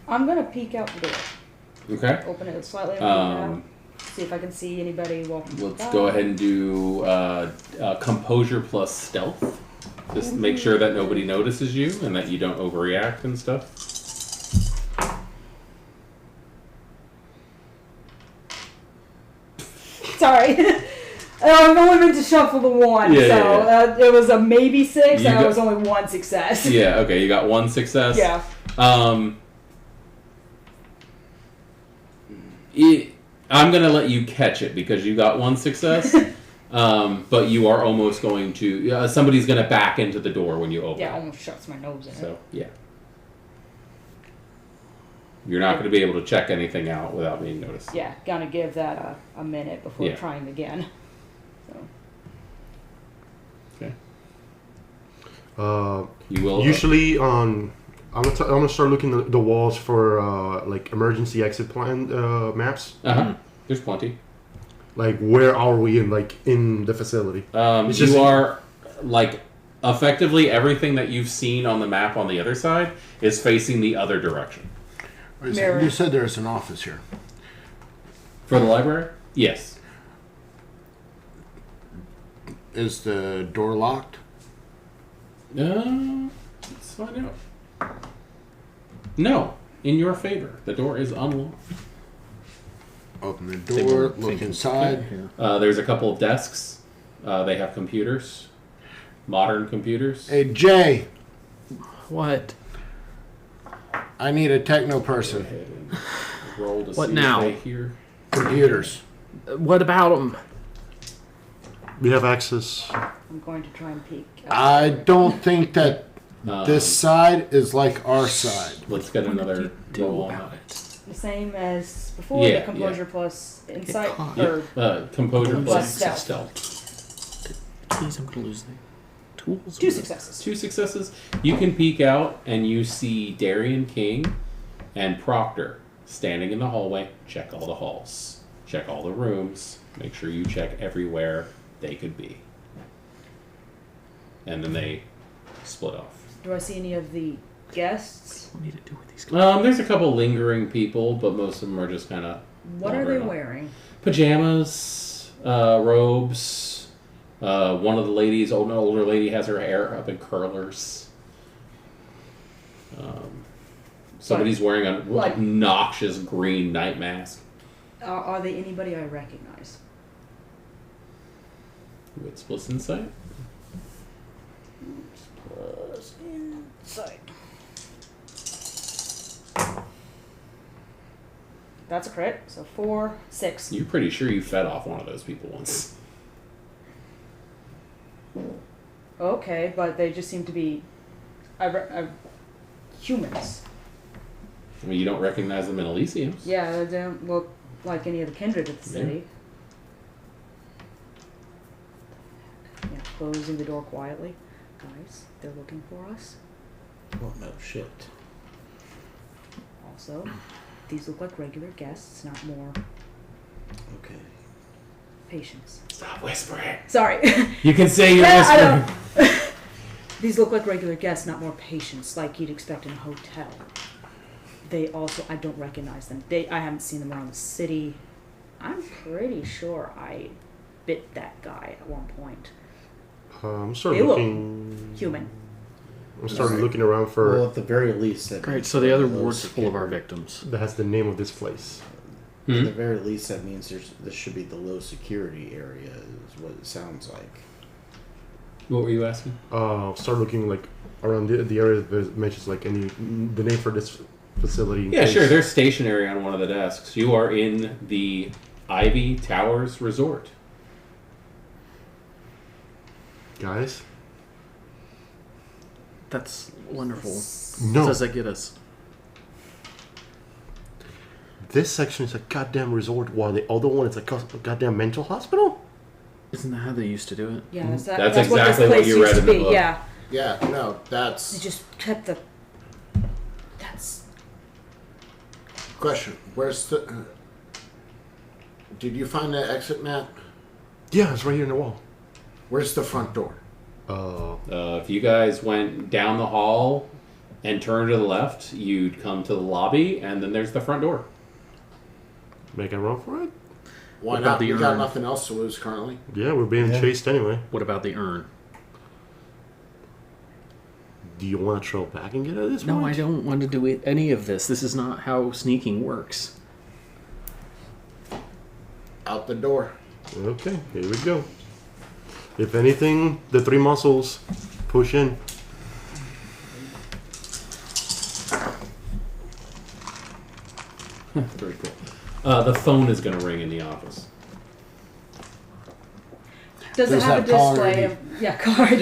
I'm gonna peek out the door. Okay. Open it slightly. See if I can see anybody walking. Let's by. go ahead and do composure plus stealth. Just make sure that nobody notices you and that you don't overreact and stuff. Sorry. I'm only meant to shuffle the one, Yeah. It was a maybe 6, You and got- it was only one success. Yeah, okay, you got one success. Yeah. I'm going to let you catch it because you got one success. But you are almost going to... somebody's going to back into the door when you open Yeah, it. almost shuts my nose in it. So, yeah. You're not going to be able to check anything out without being noticed. Yeah, gonna give that a minute before Yeah. trying again. So. Okay. You will... Usually on, I'm gonna start looking at the walls for like emergency exit plan maps. Uh-huh. There's plenty. Like where are we in the facility? It's You just- are, like, effectively everything that you've seen on the map on the other side is facing the other direction. Wait a Mirror. second, you said there's an office here. For the library? Yes. Is the door locked? Let's find out. No. In your favor. The door is unlocked. Open the door, look inside. There's a couple of desks. They have computers. Modern computers. Hey, Jay, What? I need a techno Go person. ahead and roll to What see now? if they hear. Computers. What about them? We have access. I'm going to try and peek. I don't think that this side is like our side. Let's get another roll on that. The same as before, Yeah, the composure plus insight, caught. or Composure plus Plus stealth. Please, I'm gonna lose the tools. 2 successes. 2 successes. You can peek out and you see Darian King and Proctor standing in the hallway. Check all the halls. Check all the rooms. Make sure you check everywhere they could be. And then they split off. Do I see any of the guests? What do we need to do with these guys? There's a couple lingering people, but most of them are just kind of... What are they wearing? Pajamas, robes. One of the ladies, an older lady, has her hair up in curlers. Somebody's wearing a Like- obnoxious green night mask. Are they anybody I recognize? With split insight. Plus insight. That's a crit, so 4, 6. You're pretty sure you fed off one of those people once. Okay, but they just seem to be humans. I mean, you don't recognize them in Elysium. Yeah, they don't look like any of the kindred of the Yeah. city. Yeah, closing the door quietly. Guys, they're looking for us. Well, no shit. Also, these look like regular guests, not more Okay. patients. Stop whispering. Sorry. You can say you're Yeah, I whispering. know. These look like regular guests, not more patients, like you'd expect in a hotel. They also, I don't recognize them. I haven't seen them around the city. I'm pretty sure I bit that guy at one point. I'm started They look looking. human. I'm started looking around for Well, at the very least, that Great. means So the other low ward's full of our security. victims. that has the name of this place. At the very least, that means this should be the low security area, is what it sounds like. What were you asking? Start looking like around the area that mentions like the name for this facility. in Yeah, case- sure. They're stationary on one of the desks. You are in the Ivy Towers Resort. Guys, That's wonderful. no, What does that get us? this section is a goddamn resort, while the other one is a goddamn mental hospital. Isn't that how they used to do it? Yeah, that's That's what this exactly what place you used read to in the be. book. Yeah, Yeah, no, they that's just kept the. That's question. Where's the? Did you find the exit map? Yeah, it's right here in the wall. Where's the front door? If you guys went down the hall and turned to the left, you'd come to the lobby, and then there's the front door. Make a run for it. Why What about not? the We got urn? nothing else to lose currently. Yeah, we're being Yeah. chased anyway. What about the urn? Do you want to trail back and get at this? No, point? I don't want to do any of this. This is not how sneaking works. Out the door. Okay, here we go. If anything, the three muscles push in. Very cool. The phone is going to ring in the office. does it Does have a that call display already? of card?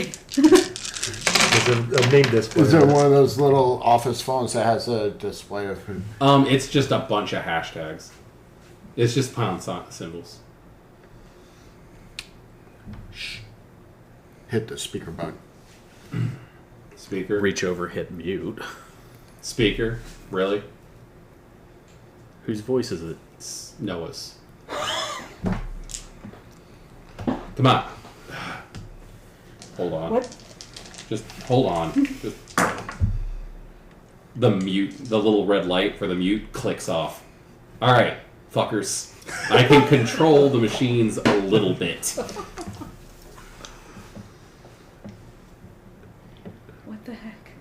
There's a name display. Is there one of those little office phones that has a display of who? It's just a bunch of hashtags. It's just pound symbols. Hit the speaker button. Speaker. Reach over, hit mute. Speaker. Really? Whose voice is it? It's Noah's. Come on. Hold on. What? Just hold on. Just the little red light for the mute clicks off. All right, fuckers. I can control the machines a little bit. What the heck?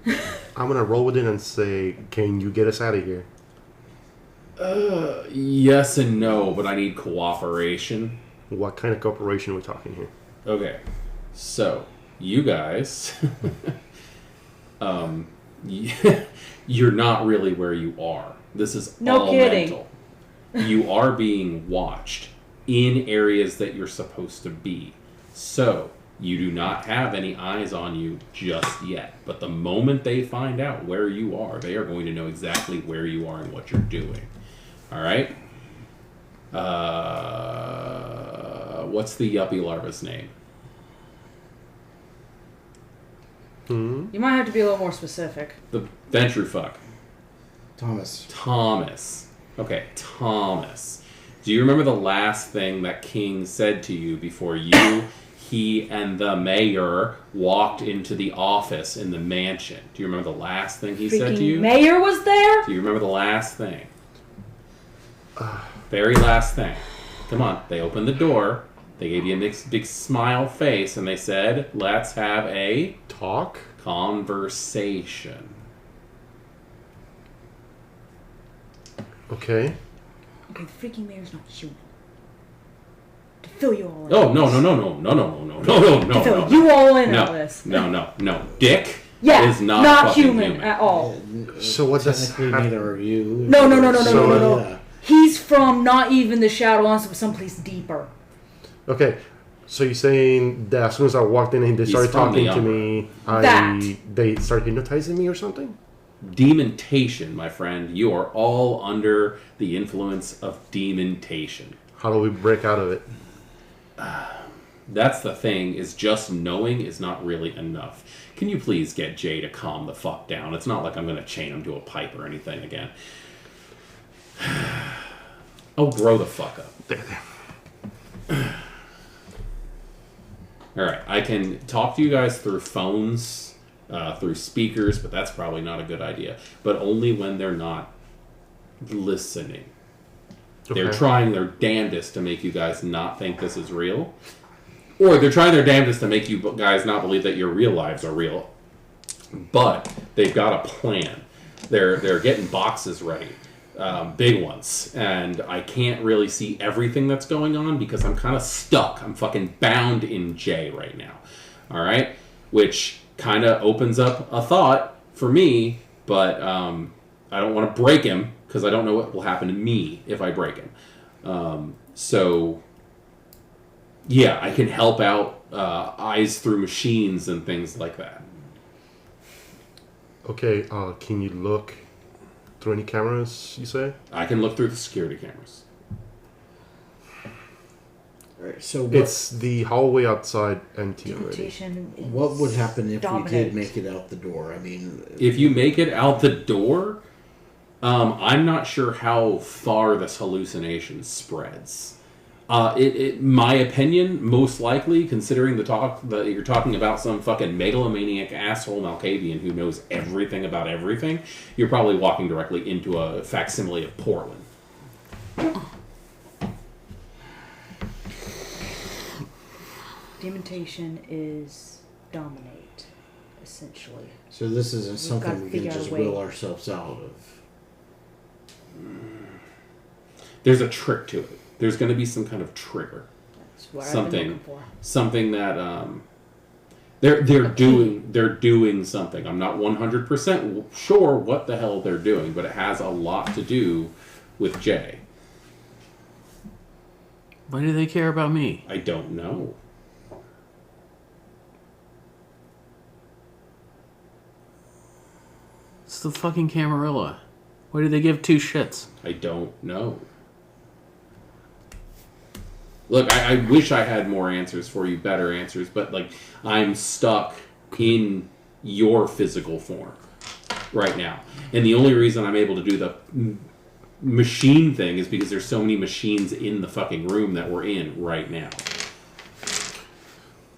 I'm gonna roll with it and say, "Can you get us out of here?" Yes and no, but I need cooperation. What kind of cooperation are we talking here? Okay, so you guys, you're not really where you are. This is No all kidding. mental. You are being watched in areas that you're supposed to be. So you do not have any eyes on you just yet. But the moment they find out where you are, they are going to know exactly where you are and what you're doing. All right? What's the yuppie larva's name? You might have to be a little more specific. The Ventrufuck. Thomas. Thomas. Okay, Thomas. Do you remember the last thing that King said to you before you, he, and the mayor walked into the office in the mansion? Do you remember the last thing he said to Freaking you? mayor was there? Do you remember the last thing? Very last thing. Come on. They opened the door. They gave you a big smile face, and they said, "Let's have a Talk? conversation." Okay. Okay, the freaking mayor's not human. To fill you all in. Oh no! To fill you all in on No, this. no. Dick Yeah, is not fucking human at all. So what does Technically, hap- neither are you. No. Yeah. He's from not even the Shadowlands, but someplace deeper. Okay, so you're saying that as soon as I walked in and they He's started from the talking to Umbra. me, they started hypnotizing me or something? Demontation, my friend. You are all under the influence of demontation. How do we break out of it? That's the thing, is just knowing is not really enough. Can you please get Jay to calm the fuck down? It's not like I'm going to chain him to a pipe or anything again. Oh, grow the fuck up. There. Alright, I can talk to you guys through phones, through speakers, but that's probably not a good idea. But only when they're not listening. They're Okay. trying their damnedest to make you guys not think this is real. Or they're trying their damnedest to make you guys not believe that your real lives are real. But they've got a plan. They're getting boxes ready. Big ones. And I can't really see everything that's going on because I'm kind of stuck. I'm fucking bound in J right now. Alright? Which kind of opens up a thought for me, but I don't want to break him because I don't know what will happen to me if I break him. So, yeah, I can help out eyes through machines and things like that. Okay, can you look through any cameras, you say? I can look through the security cameras. Alright, so It's the hallway outside empty already. Temptation is what would happen if we dominant. did make it out the door? I mean, If you make it out the door, I'm not sure how far this hallucination spreads. My opinion, most likely, considering the talk that you're talking about some fucking megalomaniac asshole Malkavian who knows everything about everything, you're probably walking directly into a facsimile of Portland. Dementation is dominate, essentially. so this isn't We've something gotta we can figure out a just way. will ourselves out of. There's a trick to it. There's going to be some kind of trigger. That's what I've Something. been looking for. Something that they're doing something. I'm not 100% sure what the hell they're doing, but it has a lot to do with Jay. Why do they care about me? I don't know. It's the fucking Camarilla. Why do they give two shits? I don't know. Look, I wish I had more answers for you, better answers, but like I'm stuck in your physical form right now. And the only reason I'm able to do the machine thing is because there's so many machines in the fucking room that we're in right now.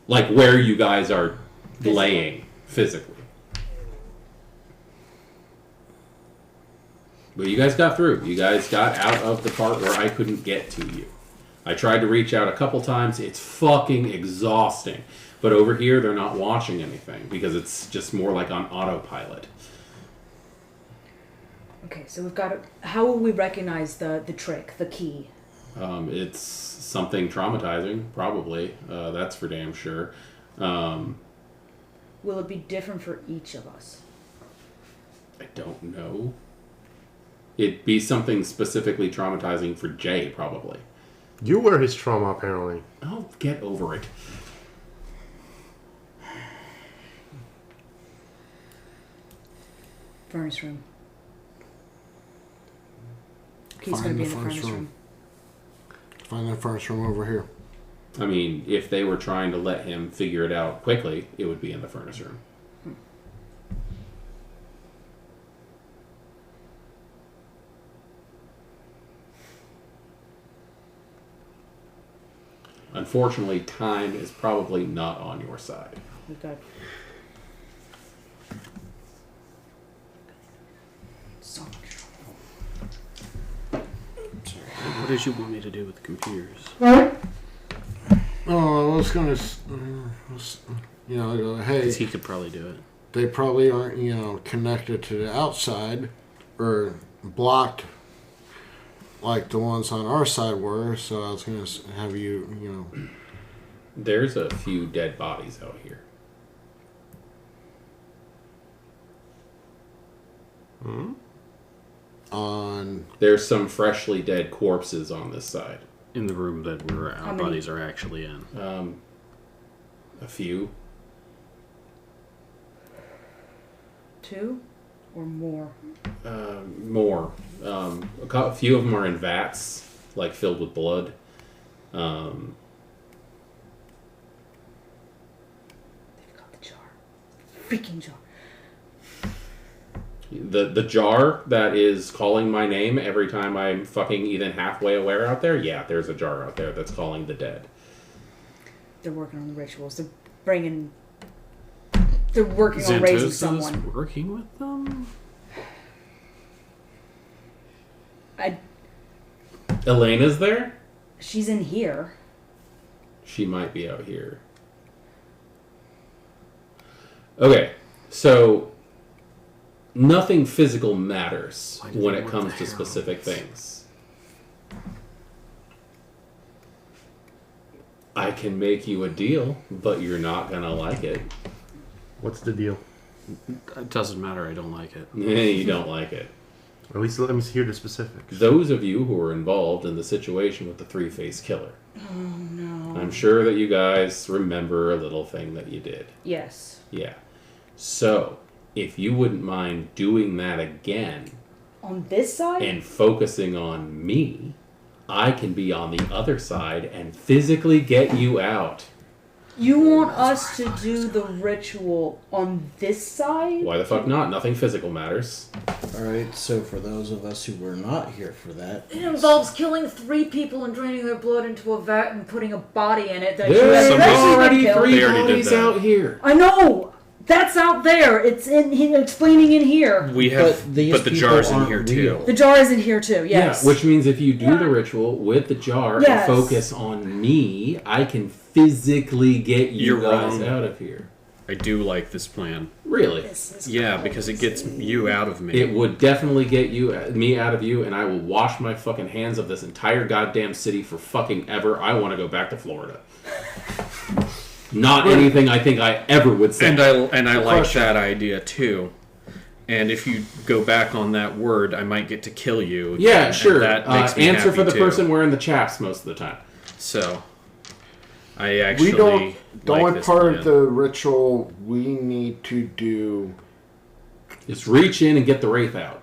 Like where you guys are laying physically. But you guys got through. You guys got out of the part where I couldn't get to you. I tried to reach out a couple times. It's fucking exhausting. But over here, they're not watching anything because it's just more like on autopilot. Okay, so we've got to, how will we recognize the trick, the key? It's something traumatizing, probably. That's for damn sure. Will it be different for each of us? I don't know. It'd be something specifically traumatizing for Jay, probably. You were his trauma, apparently. Oh, get over it. Furnace room. Key's going to be in the furnace room. Find that furnace room over here. I mean, if they were trying to let him figure it out quickly, it would be in the furnace room. Unfortunately, time is probably not on your side. We've got so much trouble. What did you want me to do with the computers? Oh, I was gonna, hey, Because he could probably do it. they probably aren't, connected to the outside or blocked like the ones on our side were. So I was gonna have you, There's a few dead bodies out here. on. There's some freshly dead corpses on this side. In the room that our How many? bodies are actually in. A few. 2 or more? More. A few of them are in vats, like filled with blood. freaking jar. The jar that is calling my name every time I'm fucking even halfway aware out there? Yeah, there's a jar out there that's calling the dead. They're working on the rituals. They're working on raising someone. Working with them? Elena's there? She's in here. She might be out here. Okay, so nothing physical matters when it comes to specific things. I can make you a deal, but you're not gonna like it. What's the deal? It doesn't matter. I don't like it. You don't like it. At least let me hear the specifics. Those of you who are involved in the situation with the three-faced killer. Oh no. I'm sure that you guys remember a little thing that you did. Yes. Yeah. So, if you wouldn't mind doing that again On this side? and focusing on me, I can be on the other side and physically get you out. You want us to do the ritual on this side? Why the fuck not? Nothing physical matters. Alright, so for those of us who were not here for that, It involves killing 3 people and draining their blood into a vat and putting a body in it that There's eventually already get killed. 3 They already did bodies that. out here. I know! That's out there. It's explaining in here. We have, but these but the people jar's in aren't here real. too. The jar is in here too, yes. Yeah, which means if you do the ritual with the jar Yes. and focus on me, I can physically get you You're guys wrong. out of here. I do like this plan. Really? This is Yeah, because it gets you out of me. It would definitely get me out of you, and I will wash my fucking hands of this entire goddamn city for fucking ever. I want to go back to Florida. Not anything I think I ever would say. And I like that idea too. And if you go back on that word, I might get to kill you. Yeah, and sure. That makes me answer happy for the too. person wearing the chaps most of the time. So, I actually We don't. The like only this part plan. of the ritual we need to do. Just reach in and get the wraith out.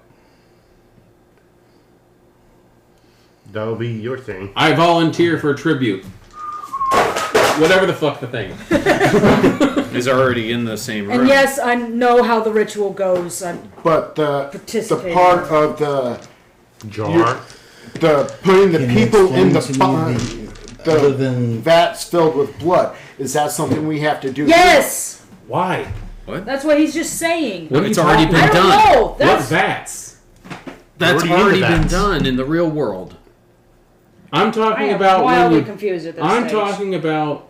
That'll be your thing. I volunteer for a tribute. Whatever the fuck the thing. is already in the same room. And yes, I know how the ritual goes. But the Participating. part of the Jar. putting the Can you people in the explain to me other than vats filled with blood, is that something we have to do? Yes! Why? That's what he's just saying. What are It's you already talking I been don't done. know. What That's vats? That's Already already into been that. done in the real world. I'm I talking am about when wildly you, confused at this I'm stage. talking about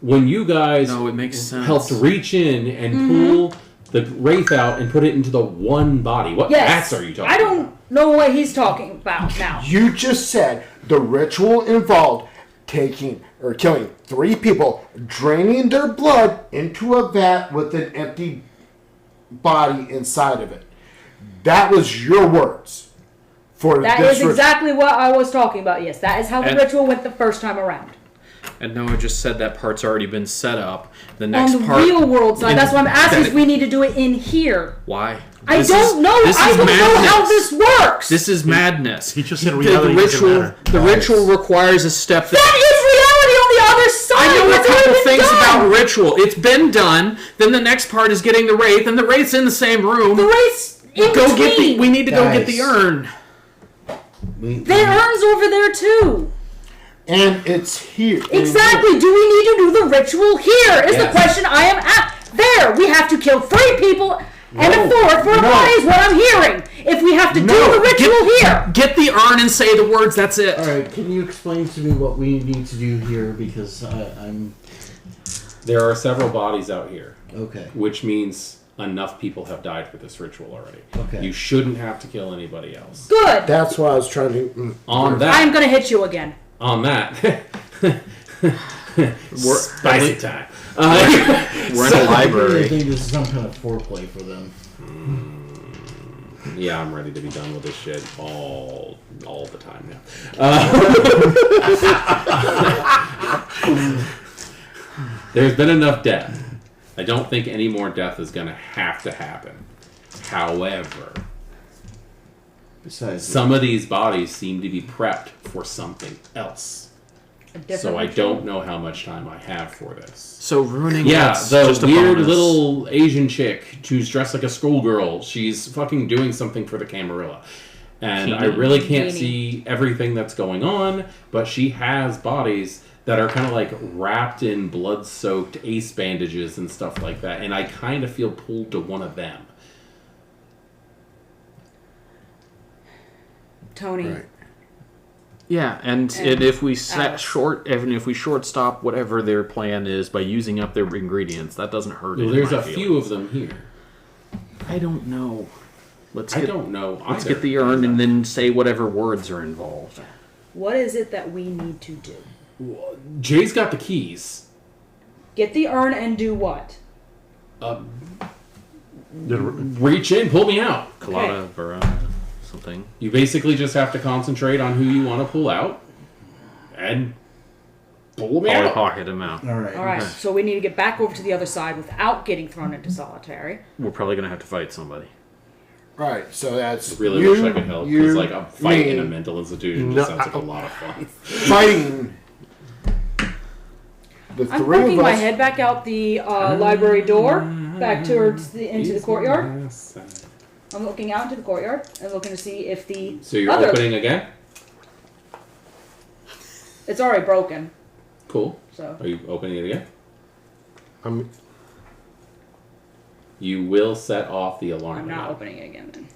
when you guys No, it makes sense. helped reach in and pull the wraith out and put it into the one body. What Yes. vats are you talking I about? don't know what he's talking about now. You just said the ritual involved taking or killing 3 people, draining their blood into a vat with an empty body inside of it. That was your words for That this is exactly what I was talking about. Yes, that is how the And- ritual went the first time around. And Noah just said that part's already been set up. The On next the part, real world side, that's why I'm asking that- if we need to do it in here. Why? I This don't is- know. This I is don't know how madness. this works. This is madness. He just said The reality doesn't ritual. matter. The ritual requires a step. that is reality on the other side. I know a That's couple already been things done. about ritual. It's been done. Then the next part is getting the wraith, and the wraith's in the same room. The race in Go get the. between. We need to go get the Guys. urn. The urn's over there too. and it's here. Exactly. Do we need to do the ritual here? Is the Yes. question I am at. There, we have to kill 3 people and No. a 4th for a No. body is what I'm hearing. If we have to do No. the ritual here. Get the urn and say the words. That's it. Alright, can you explain to me what we need to do here? Because I'm. There are several bodies out here, Okay. which means enough people have died for this ritual already. Okay. You shouldn't have to kill anybody else. Good. That's why I was trying to. On that, I'm gonna hit you again. on that, spicy time. We're in a I library. think this is some kind of foreplay for them. Yeah, I'm ready to be done with this shit all the time now. There's been enough death. I don't think any more death is going to happen. However, Besides, some of these bodies seem to be prepped for something else. A different So I ritual? don't know how much time I have for this. So ruining Yeah, that's the just a weird bonus. little Asian chick who's dressed like a schoolgirl. She's fucking doing something for the Camarilla. And I really can't see everything that's going on, but she has bodies that are kind of like wrapped in blood-soaked ace bandages and stuff like that. And I kind of feel pulled to one of them. Tony. Right. Yeah, and if we short stop whatever their plan is by using up their ingredients, that doesn't hurt. Well, there's a few of them here. I don't know. I don't know Let's either. get the urn and then say whatever words are involved. What is it that we need to do? Jay's got the keys. Get the urn and do what? Reach in, pull me out. Colada, Verona, something. You basically just have to concentrate on who you want to pull out and pull me Polly out. pocket him out. All right. All right, so we need to get back over to the other side without getting thrown into solitary. We're probably going to have to fight somebody. Right, so that's I really you, wish I could help because, like, I'm fighting in a me, mental institution No, just sounds like a lot of fun. fighting. The I'm three poking of my us. head back out the library door, back towards into the courtyard. I'm looking out into the courtyard and looking to see if the So you're other... opening again? It's already broken, Cool. so... Are you opening it again? I'm You will set off the alarm. I'm not again. opening it again then.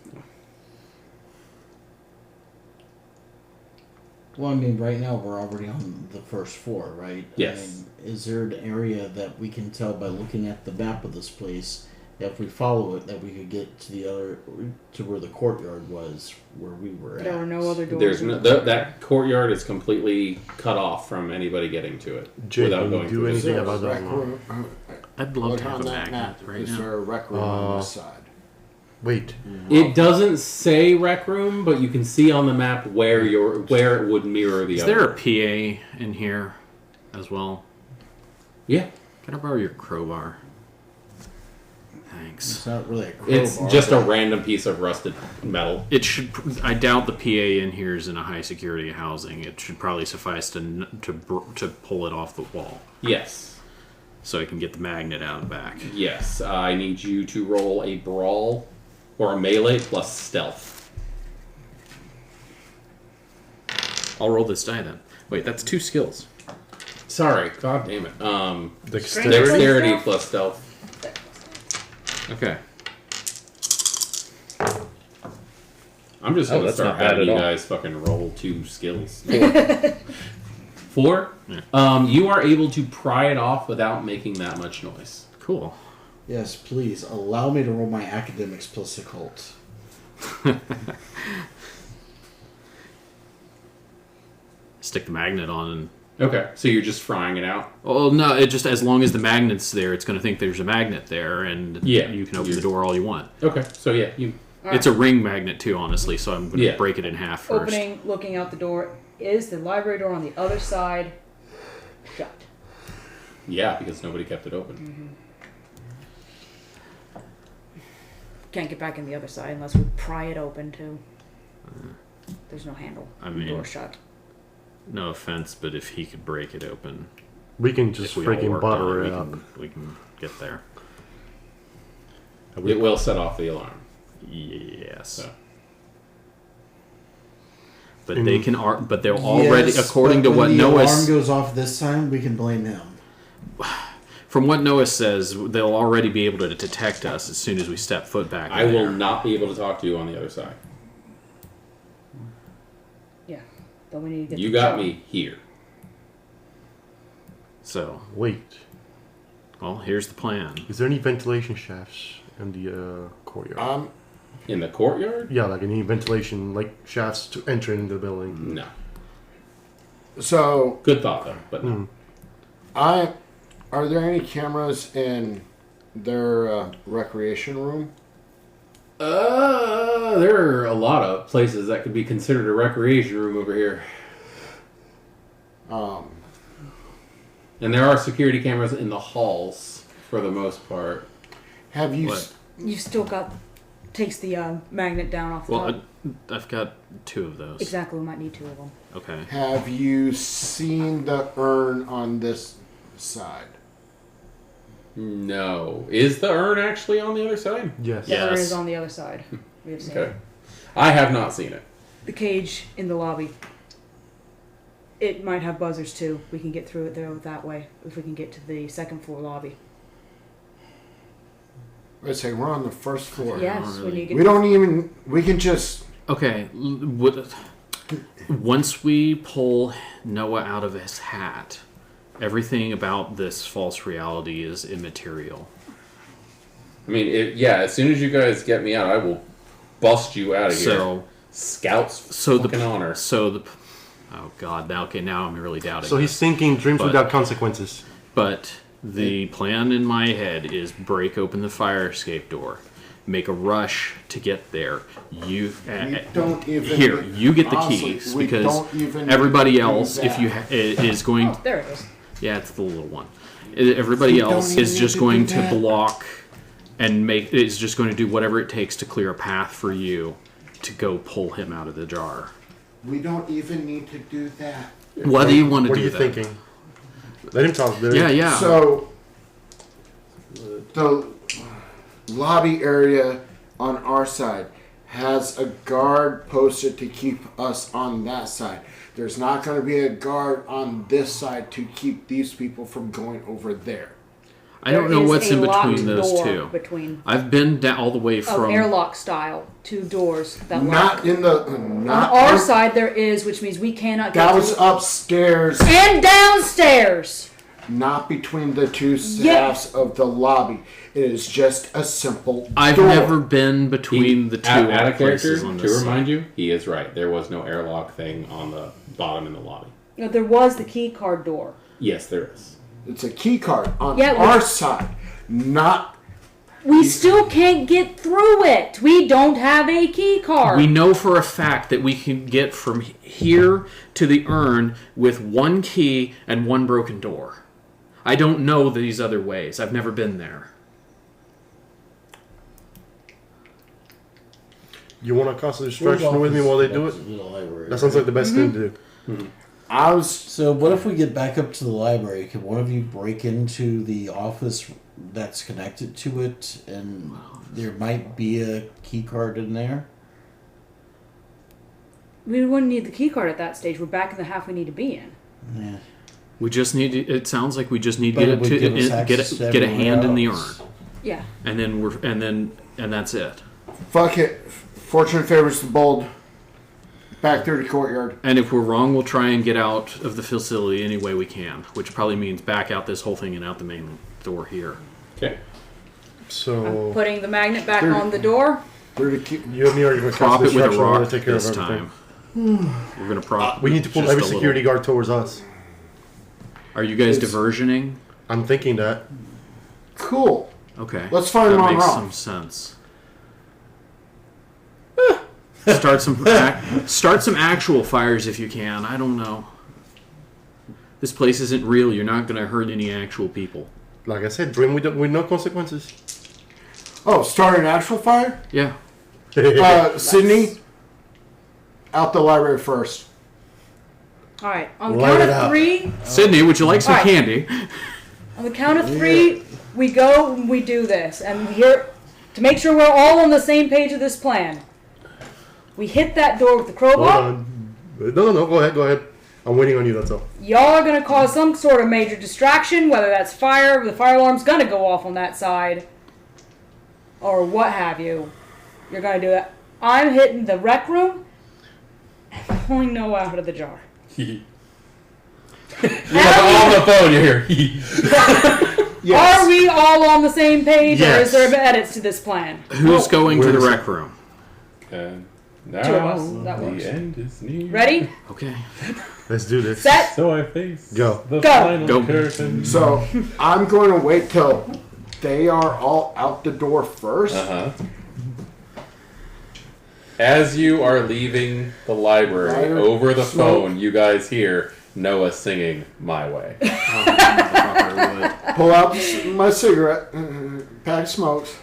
Well, I mean, right now we're already on the first floor, right? Yes. I mean, is there an area that we can tell by looking at the map of this place that if we follow it, that we could get to the other, to where the courtyard was, where we were at? There are no other doors. There's in no, the that courtyard is completely cut off from anybody getting to it Jay, without can going you do through Is this. anything there a about that rec alarm? room? I'd love Look to have on a that magnet map. right Is now. there a rec room on this side? wait. It doesn't say rec room, but you can see on the map where it would mirror the Is other. there a PA in here as well? Yeah. Can I borrow your crowbar? Thanks. It's not really a crowbar. It's just a but- random piece of rusted metal. It should. I doubt the PA in here is in a high security housing. It should probably suffice to pull it off the wall, Yes. so I can get the magnet out and back. Yes. I need you to roll a brawl or a melee plus stealth. I'll roll this die then. Wait, that's 2 skills. Sorry. God damn it. Dexterity. Dexterity plus stealth. Okay. I'm just gonna that's start not bad having at you all. guys fucking roll 2 skills. 4? Yeah. You are able to pry it off without making that much noise. Cool. Yes, please allow me to roll my academics plus occult. Stick the magnet on and. Okay, so you're just frying it out? Oh no! It just as long as the magnet's there, it's going to think there's a magnet there, and Yeah. you can open the door all you want. Okay, so yeah, you... It's a ring magnet too, honestly. So I'm going to Yeah. break it in half first. Opening, looking out the door. Is the library door on the other side shut? Yeah, because nobody kept it open. Can't get back in the other side unless we pry it open too. There's no handle. I mean- door shut. No offense, but if he could break it open, We can just if we all freaking worked on butter it, it up. we can get there. It will set off the alarm. Yes. So. But they can. But they'll already, Yes, according but to what when the Noah. alarm goes off this time, we can blame him. From what Noah says, they'll already be able to detect us as soon as we step foot back. I there. will not be able to talk to you on the other side. Yeah. Then we need to get You the got jar. me here. So, Wait. well, here's the plan. Is there any ventilation shafts in the courtyard? In the courtyard? Yeah, like any ventilation, like shafts to enter into the building. No. So, Good thought, though, but no. are there any cameras in their recreation room? There are a lot of places that could be considered a recreation room over here. And there are security cameras in the halls, for the most part. Have you? What? You've still got takes the magnet down off the Well, top. I've got 2 of those. Exactly, we might need 2 of them. Okay. Have you seen the urn on this side? No. Is the urn actually on the other side? Yes. The urn Yes. is on the other side. We have seen Okay. it. I have not seen it. The cage in the lobby. It might have buzzers too. We can get through it though that way if we can get to the second floor lobby. Let's say we're on the first floor. Yes, when you get We don't even. We can just. Okay. Once we pull Noah out of his hat, everything about this false reality is immaterial. I mean, as soon as you guys get me out, I will bust you out of here. So, Scouts so fucking honor. Oh God! Now, okay, now I'm really doubting. So he's this. thinking dreams But- without consequences. But the plan in my head is break open the fire escape door, make a rush to get there. You don't even. here, you get the honestly, keys we because don't even everybody do else, if that. you is going, Oh, there it is. yeah, it's the little one. Everybody We don't else even is need just to going do to that. block and is just going to do whatever it takes to clear a path for you to go pull him out of the jar. We don't even need to do that. What do you want to What do? are you then? thinking? Let him talk. Let him- Yeah. So, the lobby area on our side has a guard posted to keep us on that side. There's not going to be a guard on this side to keep these people from going over there. I don't know There is what's a in between locked those door two. Between I've been down all the way from airlock style, 2 doors that Not lock. in the. On Not our in- side there is, which means we cannot get That was to upstairs, and downstairs. not between the two halves of the lobby. It is just a simple I've door. never been between the two Out of character, places on to this remind side. you, he is right. There was no airlock thing on the bottom in the lobby. You know, there was the key card door. Yes, there is. It's a key card on Yeah, our side, not. We still can't get through it. We don't have a key card. We know for a fact that we can get from here to the urn with 1 key and 1 broken door. I don't know these other ways. I've never been there. You want to cause a distraction with me while they do it? That sounds like the best thing to do. I was. So what if we get back up to the library? Could one of you break into the office that's connected to it, and there might be a key card in there? We wouldn't need the key card at that stage. We're back in the half we need to be in. Yeah. We just need to, it sounds like we just need But to it would give us get access to a everywhere hand in the urn. else. Yeah. And then that's it. Fuck it. Fortune favors the bold. Back there to courtyard. And if we're wrong, we'll try and get out of the facility any way we can, which probably means back out this whole thing and out the main door here. Okay. So Putting the magnet back on the door. There to keep. you and me are going to Prop cause it with a distraction. We're rock going to take care of this everything. time. We're gonna prop. We need to pull just every a little. security guard towards us. Are you guys It's- diversioning? I'm thinking that. Cool. Okay. Let's find that them on makes Raw. some sense. Start some actual fires if you can. I don't know. This place isn't real. You're not gonna hurt any actual people. Like I said, dream with no consequences. Oh, start an actual fire? Yeah. Sydney, out the library first. All right. On the Light count it of up. 3. Sydney, would you like some All right. candy? On the count of 3, we go and we do this. And here, to make sure we're all on the same page of this plan, we hit that door with the Hold crowbar. on. No. Go ahead. I'm waiting on you. That's all. Y'all are gonna cause some sort of major distraction, whether that's fire, the fire alarm's gonna go off on that side, or what have you. You're gonna do that. I'm hitting the rec room and pulling Noah out of the jar. You're on the phone. You're here. Are we all on the same page, or Yes. is there edits to this plan? Who's going to where the is it? rec room? And now 2 of us. That works. the end is near. Ready? Okay. Let's do this. Set. So I face Go. the Go. final Go. curtain. So I'm going to wait till they are all out the door first. Uh-huh. As you are leaving the library, Lighter, over the smoke. phone, you guys hear Noah singing "My Way." Pull out my cigarette, pack of smokes,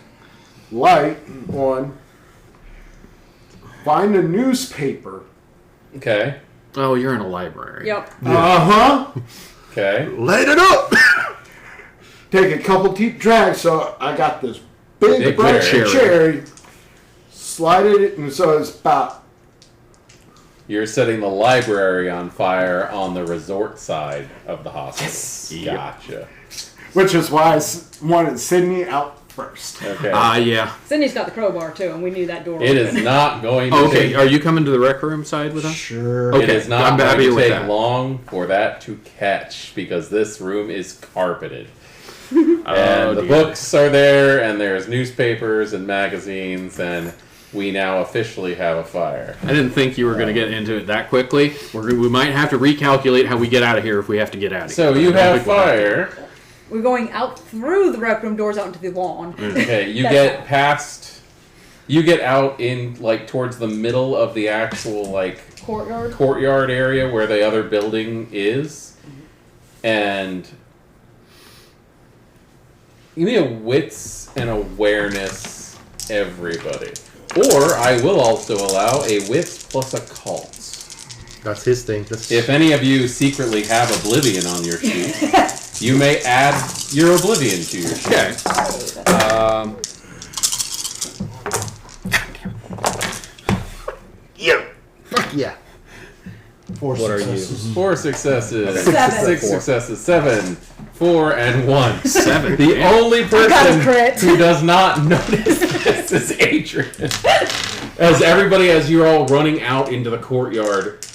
light one, find a newspaper. Okay. Oh, you're in a library. Yep. Okay. Light it up! Take a couple deep drags. So I got this big bright cherry. cherry. Slide it, and so it's about. You're setting the library on fire on the resort side of the hospital. Yes. Gotcha. Which is why I wanted Sydney out first. Okay. Yeah. Sydney's got the crowbar too, and we knew that door. It is not going to Okay, take, are you coming to the rec room side with us? Sure. Okay. it is not I'm going happy to with take that. long for that to catch because this room is carpeted. And the dear. books are there, and there's newspapers and magazines, and we now officially have a fire. I didn't think you were going to get into it that quickly. We might have to recalculate how we get out of here if we have to get out of So here. you I don't have think we'll to. fire. We're going out through the rec room doors out into the lawn. Okay, you That's get all. past. You get out in like towards the middle of the actual like Courtyard. courtyard area where the other building is, and give me a wits and awareness, everybody. Or I will also allow a wits plus occult. That's his thing. That's If any of you secretly have oblivion on your sheet, you may add your oblivion to your sheet. Okay. yeah. Fuck yeah. What are you? 4 successes. Seven. 6 successes. 7, 4, and 1. 7. The Damn. only got a person crit. who does not notice this is Adrian. As you're all running out into the courtyard,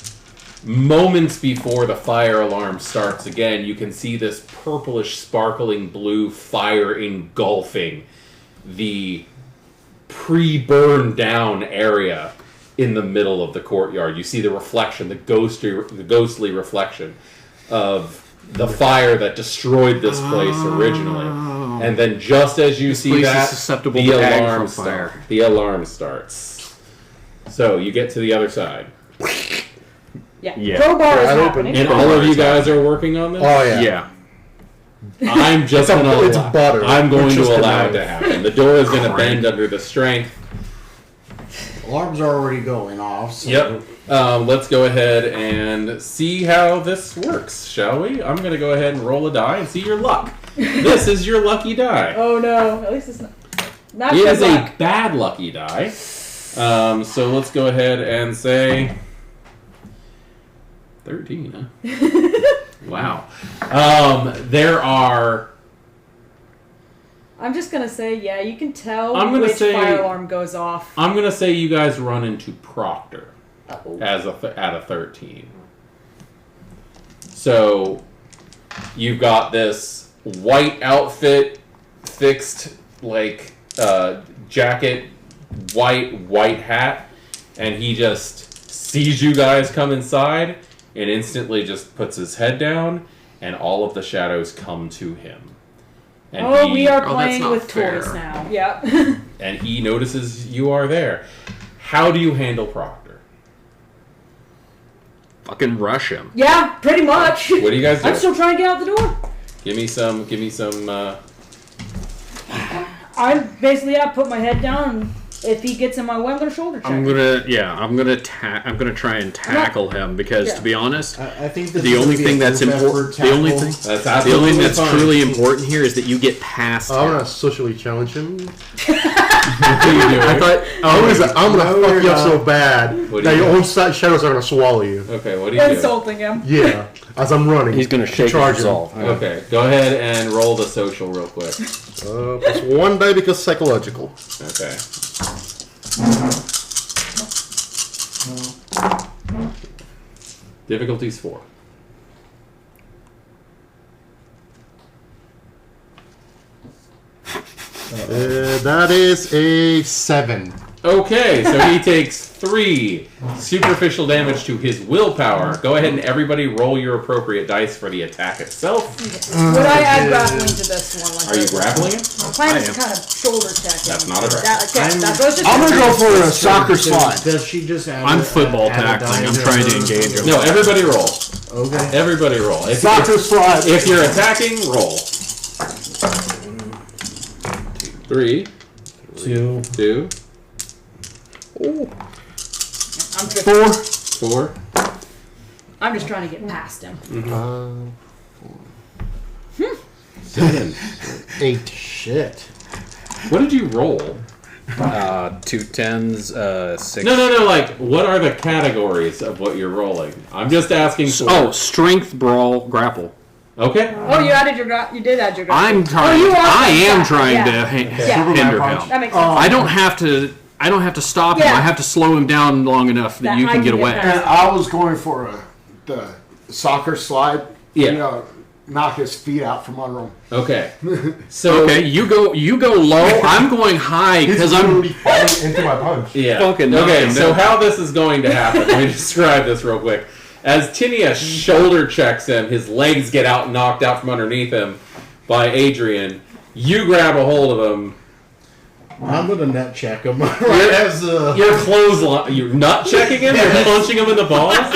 moments before the fire alarm starts again, you can see this purplish, sparkling blue fire engulfing the pre-burned down area in the middle of the courtyard. You see the reflection, the ghostly reflection of the fire that destroyed this place originally. And then just as you see place is that, susceptible the to ag alarm from fire. The alarm starts. So you get to the other side. Yeah. Yeah. Crowbar is Wide happening. And all of you guys are working on this? Oh yeah. Yeah. I'm just It's a- going to it's butter. I'm going It's to just a allow it knife. to happen. The door is going to bend under the strength. Alarms are already going off. So Yep. Let's go ahead and see how this works, shall we? I'm going to go ahead and roll a die and see your luck. This is your lucky die. Oh no! At least it's not It good is a luck. bad lucky die. So let's go ahead and say 13. Huh? Wow. There are. I'm just gonna say, yeah, you can tell I'm gonna which say- fire alarm goes off. I'm gonna say you guys run into Proctor Uh-oh. as at a 13. So you've got this white outfit, fixed like jacket, white hat, and he just sees you guys come inside and instantly just puts his head down, and all of the shadows come to him. And Oh, he, we are that's playing not with fair. toys now. Yep. and he notices you are there. How do you handle Proctor? Fucking rush him. Yeah, pretty much. What do you guys do? I'm still trying to get out the door. Give me some. I'm basically put my head down, and if he gets in my way, I'm gonna shoulder check. I'm gonna try and tackle him because, Yeah. to be honest, I think this the is only gonna be thing a that's group important, effort the only tackle. thing, That's the absolutely only thing that's fine. truly important here is that you get past I'm him. gonna socially challenge him. What are you doing? I'm gonna No, fuck you're you up not. so bad What do that you your do? own shadows are gonna swallow you. Okay, what do you do? Insulting him. Yeah, as I'm running. He's gonna shake his Charge him. resolve. Okay, go ahead and roll the social real quick. Plus 1 die because psychological. Okay. Difficulty's 4. That is a 7. Okay, so he takes 3 superficial damage to his willpower. Go ahead and everybody roll your appropriate dice for the attack itself. Would I add grappling to this one? Like Are you this? grappling him? I'm planning I to am. kind of shoulder check him. That's not a grapple. That goes just I'm gonna go for a soccer slide. Does she just add I'm a- football add a tackling. die I'm to trying to her- engage him. No, everybody roll. Okay. Everybody roll. If, Soccer slide. if you're attacking, roll. 3, 2. 2, I'm 50. 4. I'm just trying to get past him. 7. 8. Shit. What did you roll? 2 10s, 6. No. Like, what are the categories of what you're rolling? I'm just asking for. Oh, strength, brawl, grapple. Okay. Oh, you added your you did add your I'm trying. you are I am yeah. trying Yeah. to Yeah. hinder punch. him. That makes sense. I don't have to. I don't have to stop him. Yeah. I have to slow him down long enough that That you I can can get get away. past. And I was going for the soccer slide. Yeah. You know, knock his feet out from under him. Okay. So. Okay, you go low. I'm going high because I'm. falling into my punch. Yeah. Fucking knock Okay, him so down. how this is going to happen, let me describe this real quick. As Tinia shoulder checks him, his legs get out knocked out from underneath him by Adrian. You grab a hold of him. I'm gonna nut check him. Right as You're clothesline. You're not checking him. You're punching him in the balls. Okay.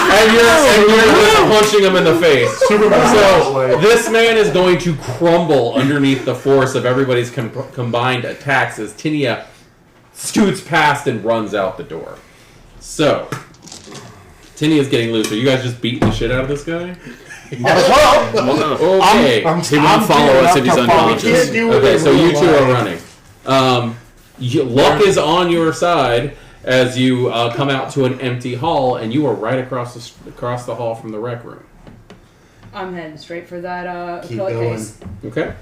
And you're just punching him in the face. So this man is going to crumble underneath the force of everybody's combined attacks as Tinia scoots past and runs out the door. So Tinia's getting loose. Are you guys just beating the shit out of this guy? Okay. He won't follow us if he's unconscious. Okay, so you two are running. Luck is on your side as you come out to an empty hall, and you are right across the hall from the rec room. I'm heading straight for that Keep acrylic going. case. Okay.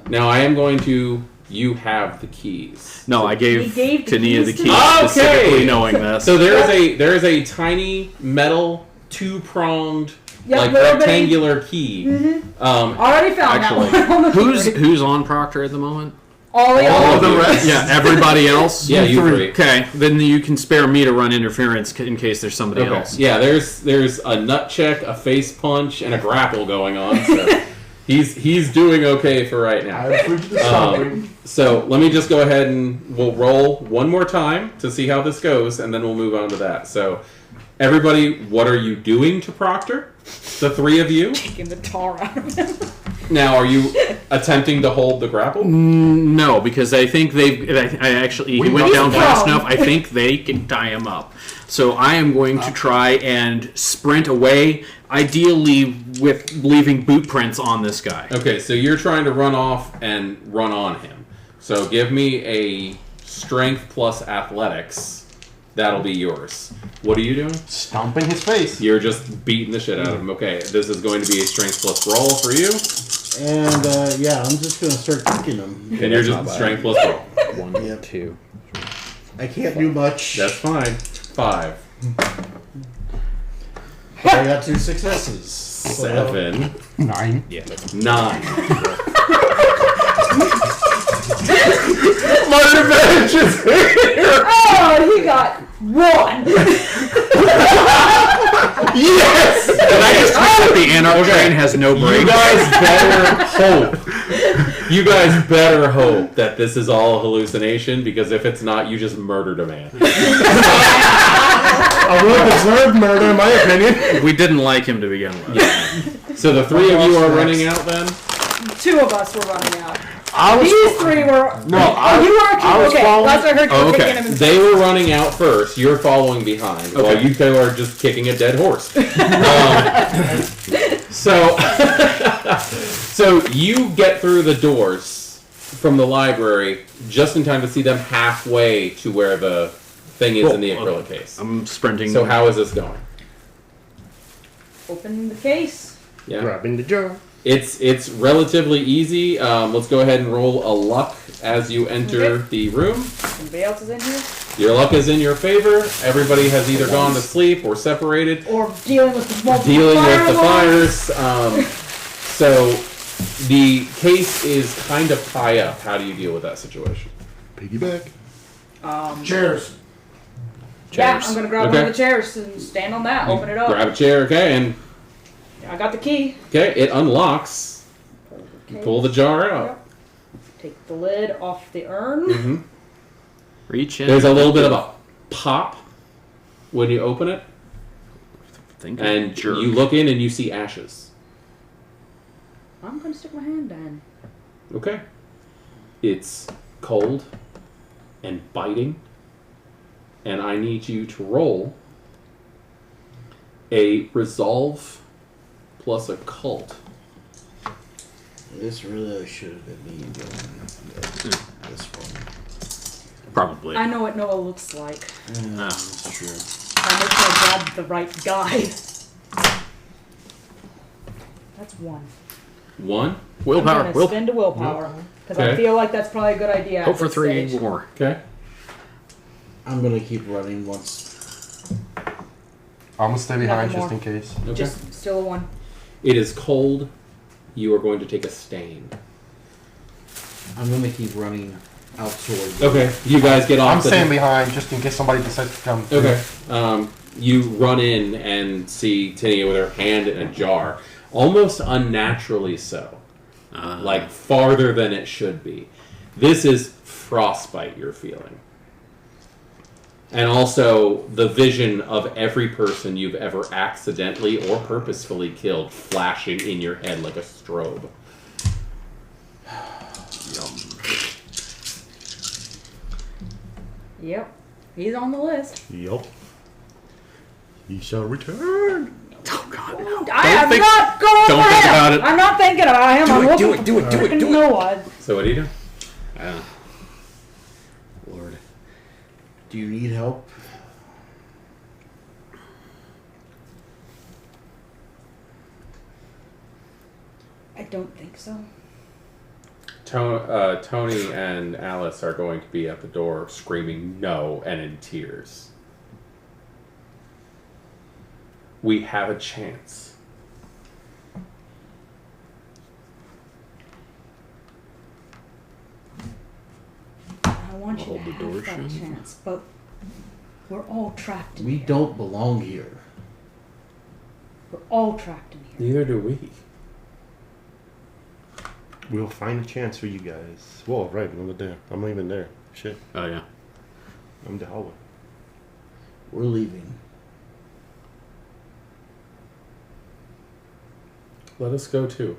Now I am going to. You have the keys. No, I gave He gave the Tania the keys to keys me? specifically knowing this. So there is a tiny metal 2-pronged Yeah, like but everybody- rectangular key. Already found Actually, that one. who's on Proctor at the moment? all of the you. rest? Yeah, everybody else. Yeah, you three. Okay, then you can spare me to run interference in case there's somebody Okay. else. Yeah, there's a nut check, a face punch, and a grapple going on. So he's doing okay for right now. So let me just go ahead and we'll roll one more time to see how this goes, and then we'll move on to that. So everybody, what are you doing to Proctor? The three of you. Taking the tar out of him. Now, are you attempting to hold the grapple? No, because I think I actually he went down fast prone. enough. I think they can tie him up. So I am going to try and sprint away, ideally with leaving boot prints on this guy. Okay, so you're trying to run off and run on him. So give me a strength plus athletics. That'll be yours. What are you doing? Stomping his face. You're just beating the shit out of him. Okay, this is going to be a strength plus roll for you. And yeah, I'm just gonna start kicking him. And you're just strength plus roll. 1, Yep. 2. I can't do much. That's fine. 5. But I got 2 successes. 7. 9. Yeah, that's 9. My revenge is here! Oh, he got 1. Yes! Can I just hope that the Anarch train has no You brakes? You guys better hope that this is all a hallucination, because if it's not, you just murdered a man. A well-deserved murder, in my opinion. We didn't like him to begin with. So the three of you are running out then? 2 of us were running out. I was These 3 were. No, Oh, you were I was okay. following. Last I heard, you Oh, were okay. kicking him in the They were running out first. You're following behind. While Okay. you two are just kicking a dead horse. So you get through the doors from the library just in time to see them halfway to where the thing is in the acrylic case. I'm sprinting. So how is this going? Open the case. Yeah, Grabbing the jar. it's relatively easy. Let's go ahead and roll a luck as you enter Okay. the room. Somebody else is in here. Your luck is in your favor. Everybody has either gone to sleep or separated. Or dealing with the multiple Dealing with the fireworks. fires. So the case is kind of high up. How do you deal with that situation? Piggyback. Cheers. Yeah, Chairs. I'm gonna grab one of the chairs and stand on that. Open it up. Grab a chair, okay, and I got the key. okay, it unlocks. You pull the jar out. Take the lid off the urn. Mm-hmm. Reach in. There's a little bit of a pop when you open it, Think and jerk. you look in and you see ashes. I'm gonna stick my hand in. Okay. It's cold and biting and I need you to roll a resolve plus occult. This really should have been me doing this one. Probably. I know what Noah looks like. That's true. I make sure I grab the right guy. That's 1. 1. Willpower. I'm gonna spend a willpower because I Okay. feel like that's probably a good idea. Hope at for this 3 stage. more. Okay. I'm gonna keep running once. I'm gonna stay behind Nothing just more. in case. Okay. Just still a 1. It is cold. You are going to take a stain. I'm gonna keep running out towards you. Okay. You guys get off. I'm staying behind just in case somebody decides to come. Okay. You run in and see Tinia with her hand in a jar, almost unnaturally so, like farther than it should be. This is frostbite you're feeling. And also the vision of every person you've ever accidentally or purposefully killed flashing in your head like a strobe. Yep. He's on the list. Yup. He shall return. Oh God, no. I am think- not going don't for think him. about it. I'm not thinking about him. I'm looking do it. for Noah. So what do you do? Lord. Do you need help? I don't think so. Tony and Alice are going to be at the door screaming no and in tears. We have a chance. I want you to Hold the door have that shut. chance, but we're all trapped in We here. don't belong here. We're all trapped in here. Neither do we. We'll find a chance for you guys. Well, right, I'm not there. I'm not even there. Shit. Oh yeah. I'm in the hallway. We're leaving. Let us go too.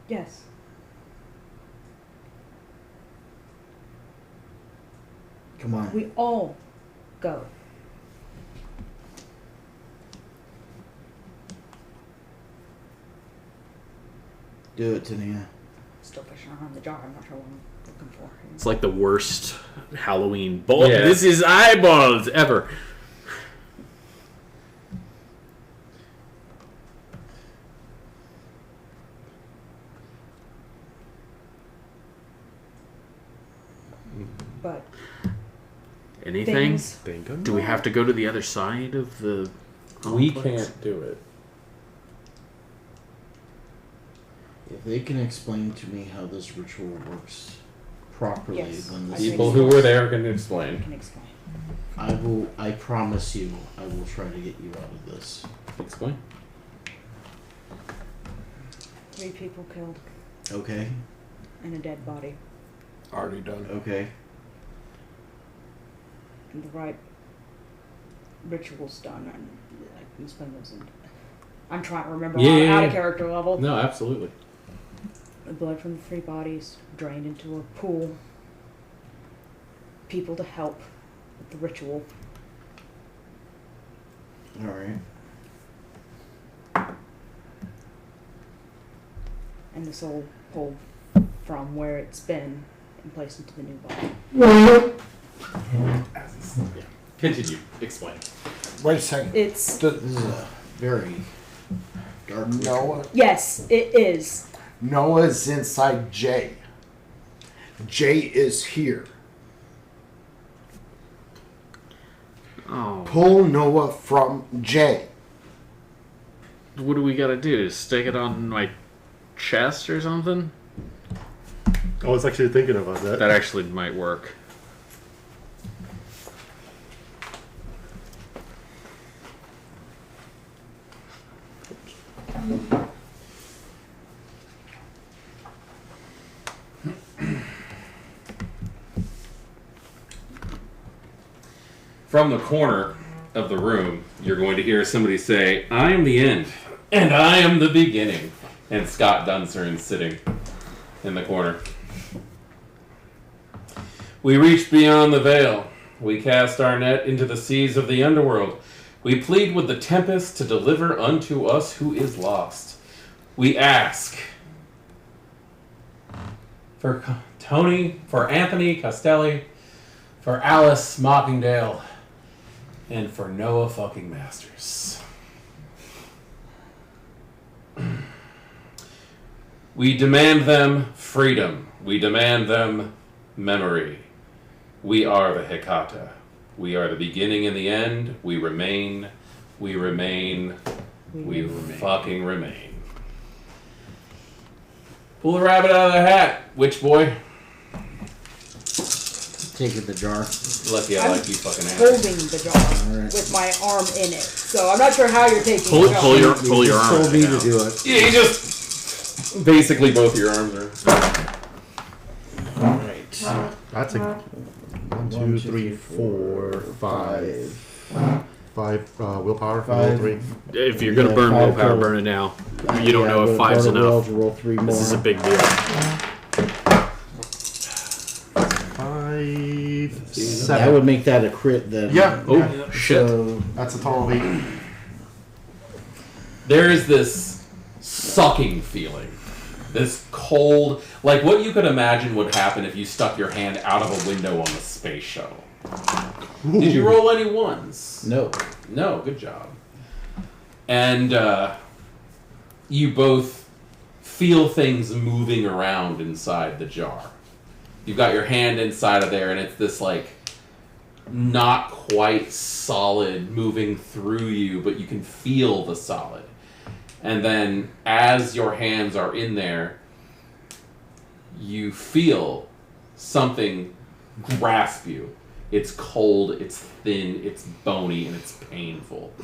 Yes. Come on. We all go. Do it, Tania. Still fishing around the jar. I'm not sure what I'm looking for. It's like the worst Halloween ball. Yeah. This is eyeballs ever. But Anything? things. Think of Do we have to go to the other side of the? We complex? can't do it. If they can explain to me how this ritual works properly, Yes, then I this think People so. who were there can I explain. can explain. I promise you, I will try to get you out of this. Explain. 3 people killed Okay? and a dead body. Already done. Okay. And the right ritual's done, and I can spend those in. I'm trying to remember Yeah, on yeah, out yeah. of character level. No, absolutely. The blood from the 3 bodies drained into a pool. People to help with the ritual. Alright. And the soul pulled from where it's been and placed into the new body. Continue. Explain. Wait a second. It's The, This is a very dark ritual. Noah. yes, it is. Noah's inside Jay. Jay is here. Oh, Pull Noah from Jay. what do we gotta do? Stick it on my chest or something? I was actually thinking about that. That actually might work. From the corner of the room, you're going to hear somebody say, I am the end, and I am the beginning. And Scott Dunsern sitting in the corner. We reached beyond the veil, We cast our net into the seas of the underworld. We plead with the tempest to deliver unto us who is lost. We ask for Tony, for Anthony Costelli, for Alice Mockingdale, and for Noah fucking Masters. We demand them freedom. We demand them memory. We are the Hecata. We are the beginning and the end. We remain. We remain. We fucking remain. Pull the rabbit out of the hat, witch boy. Take it the jar. Lucky I like you fucking ass. Holding the jar Alright. with my arm in it. So I'm not sure how you're taking Pull, the jar. pull your You arm. told me to out. do it. Yeah, you just basically both your arms are. Alright. That's a 1, 2, 3, 4, 5. 5 willpower. Roll 3. If you're gonna Yeah, burn 5 willpower, total. burn it now. You don't know if 5's enough. Roll 3 more. This is a big deal. 5, That 7. would make that a crit then. Yeah. Oh shit! So, That's a total of 8. There is this sucking feeling. This cold, like what you could imagine would happen if you stuck your hand out of a window on the space shuttle. Did you roll any ones? no. No, good job. And you both feel things moving around inside the jar. You've got your hand inside of there, and it's this like not quite solid moving through you, but you can feel the solid. And then as your hands are in there, you feel something grasp you. It's cold, it's thin, it's bony, and it's painful.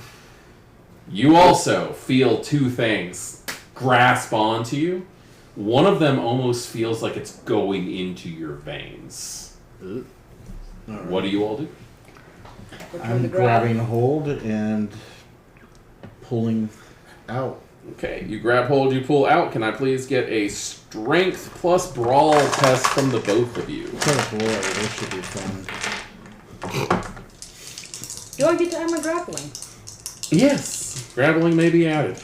You also feel two things grasp onto you. One of them almost feels like it's going into your veins. What do you all do? Return I'm the grab. grabbing hold and pulling out. Okay, you grab hold, you pull out. Can I please get a strength plus brawl test from the both of you? Oh boy, this should be fun. Do I get to add my grappling? Yes. Grappling may be added.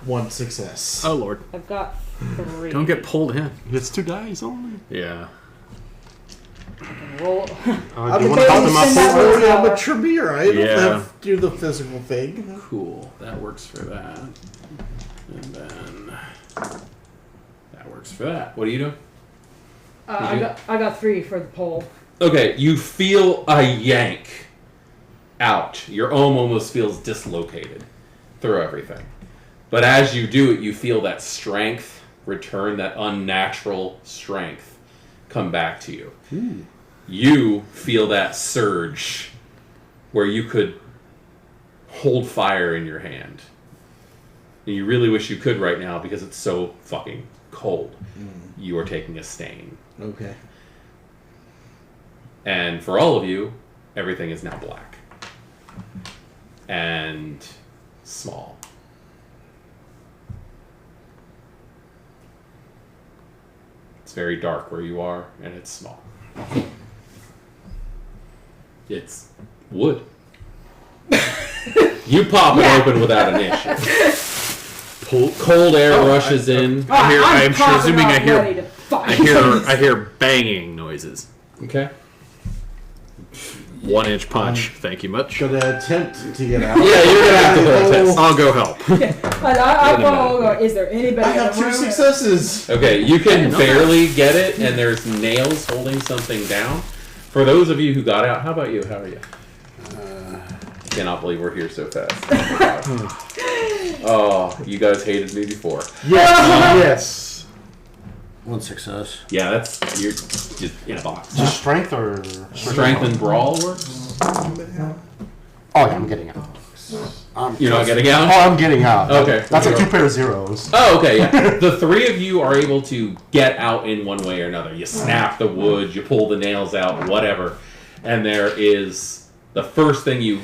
One success. Oh lord! I've got 3. Don't get pulled in. It's 2 dice only. Yeah. Roll. Do I'm you a want to count them up? send that for- one. I'm a Tremere. I don't Yeah. have to do the physical thing. Cool. That works for that. And then that works for that. What are you doing? I got 3 for the pole. Okay, you feel a yank out. Your ohm almost feels dislocated through everything. But as you do it, you feel that strength return, that unnatural strength come back to you. You feel that surge where you could hold fire in your hand. And you really wish you could right now because it's so fucking cold. You are taking a stain. Okay. And for all of you, everything is now black. And small. It's very dark where you are, and it's small. It's wood. You pop it open without an issue. Cold air rushes in. I'm presuming I hear- Ready to fight. I hear banging noises. Okay. 1 inch punch. Thank you much. Gonna attempt to get out. Yeah, you're gonna have to roll a test. I'll go help. I follow. Is there anybody? I have in the 2 room? successes. Okay, you can barely get it, and there's nails holding something down. For those of you who got out, how about you? How are you? Cannot believe we're here so fast. Oh, you guys hated me before. Yes. 1 success. Yeah, that's you're just in a box. Just strength or Strength and brawl works. Oh, yeah, I'm getting out. You're not getting Oh, out. I'm getting out. Okay. That's like 2 pair of zeros. Oh, okay, yeah. The 3 of you are able to get out in one way or another. You snap the wood, you pull the nails out, whatever. And there is... The first thing you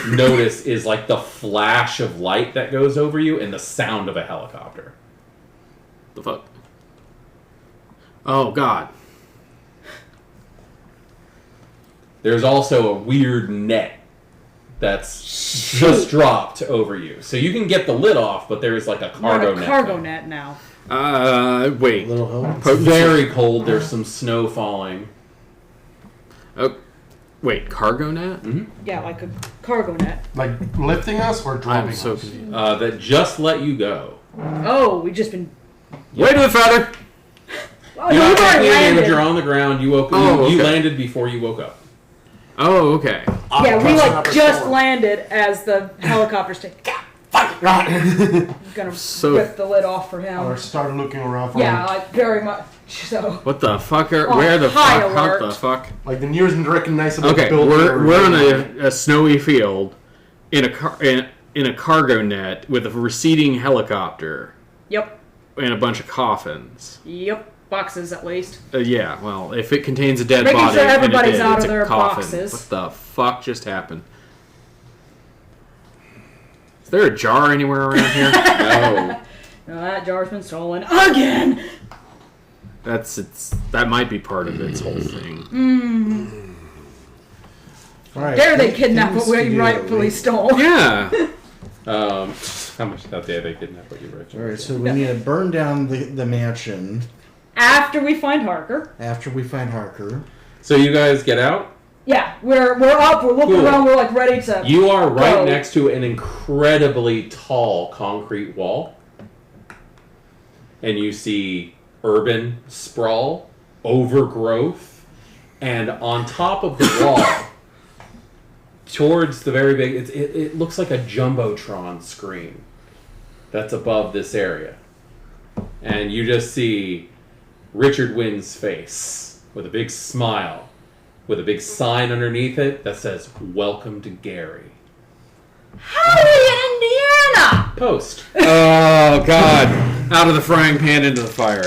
notice is like the flash of light that goes over you and the sound of a helicopter. The fuck? Oh, God. There's also a weird net that's just dropped over you. So you can get the lid off, but there's like a We're cargo in a net. cargo thing. net now. Wait. Little help. It's very cold. There's some snow falling. Oh, wait, cargo net? Yeah, like a cargo net. Like lifting us or driving I'm so us? confused. That just let you go. Oh, we just been. Wait a minute, Feather! Oh, You're no, not we've already taking damage. landed. You're on the ground. You woke. Oh, you okay. landed before you woke up. Oh, okay. Yeah, we pressing like up our just sword. landed as the helicopter's taking. Gonna So- rip the lid off for him. Or start looking around for Yeah, like very much. So What the fuck? Are, On where the high fuck? alert. How the fuck? like the nearest recognizable Okay, building. we're on a snowy field in a cargo net with a receding helicopter yep, and a bunch of coffins. boxes at least. Yeah, well, if it contains a dead Making body, sure and it everybody's did, out it's of a their coffin. boxes. What the fuck just happened? Is there a jar anywhere around here? No. No, that jar's been stolen again. That might be part of its whole thing. All right. Dare they kidnap what things to we do, rightfully we- stole? Yeah. How much? How dare they kidnap what you were? All right, so we need to burn down the mansion After we find Harker. after we find Harker. So you guys get out. Yeah, we're up. We're looking Cool. around. We're like ready to. You are right Go. next to an incredibly tall concrete wall. And you see urban sprawl, overgrowth, and on top of the wall, towards the very big, it looks like a Jumbotron screen that's above this area. And you just see Richard Wynn's face with a big smile, with a big sign underneath it that says, "Welcome to Gary." Howdy, Indiana! Post. Oh, God. Out of the frying pan into the fire.